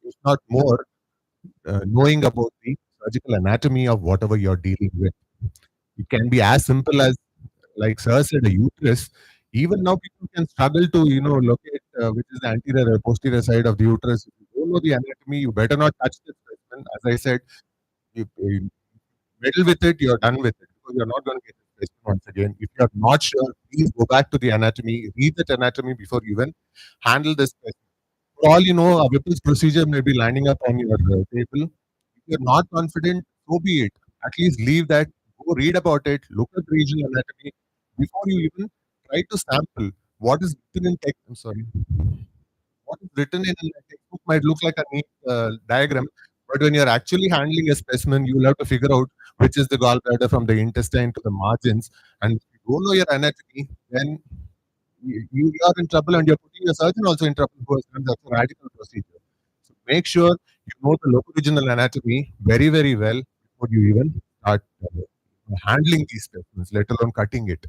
V: if not more, knowing about the surgical anatomy of whatever you're dealing with. It can be as simple as, like Sir said, a uterus. Even now, people can struggle to, locate which is the anterior or posterior side of the uterus. If you don't know the anatomy, you better not touch the specimen. As I said, you meddle with it, you're done with it because you're not going to get the question once again. If you are not sure, please go back to the anatomy, read that anatomy before you even handle this question. For all you know, a Whipple's procedure may be lining up on your table. If you're not confident, so be it. At least leave that, go read about it, look at regional anatomy before you even try to sample. What is written in text? I'm sorry. What is written in a textbook might look like a neat diagram, but when you're actually handling a specimen, you will have to figure out which is the gallbladder from the intestine to the margins. And if you don't know your anatomy, then you are in trouble, and you're putting your surgeon also in trouble who has done such a radical procedure. So make sure you know the local regional anatomy very, very well before you even start handling these specimens, let alone cutting it.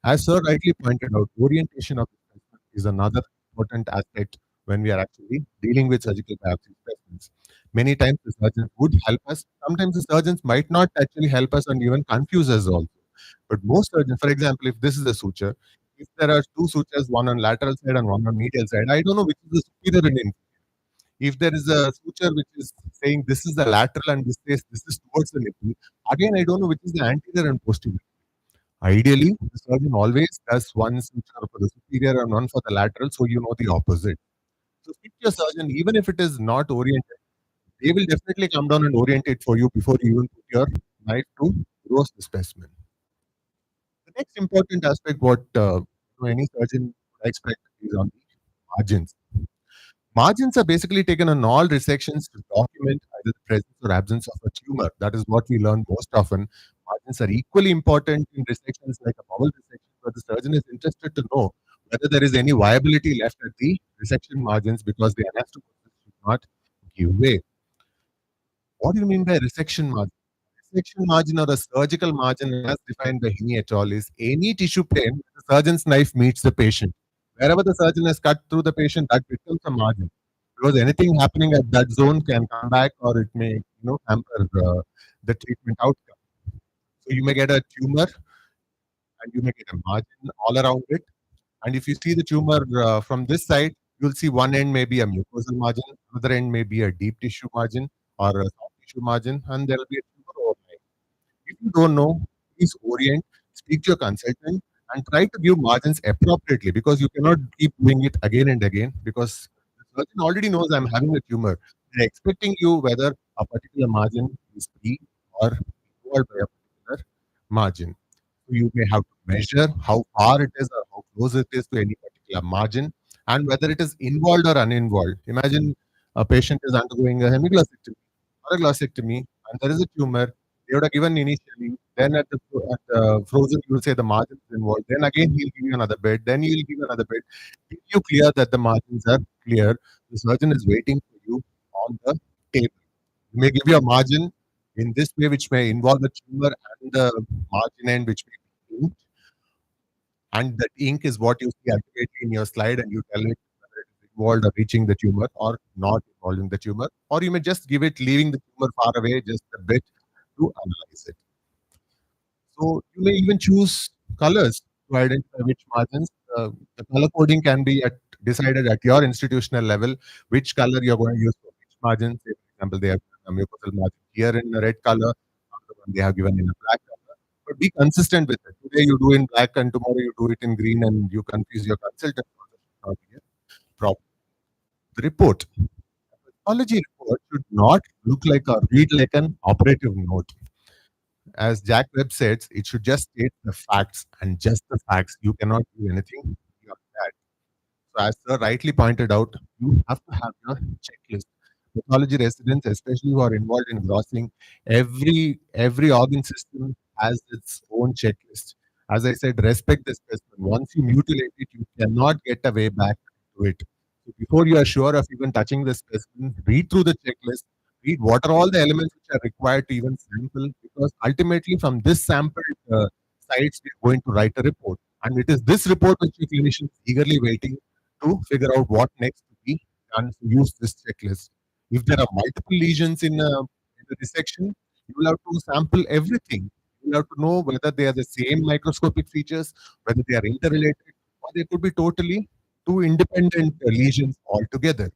V: As Sir rightly pointed out, orientation of the specimen is another important aspect when we are actually dealing with surgical biopsy specimens. Many times the surgeons would help us. Sometimes the surgeons might not actually help us and even confuse us also. But most surgeons, for example, if this is a suture, if there are two sutures, one on lateral side and one on medial side, I don't know which is the superior and inferior. If there is a suture which is saying this is the lateral and this says this is towards the nipple, again I don't know which is the anterior and posterior. Ideally, the surgeon always does one suture for the superior and one for the lateral, so you know the opposite. So speak to your surgeon, even if it is not oriented, they will definitely come down and orientate for you before you even put your knife to roast the specimen. The next important aspect, what any surgeon would expect, is on the margins. Margins are basically taken on all resections to document either the presence or absence of a tumor. That is what we learn most often. Margins are equally important in resections like a bowel resection, where the surgeon is interested to know whether there is any viability left at the resection margins because the anastomosis should not give way. What do you mean by resection margin? Resection margin or a surgical margin, as defined by Hini et al., is any tissue plane where the surgeon's knife meets the patient. Wherever the surgeon has cut through the patient, that becomes a margin. Because anything happening at that zone can come back, or it may, hamper the treatment outcome. So you may get a tumor, and you may get a margin all around it. And if you see the tumor from this side, you'll see one end may be a mucosal margin, other end may be a deep tissue margin or a soft tissue margin, and there will be a tumor overlying. If you don't know, please orient, speak to your consultant, and try to give margins appropriately, because you cannot keep doing it again and again, because the surgeon already knows I'm having a tumor. They're expecting you whether a particular margin is free or involved by a particular margin. So you may have to measure how far it is or how close it is to any particular margin, and whether it is involved or uninvolved. Imagine a patient is undergoing a hemiglossectomy or a glossectomy, and there is a tumor. They would have given initially. Then at the frozen, you will say the margin is involved. Then again, he'll give you another bed. Then he will give you another bed. If you clear that the margins are clear, the surgeon is waiting for you on the table. You may give you a margin in this way, which may involve the tumor, and the margin end, which may be inked. And that ink is what you see accurately in your slide, and you tell it whether it is involved or reaching the tumor or not involving the tumor. Or you may just give it, leaving the tumor far away, just a bit to analyze it. So you may even choose colors to identify which margins. The color coding can be decided at your institutional level, which color you're going to use for which margin. Say, for example, they have a mucosal margin here in a red color, another one they have given in a black color. But be consistent with it. Today you do in black, and tomorrow you do it in green, and you confuse your consultant. Not be a problem. The report. The pathology report should not look like or read like an operative note. As Jack Webb says, it should just state the facts and just the facts. You cannot do anything beyond that. So, as Sir rightly pointed out, you have to have your checklist. Pathology residents, especially who are involved in grossing, every organ system has its own checklist. As I said, respect the specimen. Once you mutilate it, you cannot get a way back to it. So before you are sure of even touching the specimen, read through the checklist, read what are all the elements which are required to even sample, because ultimately from this sampled sites, we are going to write a report. And it is this report which the clinician is eagerly waiting to figure out what next to be done to use this checklist. If there are multiple lesions in the dissection, you will have to sample everything. You will have to know whether they are the same microscopic features, whether they are interrelated, or they could be totally two independent lesions altogether.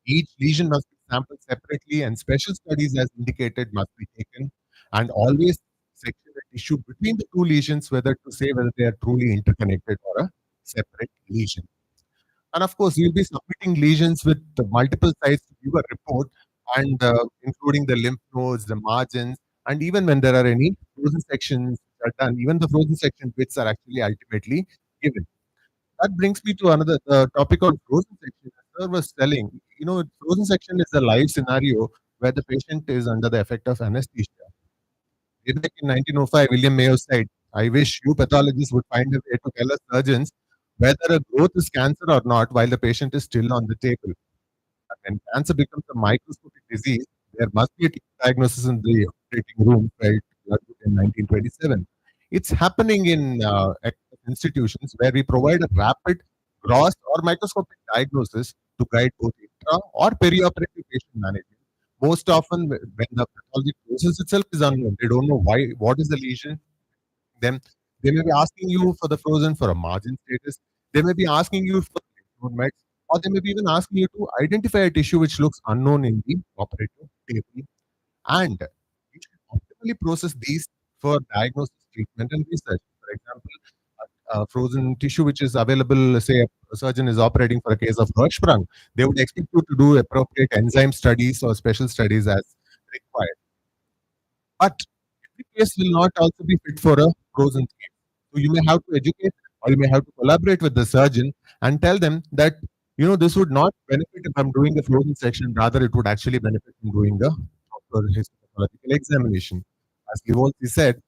V: Each lesion must be sampled separately, and special studies, as indicated, must be taken. And always section a tissue between the two lesions, whether to say whether they are truly interconnected or a separate lesion. And of course, you'll be submitting lesions with the multiple sites to give a report, and including the lymph nodes, the margins, and even when there are any frozen sections that are done, even the frozen section bits are actually ultimately given. That brings me to another topic on frozen section. As sir was telling, frozen section is a live scenario where the patient is under the effect of anesthesia. Way back in 1905, William Mayo said, I wish you pathologists would find a way to tell us surgeons whether a growth is cancer or not while the patient is still on the table. When cancer becomes a microscopic disease, there must be a diagnosis in the operating room, right? In 1927. It's happening in institutions where we provide a rapid, gross, or microscopic diagnosis to guide both intra or perioperative patient management. Most often, when the pathology process itself is unknown, they don't know why, what is the lesion, then they may be asking you for the frozen for a margin status. They may be asking you for lymph node meds, or they may be even asking you to identify a tissue which looks unknown in the operative table. And we should optimally process these for diagnosis, treatment, and research. For example, frozen tissue which is available, say a surgeon is operating for a case of Hirschsprung, they would expect you to do appropriate enzyme studies or special studies as required. But every case will not also be fit for a frozen case. So you may have to educate or you may have to collaborate with the surgeon and tell them that this would not benefit if I'm doing the frozen section, rather it would actually benefit from doing the proper histopathological examination. As Livolsi said,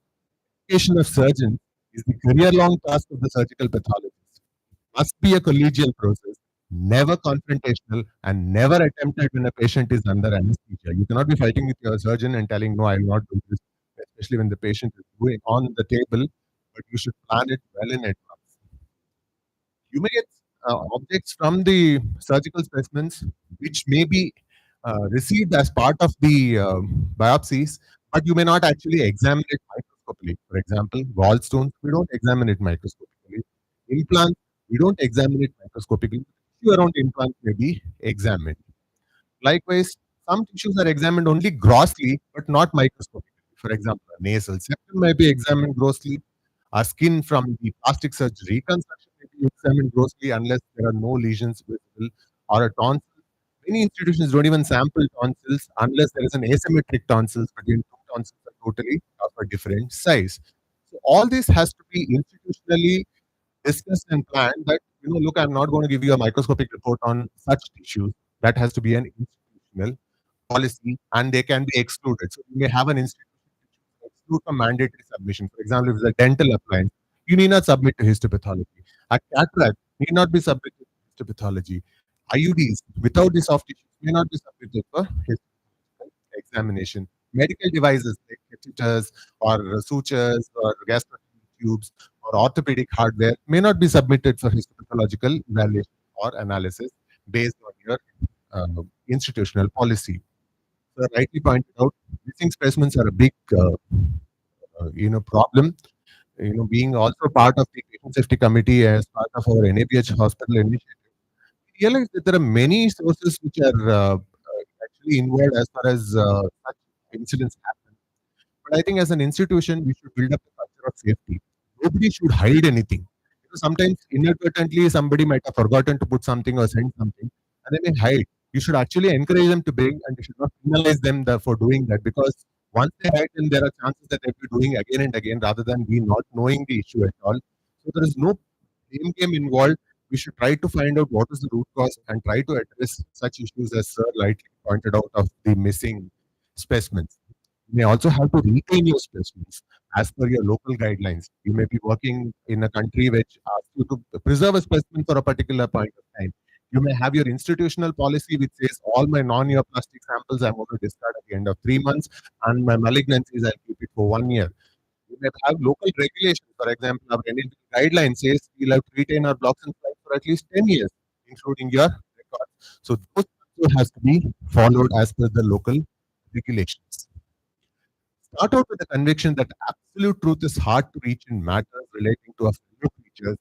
V: education of surgeons is the career-long task of the surgical pathologist. It must be a collegial process, never confrontational, and never attempted when a patient is under anesthesia. You cannot be fighting with your surgeon and telling, no, I will not do this, especially when the patient is going on the table, but you should plan it well in advance. You may get objects from the surgical specimens which may be received as part of the biopsies, but you may not actually examine it microscopically. For example, gallstones, we don't examine it microscopically. Implants, we don't examine it microscopically. Tissue around implants may be examined. Likewise, some tissues are examined only grossly, but not microscopically. For example, a nasal septum may be examined grossly. Our skin from the plastic surgery reconstruction may be examined grossly unless there are no lesions visible, or a tonsil. Many institutions don't even sample tonsils unless there is an asymmetric tonsils between two tonsils are totally of a different size. So all this has to be institutionally discussed and planned that, look, I'm not going to give you a microscopic report on such tissues. That has to be an institutional policy and they can be excluded. So you may have an institution which exclude from mandatory submission. For example, if it's a dental appliance, you need not submit to histopathology. A cataract need not be submitted to histopathology. IUDs without the soft tissues may not be submitted for histological examination. Medical devices like catheters or sutures or gastro tubes or orthopedic hardware may not be submitted for histopathological evaluation or analysis based on your institutional policy. So rightly pointed out, missing specimens are a big problem. Being also part of the patient safety committee as part of our NABH hospital initiative, realize that there are many sources which are actually involved as far as such incidents happen. But I think as an institution, we should build up a culture of safety. Nobody should hide anything. Sometimes inadvertently somebody might have forgotten to put something or send something, and they may hide. You should actually encourage them to bring, and you should not penalize them for doing that, because once they hide, then there are chances that they'll be doing again and again rather than we not knowing the issue at all. So there is no blame game involved. We should try to find out what is the root cause and try to address such issues as Sir rightly pointed out of the missing specimens. You may also have to retain your specimens as per your local guidelines. You may be working in a country which asks you to preserve a specimen for a particular point of time. You may have your institutional policy which says all my non-neoplastic samples I'm going to discard at the end of 3 months, and my malignancies I'll keep it for 1 year. You may have local regulations. For example, our NLP guideline says we'll have to retain our blocks and flights for at least 10 years, including your records. So those also has to be followed as per the local regulations. Start out with the conviction that absolute truth is hard to reach in matters relating to a fellow creature,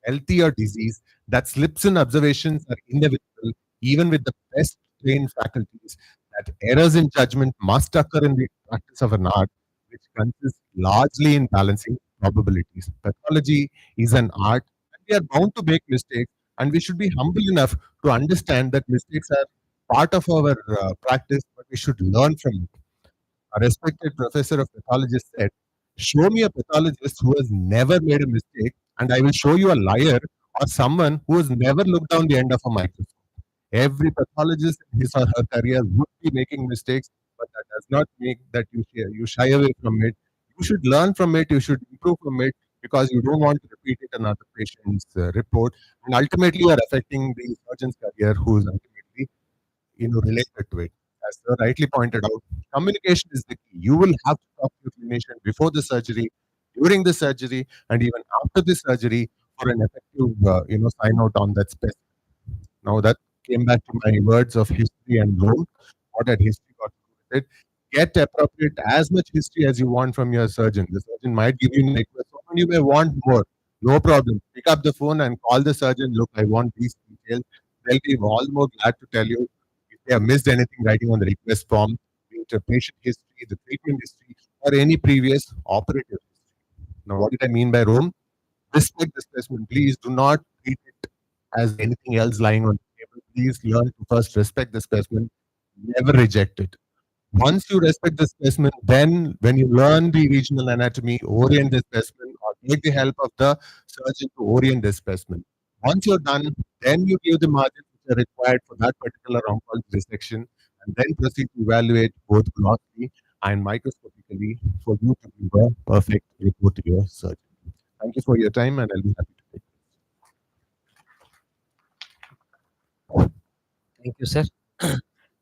V: healthy or disease, that slips in observations are inevitable, even with the best trained faculties, that errors in judgment must occur in the practice of an art, which consists largely in balancing probabilities. Pathology is an art, and we are bound to make mistakes, and we should be humble enough to understand that mistakes are part of our practice, but we should learn from it. A respected professor of pathology said, "Show me a pathologist who has never made a mistake, and I will show you a liar or someone who has never looked down the end of a microscope." Every pathologist in his or her career would be making mistakes, but that does not make that you shy away from it. You should learn from it, you should improve from it because you don't want to repeat it in another patient's report. And ultimately, you are affecting the surgeon's career who is ultimately related to it. As sir rightly pointed out, communication is the key. You will have to talk to your clinician before the surgery, during the surgery, and even after the surgery for an effective, sign out on that specific. Now that came back to my words of history and Rome. What had history got to do with it? Get appropriate as much history as you want from your surgeon. The surgeon might give you an request, and you may want more. No problem. Pick up the phone and call the surgeon. Look, I want these details. They'll be all more glad to tell you if they have missed anything writing on the request form, be it a patient history, the treatment history, or any previous operative history. Now, what did I mean by Rome? Respect the specimen. Please do not treat it as anything else lying on the table. Please learn to first respect the specimen, never reject it. Once you respect the specimen, then when you learn the regional anatomy, orient the specimen or take the help of the surgeon to orient the specimen. Once you're done, then you give the margins which are required for that particular oncology dissection and then proceed to evaluate both glossally and microscopically for you to give a perfect report to your surgeon. Thank you for your time, and I'll be happy to take
C: Thank you, sir.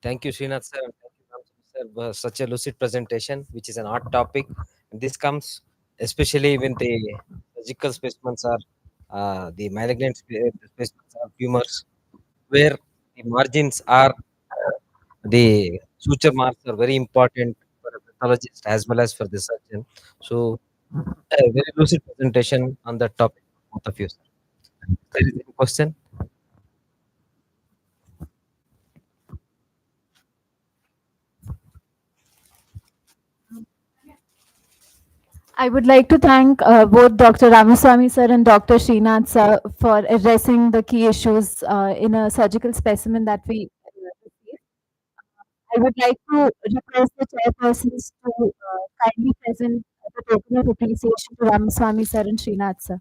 C: Thank you, Srinath sir. And thank you, Ramsey sir, for such a lucid presentation, which is an art topic. And this comes especially when the surgical specimens are the malignant specimens are tumors, where the margins are the suture marks are very important for a pathologist as well as for the surgeon. So, a very lucid presentation on that topic, both of you, sir. There is any question?
G: I would like to thank both Dr. Ramaswamy sir and Dr. Srinath sir for addressing the key issues in a surgical specimen that we received. I would like to request the chairpersons to kindly present the token of appreciation to Ramaswamy sir and Srinath sir.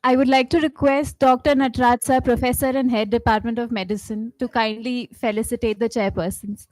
G: I would like to request Dr. Natraj sir, Professor and Head Department of Medicine, to kindly felicitate the chairpersons.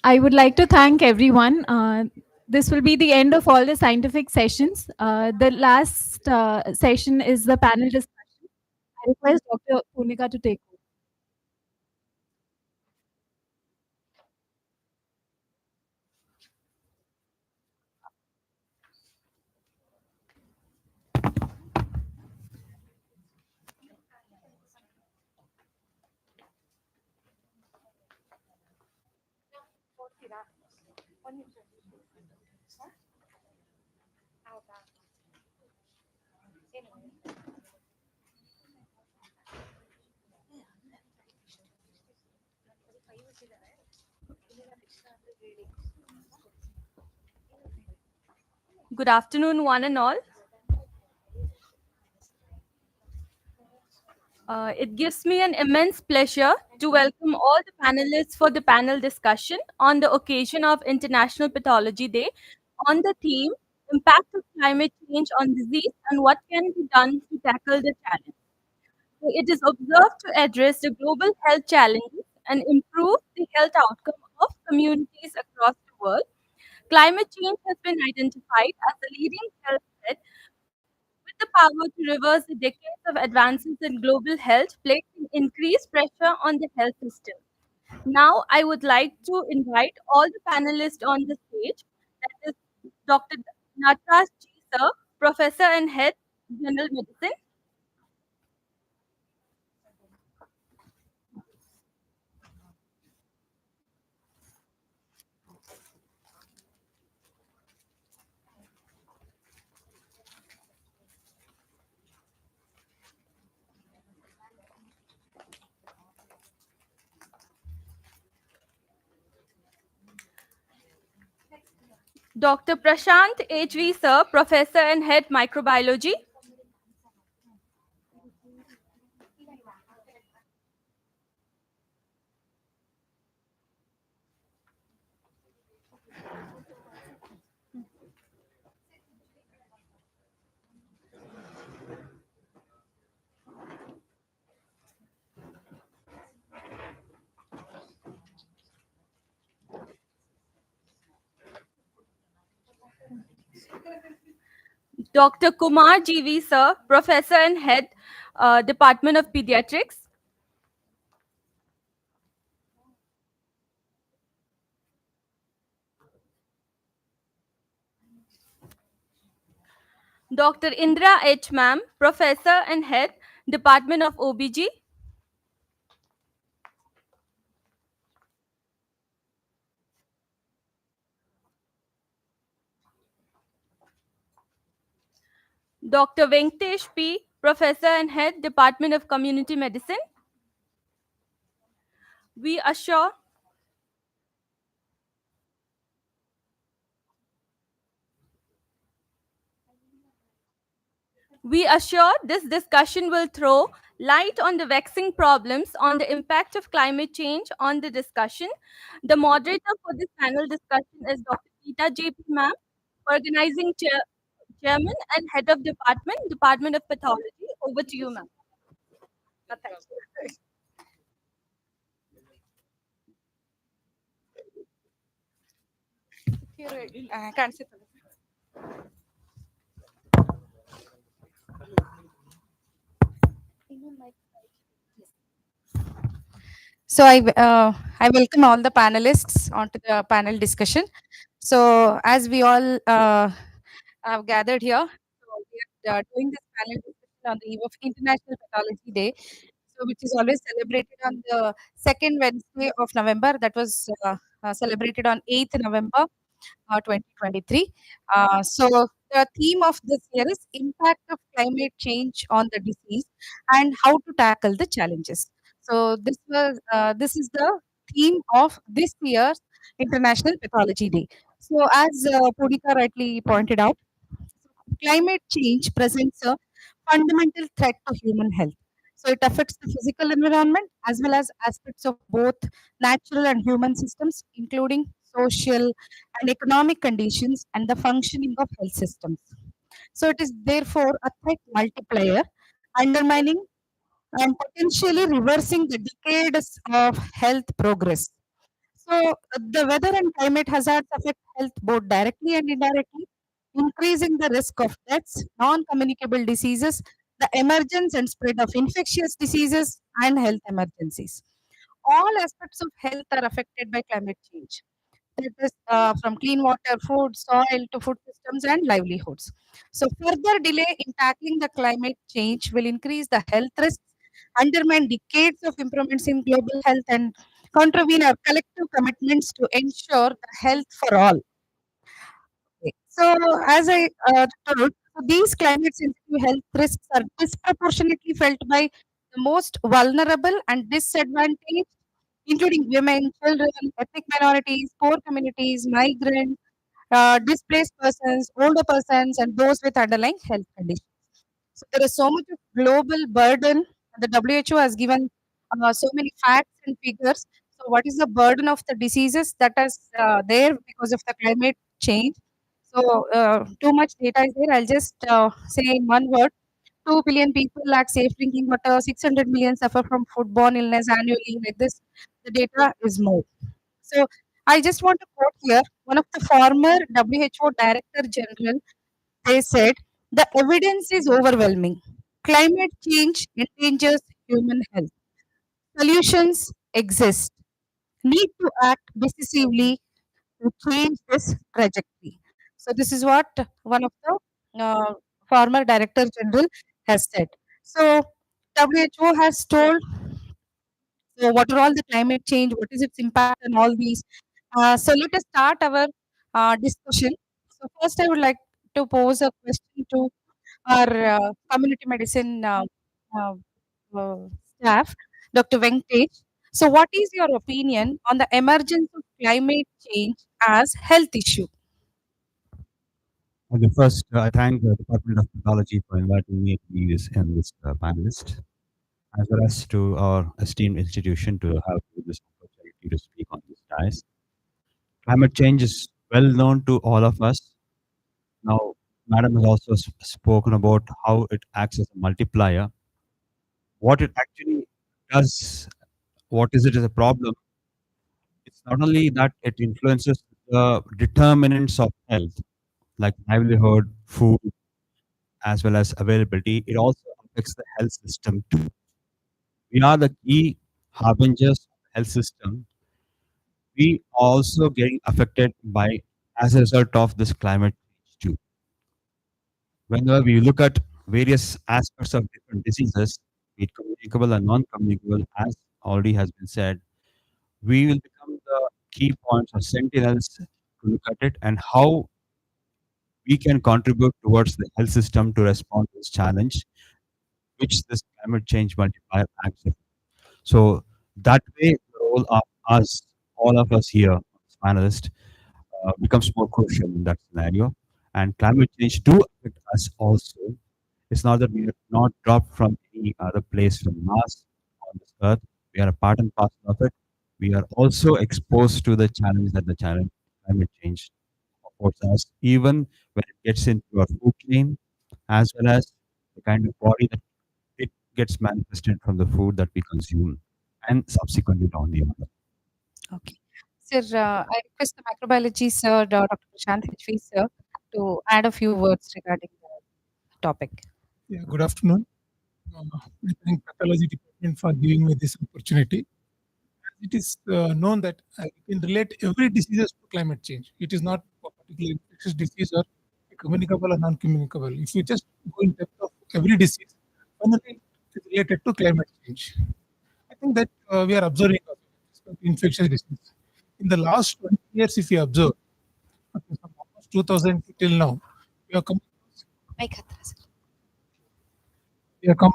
G: I would like to thank everyone. This will be the end of all the scientific sessions. The last session is the panel discussion. I request Dr. Punika to take over.
D: Good afternoon, one and all. It gives me an immense pleasure to welcome all the panelists for the panel discussion on the occasion of International Pathology Day on the theme Impact of Climate Change on Disease and What Can Be Done to Tackle the Challenge. So it is observed to address the global health challenges and improve the health outcome of communities across the world. Climate change has been identified as the leading health threat with the power to reverse the decades of advances in global health, placing increased pressure on the health system. Now, I would like to invite all the panelists on the stage. That is Dr. Nataraj G. Sir, Professor and Head, General Medicine. Dr. Prashant H.V. Sir, Professor and Head, Microbiology. Dr. Kumar G.V. Sir, Professor and Head, Department of Pediatrics. Dr. Indra H. Ma'am, Professor and Head, Department of OBG. Dr. Venkatesh P., Professor and Head, Department of Community Medicine. We assure this discussion will throw light on the vexing problems on the impact of climate change on the discussion. The moderator for this panel discussion is Dr. Geeta J.P. Ma'am, Organizing Chairman and Head of Department, Department of Pathology. Over to you, ma'am. Thank you.
J: So I welcome all the panelists onto the panel discussion. So as we all have gathered here, so we are doing this panel discussion on the eve of International Pathology Day, so which is always celebrated on the second Wednesday of November. That was celebrated on 8th November 2023. So the theme of this year is impact of climate change on the disease and how to tackle the challenges. So this is the theme of this year's International Pathology Day. So as Pudika rightly pointed out, climate change presents a fundamental threat to human health. So it affects the physical environment as well as aspects of both natural and human systems, including social and economic conditions and the functioning of health systems. So it is therefore a threat multiplier, undermining and potentially reversing the decades of health progress. So the weather and climate hazards affect health both directly and indirectly, increasing the risk of deaths, non-communicable diseases, the emergence and spread of infectious diseases, and health emergencies. All aspects of health are affected by climate change. That is from clean water, food, soil to food systems and livelihoods. So further delay in tackling the climate change will increase the health risks, undermine decades of improvements in global health and contravene our collective commitments to ensure the health for all. Okay. So, as I told, so these climate sensitive health risks are disproportionately felt by the most vulnerable and disadvantaged, including women, children, ethnic minorities, poor communities, migrants, displaced persons, older persons, and those with underlying health conditions. So there is so much of global burden. The WHO has given so many facts and figures. So what is the burden of the diseases that is there because of the climate change? So too much data is there. I'll just say in one word. 2 billion people lack safe drinking water. 600 million suffer from foodborne illness annually. Like this, the data is more. So I just want to quote here one of the former WHO Director General. They said the evidence is overwhelming. Climate change endangers human health. Solutions exist. Need to act decisively to change this trajectory. So this is what one of the former Director General has said. So WHO has told so what are all the climate change, what is its impact and all these. So let us start our discussion. So first I would like to pose a question to our community medicine uh, uh, staff, Dr. Venkatesh. So what is your opinion on the emergence of climate change as health issue?
U: Okay, first, I thank the Department of Pathology for inviting me to be in this panelist, as well as to our esteemed institution to have this opportunity to speak on this dais. Climate change is well known to all of us. Now, Madam has also spoken about how it acts as a multiplier. What it actually does, what is it as a problem? It's not only that it influences the determinants of health, like livelihood, food, as well as availability, it also affects the health system too. We are the key harbingers of the health system. We are also getting affected by as a result of this climate change too. Whenever we look at various aspects of different diseases, be it communicable and non-communicable, as already has been said, we will become the key points or sentinels to look at it and how we can contribute towards the health system to respond to this challenge, which this climate change multiplier acts on. So that way, the role of us, all of us here, panelists, becomes more crucial in that scenario. And climate change do affect us also. It's not that we are not dropped from any other place from Mars on this earth. We are a part and parcel of it. We are also exposed to the challenge that the challenge climate change affords us, even when it gets into our food chain, as well as the kind of body that it gets manifested from the food that we consume and subsequently down the other.
J: Okay. Sir, I request the microbiology sir, Dr. Prashant H.V. sir, to add a few words regarding the topic.
A: Yeah, good afternoon. I thank Pathology Department for giving me this opportunity. It is known that you can relate every diseases to climate change. It is not a particular infectious disease or communicable or non-communicable. If you just go in depth of every disease, finally it is related to climate change. I think that we are observing infectious disease. In the last 20 years, if you observe, from almost 2000 till now, we have come, we have come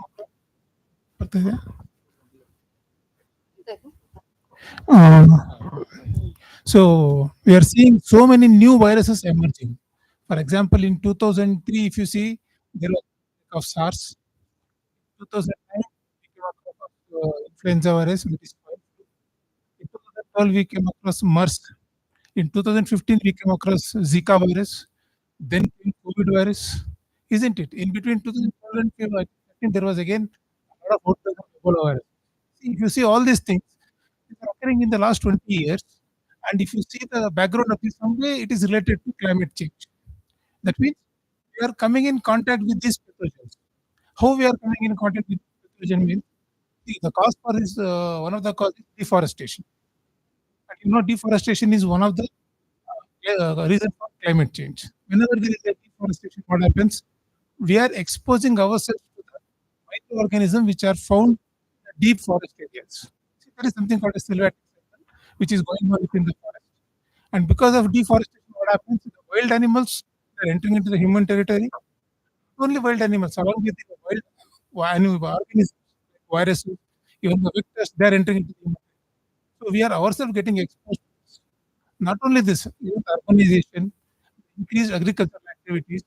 A: so we are seeing so many new viruses emerging. For example, in 2003, if you see, there was of SARS. 2009, we came across influenza virus, which is swine flu. In 2012, we came across MERS. In 2015, we came across Zika virus. Then came COVID virus, isn't it? In between 2012 and 2015, there was again a lot of outbreak of Ebola virus. See, if you see all these things, these are occurring in the last 20 years. And if you see the background of this, someday it is related to climate change. That means we are coming in contact with these pathogens. How we are coming in contact with pathogen means the cause for is one of the causes is deforestation. And you know, deforestation is one of the reason for climate change. Whenever there is a deforestation, what happens? We are exposing ourselves to the microorganisms which are found in deep forest areas. See, there is something called a sylvatic cycle. which is going on within the forest. And because of deforestation, what happens? The wild animals are entering into the human territory. Only wild animals, along with the wild organisms, like viruses, even the vectors, they are entering into the human. So we are ourselves getting exposed. Not only this, even urbanization, increased agricultural activities,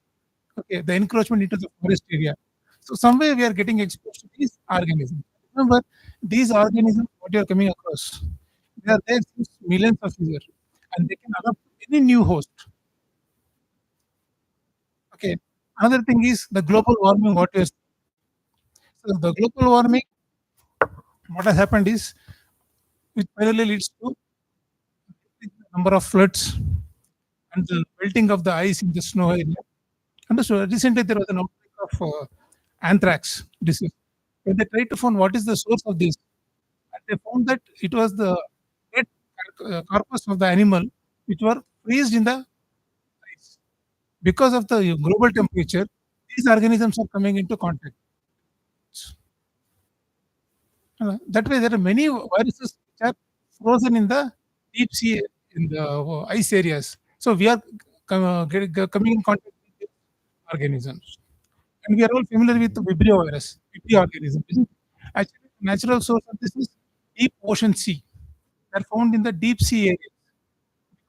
A: okay, the encroachment into the forest area. So somewhere we are getting exposed to these organisms. Remember, these organisms, what you are coming across, they are there since millions of years, and they can adapt to any new host. Okay. Another thing is the global warming. What is so the global warming? What has happened is, which finally leads to number of floods and the melting of the ice in the snow area. And so recently there was an outbreak of anthrax disease. When they tried to find what is the source of this, and they found that it was the dead carcass of the animal which were freezed in the ice. Because of the global temperature, these organisms are coming into contact. That way, there are many viruses which are frozen in the deep sea, in the ice areas. So we are coming in contact with these organisms. And we are all familiar with the Vibrio virus, Vibrio organism. Isn't it? Actually, the natural source of this is deep ocean sea. They are found in the deep sea areas.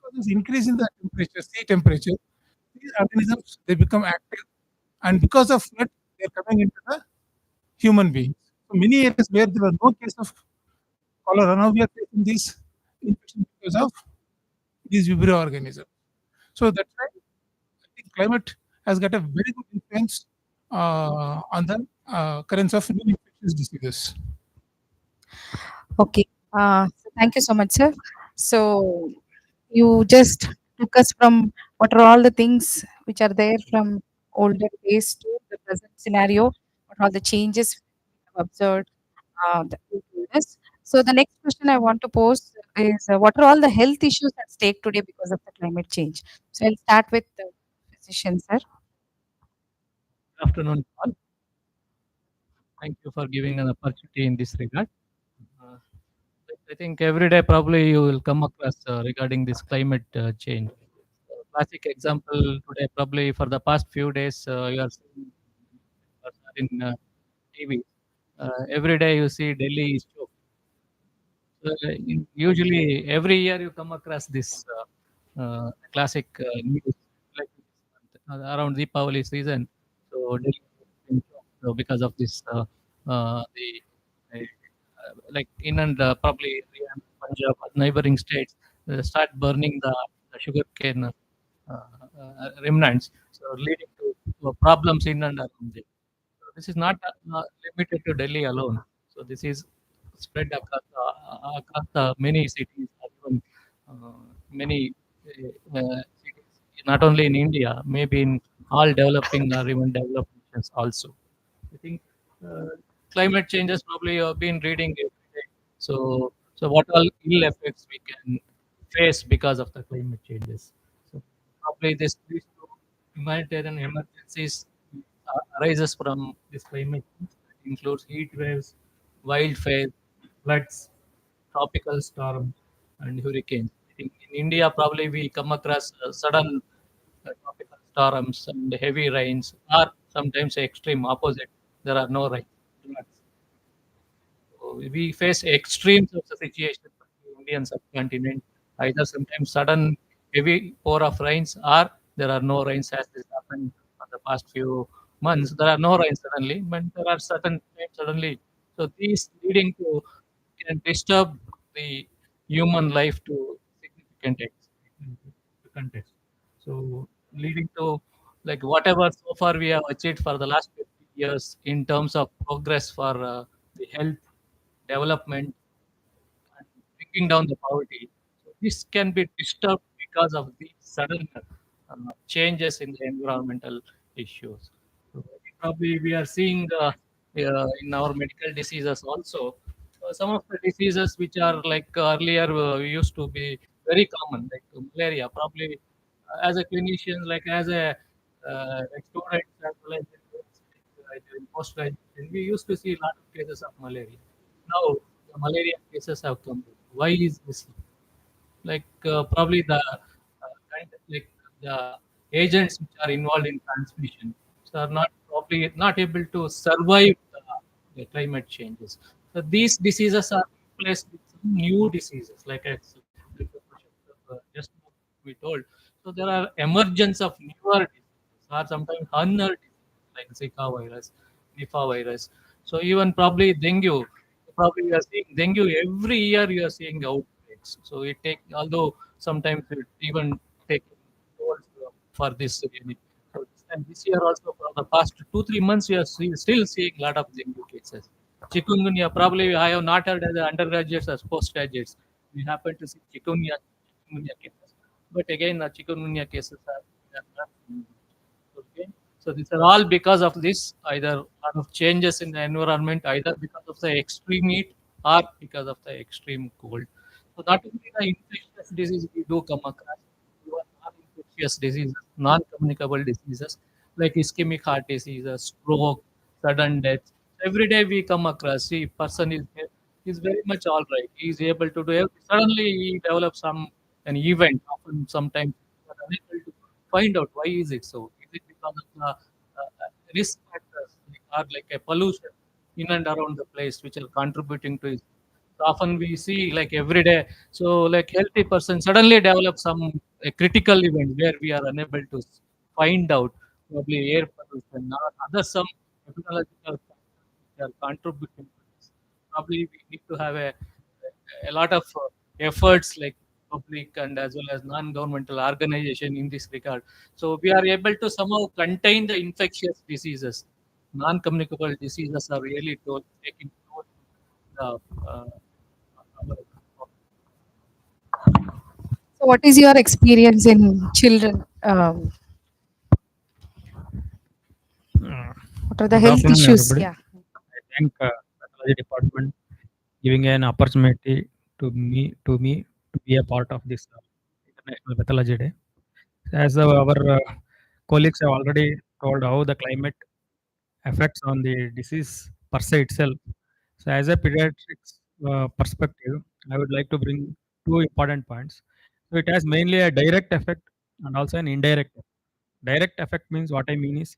A: Because of increase in the temperature, sea temperature, these organisms they become active, and because of that, they are coming into the human beings. So many areas where there were no case of cholera, now we are facing these infections because of these Vibrio organisms. So that's why I think climate has got a very good influence on the occurrence of new infectious diseases.
J: Okay. Thank you so much, sir. So you just took us from what are all the things which are there from older days to the present scenario, what are all the changes we have observed that you told us. So the next question I want to pose is what are all the health issues at stake today because of the climate change? So I'll start with the physician, sir.
H: Good afternoon, all. Thank you for giving an opportunity in this regard. Uh, I think every day probably you will come across regarding this climate change. Classic example today, probably for the past few days, you are seeing in TV. Every day you see Delhi is choked. Usually every year you come across this classic news like around Deepavali season. So Delhi has been choked, because of this the like in and probably Haryana, Punjab, neighboring states start burning the sugar cane remnants, so leading to problems in and around it. So this is not limited to Delhi alone. So this is spread across the many cities, even many cities, not only in India, maybe in all developing or even developed nations also. I think uh, climate changes probably you have been reading every day. So what all ill effects we can face because of the climate changes. So probably this leads to humanitarian emergencies arises from this climate change. It includes heat waves, wildfires, floods, tropical storms, and hurricanes. I think in India, probably we come across sudden tropical storms and heavy rains, or sometimes extreme opposite. There are no rains. So we face extremes of the situation in the Indian subcontinent, either sometimes sudden heavy pour of rains, or there are no rains as this happened for the past few months. There are no rains suddenly, but there are certain times suddenly. So these leading to can disturb the human life to significant context. So leading to like whatever so far we have achieved for the last 50 years in terms of progress for the health development and bringing down the poverty. So this can be disturbed because of the sudden changes in the environmental issues. So probably we are seeing in our medical diseases also some of the diseases which are like earlier used to be very common, like malaria. Probably as a clinician, like as a like student as well as in post graduation, we used to see a lot of cases of malaria. Now the malaria cases have come. Why is this?
L: like probably the like the agents which are involved in transmission, so are not probably not able to survive the climate changes. So these diseases are replaced with some new diseases, like just now we told. So there are emergence of newer diseases or sometimes unknown diseases like Zika virus, Nipah virus. So even probably dengue. Probably you are seeing dengue every year. You are seeing outbreaks. So it take, although sometimes it even take years for this really. So this year also for the past 2 3 months we are still seeing a lot of dengue cases. Chikungunya, probably I have not heard as undergraduates as postgraduates. We happen to see chikungunya cases. But again, the chikungunya cases are not. Okay. So these are all because of this, either lot of changes in the environment, either because of the extreme heat or because of the extreme cold. So not only the infectious disease we do come across, even non-infectious diseases, non-communicable diseases like ischemic heart diseases, stroke, sudden death. Every day we come across, see, person is very much all right. He is able to do everything. Suddenly he develops an event. Often sometimes we are unable to find out why is it so. Is it because of the risk factors like a pollution in and around the place which are contributing to it? So often we see like every day. So like healthy person suddenly develop some a critical event where we are unable to find out probably air pollution or other some epidemiological factors which are contributing to this. Probably we need to have a lot of efforts like public and as well as non-governmental organization in this regard. So we are able to somehow contain the infectious diseases. Non-communicable diseases are really taking toll the
J: So what is your experience in children? What are the
M: Good
J: health
M: afternoon,
J: issues?
M: everybody.
J: Yeah.
M: I thank pathology department giving an opportunity to me to be a part of this International Pathology Day. As our colleagues have already told how the climate affects on the disease per se itself. So, as a pediatrics perspective, I would like to bring two important points. So, it has mainly a direct effect and also an indirect effect. Direct effect means what I mean is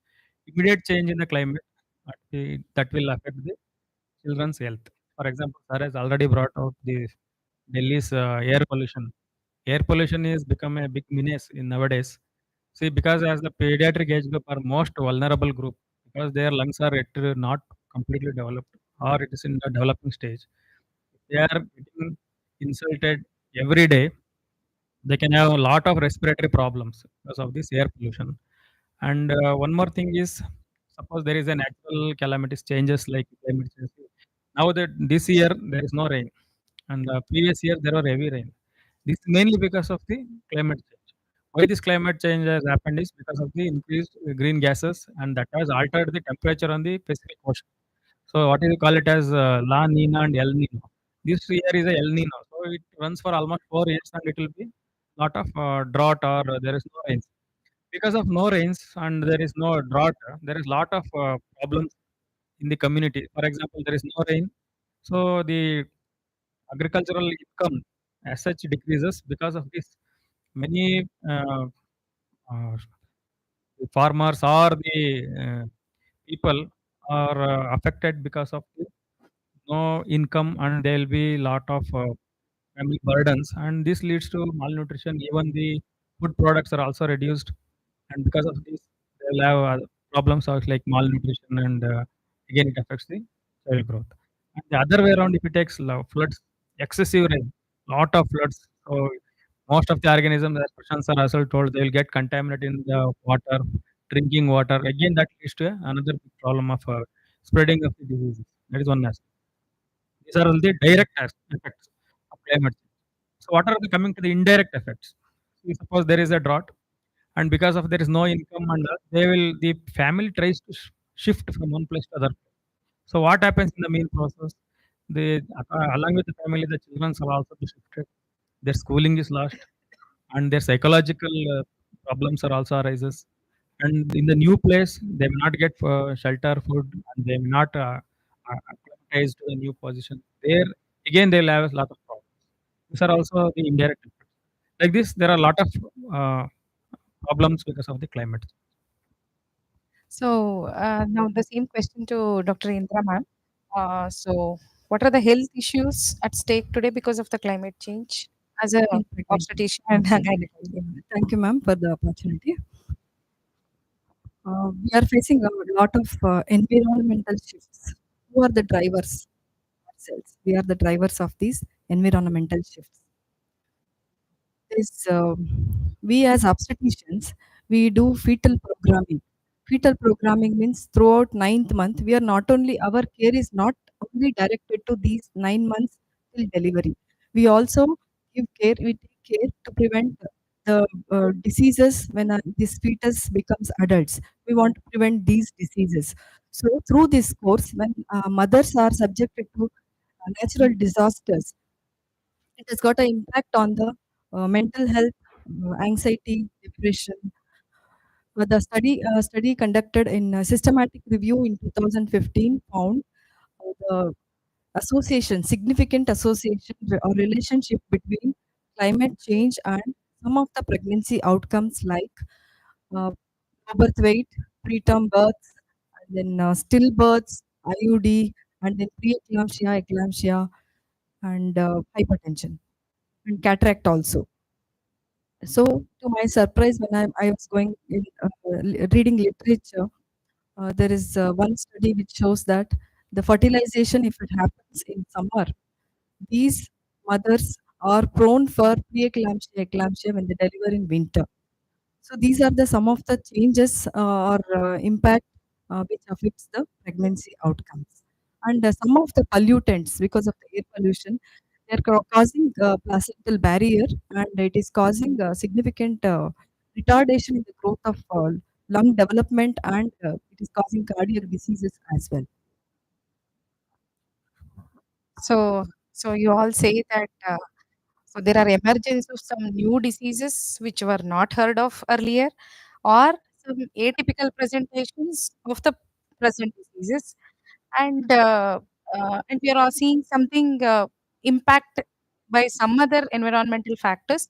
M: immediate change in the climate that will affect the children's health. For example, sir has already brought out the Delhi's air pollution. Air pollution is become a big menace in nowadays. See, because as the pediatric age group are most vulnerable group, because their lungs are yet not completely developed or it is in the developing stage. They are getting insulted every day. They can have a lot of respiratory problems because of this air pollution. And one more thing is, suppose there is a natural calamities changes like climate change. Now that this year there is no rain, and the previous year there were heavy rain. This is mainly because of the climate change. Why this climate change has happened is because of the increased green gases, and that has altered the temperature on the Pacific Ocean. So what do you call it as La Nina and El Nino? This year is a El Nino, so it runs for almost 4 years, and it will be lot of drought or there is no rains. Because of no rains and there is no drought, there is lot of problems in the community. For example, there is no rain, so the agricultural income as such decreases because of this. Many uh, farmers or the people are affected because of the no income, and there will be lot of family burdens, and this leads to malnutrition. Even the food products are also reduced, and because of this, they'll have problems of like malnutrition, and again it affects the child growth. And the other way around, if it takes floods, excessive rain, lot of floods, so most of the organisms, as Prashant sir also told, they will get contaminated in the water, drinking water. Again, that leads to another big problem of spreading of the diseases. That is one aspect. These are all the direct effects of climate change. So, what are the coming to the indirect effects? See, suppose there is a drought, and because of there is no income, and the family tries to shift from one place to other. So, what happens in the mean process? They along with the family, the children are also be shifted. Their schooling is lost, and their psychological problems are also arises. And in the new place, they may not get shelter, food, and they may not acclimatize to the new position. There again, they'll have a lot of problems. These are also the indirect effects. Like this, there are a lot of uh, problems because of the climate.
J: So now the same question to Dr. Indra ma'am. So what are the health issues at stake today because of the climate change as a
N: in pregnancy?
J: obstetrician and
N: Okay.
J: gynecology?
N: Thank you, ma'am, for the opportunity. We are facing a lot of environmental shifts. Who are the drivers? Ourselves. We are the drivers of these environmental shifts. Is we as obstetricians, we do fetal programming. Fetal programming means throughout ninth month, we are not only our care is not only directed to these 9 months till delivery. We also give care. We take care to prevent the diseases when this fetus becomes adults. We want to prevent these diseases. So through this course, when mothers are subjected to natural disasters, it has got an impact on the mental health, anxiety, depression. The study conducted in a systematic review in 2015 found the significant association or relationship between climate change and some of the pregnancy outcomes like uh, low birth weight, preterm births, and then stillbirths, IUD, and then preeclampsia, eclampsia, and hypertension and cataract also. So, to my surprise, when I was going in reading literature, there is one study which shows that the fertilization, if it happens in summer, these mothers are prone for preeclampsia, eclampsia when they deliver in winter. So these are the some of the changes or impact which affects the pregnancy outcomes. And some of the pollutants, because of the air pollution, they are causing placental barrier, and it is causing significant retardation in the growth of lung development, and it is causing cardiac diseases as well.
J: So you all say that so there are emergence of some new diseases which were not heard of earlier, or some atypical presentations of the present diseases, and we are all seeing something impact by some other environmental factors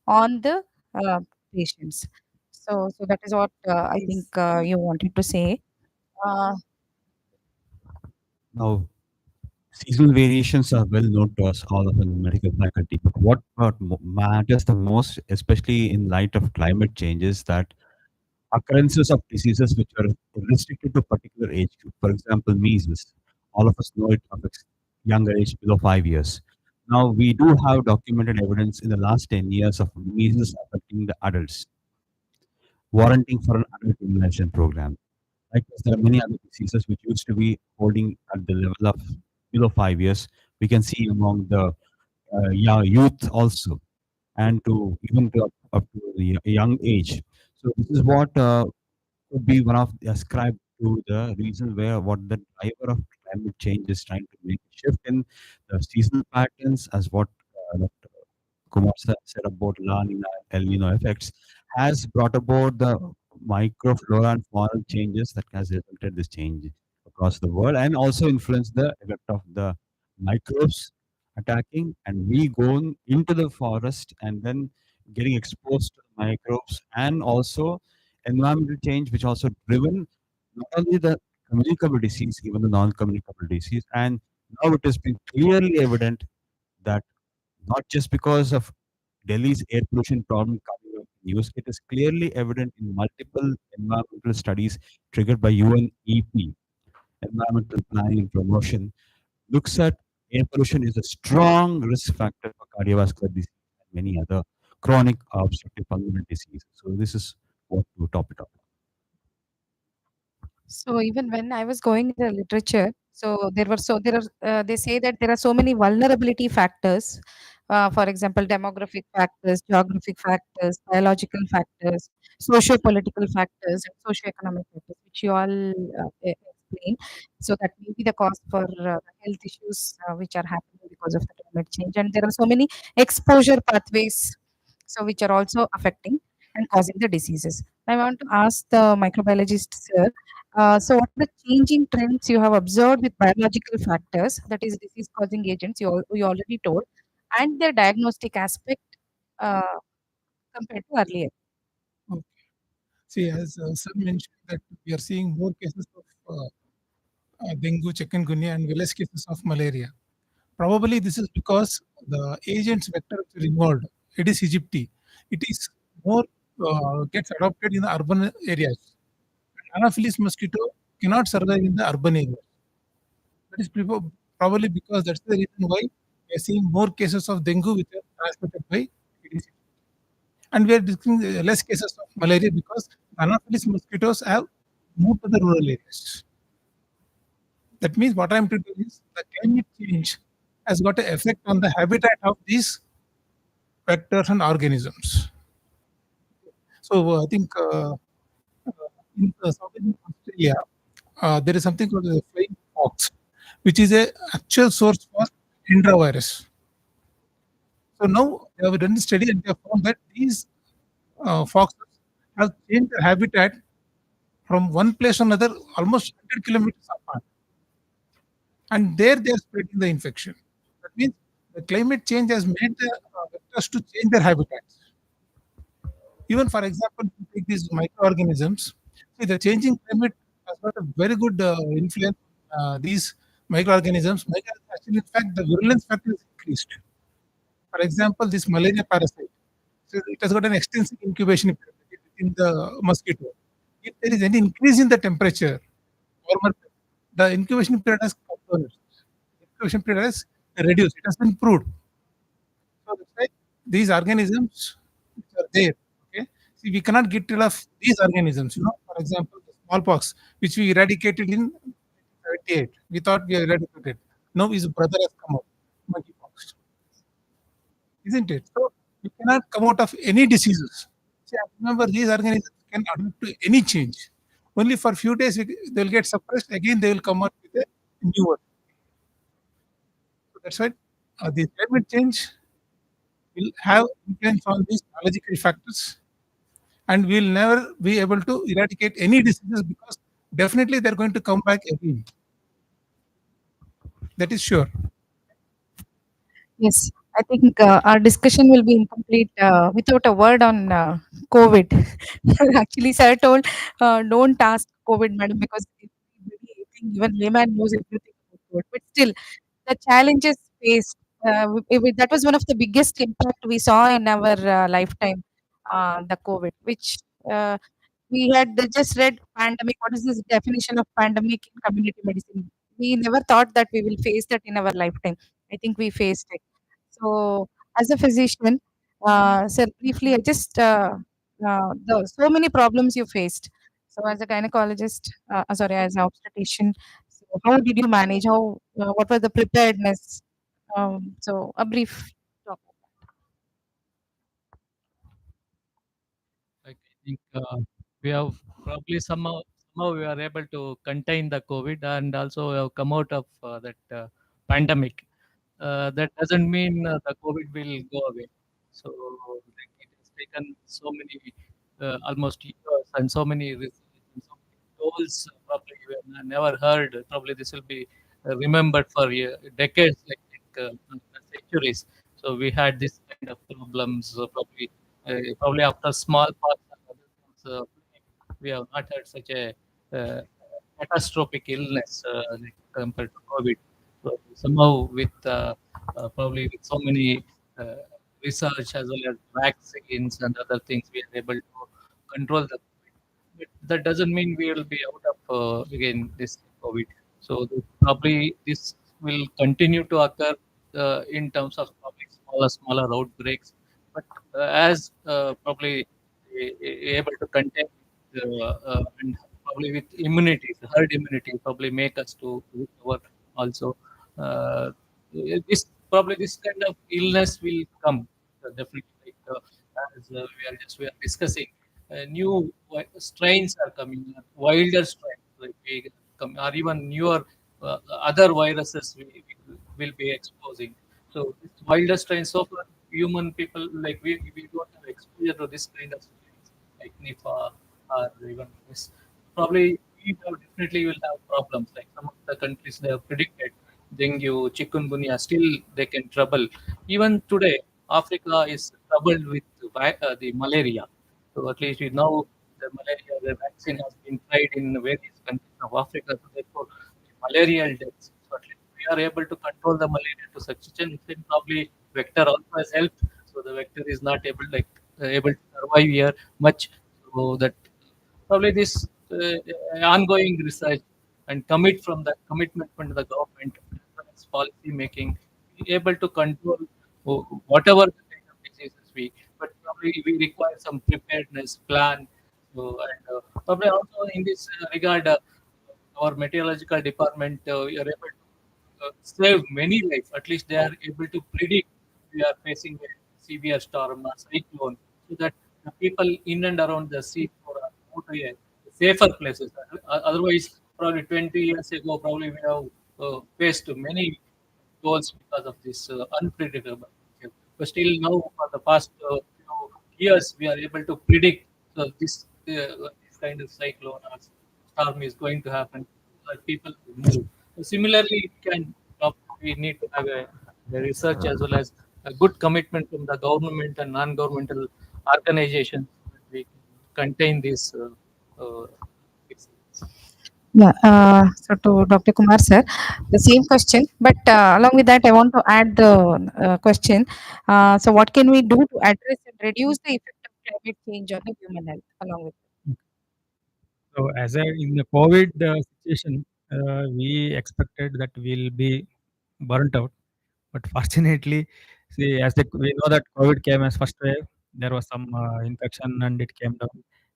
J: on the uh, patients. So that is what I think
N: Yes.
J: you wanted to say. Uh,
O: Now, seasonal variations are well known to us all of in medical faculty, but what matters the most, especially in light of climate change, is that occurrences of diseases which are restricted to a particular age group. For example, measles. All of us know it affects younger age below 5 years. Now, we do have documented evidence in the last 10 years of measles affecting the adults, warranting for an adult immunization program. Likewise, there are many other diseases which used to be holding at the level of below 5 years. We can see among the youth also, and to even to up to the young age. So this is what could be one of ascribed to the reason where what the driver of climate change is trying to make a shift in the seasonal patterns, as what Dr. Kumar said about La Nina El Nino effects, has brought about the microflora and faunal changes that has resulted this change across the world, and also influenced the effect of the microbes attacking, and we going into the forest and then getting exposed to the microbes, and also environmental change which also driven not only the communicable disease, even the non-communicable disease. And now it has been clearly evident that not just because of Delhi's air pollution problem coming up in news, it is clearly evident in multiple environmental studies triggered by UNEP, Environmental Planning and Promotion, looks at air pollution is a strong risk factor for cardiovascular disease and many other chronic obstructive pulmonary diseases. So this is what to top it up.
J: So even when I was going in the literature, there are they say that there are so many vulnerability factors. For example, demographic factors, geographic factors, biological factors, socio-political factors, and socio-economic factors, which you all explain. So that may be the cause for the health issues which are happening because of the climate change. And there are so many exposure pathways, so which are also affecting and causing the diseases. I want to ask the microbiologist, sir, so what are the changing trends you have observed with biological factors, that is disease causing agents, you already told, and the diagnostic aspect? Uh, compared to earlier.
A: Okay. See, as sir mentioned that we are seeing more cases of dengue, chikungunya, and less cases of malaria. Probably this is because the agents vector which are involved, Aedes aegypti, it is more gets adopted in the urban areas. Anopheles mosquito cannot survive in the urban areas. That is probably because that's the reason why we are seeing more cases of dengue which are transmitted by Aedes aegypti. And we are seeing less cases of malaria because Anopheles mosquitoes have moved to the rural areas. That means what I am to do is the climate change has got an effect on the habitat of these vectors and organisms. So I think in southern Australia, there is something called the flying fox, which is a actual source for enterovirus. So now they have done a study and they have found that these foxes have changed their habitat from one place to another almost 100 kilometers apart. And there they are spreading the infection. That means the climate change has made the vectors to change their habitats. Even for example, if you take these microorganisms, see the changing climate has got a very good influence on these microorganisms. Actually, in fact, the virulence factor is increased. For example, this malaria parasite, so it has got an extensive incubation period in the mosquito. If there is any increase in the temperature, warmer, the incubation period has components. Incubation period has reduced. It has been improved. So that's why these organisms which are there, okay. See, we cannot get rid of these organisms. You know, for example, the smallpox, which we eradicated in 1978. We thought we eradicated. Now his brother has come up, monkeypox, isn't it? So we cannot come out of any diseases. See, I remember these organisms can adapt to any change. Only for few days they will get suppressed. Again, they will come out with a new one. So that's why the climate change will have influence on these biological factors, and we will never be able to eradicate any diseases because definitely they're going to come back again. That is sure.
J: Yes, I think our discussion will be incomplete without a word on COVID. Actually, sir told, don't ask COVID, madam, because everybody, I think even layman knows everything about COVID. But still, the challenges faced, that was one of the biggest impact we saw in our lifetime, the COVID, which uh, we had just read pandemic. What is this definition of pandemic in community medicine? We never thought that we will face that in our lifetime. I think we faced it. So, as a physician, sir, briefly, I just the so many problems you faced. So, as a gynecologist, sorry, as an obstetrician, so how did you manage? How what was the preparedness? So, a brief talk.
L: Like, I think we have probably somehow we are able to contain the COVID and also we have come out of that pandemic. That doesn't mean the COVID will go away. So like, it has taken so many almost years and so many research and so many goals. Probably we have never heard. Probably this will be remembered for decades, centuries. So we had this kind of problems. Probably after smallpox and other things, we have not had such a uh, catastrophic illness like compared to COVID. So somehow with probably with so many uh, research as well as vaccines and other things, we are able to control the COVID. But that doesn't mean we will be out of again this COVID. So probably this will continue to occur in terms of probably smaller outbreaks. But as probably able to contain and probably with immunity, herd immunity, probably make us to recover also. Uh, this kind of illness will come definitely. As we are discussing, new strains are coming, wilder strains, like or even newer other viruses we will be exposing. So this wilder strains, so far human people like we don't have exposure to this kind of strains like Nipah or even this. Probably we have, definitely will have problems. Like some of the countries they have predicted dengue, chikungunya, still they can trouble. Even today, Africa is troubled with the malaria. So at least we know the malaria, the vaccine has been tried in various countries of Africa. So therefore, the malarial deaths. So at least we are able to control the malaria to such an extent. Probably vector also has helped. So the vector is not able to survive here much. So that probably this ongoing research and commitment from the government as well as policy making be able to control whatever the kind of diseases but probably we require some preparedness plan. So and probably also in this regard, our meteorological department we are able to save many lives. At least they are able to predict we are facing a severe storm or cyclone, so that the people in and around the seashore are moved to a safer places. Otherwise, probably 20 years ago, probably we have faced many goals because of this unpredictable nature. But still now, for the past few years, we are able to predict this kind of cyclone or storm is going to happen. People will move. So similarly, we need to have a research as well as a good commitment from the government and non-governmental organizations so that we can contain this. Disease.
J: Yeah, so to Dr. Kumar sir, the same question, but along with that, I want to add the question. So, what can we do to address and reduce the effect of climate change on the human health? Along with
M: So as in the COVID situation, we expected that we'll be burnt out, but fortunately, see, we know that COVID came as first wave, there was some infection and it came down.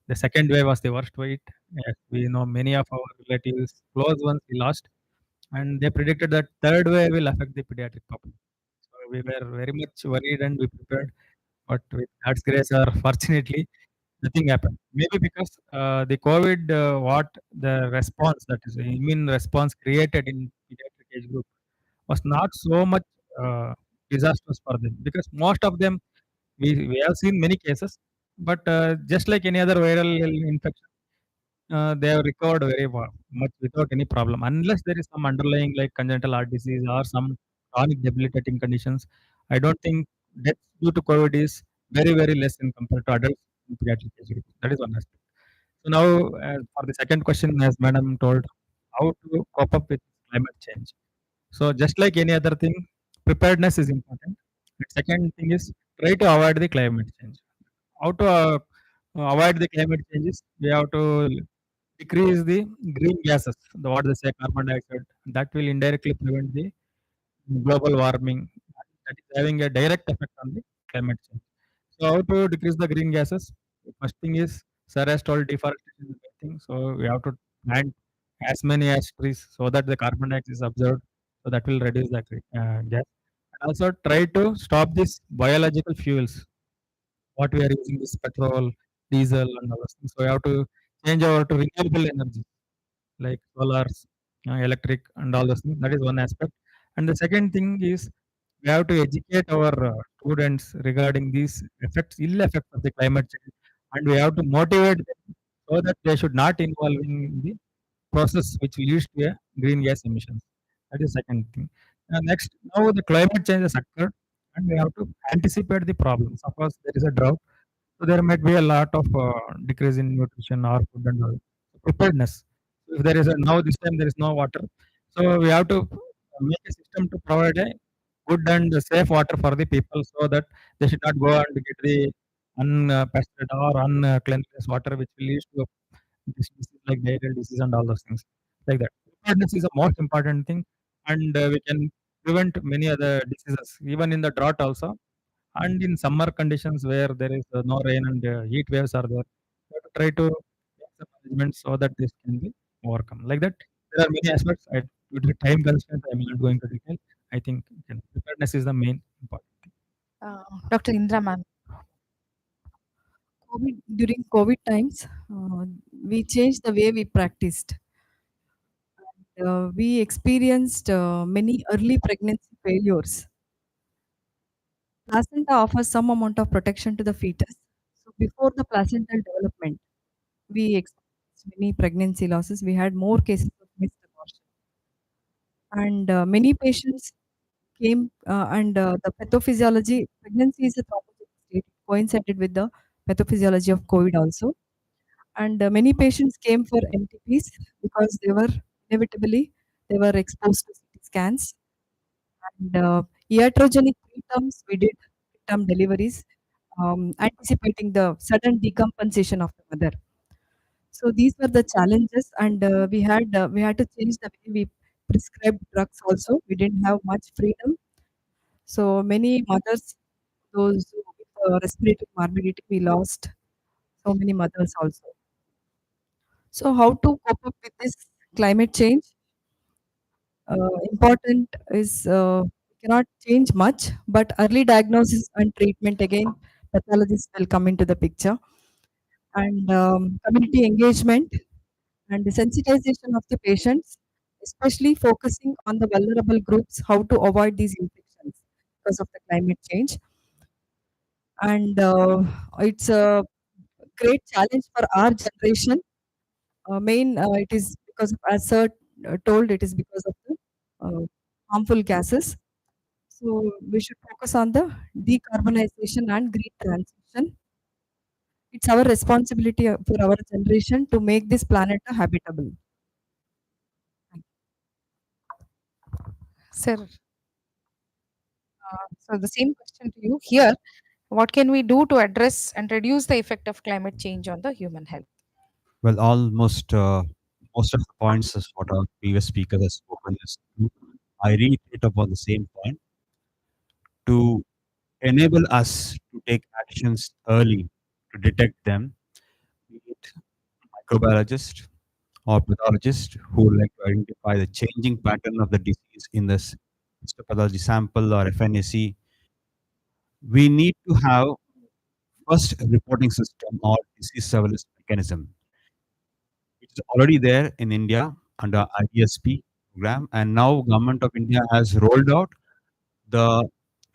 M: The second wave was the worst wave. As we know, many of our relatives, close ones, we lost, and they predicted that third wave will affect the pediatric population. So we were very much worried and we prepared, but with God's grace, or fortunately, nothing happened. Maybe because the COVID, what the response, that is, the immune response created in pediatric age group was not so much disastrous for them, because most of them we have seen many cases, but just like any other viral infection, they have recovered very much without any problem, unless there is some underlying like congenital heart disease or some chronic debilitating conditions. I don't think deaths due to COVID is very less in compared to adults in pediatric age group. That is one aspect. So now, for the second question, as Madam told, how to cope up with climate change. So just like any other thing, preparedness is important. The second thing is try to avoid the climate change. How to avoid the climate changes? We have to decrease the green gases, what they say carbon dioxide. That will indirectly prevent the global warming. That is having a direct effect on the climate change. So how to decrease the green gases? First thing is, sir has told, deforestation is the main thing. So we have to plant as many as trees so that the carbon dioxide is absorbed. So that will reduce the gas. And also try to stop these biological fuels. What we are using is petrol, diesel, and all those things. So we have to change over to renewable energy like solars, electric, and all those things. That is one aspect. And the second thing is we have to educate our students regarding these effects, ill effects of the climate change, and we have to motivate them so that they should not involve in the process which leads to a green gas emissions. That is second thing. Next, now the climate change has occurred, and we have to anticipate the problem. Suppose there is a drought, so there might be a lot of decrease in nutrition or food and all. Preparedness. If there is a now this time there is no water, so we have to make a system to provide a good and safe water for the people, so that they should not go and get the unpesticide or uncleanliness water, which will lead to diseases like diarrheal disease and all those things like that. Preparedness is the most important thing, and we can prevent many other diseases even in the drought also, and in summer conditions where there is no rain and heat waves are there, we have to try to make some management so that this can be overcome. Like that, there are many aspects. Due to time constraint, I am not going to detail. I think preparedness is the main important thing.
J: Dr. Indra ma'am,
N: During COVID times, we changed the way we practiced. We experienced many early pregnancy failures. Placenta offers some amount of protection to the fetus. So before the placental development, we experienced many pregnancy losses. We had more cases of missed abortion. And many patients came and the pathophysiology, pregnancy is a traumatic state. coincided with the pathophysiology of COVID also. And many patients came for MTPs because they were inevitably they were exposed to CT scans. And iatrogenic preterms, we did preterm deliveries, anticipating the sudden decompensation of the mother. So these were the challenges, and we had to change the way we prescribed drugs. Also, we didn't have much freedom. So many mothers, those with respiratory morbidity, we lost so many mothers also. So how to cope up with this climate change? Important is we cannot change much, but early diagnosis and treatment again, pathologists will come into the picture, and community engagement and the sensitization of the patients, especially focusing on the vulnerable groups, how to avoid these infections because of the climate change. And it's a great challenge for our generation. It is because of, as sir told, it is because of the harmful gases. So we should focus on the decarbonization and green transition. It's our responsibility for our generation to make this planet habitable.
J: Sir, so the same question to you here. What can we do to address and reduce the effect of climate change on the human health?
O: Well, almost most of the points is what our previous speaker has spoken is true. I reiterate upon the same point to enable us to take actions early to detect them, be it microbiologist or pathologist who would like to identify the changing pattern of the disease in this histopathology sample or FNAC. We need to have first reporting system or disease surveillance mechanism, which is already there in India under IDSP program, and now Government of India has rolled out the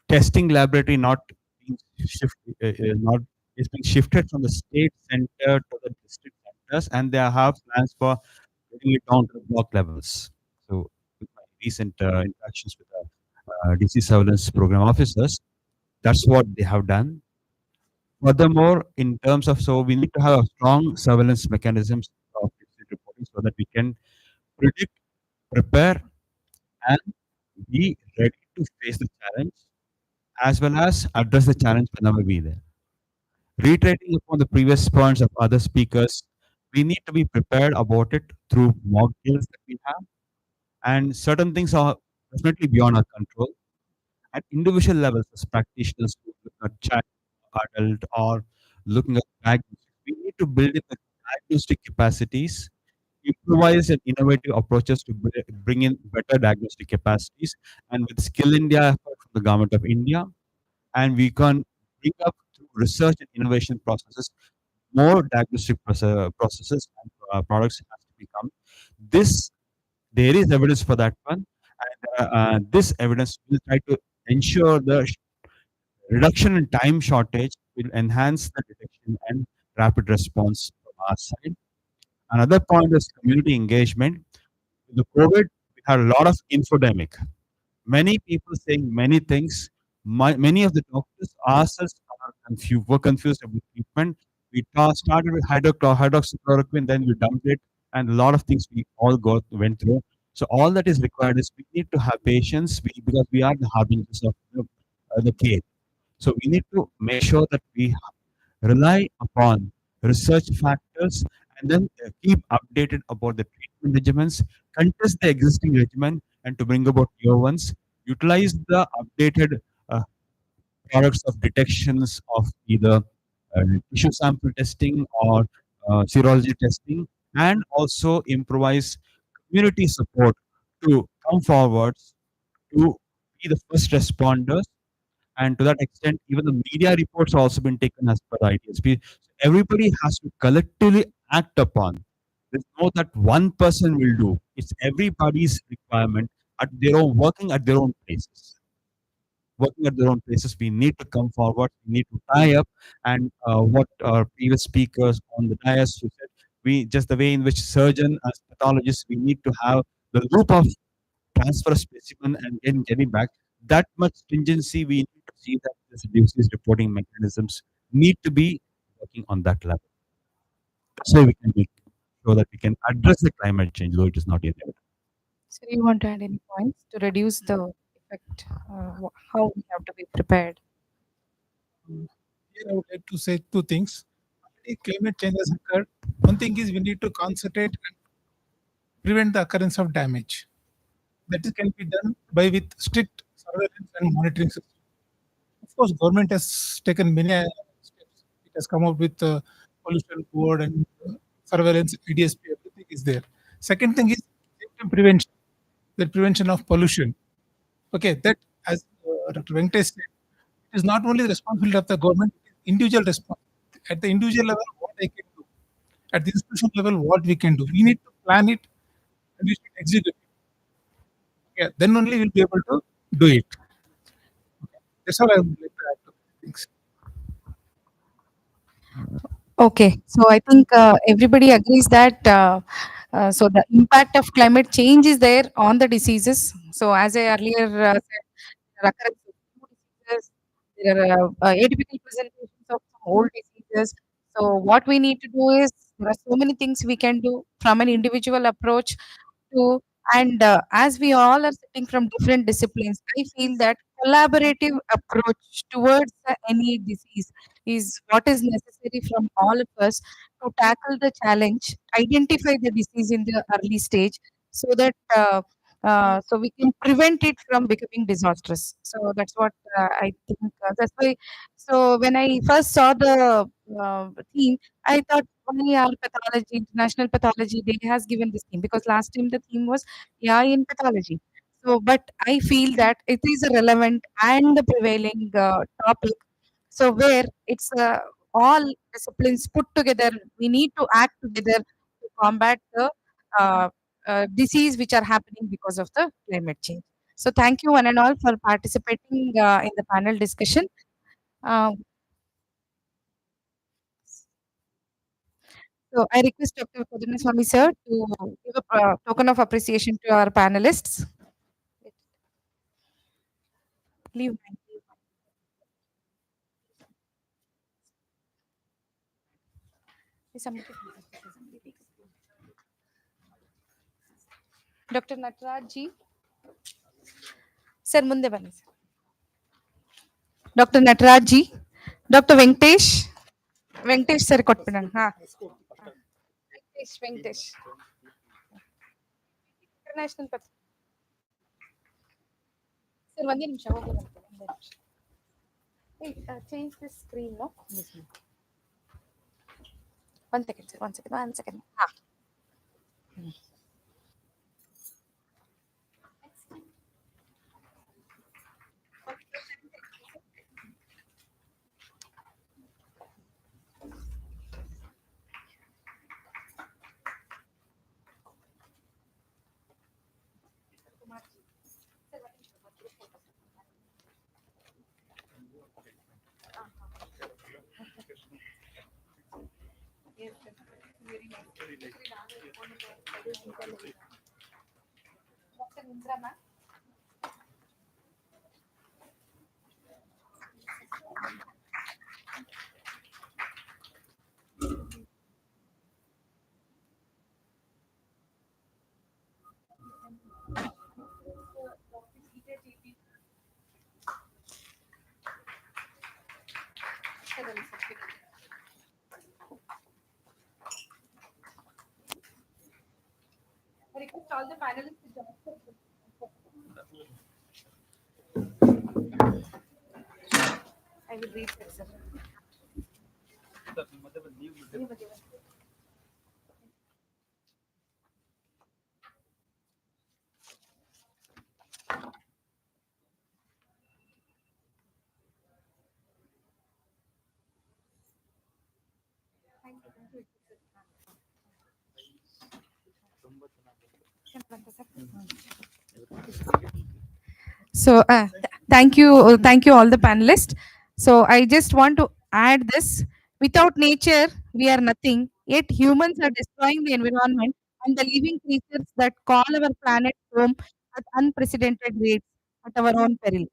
O: testing laboratory not being not is being shifted from the state center to the district centers, and they have plans for bringing it down to the block levels. So, with my recent interactions with the disease surveillance program officers, that's what they have done. Furthermore, in terms of we need to have a strong surveillance mechanisms of disease reporting so that we can predict, prepare, and be ready to face the challenge as well as address the challenge whenever we there. Reiterating upon the previous points of other speakers, we need to be prepared about it through mock drills that we have, and certain things are definitely beyond our control. At individual levels, as practitioners who look at child, adult, or looking at diagnosis, we need to build in the diagnostic capacities, improvise and innovative approaches to bring in better diagnostic capacities, and with Skill India effort from the Government of India, and we can bring up through research and innovation processes more diagnostic processes and products has to become. This there is evidence for that one, and this evidence will try to ensure the reduction in time shortage will enhance the detection and rapid response from our side. Another point is community engagement. With the COVID, we had a lot of infodemic. Many people saying many things. Many of the doctors ourselves were confused about treatment. We started with hydroxychloroquine, then we dumped it, and a lot of things we all went through. So all that is required is we need to have patience because we are the harbingers of the care. So we need to make sure that we rely upon research factors and then keep updated about the treatment regimens, contest the existing regimen, and to bring about new ones, utilize the updated uh, products of detections of either tissue sample testing or serology testing, and also improvise community support to come forward to be the first responders, and to that extent, even the media reports have also been taken as per the ITSP. So everybody has to collectively act upon. There's no that one person will do. It's everybody's requirement at their own working at their own places. Working at their own places, we need to come forward. We need to tie up, and what our previous speakers on the dais who said, we just the way in which surgeon as pathologists, we need to have the loop of transfer a specimen and then get it back. That much stringency we need to see that this disease reporting mechanisms need to be working on that level. That's why we can make sure that we can address the climate change, though it is not yet evident.
J: So you want to add any points to reduce the effect? How we have to be prepared?
A: Here I would like to say two things. Already climate change has occurred. One thing is we need to concentrate and prevent the occurrence of damage. That can be done by with strict surveillance and monitoring system. Of course, government has taken many steps. It has come up with pollution board and surveillance, EDSP, everything is there. Second thing is symptom prevention, the prevention of pollution. Okay, that as Dr. Venkatesh said, it is not only the responsibility of the government, it is individual response. At the individual level, what I can do. At the institution level, what we can do. We need to plan it and we should execute it. Yeah, then only we'll be able to do it. That's all I would like to add to things.
J: Okay, so I think everybody agrees that so the impact of climate change is there on the diseases. So as I earlier said, there are occurrence of new diseases, there are atypical presentations of some old diseases. So what we need to do is there are so many things we can do from an individual approach to, and as we all are sitting from different disciplines, I feel that collaborative approach towards any disease is what is necessary from all of us to tackle the challenge, identify the disease in the early stage, so that so we can prevent it from becoming disastrous. So that's what I think. That's why. So when I first saw the theme, I thought why our pathology, International Pathology Day has given this theme, because last time the theme was AI in pathology. So, but I feel that it is a relevant and the prevailing topic. So where it's all disciplines put together, we need to act together to combat the uh, disease which are happening because of the climate change. So thank you one and all for participating in the panel discussion. Uh, so I request Dr. Swami sir to give a token of appreciation to our panelists. Leave. Dr. Nataraj ji, sir ಮುಂದೆ ಬನ್ನಿ sir. Dr. Nataraj ji, Dr. Venkatesh sir ಕೊಟ್ಬಿಡೋಣ. ಹಾ. Venkatesh. International sir ಒಂದೇ ನಿಮಿಷ ಹೋಗಿ ಬರ್ತೀನಿ, ಒಂದೇ ನಿಮಿಷ. Hey, change the screen, no? One second, sir. One second. Ha. I request all the panelists to join. I will read it, sir. So thank you all the panelists. So I just want to add this: without nature, we are nothing. Yet humans are destroying the environment and the living creatures that call our planet home at unprecedented rates at our own peril.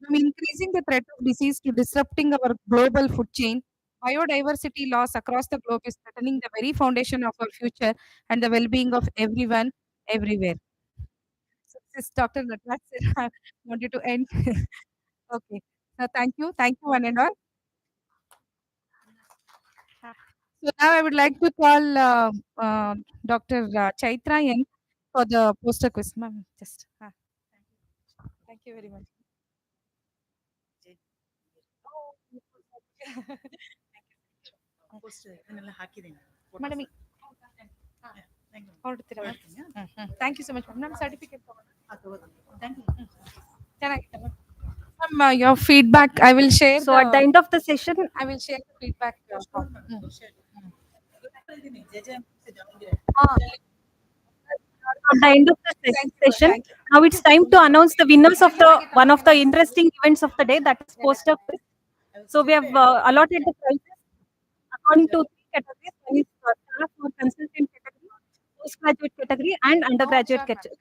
J: From increasing the threat of disease to disrupting our global food chain, biodiversity loss across the globe is threatening the very foundation of our future and the well-being of everyone, everywhere. So this is Dr. Natraj sir. I wanted to end. Okay. So thank you one and all. So now I would like to call Dr. Chaitra in for the poster quiz. Ma'am, just thank you very much. Madam, thank you so much. Ma'am, certificate. Thank you. Your feedback, I will share.
R: So at the end of the session,
J: I will share the feedback.
R: At the end of the session, now it's time to announce the winners of the one of the interesting events of the day, that is poster quiz. So we have allotted the prizes according to three categories. One is staff or consultant category, postgraduate category, and undergraduate category.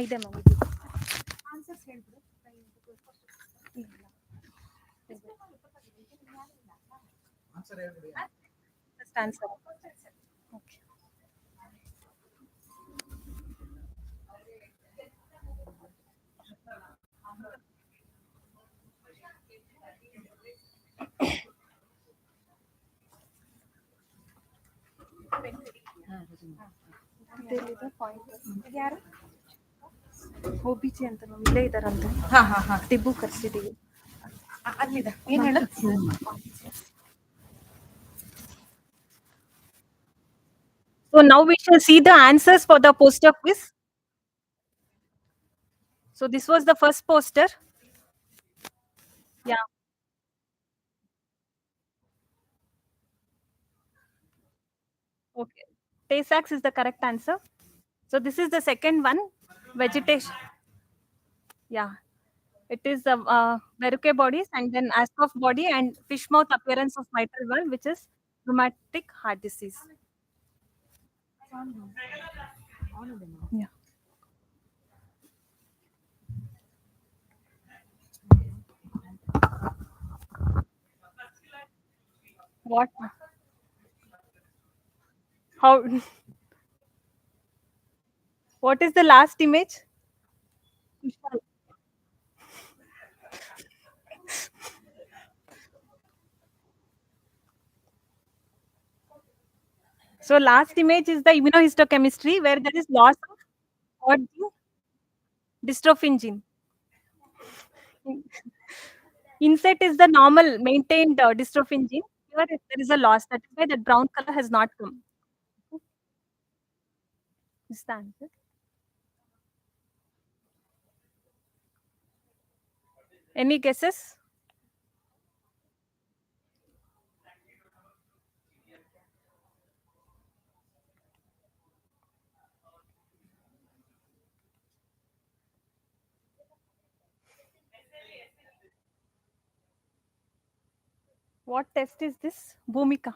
R: ಇದೆ ma'am. Just answer. Okay. ಯಾರು OBC ಅಂತ ನಾವು ಇಲ್ಲೇ ಇದಾರಂತೆ. ಟಿಬ್ಬು ಕರ್ಸಿದೀವಿ. ಅಲ್ಲಿದೆ ಏನ್ ಹೇಳು. So now we shall see the answers for the poster quiz. So this was the first poster. Yeah. Okay. Tay-Sachs is the correct answer. So this is the second one, vegetation. Yeah. It is the verrucate bodies and then Ascough body and fish mouth appearance of mitral valve, which is rheumatic heart disease. Yeah. What? How? What is the last image? So last image is the immunohistochemistry where there is loss of what gene? Dystrophin gene. Inset is the normal maintained dystrophin gene. Here there is a loss. That is why the brown color has not come. Is the answer? Any guesses? What test is this? Bhumika.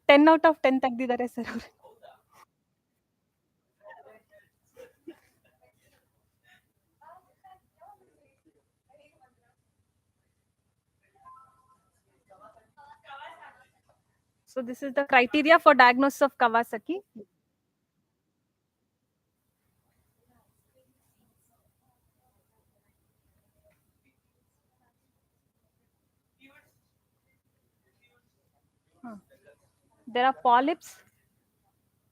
R: 10 out of 10 ತೆಗ್ದಿದ್ದಾರೆ sir ಅವರು. So this is the criteria for diagnosis of Kawasaki. There are polyps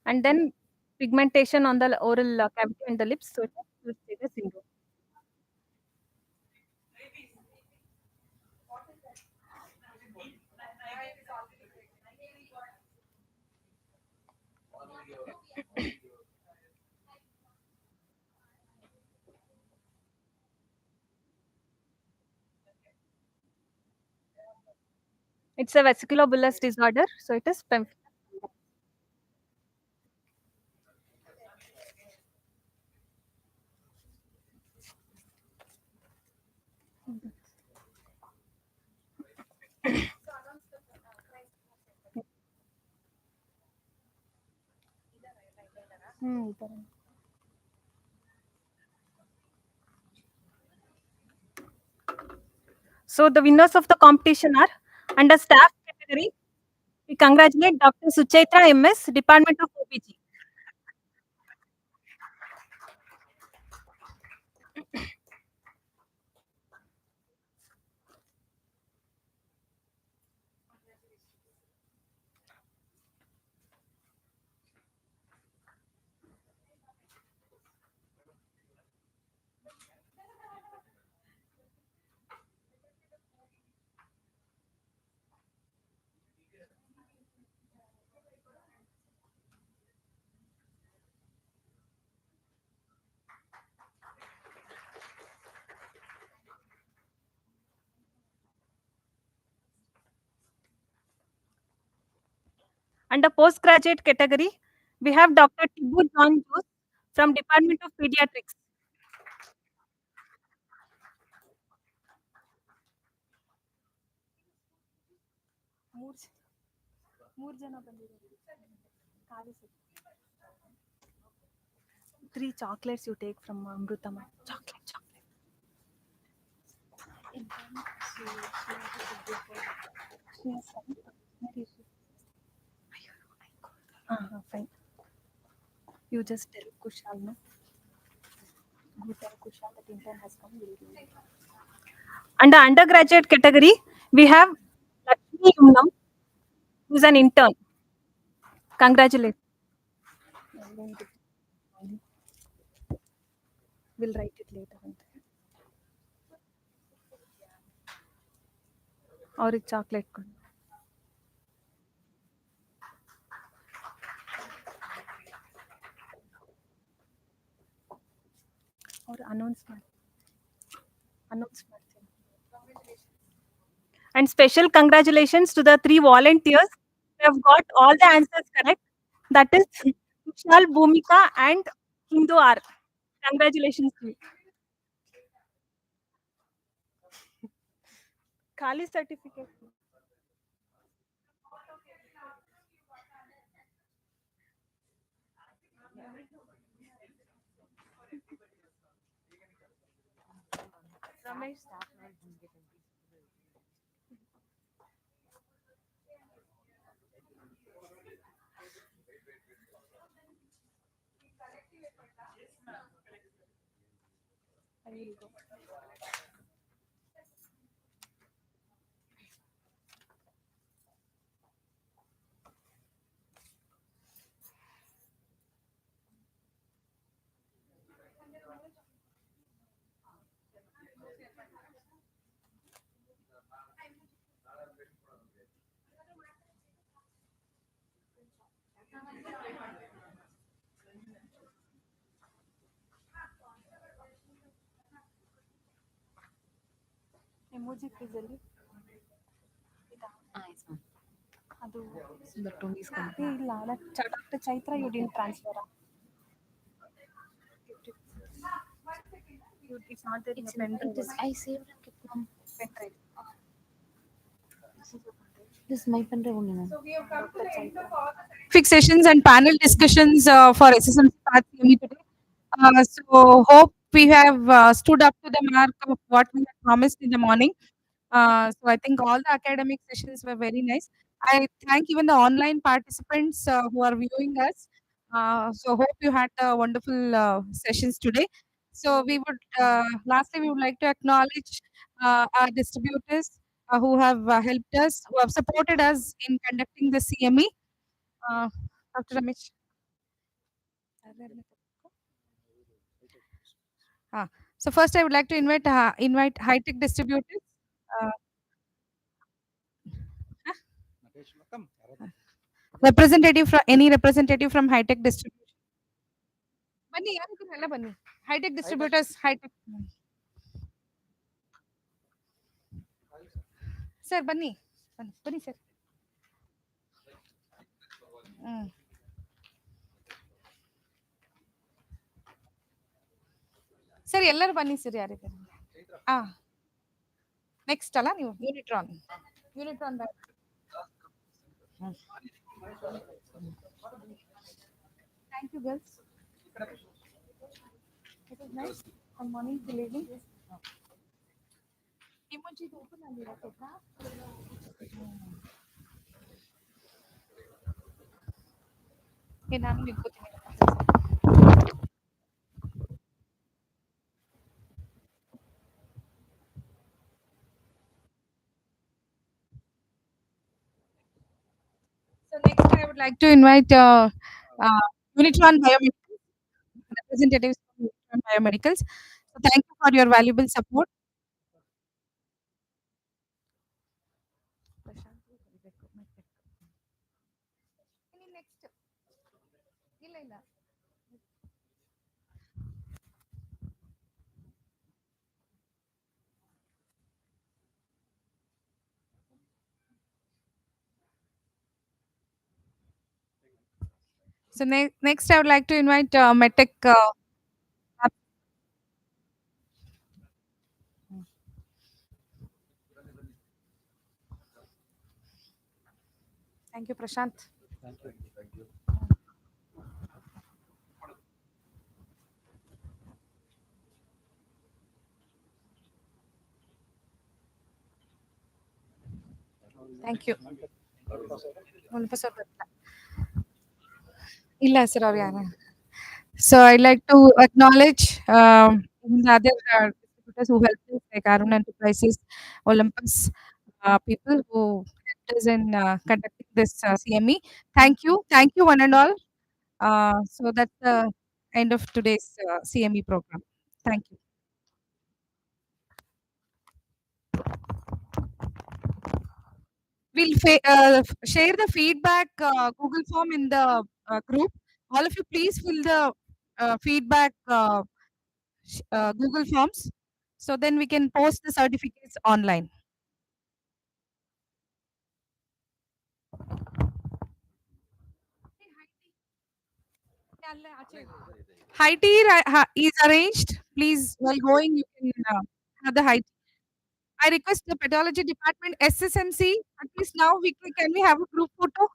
R: and then pigmentation on the oral cavity and the lips. So it is Creutzfeldt syndrome. It's a vesiculobullous disorder. So it is pemphigus. So the winners of the competition are under staff category. We congratulate Dr. Suchaitra MS, Department of OPG. Under postgraduate category, we have Dr. Tibu John Jose from Department of Pediatrics. Three chocolates you take from Amrutama. Chocolate. Fine. You just tell Kushal, no? You tell Kushal that intern has come. Under undergraduate category, we have Lakshmi Yumnam, who is an intern. Congratulations. We'll write it later. Or a chocolate. Or announcement. And special congratulations to the three volunteers who have got all the answers correct. That is Kushal, Bhumika, and Hindu R. Congratulations to you. Kali certificate. Ramesh. I will go. Emoji please ಅಲ್ಲಿ ಅದು ಇಲ್ಲ doctor Chaitra you didn't transfer it's not there in the pen drive.
Q: I saved and kept on
R: Pen drive.
Q: This is my pen drive only, ma'am.
R: So we have come to the end of all the
J: Specific sessions and panel discussions for SSMC Patho CME today. So hope we have stood up to the mark of what we had promised in the morning. So I think all the academic sessions were very nice. I thank even the online participants who are viewing us. So hope you had wonderful sessions today. So we would lastly we would like to acknowledge our distributors who have helped us, who have supported us in conducting the CME. Dr. Ramesh. So first I would like to invite high-tech distributors. Representative from any representative from high-tech distribution. Bunny, yaru bunny. High-tech distributors, high-tech. Sir, bunny. Bunny, sir. Sir, ಎಲ್ಲರೂ ಬನ್ನಿ sir ಯಾರಿದ್ದಾರೆ next ಅಲ್ಲ ನೀವು ಯೂನಿಟ್ರಾನ್ thank you girls So next, I would like to invite Unitron Biomedicals, representatives from Unitron Biomedicals. So thank you for your valuable support. So next, I would like to invite Medtech. Thank you, Prashant. Thank you. ಇಲ್ಲ sir ಅವ್ರು ಯಾರು So I'd like to acknowledge even the other distributors who helped us, like Arun Enterprises, Olympus, people who helped us in conducting this CME. Thank you, one and all. So that's the end of today's CME program. Thank you. We'll share the feedback Google form in the group. All of you, please fill the feedback Google forms, so then we can post the certificates online. High tea is arranged. Please, while going, you can have the high tea. I request the pathology department SSMC. At least now can we have a group photo?